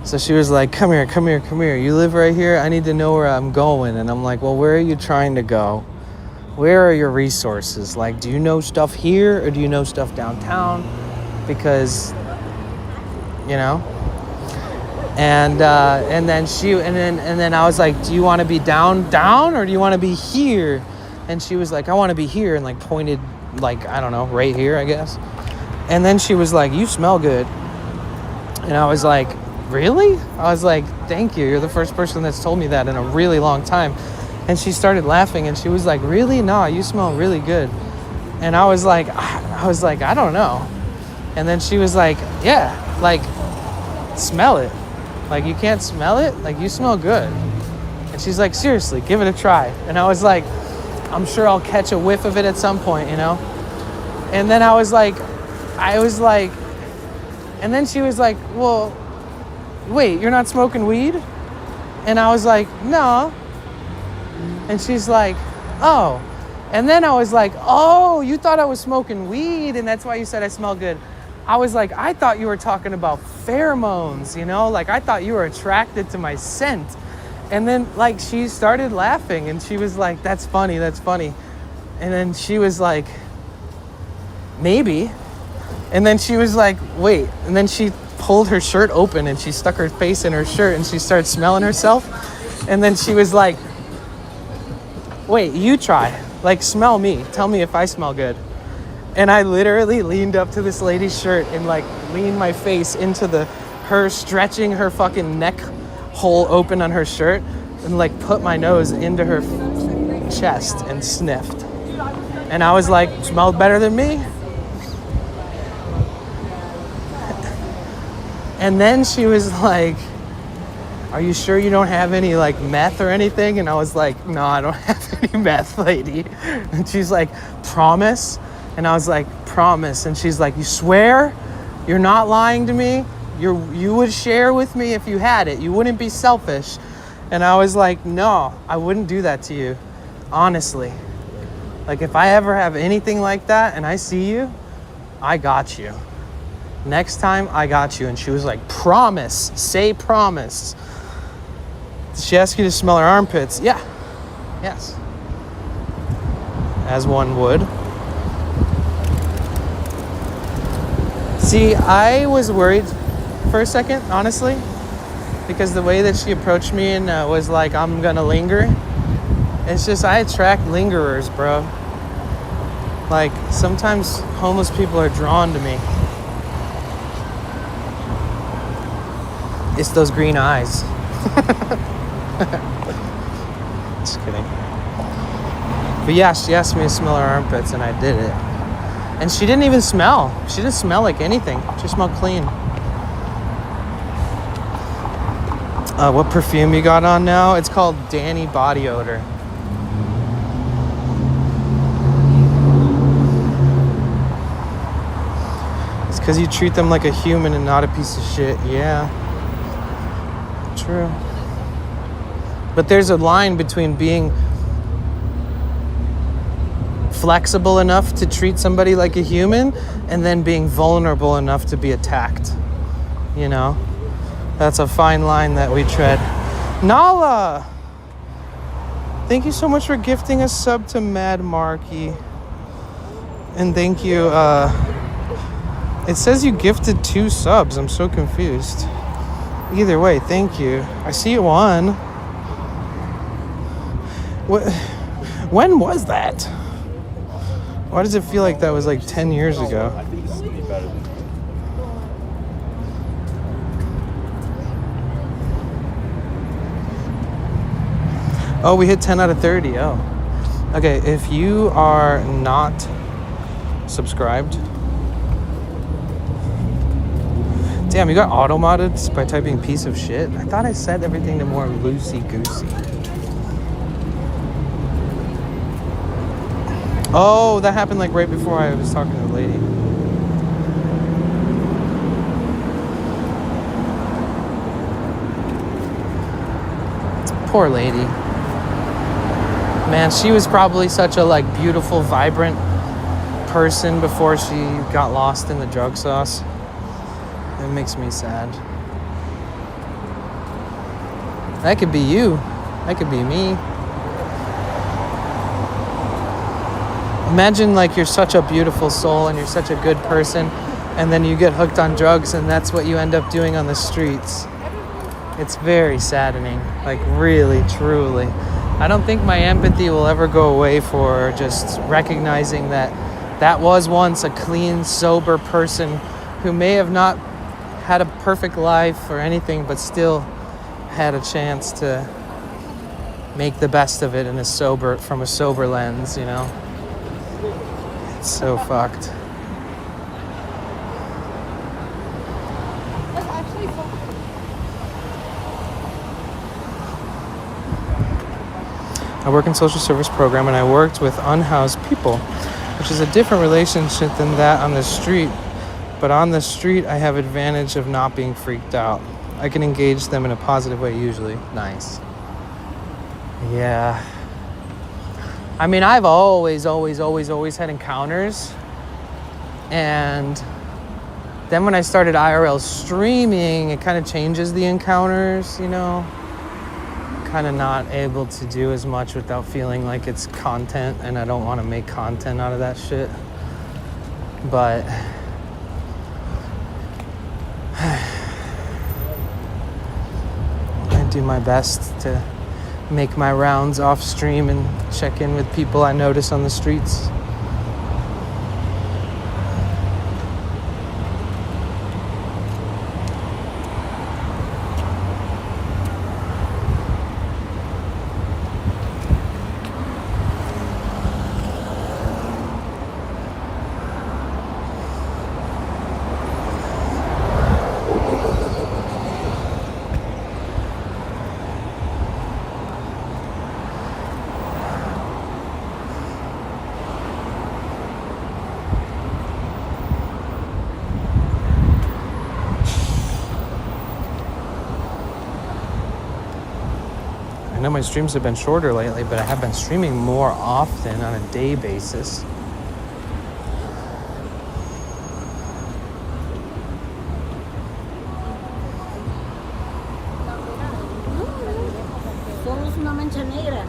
So she was like, come here. You live right here? I need to know where I'm going. And I'm like, well, where are you trying to go? Where are your resources? Like, do you know stuff here or do you know stuff downtown? Because, you know. And then I was like, do you want to be down or do you want to be here? And she was like, I want to be here, and like pointed, like, I don't know, right here, I guess. And then she was like, you smell good. And I was like, really? I was like, thank you. You're the first person that's told me that in a really long time. And she started laughing and she was like, really? No, you smell really good. And I was like, I don't know. And then she was like, yeah, like, smell it. Like, you can't smell it? Like, you smell good. And she's like, seriously, give it a try. And I was like, I'm sure I'll catch a whiff of it at some point, you know? And then I was like, and then she was like, well, wait, you're not smoking weed? And I was like, no. And she's like, oh. And then I was like, oh, you thought I was smoking weed and that's why you said I smell good. I was like, I thought you were talking about pheromones, you know? Like, I thought you were attracted to my scent. And then, like, she started laughing and she was like, that's funny, that's funny. And then she was like, maybe. And then she was like, wait. And then she pulled her shirt open and she stuck her face in her shirt and she started smelling herself. And then she was like, wait, you try. Like, smell me. Tell me if I smell good. And I literally leaned up to this lady's shirt and like leaned my face into her stretching her fucking neck hole open on her shirt and like put my nose into her chest and sniffed. And I was like, smelled better than me. And then she was like, are you sure you don't have any like meth or anything? And I was like, no, I don't have any meth, lady. And she's like, promise? And I was like, promise. And she's like, you swear? You're not lying to me? You would share with me if you had it. You wouldn't be selfish. And I was like, no, I wouldn't do that to you. Honestly. Like, if I ever have anything like that and I see you, I got you. Next time, I got you. And she was like, promise. Say promise. Did she ask you to smell her armpits? Yeah. Yes. As one would. See, I was worried for a second, honestly, because the way that she approached me and was like, I'm gonna linger. It's just, I attract lingerers, bro. Like, sometimes homeless people are drawn to me. It's those green eyes. Just kidding. But yeah, she asked me to smell her armpits and I did it. And she didn't even smell. She didn't smell like anything. She smelled clean. What perfume you got on now? It's called Danny Body Odor. It's because you treat them like a human and not a piece of shit. Yeah. True. But there's a line between being flexible enough to treat somebody like a human and then being vulnerable enough to be attacked. You know? That's a fine line that we tread. Nala! Thank you so much for gifting a sub to Mad Marky. And thank you, it says you gifted 2 subs. I'm so confused. Either way, thank you. I see you won. What? When was that? Why does it feel like that was like 10 years ago? I think this is going to be better than Oh, we hit 10 out of 30. Oh. Okay, if you are not subscribed. Damn, you got auto-modded by typing piece of shit? I thought I set everything to more loosey-goosey. Oh, that happened like right before I was talking to the lady. Poor lady. Man, she was probably such a like beautiful, vibrant person before she got lost in the drug sauce. It makes me sad. That could be you. That could be me. Imagine like you're such a beautiful soul and you're such a good person and then you get hooked on drugs and that's what you end up doing on the streets. It's very saddening. Like really, truly. I don't think my empathy will ever go away for just recognizing that that was once a clean, sober person who may have not had a perfect life or anything, but still had a chance to make the best of it in from a sober lens, you know? It's so fucked. I work in social service program and I worked with unhoused people, which is a different relationship than that on the street. But on the street, I have advantage of not being freaked out. I can engage them in a positive way usually. Nice. Yeah. I mean, I've always had encounters. And then when I started IRL streaming, it kind of changes the encounters, you know? Kind of not able to do as much without feeling like it's content, and I don't want to make content out of that shit. But I do my best to make my rounds off stream and check in with people I notice on the streets. I know my streams have been shorter lately, but I have been streaming more often on a day basis. Solo es una mancha negra.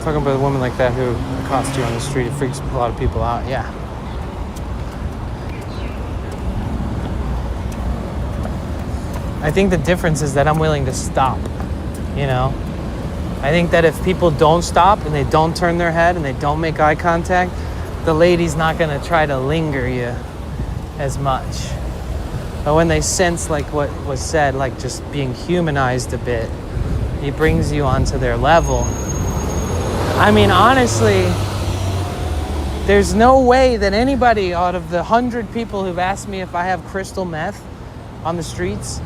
Talking about a woman like that who accosts you on the street, it freaks a lot of people out. Yeah. I think the difference is that I'm willing to stop, you know? I think that if people don't stop and they don't turn their head and they don't make eye contact, the lady's not gonna try to linger you as much. But when they sense, like what was said, like just being humanized a bit, it brings you onto their level. I mean, honestly, there's no way that anybody out of the 100 people who've asked me if I have crystal meth on the streets,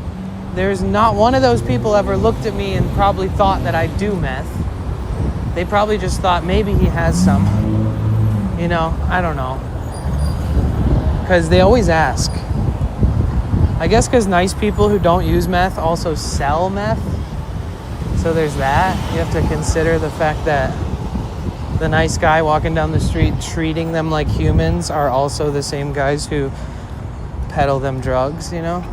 there's not one of those people ever looked at me and probably thought that I do meth. They probably just thought maybe he has some. You know, I don't know. Because they always ask. I guess because nice people who don't use meth also sell meth. So there's that. You have to consider the fact that the nice guy walking down the street treating them like humans are also the same guys who peddle them drugs, you know?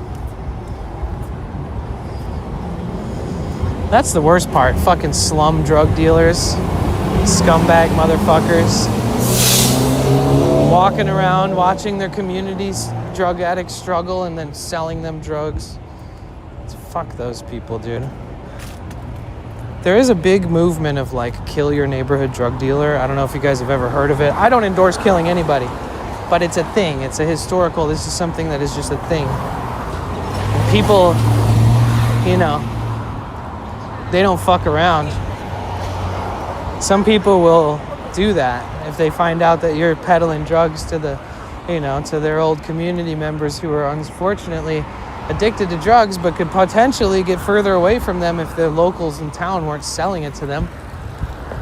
That's the worst part. Fucking slum drug dealers. Scumbag motherfuckers. Walking around, watching their communities, drug addicts struggle and then selling them drugs. Fuck those people, dude. There is a big movement of like kill your neighborhood drug dealer. I don't know if you guys have ever heard of it. I don't endorse killing anybody, but it's a thing. It's a historical, this is something that is just a thing. And people, you know, they don't fuck around. Some people will do that if they find out that you're peddling drugs to the, you know, to their old community members who are unfortunately addicted to drugs, but could potentially get further away from them if the locals in town weren't selling it to them.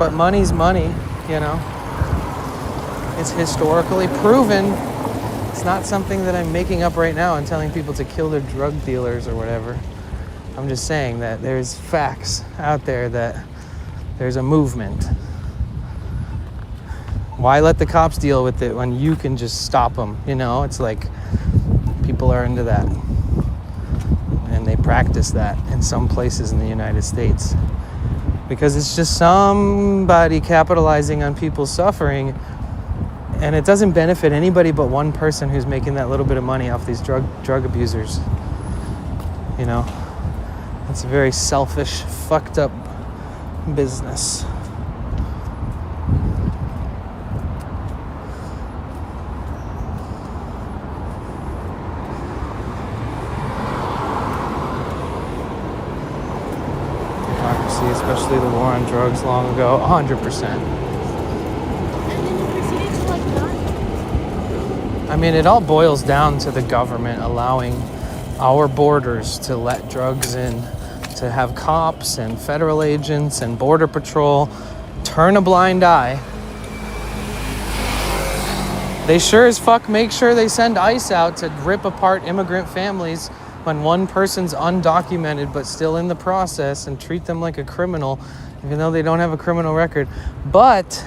But money's money, you know. It's historically proven. It's not something that I'm making up right now and telling people to kill their drug dealers or whatever. I'm just saying that there's facts out there that there's a movement. Why let the cops deal with it when you can just stop them? You know, it's like people are into that. And they practice that in some places in the United States. Because it's just somebody capitalizing on people's suffering, and it doesn't benefit anybody but one person who's making that little bit of money off these drug abusers. You know? It's a very selfish, fucked up business. Especially the war on drugs long ago, 100%. I mean, it all boils down to the government allowing our borders to let drugs in, to have cops and federal agents and border patrol turn a blind eye They sure as fuck make sure they send ICE out to rip apart immigrant families when one person's undocumented but still in the process and treat them like a criminal, even though they don't have a criminal record. But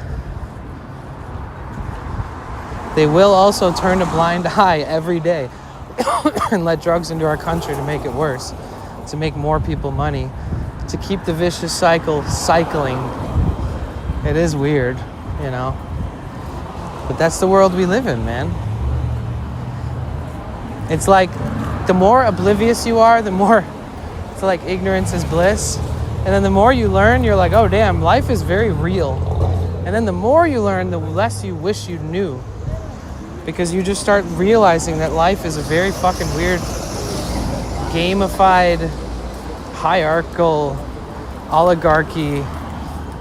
they will also turn a blind eye every day and let drugs into our country to make it worse, to make more people money, to keep the vicious cycle cycling. It is weird, you know. But that's the world we live in, man. It's like the more oblivious you are, the more it's like ignorance is bliss. And then the more you learn, you're like, oh damn, life is very real. And then the more you learn, the less you wish you knew. Because you just start realizing that life is a very fucking weird, gamified, hierarchical oligarchy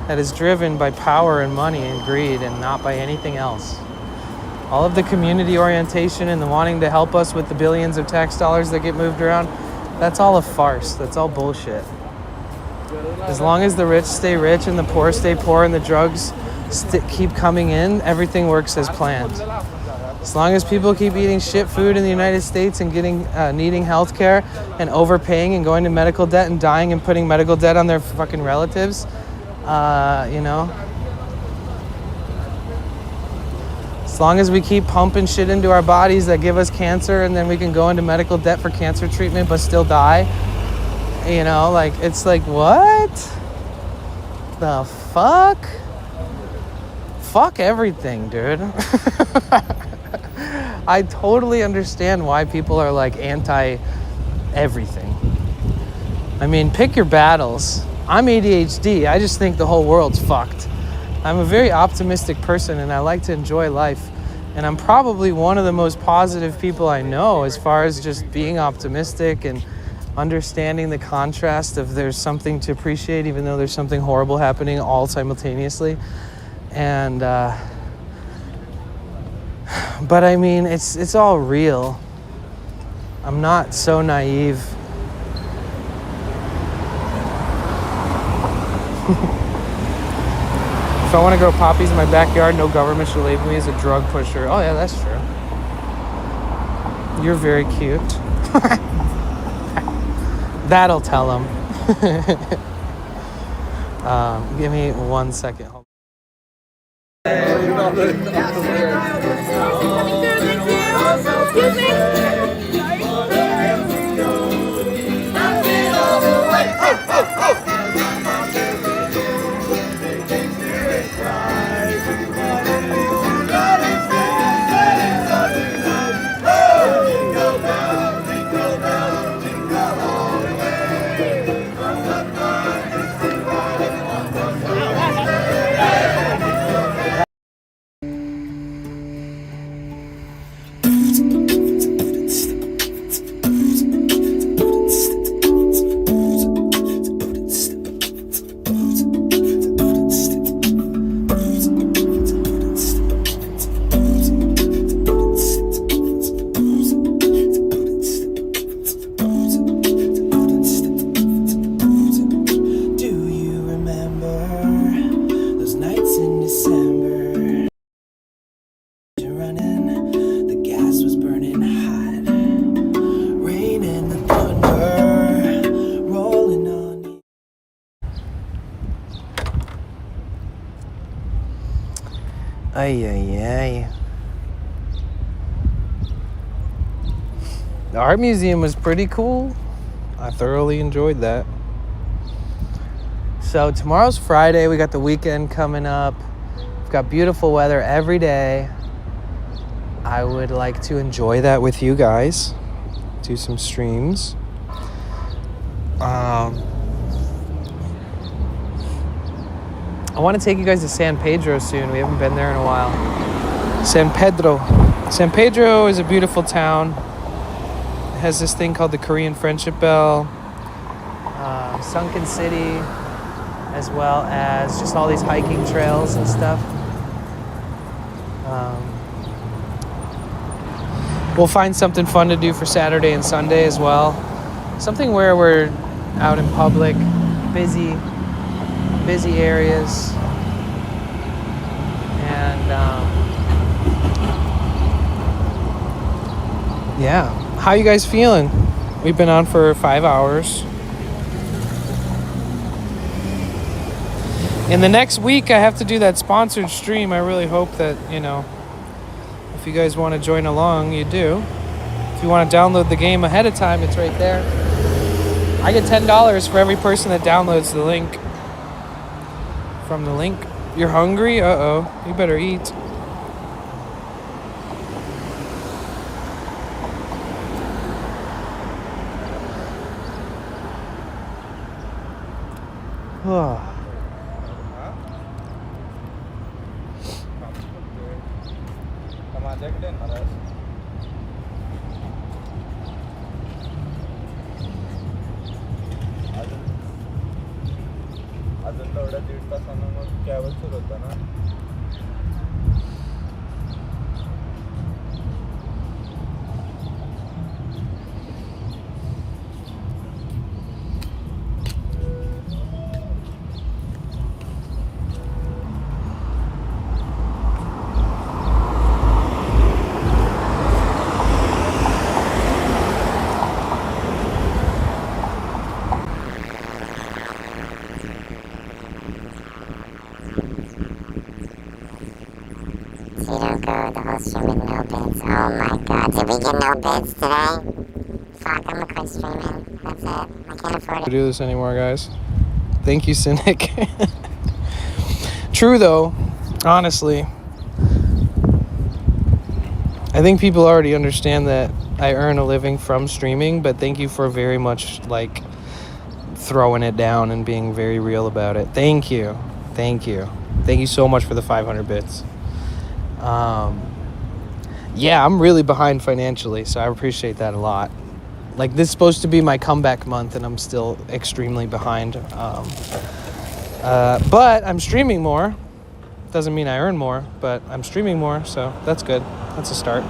that is driven by power and money and greed and not by anything else. All of the community orientation and the wanting to help us with the billions of tax dollars that get moved around, that's all a farce. That's all bullshit. As long as the rich stay rich and the poor stay poor and the drugs keep coming in, everything works as planned. As long as people keep eating shit food in the United States and needing health care and overpaying and going to medical debt and dying and putting medical debt on their fucking relatives, you know. As long as we keep pumping shit into our bodies that give us cancer and then we can go into medical debt for cancer treatment but still die, you know, like, it's like, what the fuck? Fuck everything, dude. I totally understand why people are like anti everything. I mean, pick your battles. I'm ADHD. I just think the whole world's fucked. I'm a very optimistic person and I like to enjoy life. And I'm probably one of the most positive people I know as far as just being optimistic and understanding the contrast of there's something to appreciate even though there's something horrible happening all simultaneously. And but I mean, it's all real. I'm not so naive. If I want to grow poppies in my backyard, no government should label me as a drug pusher. Oh yeah, that's true. You're very cute. That'll tell them. Give me 1 second. Excuse me. Ay, ay, ay. The art museum was pretty cool. I thoroughly enjoyed that. So tomorrow's Friday. We got the weekend coming up. We've got beautiful weather every day. I would like to enjoy that with you guys. Do some streams. I want to take you guys to San Pedro soon. We haven't been there in a while. San Pedro. San Pedro is a beautiful town. It has this thing called the Korean Friendship Bell. Sunken City, as well as just all these hiking trails and stuff. We'll find something fun to do for Saturday and Sunday as well. Something where we're out in public, busy areas, and yeah. How you guys feeling? We've been on for 5 hours. In the next week, I have to do that sponsored stream. I really hope that, if you guys want to join along, you do. If you want to download the game ahead of time, it's right there. I get $10 for every person that downloads the link. From the link. You're hungry? Uh-oh. You better eat. Oh. अजून एवढ्या 1.5 तासानं मग cable सुरू होतं ना. Streaming no bids. Oh my god. Did we get no bids today? Fuck, I'm gonna quit streaming. That's it. I can't afford it. Do this anymore, guys. Thank you, Cynic. True though, honestly. I think people already understand that I earn a living from streaming, but thank you for very much throwing it down and being very real about it. Thank you. Thank you. Thank you so much for the 500 bits. Yeah, I'm really behind financially, so I appreciate that a lot. This is supposed to be my comeback month, and I'm still extremely behind. But I'm streaming more. Doesn't mean I earn more, but I'm streaming more, so that's good. That's a start.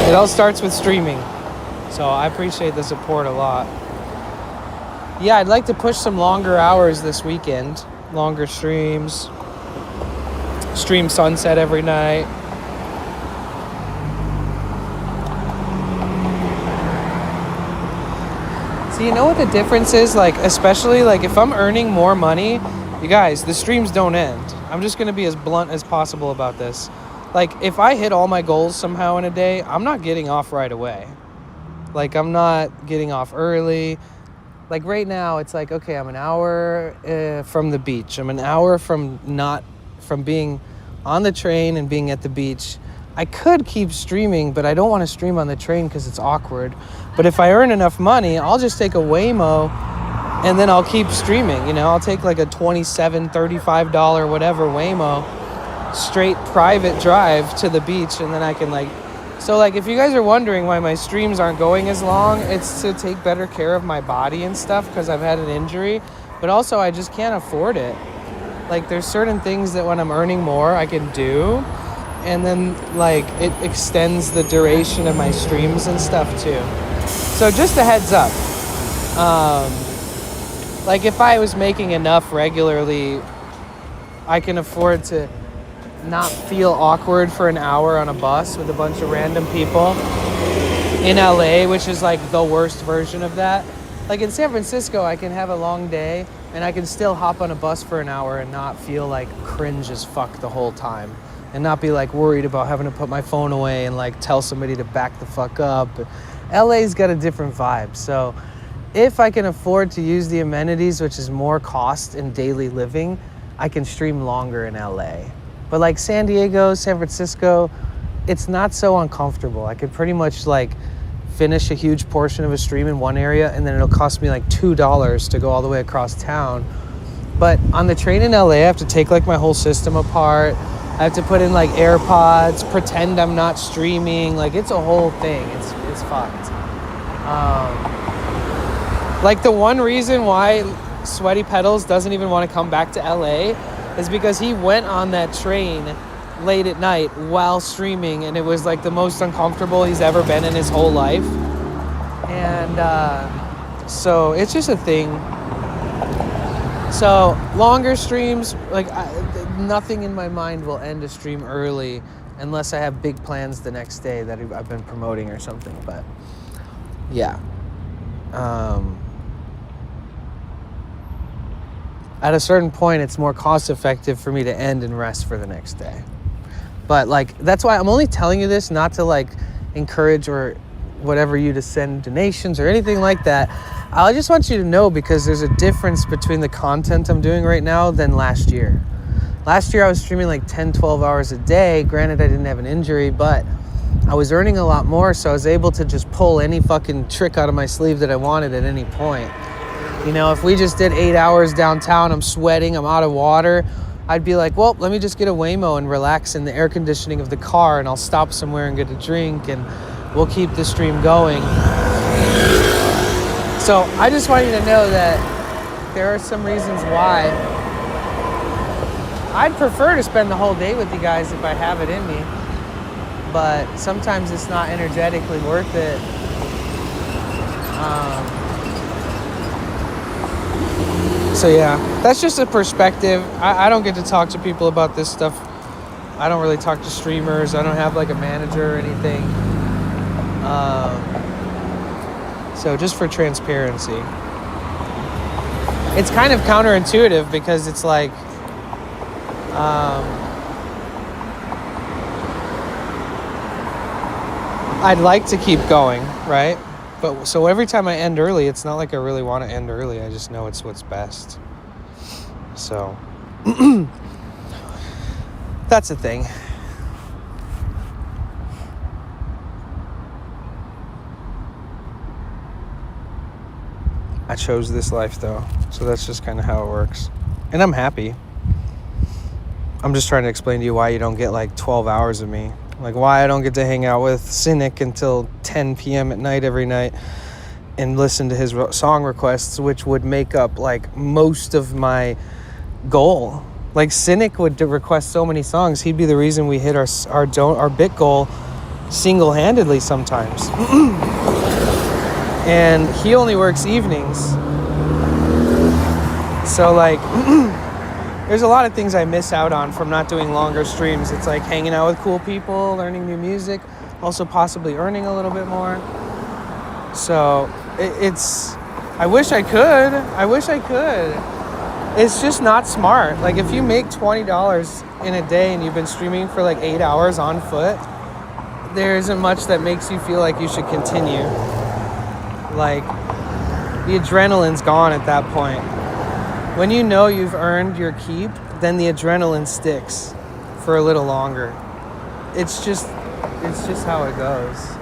It all starts with streaming, so I appreciate the support a lot. Yeah, I'd like to push some longer hours this weekend. Longer streams. Stream sunset every night. So you know what the difference is? Especially if I'm earning more money, you guys, the streams don't end. I'm just going to be as blunt as possible about this. If I hit all my goals somehow in a day, I'm not getting off right away. I'm not getting off early. Right now, it's okay, I'm an hour from the beach. I'm an hour from being on the train and being at the beach. I could keep streaming, but I don't want to stream on the train because it's awkward. But if I earn enough money, I'll just take a Waymo and then I'll keep streaming. I'll take a $27, $35, whatever Waymo, straight private drive to the beach, and then I can So if you guys are wondering why my streams aren't going as long, it's to take better care of my body and stuff because I've had an injury, but also I just can't afford it. There's certain things that when I'm earning more, I can do, and then it extends the duration of my streams and stuff too. So just a heads up. If I was making enough regularly, I can afford to not feel awkward for an hour on a bus with a bunch of random people in LA, which is the worst version of that. In San Francisco, I can have a long day and I can still hop on a bus for an hour and not feel cringe as fuck the whole time, and not be worried about having to put my phone away and tell somebody to back the fuck up. LA's got a different vibe. So if I can afford to use the amenities, which is more cost in daily living, I can stream longer in LA. But San Diego, San Francisco, it's not so uncomfortable. I could pretty much finish a huge portion of a stream in one area, and then it'll cost me $2 to go all the way across town. But on the train in LA, I have to take my whole system apart. I have to put in AirPods, pretend I'm not streaming. It's a whole thing. It's fucked. The one reason why Sweaty Pedals doesn't even want to come back to LA is because he went on that train late at night while streaming, and it was the most uncomfortable he's ever been in his whole life. And so it's just a thing. So longer streams, nothing in my mind will end a stream early unless I have big plans the next day that I've been promoting or something. But yeah. At a certain point, it's more cost effective for me to end and rest for the next day. But like, that's why I'm only telling you this, not to like encourage or whatever you to send donations or anything like that. I just want you to know, because there's a difference between the content I'm doing right now than last year. Last year I was streaming like 10, 12 hours a day. Granted, I didn't have an injury, but I was earning a lot more, so I was able to just pull any fucking trick out of my sleeve that I wanted at any point. You know, if we just did 8 hours downtown, I'm sweating, I'm out of water, I'd be like, well, let me just get a Waymo and relax in the air conditioning of the car, and I'll stop somewhere and get a drink, and we'll keep the stream going. So I just want you to know that there are some reasons why I'd prefer to spend the whole day with you guys if I have it in me, but sometimes it's not energetically worth it. So yeah, that's just a perspective. I don't get to talk to people about this stuff. I don't really talk to streamers. I don't have like a manager or anything. So just for transparency. It's kind of counterintuitive because it's like, I'd like to keep going, right? But so every time I end early, it's not like I really want to end early. I just know it's what's best. So that's the thing. I chose this life though, so that's just kind of how it works. And I'm happy. I'm just trying to explain to you why you don't get like 12 hours of me. Like why I don't get to hang out with Cynic until 10 p.m. at night every night and listen to his song requests, which would make up like most of my goal. Like Cynic would request so many songs. He'd be the reason we hit our bit goal single-handedly sometimes. And he only works evenings. So like, there's a lot of things I miss out on from not doing longer streams. It's like hanging out with cool people, learning new music, also possibly earning a little bit more. So I wish I could. It's just not smart. Like if you make $20 in a day and you've been streaming for like 8 hours on foot, there isn't much that makes you feel like you should continue. Like the adrenaline's gone at that point. When you know you've earned your keep, then the adrenaline sticks for a little longer. It's just how it goes.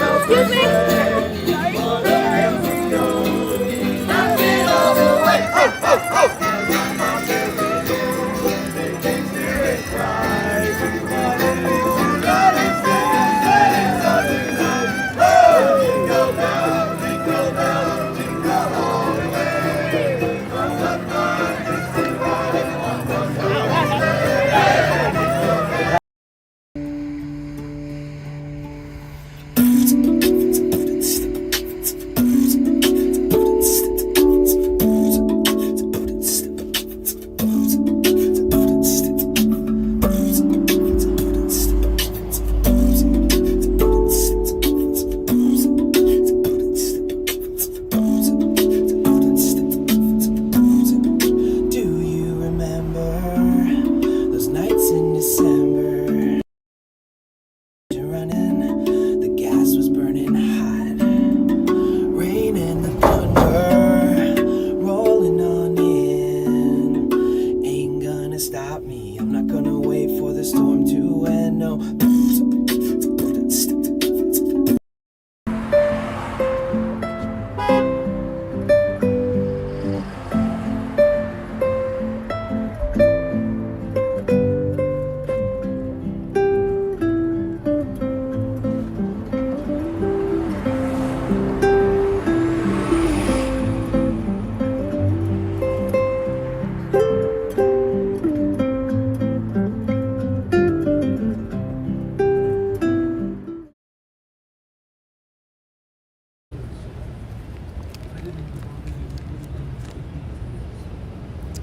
Excuse me.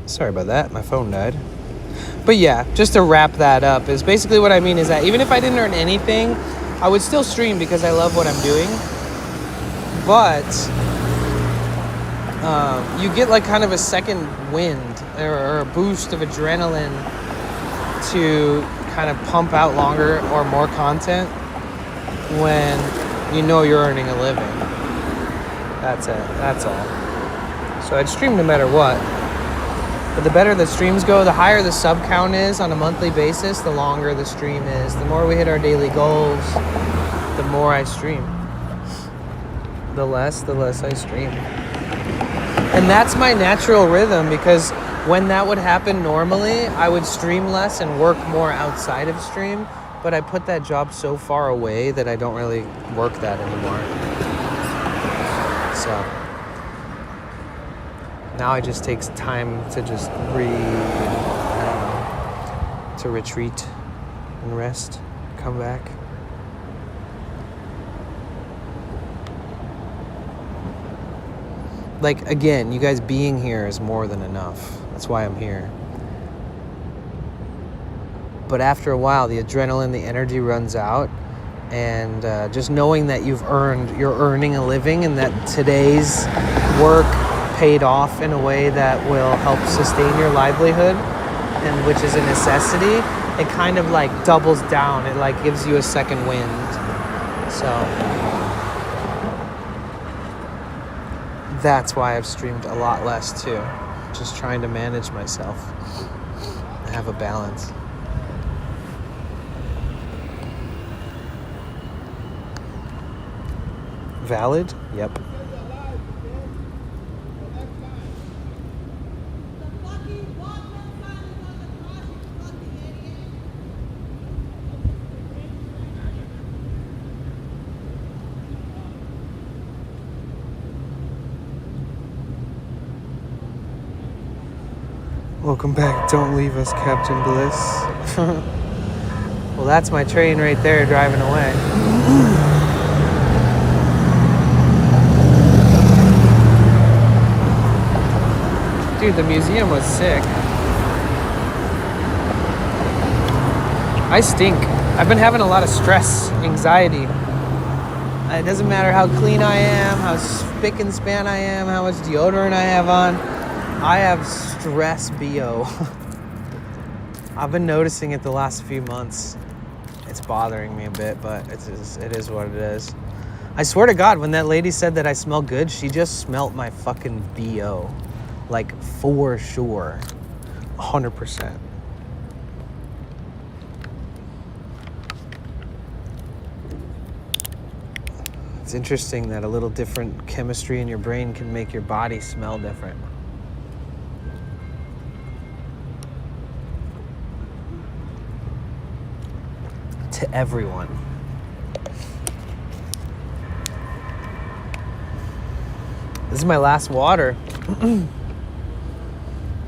Sorry about that. My phone died. But yeah, just to wrap that up, is basically what I mean is that even if I didn't earn anything, I would still stream because I love what I'm doing. But you get like kind of a second wind or a boost of adrenaline to kind of pump out longer or more content when you know you're earning a living. That's it. That's all. So I'd stream no matter what. But the better the streams go, the higher the sub count is on a monthly basis, the longer the stream is. The more we hit our daily goals, the more I stream. The less I stream. And that's my natural rhythm, because when that would happen normally, I would stream less and work more outside of stream. But I put that job so far away that I don't really work that anymore. So now it just takes time to just breathe, to retreat and rest, come back. Like, again, you guys being here is more than enough. That's why I'm here. But after a while, the adrenaline, the energy runs out. And just knowing that you're earning a living and that today's work paid off in a way that will help sustain your livelihood, and which is a necessity, it kind of like doubles down. It like gives you a second wind. So that's why I've streamed a lot less too. Just trying to manage myself and have a balance. Valid? Yep. Welcome back. Don't leave us, Captain Bliss. Well, that's my train right there driving away. Dude, the museum was sick. I stink. I've been having a lot of stress, anxiety. It doesn't matter how clean I am, how spick and span I am, how much deodorant I have on. I have stress BO. I've been noticing it the last few months. It's bothering me a bit, but it is what it is. I swear to God, when that lady said that I smell good, she just smelt my fucking BO. Like, for sure. 100%. It's interesting that a little different chemistry in your brain can make your body smell different. To everyone. This is my last water. Oh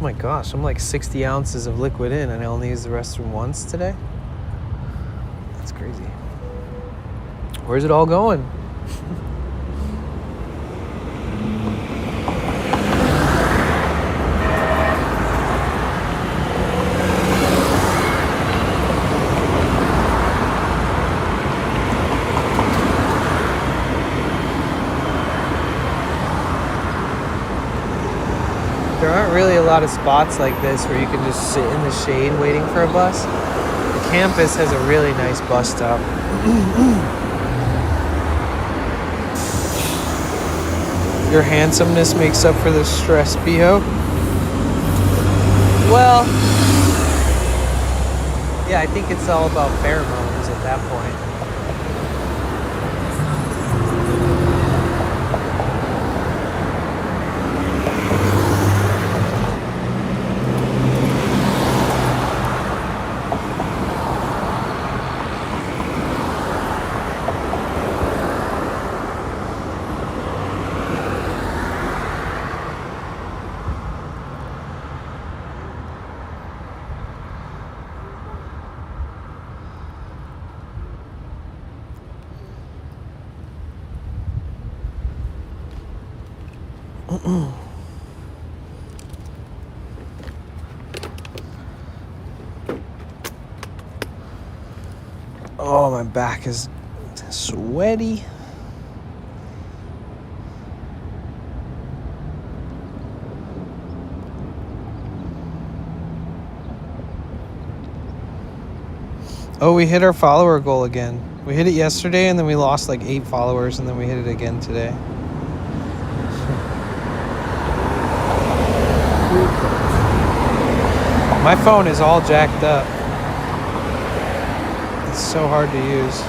my gosh, I'm like 60 ounces of liquid in and I only used the restroom once today? That's crazy. Where's it all going? There aren't really a lot of spots like this where you can just sit in the shade waiting for a bus. The campus has a really nice bus stop. Your handsomeness makes up for the stress, BO. Well, yeah, I think it's all about pheromones at that point. Oh, my back is sweaty. Oh, we hit our follower goal again. We hit it yesterday and then we lost like 8 followers and then we hit it again today. My phone is all jacked up. It's so hard to use.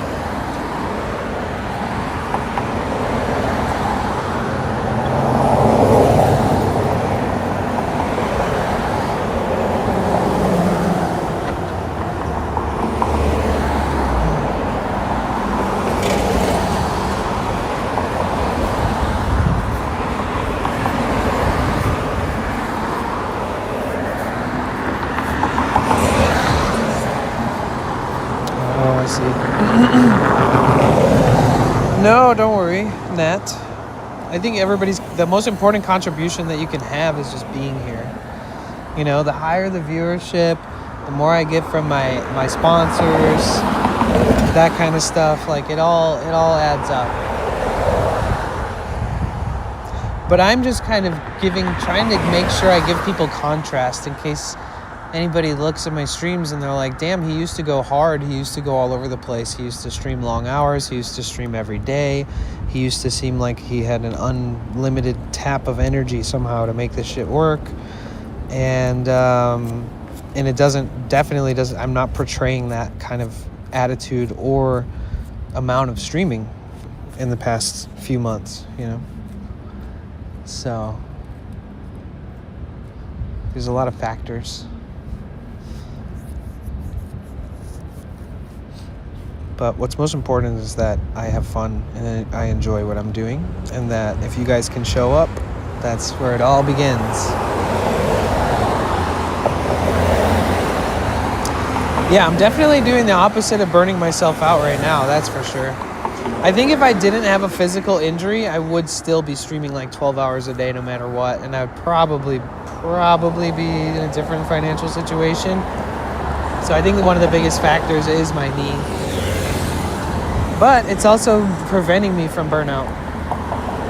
No, don't worry, Nat. I think the most important contribution that you can have is just being here. You know, the higher the viewership, the more I get from my sponsors, that kind of stuff, like it all adds up. But I'm just kind of trying to make sure I give people contrast in case anybody looks at my streams and they're like, damn, he used to go hard. He used to go all over the place. He used to stream long hours. He used to stream every day. He used to seem like he had an unlimited tap of energy somehow to make this shit work. And it definitely doesn't, I'm not portraying that kind of attitude or amount of streaming in the past few months, you know? So there's a lot of factors. But what's most important is that I have fun and I enjoy what I'm doing. And that if you guys can show up, that's where it all begins. Yeah, I'm definitely doing the opposite of burning myself out right now, that's for sure. I think if I didn't have a physical injury, I would still be streaming like 12 hours a day no matter what. And I would probably be in a different financial situation. So I think one of the biggest factors is my knee. But it's also preventing me from burnout.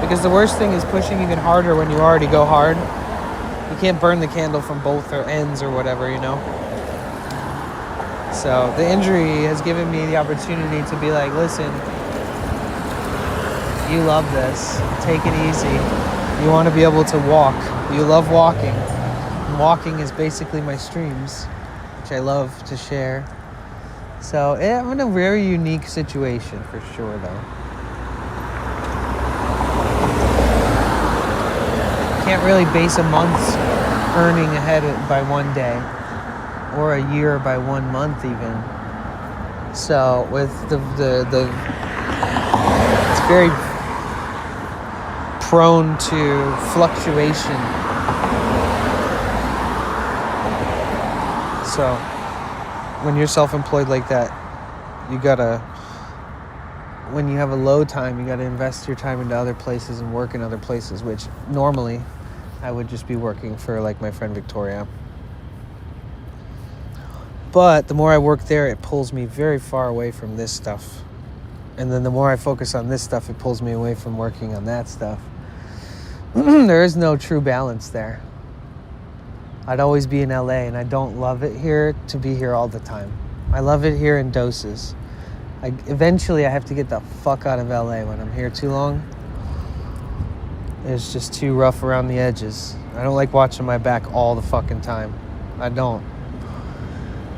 Because the worst thing is pushing even harder when you already go hard. You can't burn the candle from both ends or whatever, you know? So the injury has given me the opportunity to be like, listen, you love this. Take it easy. You want to be able to walk. You love walking. And walking is basically my streams, which I love to share. So I'm in a very unique situation for sure, though. Can't really base a month's earning ahead by one day, or a year by 1 month even. So with the it's very prone to fluctuation. So when you're self-employed like that, when you have a low time, you gotta invest your time into other places and work in other places, which normally I would just be working for like my friend Victoria. But the more I work there, it pulls me very far away from this stuff. And then the more I focus on this stuff, it pulls me away from working on that stuff. There is no true balance there. I'd always be in LA, and I don't love it here to be here all the time. I love it here in doses. Eventually, I have to get the fuck out of LA when I'm here too long. It's just too rough around the edges. I don't like watching my back all the fucking time. I don't.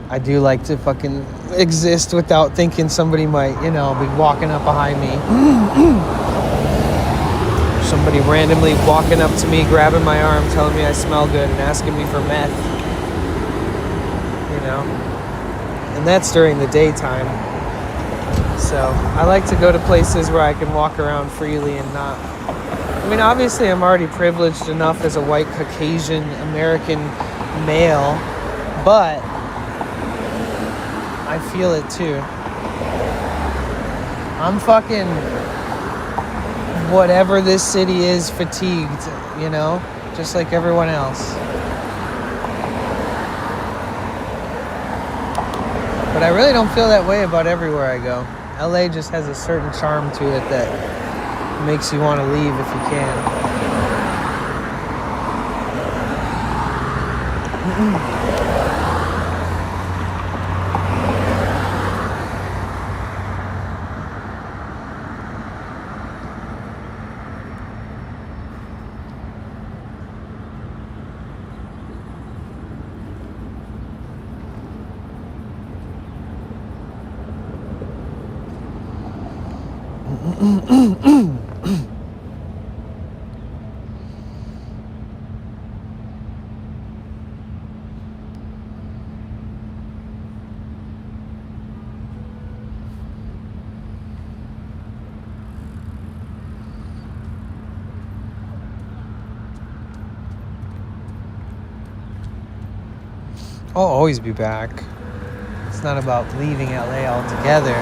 I do like to fucking exist without thinking somebody might, be walking up behind me. Somebody randomly walking up to me, grabbing my arm, telling me I smell good and asking me for meth. And that's during the daytime. So I like to go to places where I can walk around freely and not... obviously I'm already privileged enough as a white Caucasian American male, but I feel it too. I'm fucking... whatever this city is, fatigued, just like everyone else. But I really don't feel that way about everywhere I go. LA just has a certain charm to it that makes you want to leave if you can. I'll always be back. It's not about leaving LA altogether.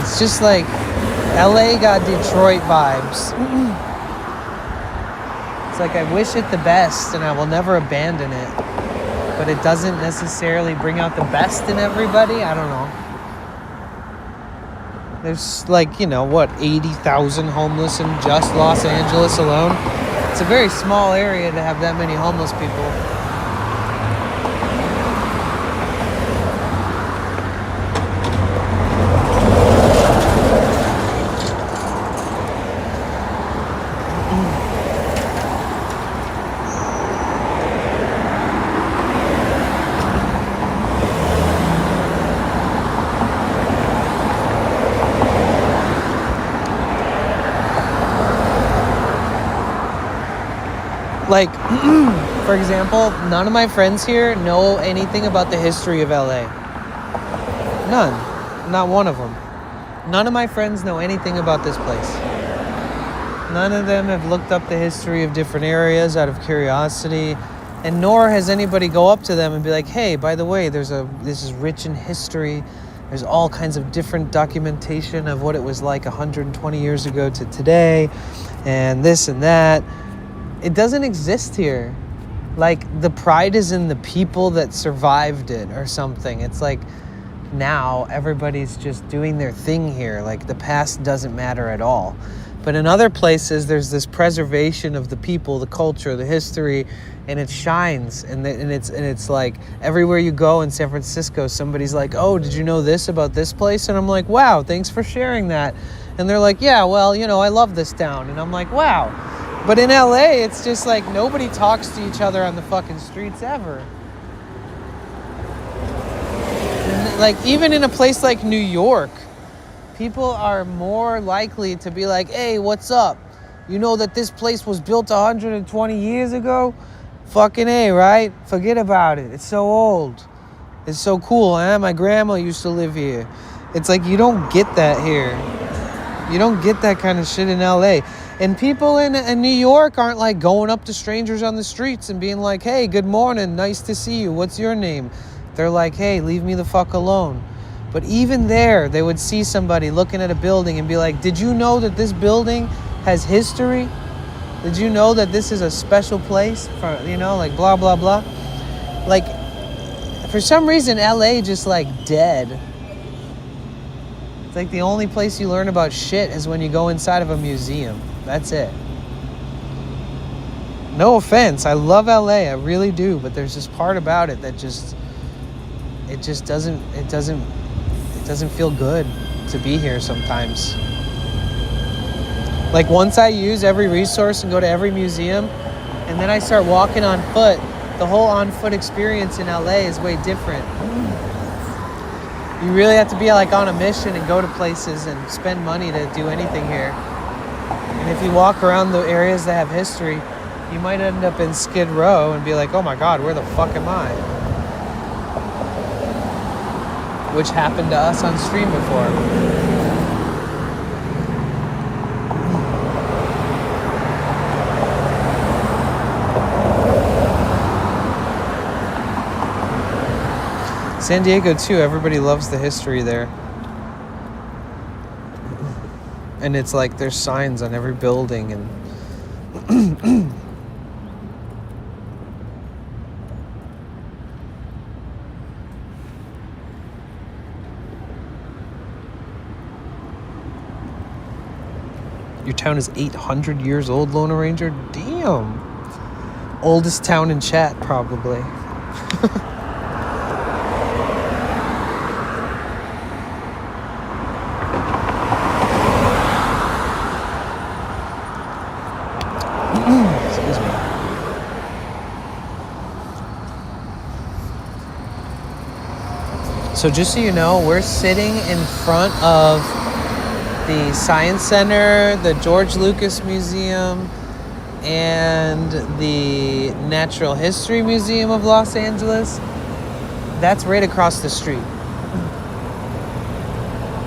It's just like LA got Detroit vibes. It's like I wish it the best and I will never abandon it. But it doesn't necessarily bring out the best in everybody. I don't know. There's like, 80,000 homeless in just Los Angeles alone. It's a very small area to have that many homeless people. Like, for example, none of my friends here know anything about the history of LA. None. Not one of them. None of my friends know anything about this place. None of them have looked up the history of different areas out of curiosity, and nor has anybody go up to them and be like, hey, by the way, this is rich in history. There's all kinds of different documentation of what it was like 120 years ago to today, and this and that. It doesn't exist here. Like, the pride is in the people that survived it or something. It's like now everybody's just doing their thing here. Like, the past doesn't matter at all. But in other places, there's this preservation of the people, the culture, the history, and it shines. And it's like everywhere you go in San Francisco, somebody's like, oh, did you know this about this place? And I'm like, wow, thanks for sharing that. And they're like, yeah, well, I love this town. And I'm like, wow. But in LA, it's just like nobody talks to each other on the fucking streets ever. And like, even in a place like New York, people are more likely to be like, hey, what's up? You know that this place was built 120 years ago? Fucking A, right? Forget about it. It's so old. It's so cool. My grandma used to live here. It's like, you don't get that here. You don't get that kind of shit in LA. And people in New York aren't like going up to strangers on the streets and being like, hey, good morning, nice to see you, what's your name? They're like, hey, leave me the fuck alone. But even there, they would see somebody looking at a building and be like, did you know that this building has history? Did you know that this is a special place for, like blah, blah, blah? Like, for some reason, LA just like dead. It's like the only place you learn about shit is when you go inside of a museum. That's it. No offense, I love LA, I really do, but there's this part about it that it doesn't feel good to be here sometimes. Like, once I use every resource and go to every museum, and then I start walking on foot, the whole on foot experience in LA is way different. You really have to be like on a mission and go to places and spend money to do anything here. And if you walk around the areas that have history, you might end up in Skid Row and be like, oh my God, where the fuck am I? Which happened to us on stream before. San Diego too, everybody loves the history there. And it's like there's signs on every building and Your town is 800 years old, Lone Ranger? Damn. Oldest town in chat, probably. Excuse me. So just so you know, we're sitting in front of the Science Center, the George Lucas Museum, and the Natural History Museum of Los Angeles. That's right across the street.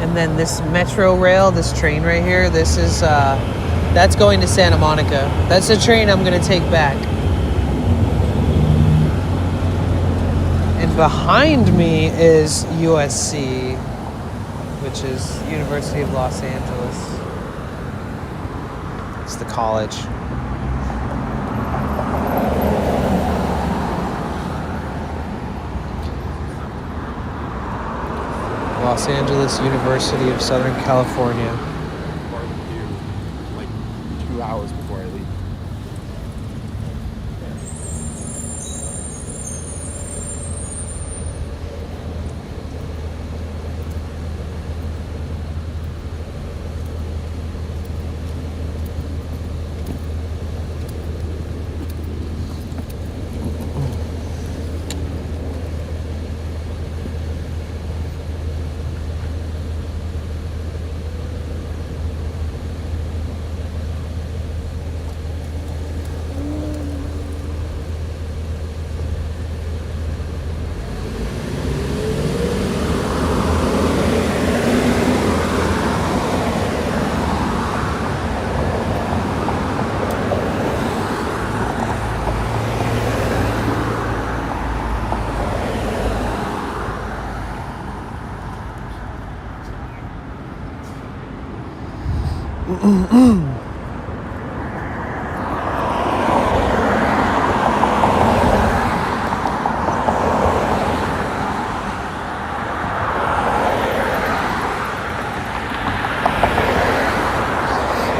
And then this metro rail, this train right here, this is, that's going to Santa Monica. That's the train I'm gonna take back. And behind me is USC, which is University of Los Angeles. It's the college. Los Angeles University of Southern California. Barbecue like 2 hours before I leave.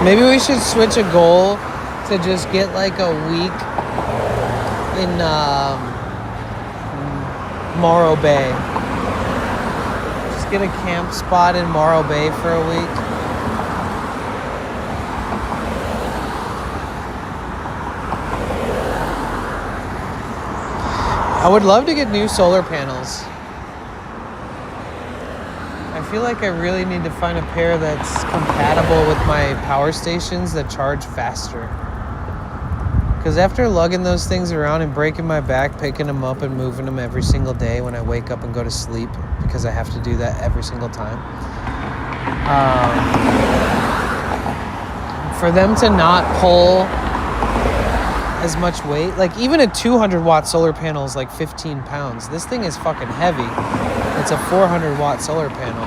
Maybe we should switch a goal to just get like a week in Morro Bay. Just get a camp spot in Morro Bay for a week. I would love to get new solar panels. I feel like I really need to find a pair that's compatible with my power stations that charge faster. Because after lugging those things around and breaking my back, picking them up and moving them every single day when I wake up and go to sleep, because I have to do that every single time. For them to not pull as much weight, like even a 200 watt solar panel is like 15 pounds. This thing is fucking heavy. It's a 400 watt solar panel.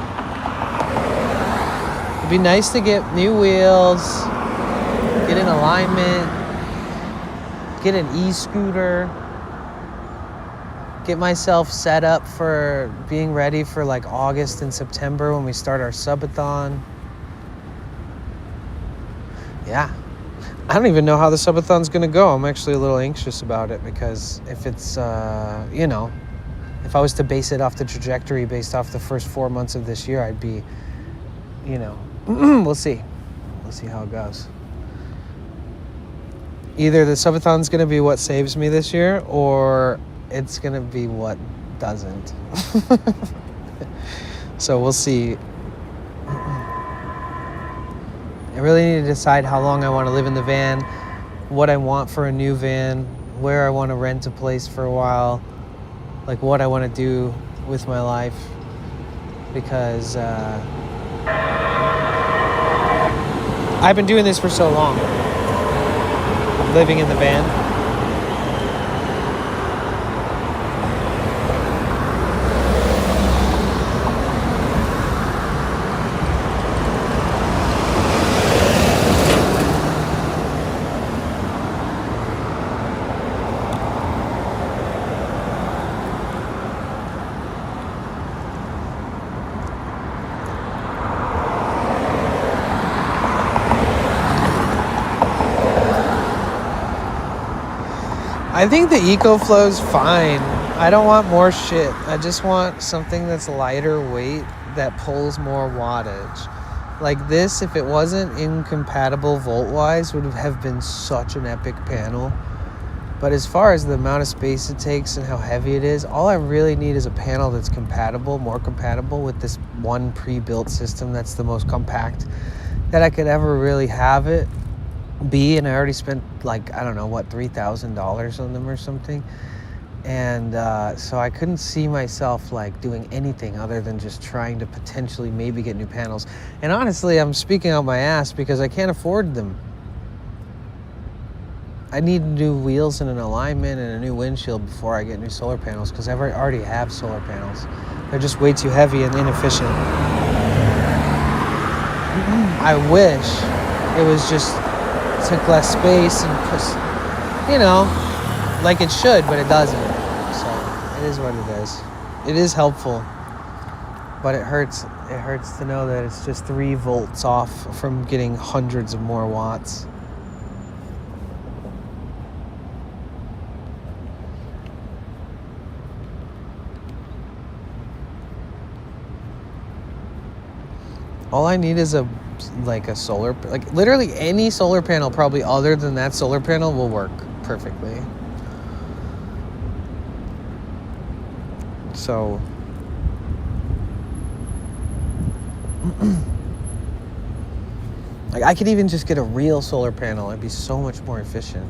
It'd be nice to get new wheels, get in alignment, get an e-scooter, get myself set up for being ready for like August and September when we start our subathon. Yeah. I don't even know how the subathon's gonna go. I'm actually a little anxious about it because if it's, you know, if I was to base it off the trajectory based off the first 4 months of this year, I'd be, you know, we'll see. We'll see how it goes. Either the subathon's gonna be what saves me this year, or it's gonna be what doesn't. So we'll see. I really need to decide how long I want to live in the van, what I want for a new van, where I want to rent a place for a while, like what I want to do with my life, because I've been doing this for so long, living in the van. I think the EcoFlow's fine. I don't want more shit. I just want something that's lighter weight that pulls more wattage. Like this, if it wasn't incompatible volt-wise, would have been such an epic panel. But as far as the amount of space it takes and how heavy it is, all I really need is a panel that's compatible, more compatible with this one pre-built system that's the most compact that I could ever really have it be. And I already spent like, I don't know, what, $3,000 on them or something. And so I couldn't see myself like doing anything other than just trying to potentially maybe get new panels. And honestly, I'm speaking out my ass because I can't afford them. I need new wheels and an alignment and a new windshield before I get new solar panels because I already have solar panels. They're just way too heavy and inefficient. I wish it was just took less space and, you know, like it should, but it doesn't. So it is what it is. It is helpful, but it hurts. It hurts to know that it's just 3 volts off from getting hundreds of more watts. All I need is a solar, like literally any solar panel probably other than that solar panel will work perfectly. So like I could even just get a real solar panel. It'd be so much more efficient.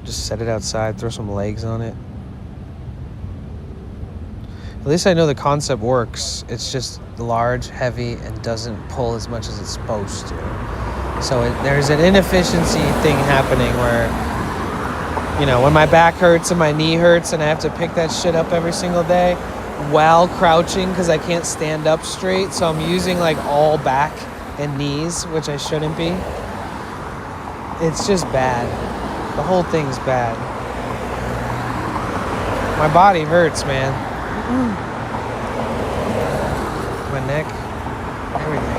Just set it outside, throw some legs on it. At least I know the concept works. It's just large, heavy, and doesn't pull as much as it's supposed to. So there's an inefficiency thing happening where, you know, when my back hurts and my knee hurts and I have to pick that shit up every single day while crouching because I can't stand up straight. So I'm using like all back and knees, which I shouldn't be. It's just bad. The whole thing's bad. My body hurts, man. My neck, everything.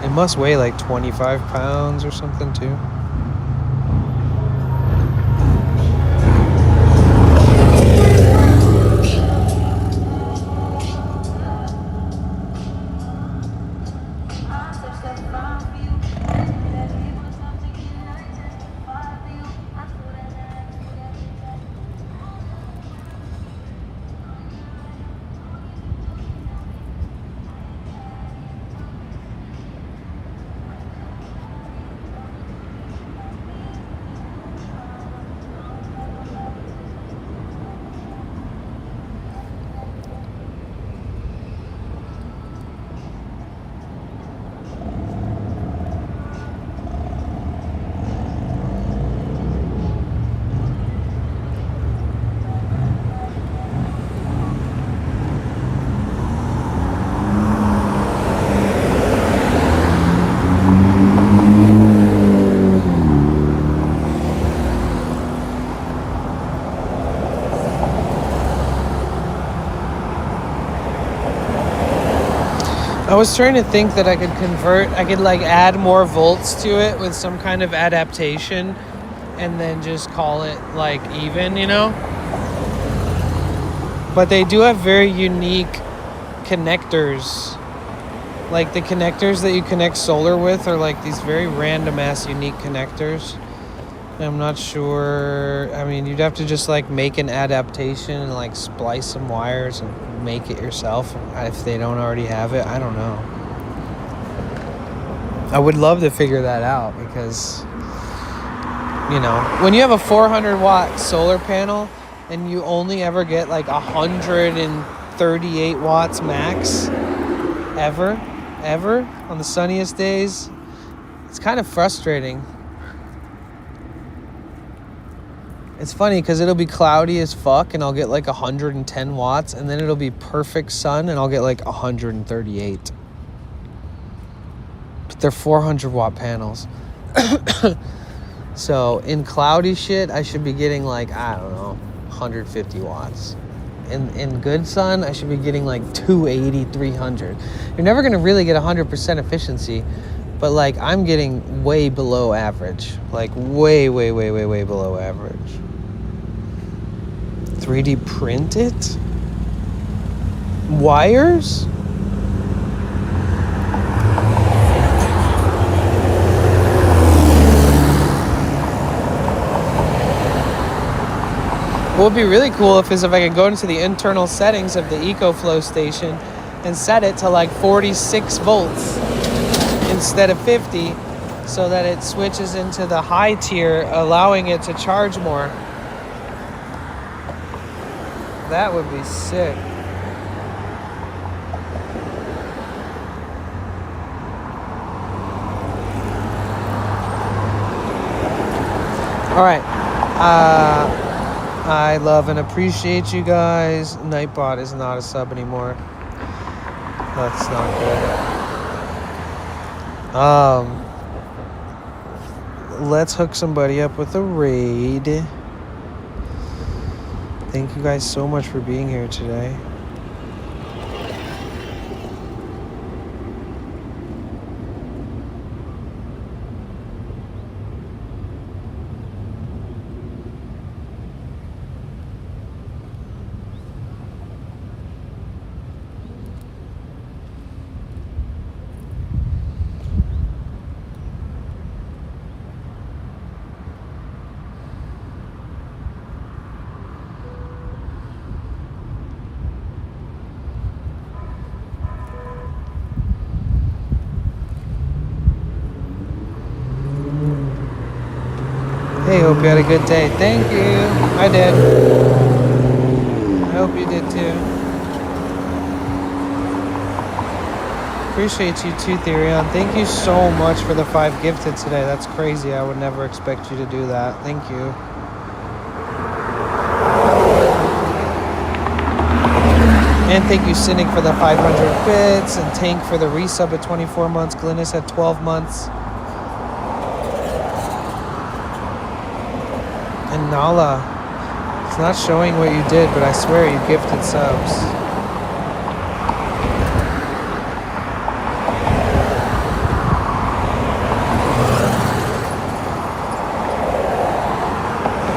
It must weigh like 25 pounds or something too. I was trying to think that I could like add more volts to it with some kind of adaptation and then just call it like even, you know? But they do have very unique connectors. Like the connectors that you connect solar with are like these very random ass unique connectors. I'm not sure. I mean, you'd have to just like make an adaptation and like splice some wires and make it yourself if they don't already have it. I don't know. I would love to figure that out because, you know, when you have a 400 watt solar panel and you only ever get like 138 watts max ever on the sunniest days, it's kind of frustrating. It's funny because it'll be cloudy as fuck and I'll get like 110 watts and then it'll be perfect sun and I'll get like 138. But they're 400 watt panels. So in cloudy shit, I should be getting like, I don't know, 150 watts. in good sun, I should be getting like 280, 300. You're never gonna really get 100% efficiency, but like I'm getting way below average. Like way below average. 3D print it? Wires? What would be really cool if I could go into the internal settings of the EcoFlow station and set it to like 46 volts instead of 50, so that it switches into the high tier, allowing it to charge more. That would be sick. All right. I love and appreciate you guys. Nightbot is not a sub anymore. That's not good. Let's hook somebody up with a raid. Thank you guys so much for being here today. Hey, hope you had a good day. Thank you. I did. I hope you did too. Appreciate you too, Therion. Thank you so much for the 5 gifted today. That's crazy. I would never expect you to do that. Thank you. And thank you, Cynic, for the 500 bits, and Tank for the resub at 24 months. Glynis at 12 months. And Nala, it's not showing what you did, but I swear you gifted subs.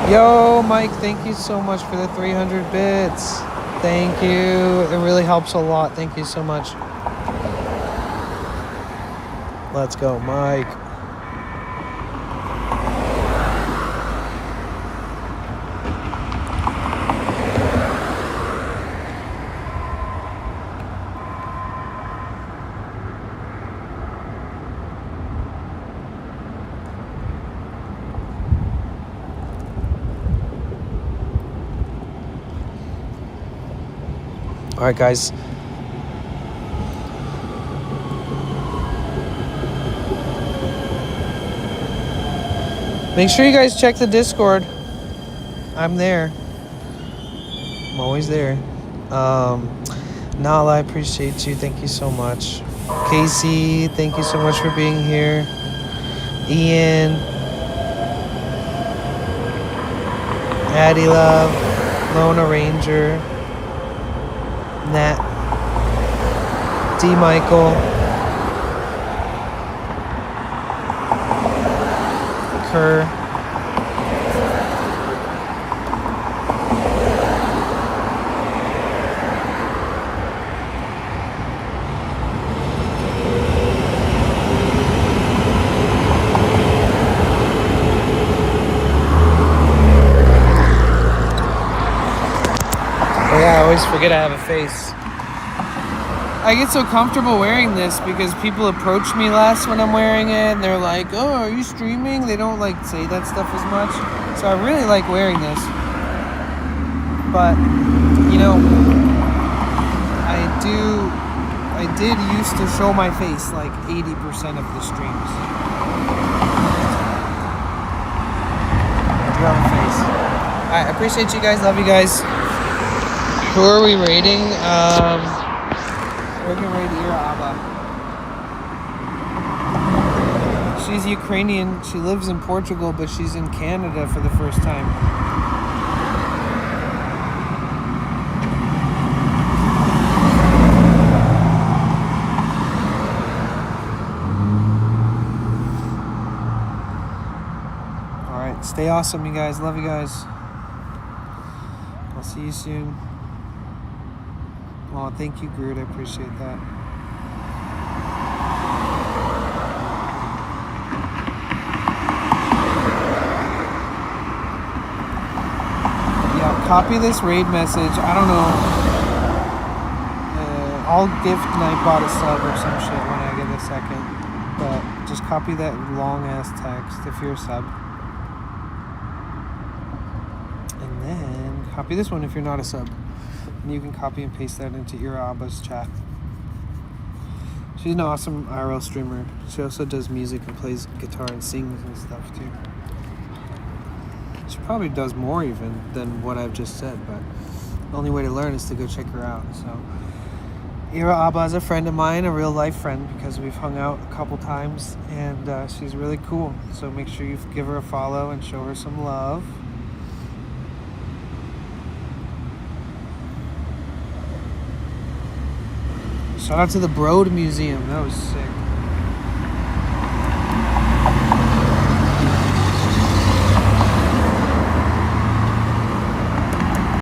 Yo, Mike, thank you so much for the 300 bits. Thank you. It really helps a lot. Thank you so much. Let's go, Mike. All right, guys. Make sure you guys check the Discord. I'm there. I'm always there. Nala, I appreciate you. Thank you so much. Casey, thank you so much for being here. Ian. Addie Love. Lona Ranger. Nat, D. Michael, Kerr, oh yeah, I always forget I have a face. I get so comfortable wearing this because people approach me less when I'm wearing it, and they're like, oh, are you streaming? They don't like say that stuff as much. So I really like wearing this. But, you know, I did used to show my face like 80% of the streams. I do have a face. Alright, I appreciate you guys, love you guys. Who are we rating? We're gonna raid Ira Abba. She's Ukrainian. She lives in Portugal, but she's in Canada for the first time. Stay awesome, you guys. Love you guys. I'll see you soon. Oh, thank you, Groot. I appreciate that. Yeah, copy this raid message. I don't know. I'll gift Nightbot a sub or some shit when I get a second. But just copy that long ass text if you're a sub. And then copy this one if you're not a sub. And you can copy and paste that into Abba's chat. She's an awesome IRL streamer. She also does music and plays guitar and sings and stuff too. She probably does more even than what I've just said, but the only way to learn is to go check her out. So Abba is a friend of mine, a real life friend, because we've hung out a couple times, and she's really cool. So make sure you give her a follow and show her some love. Shout out to the Broad Museum. That was sick.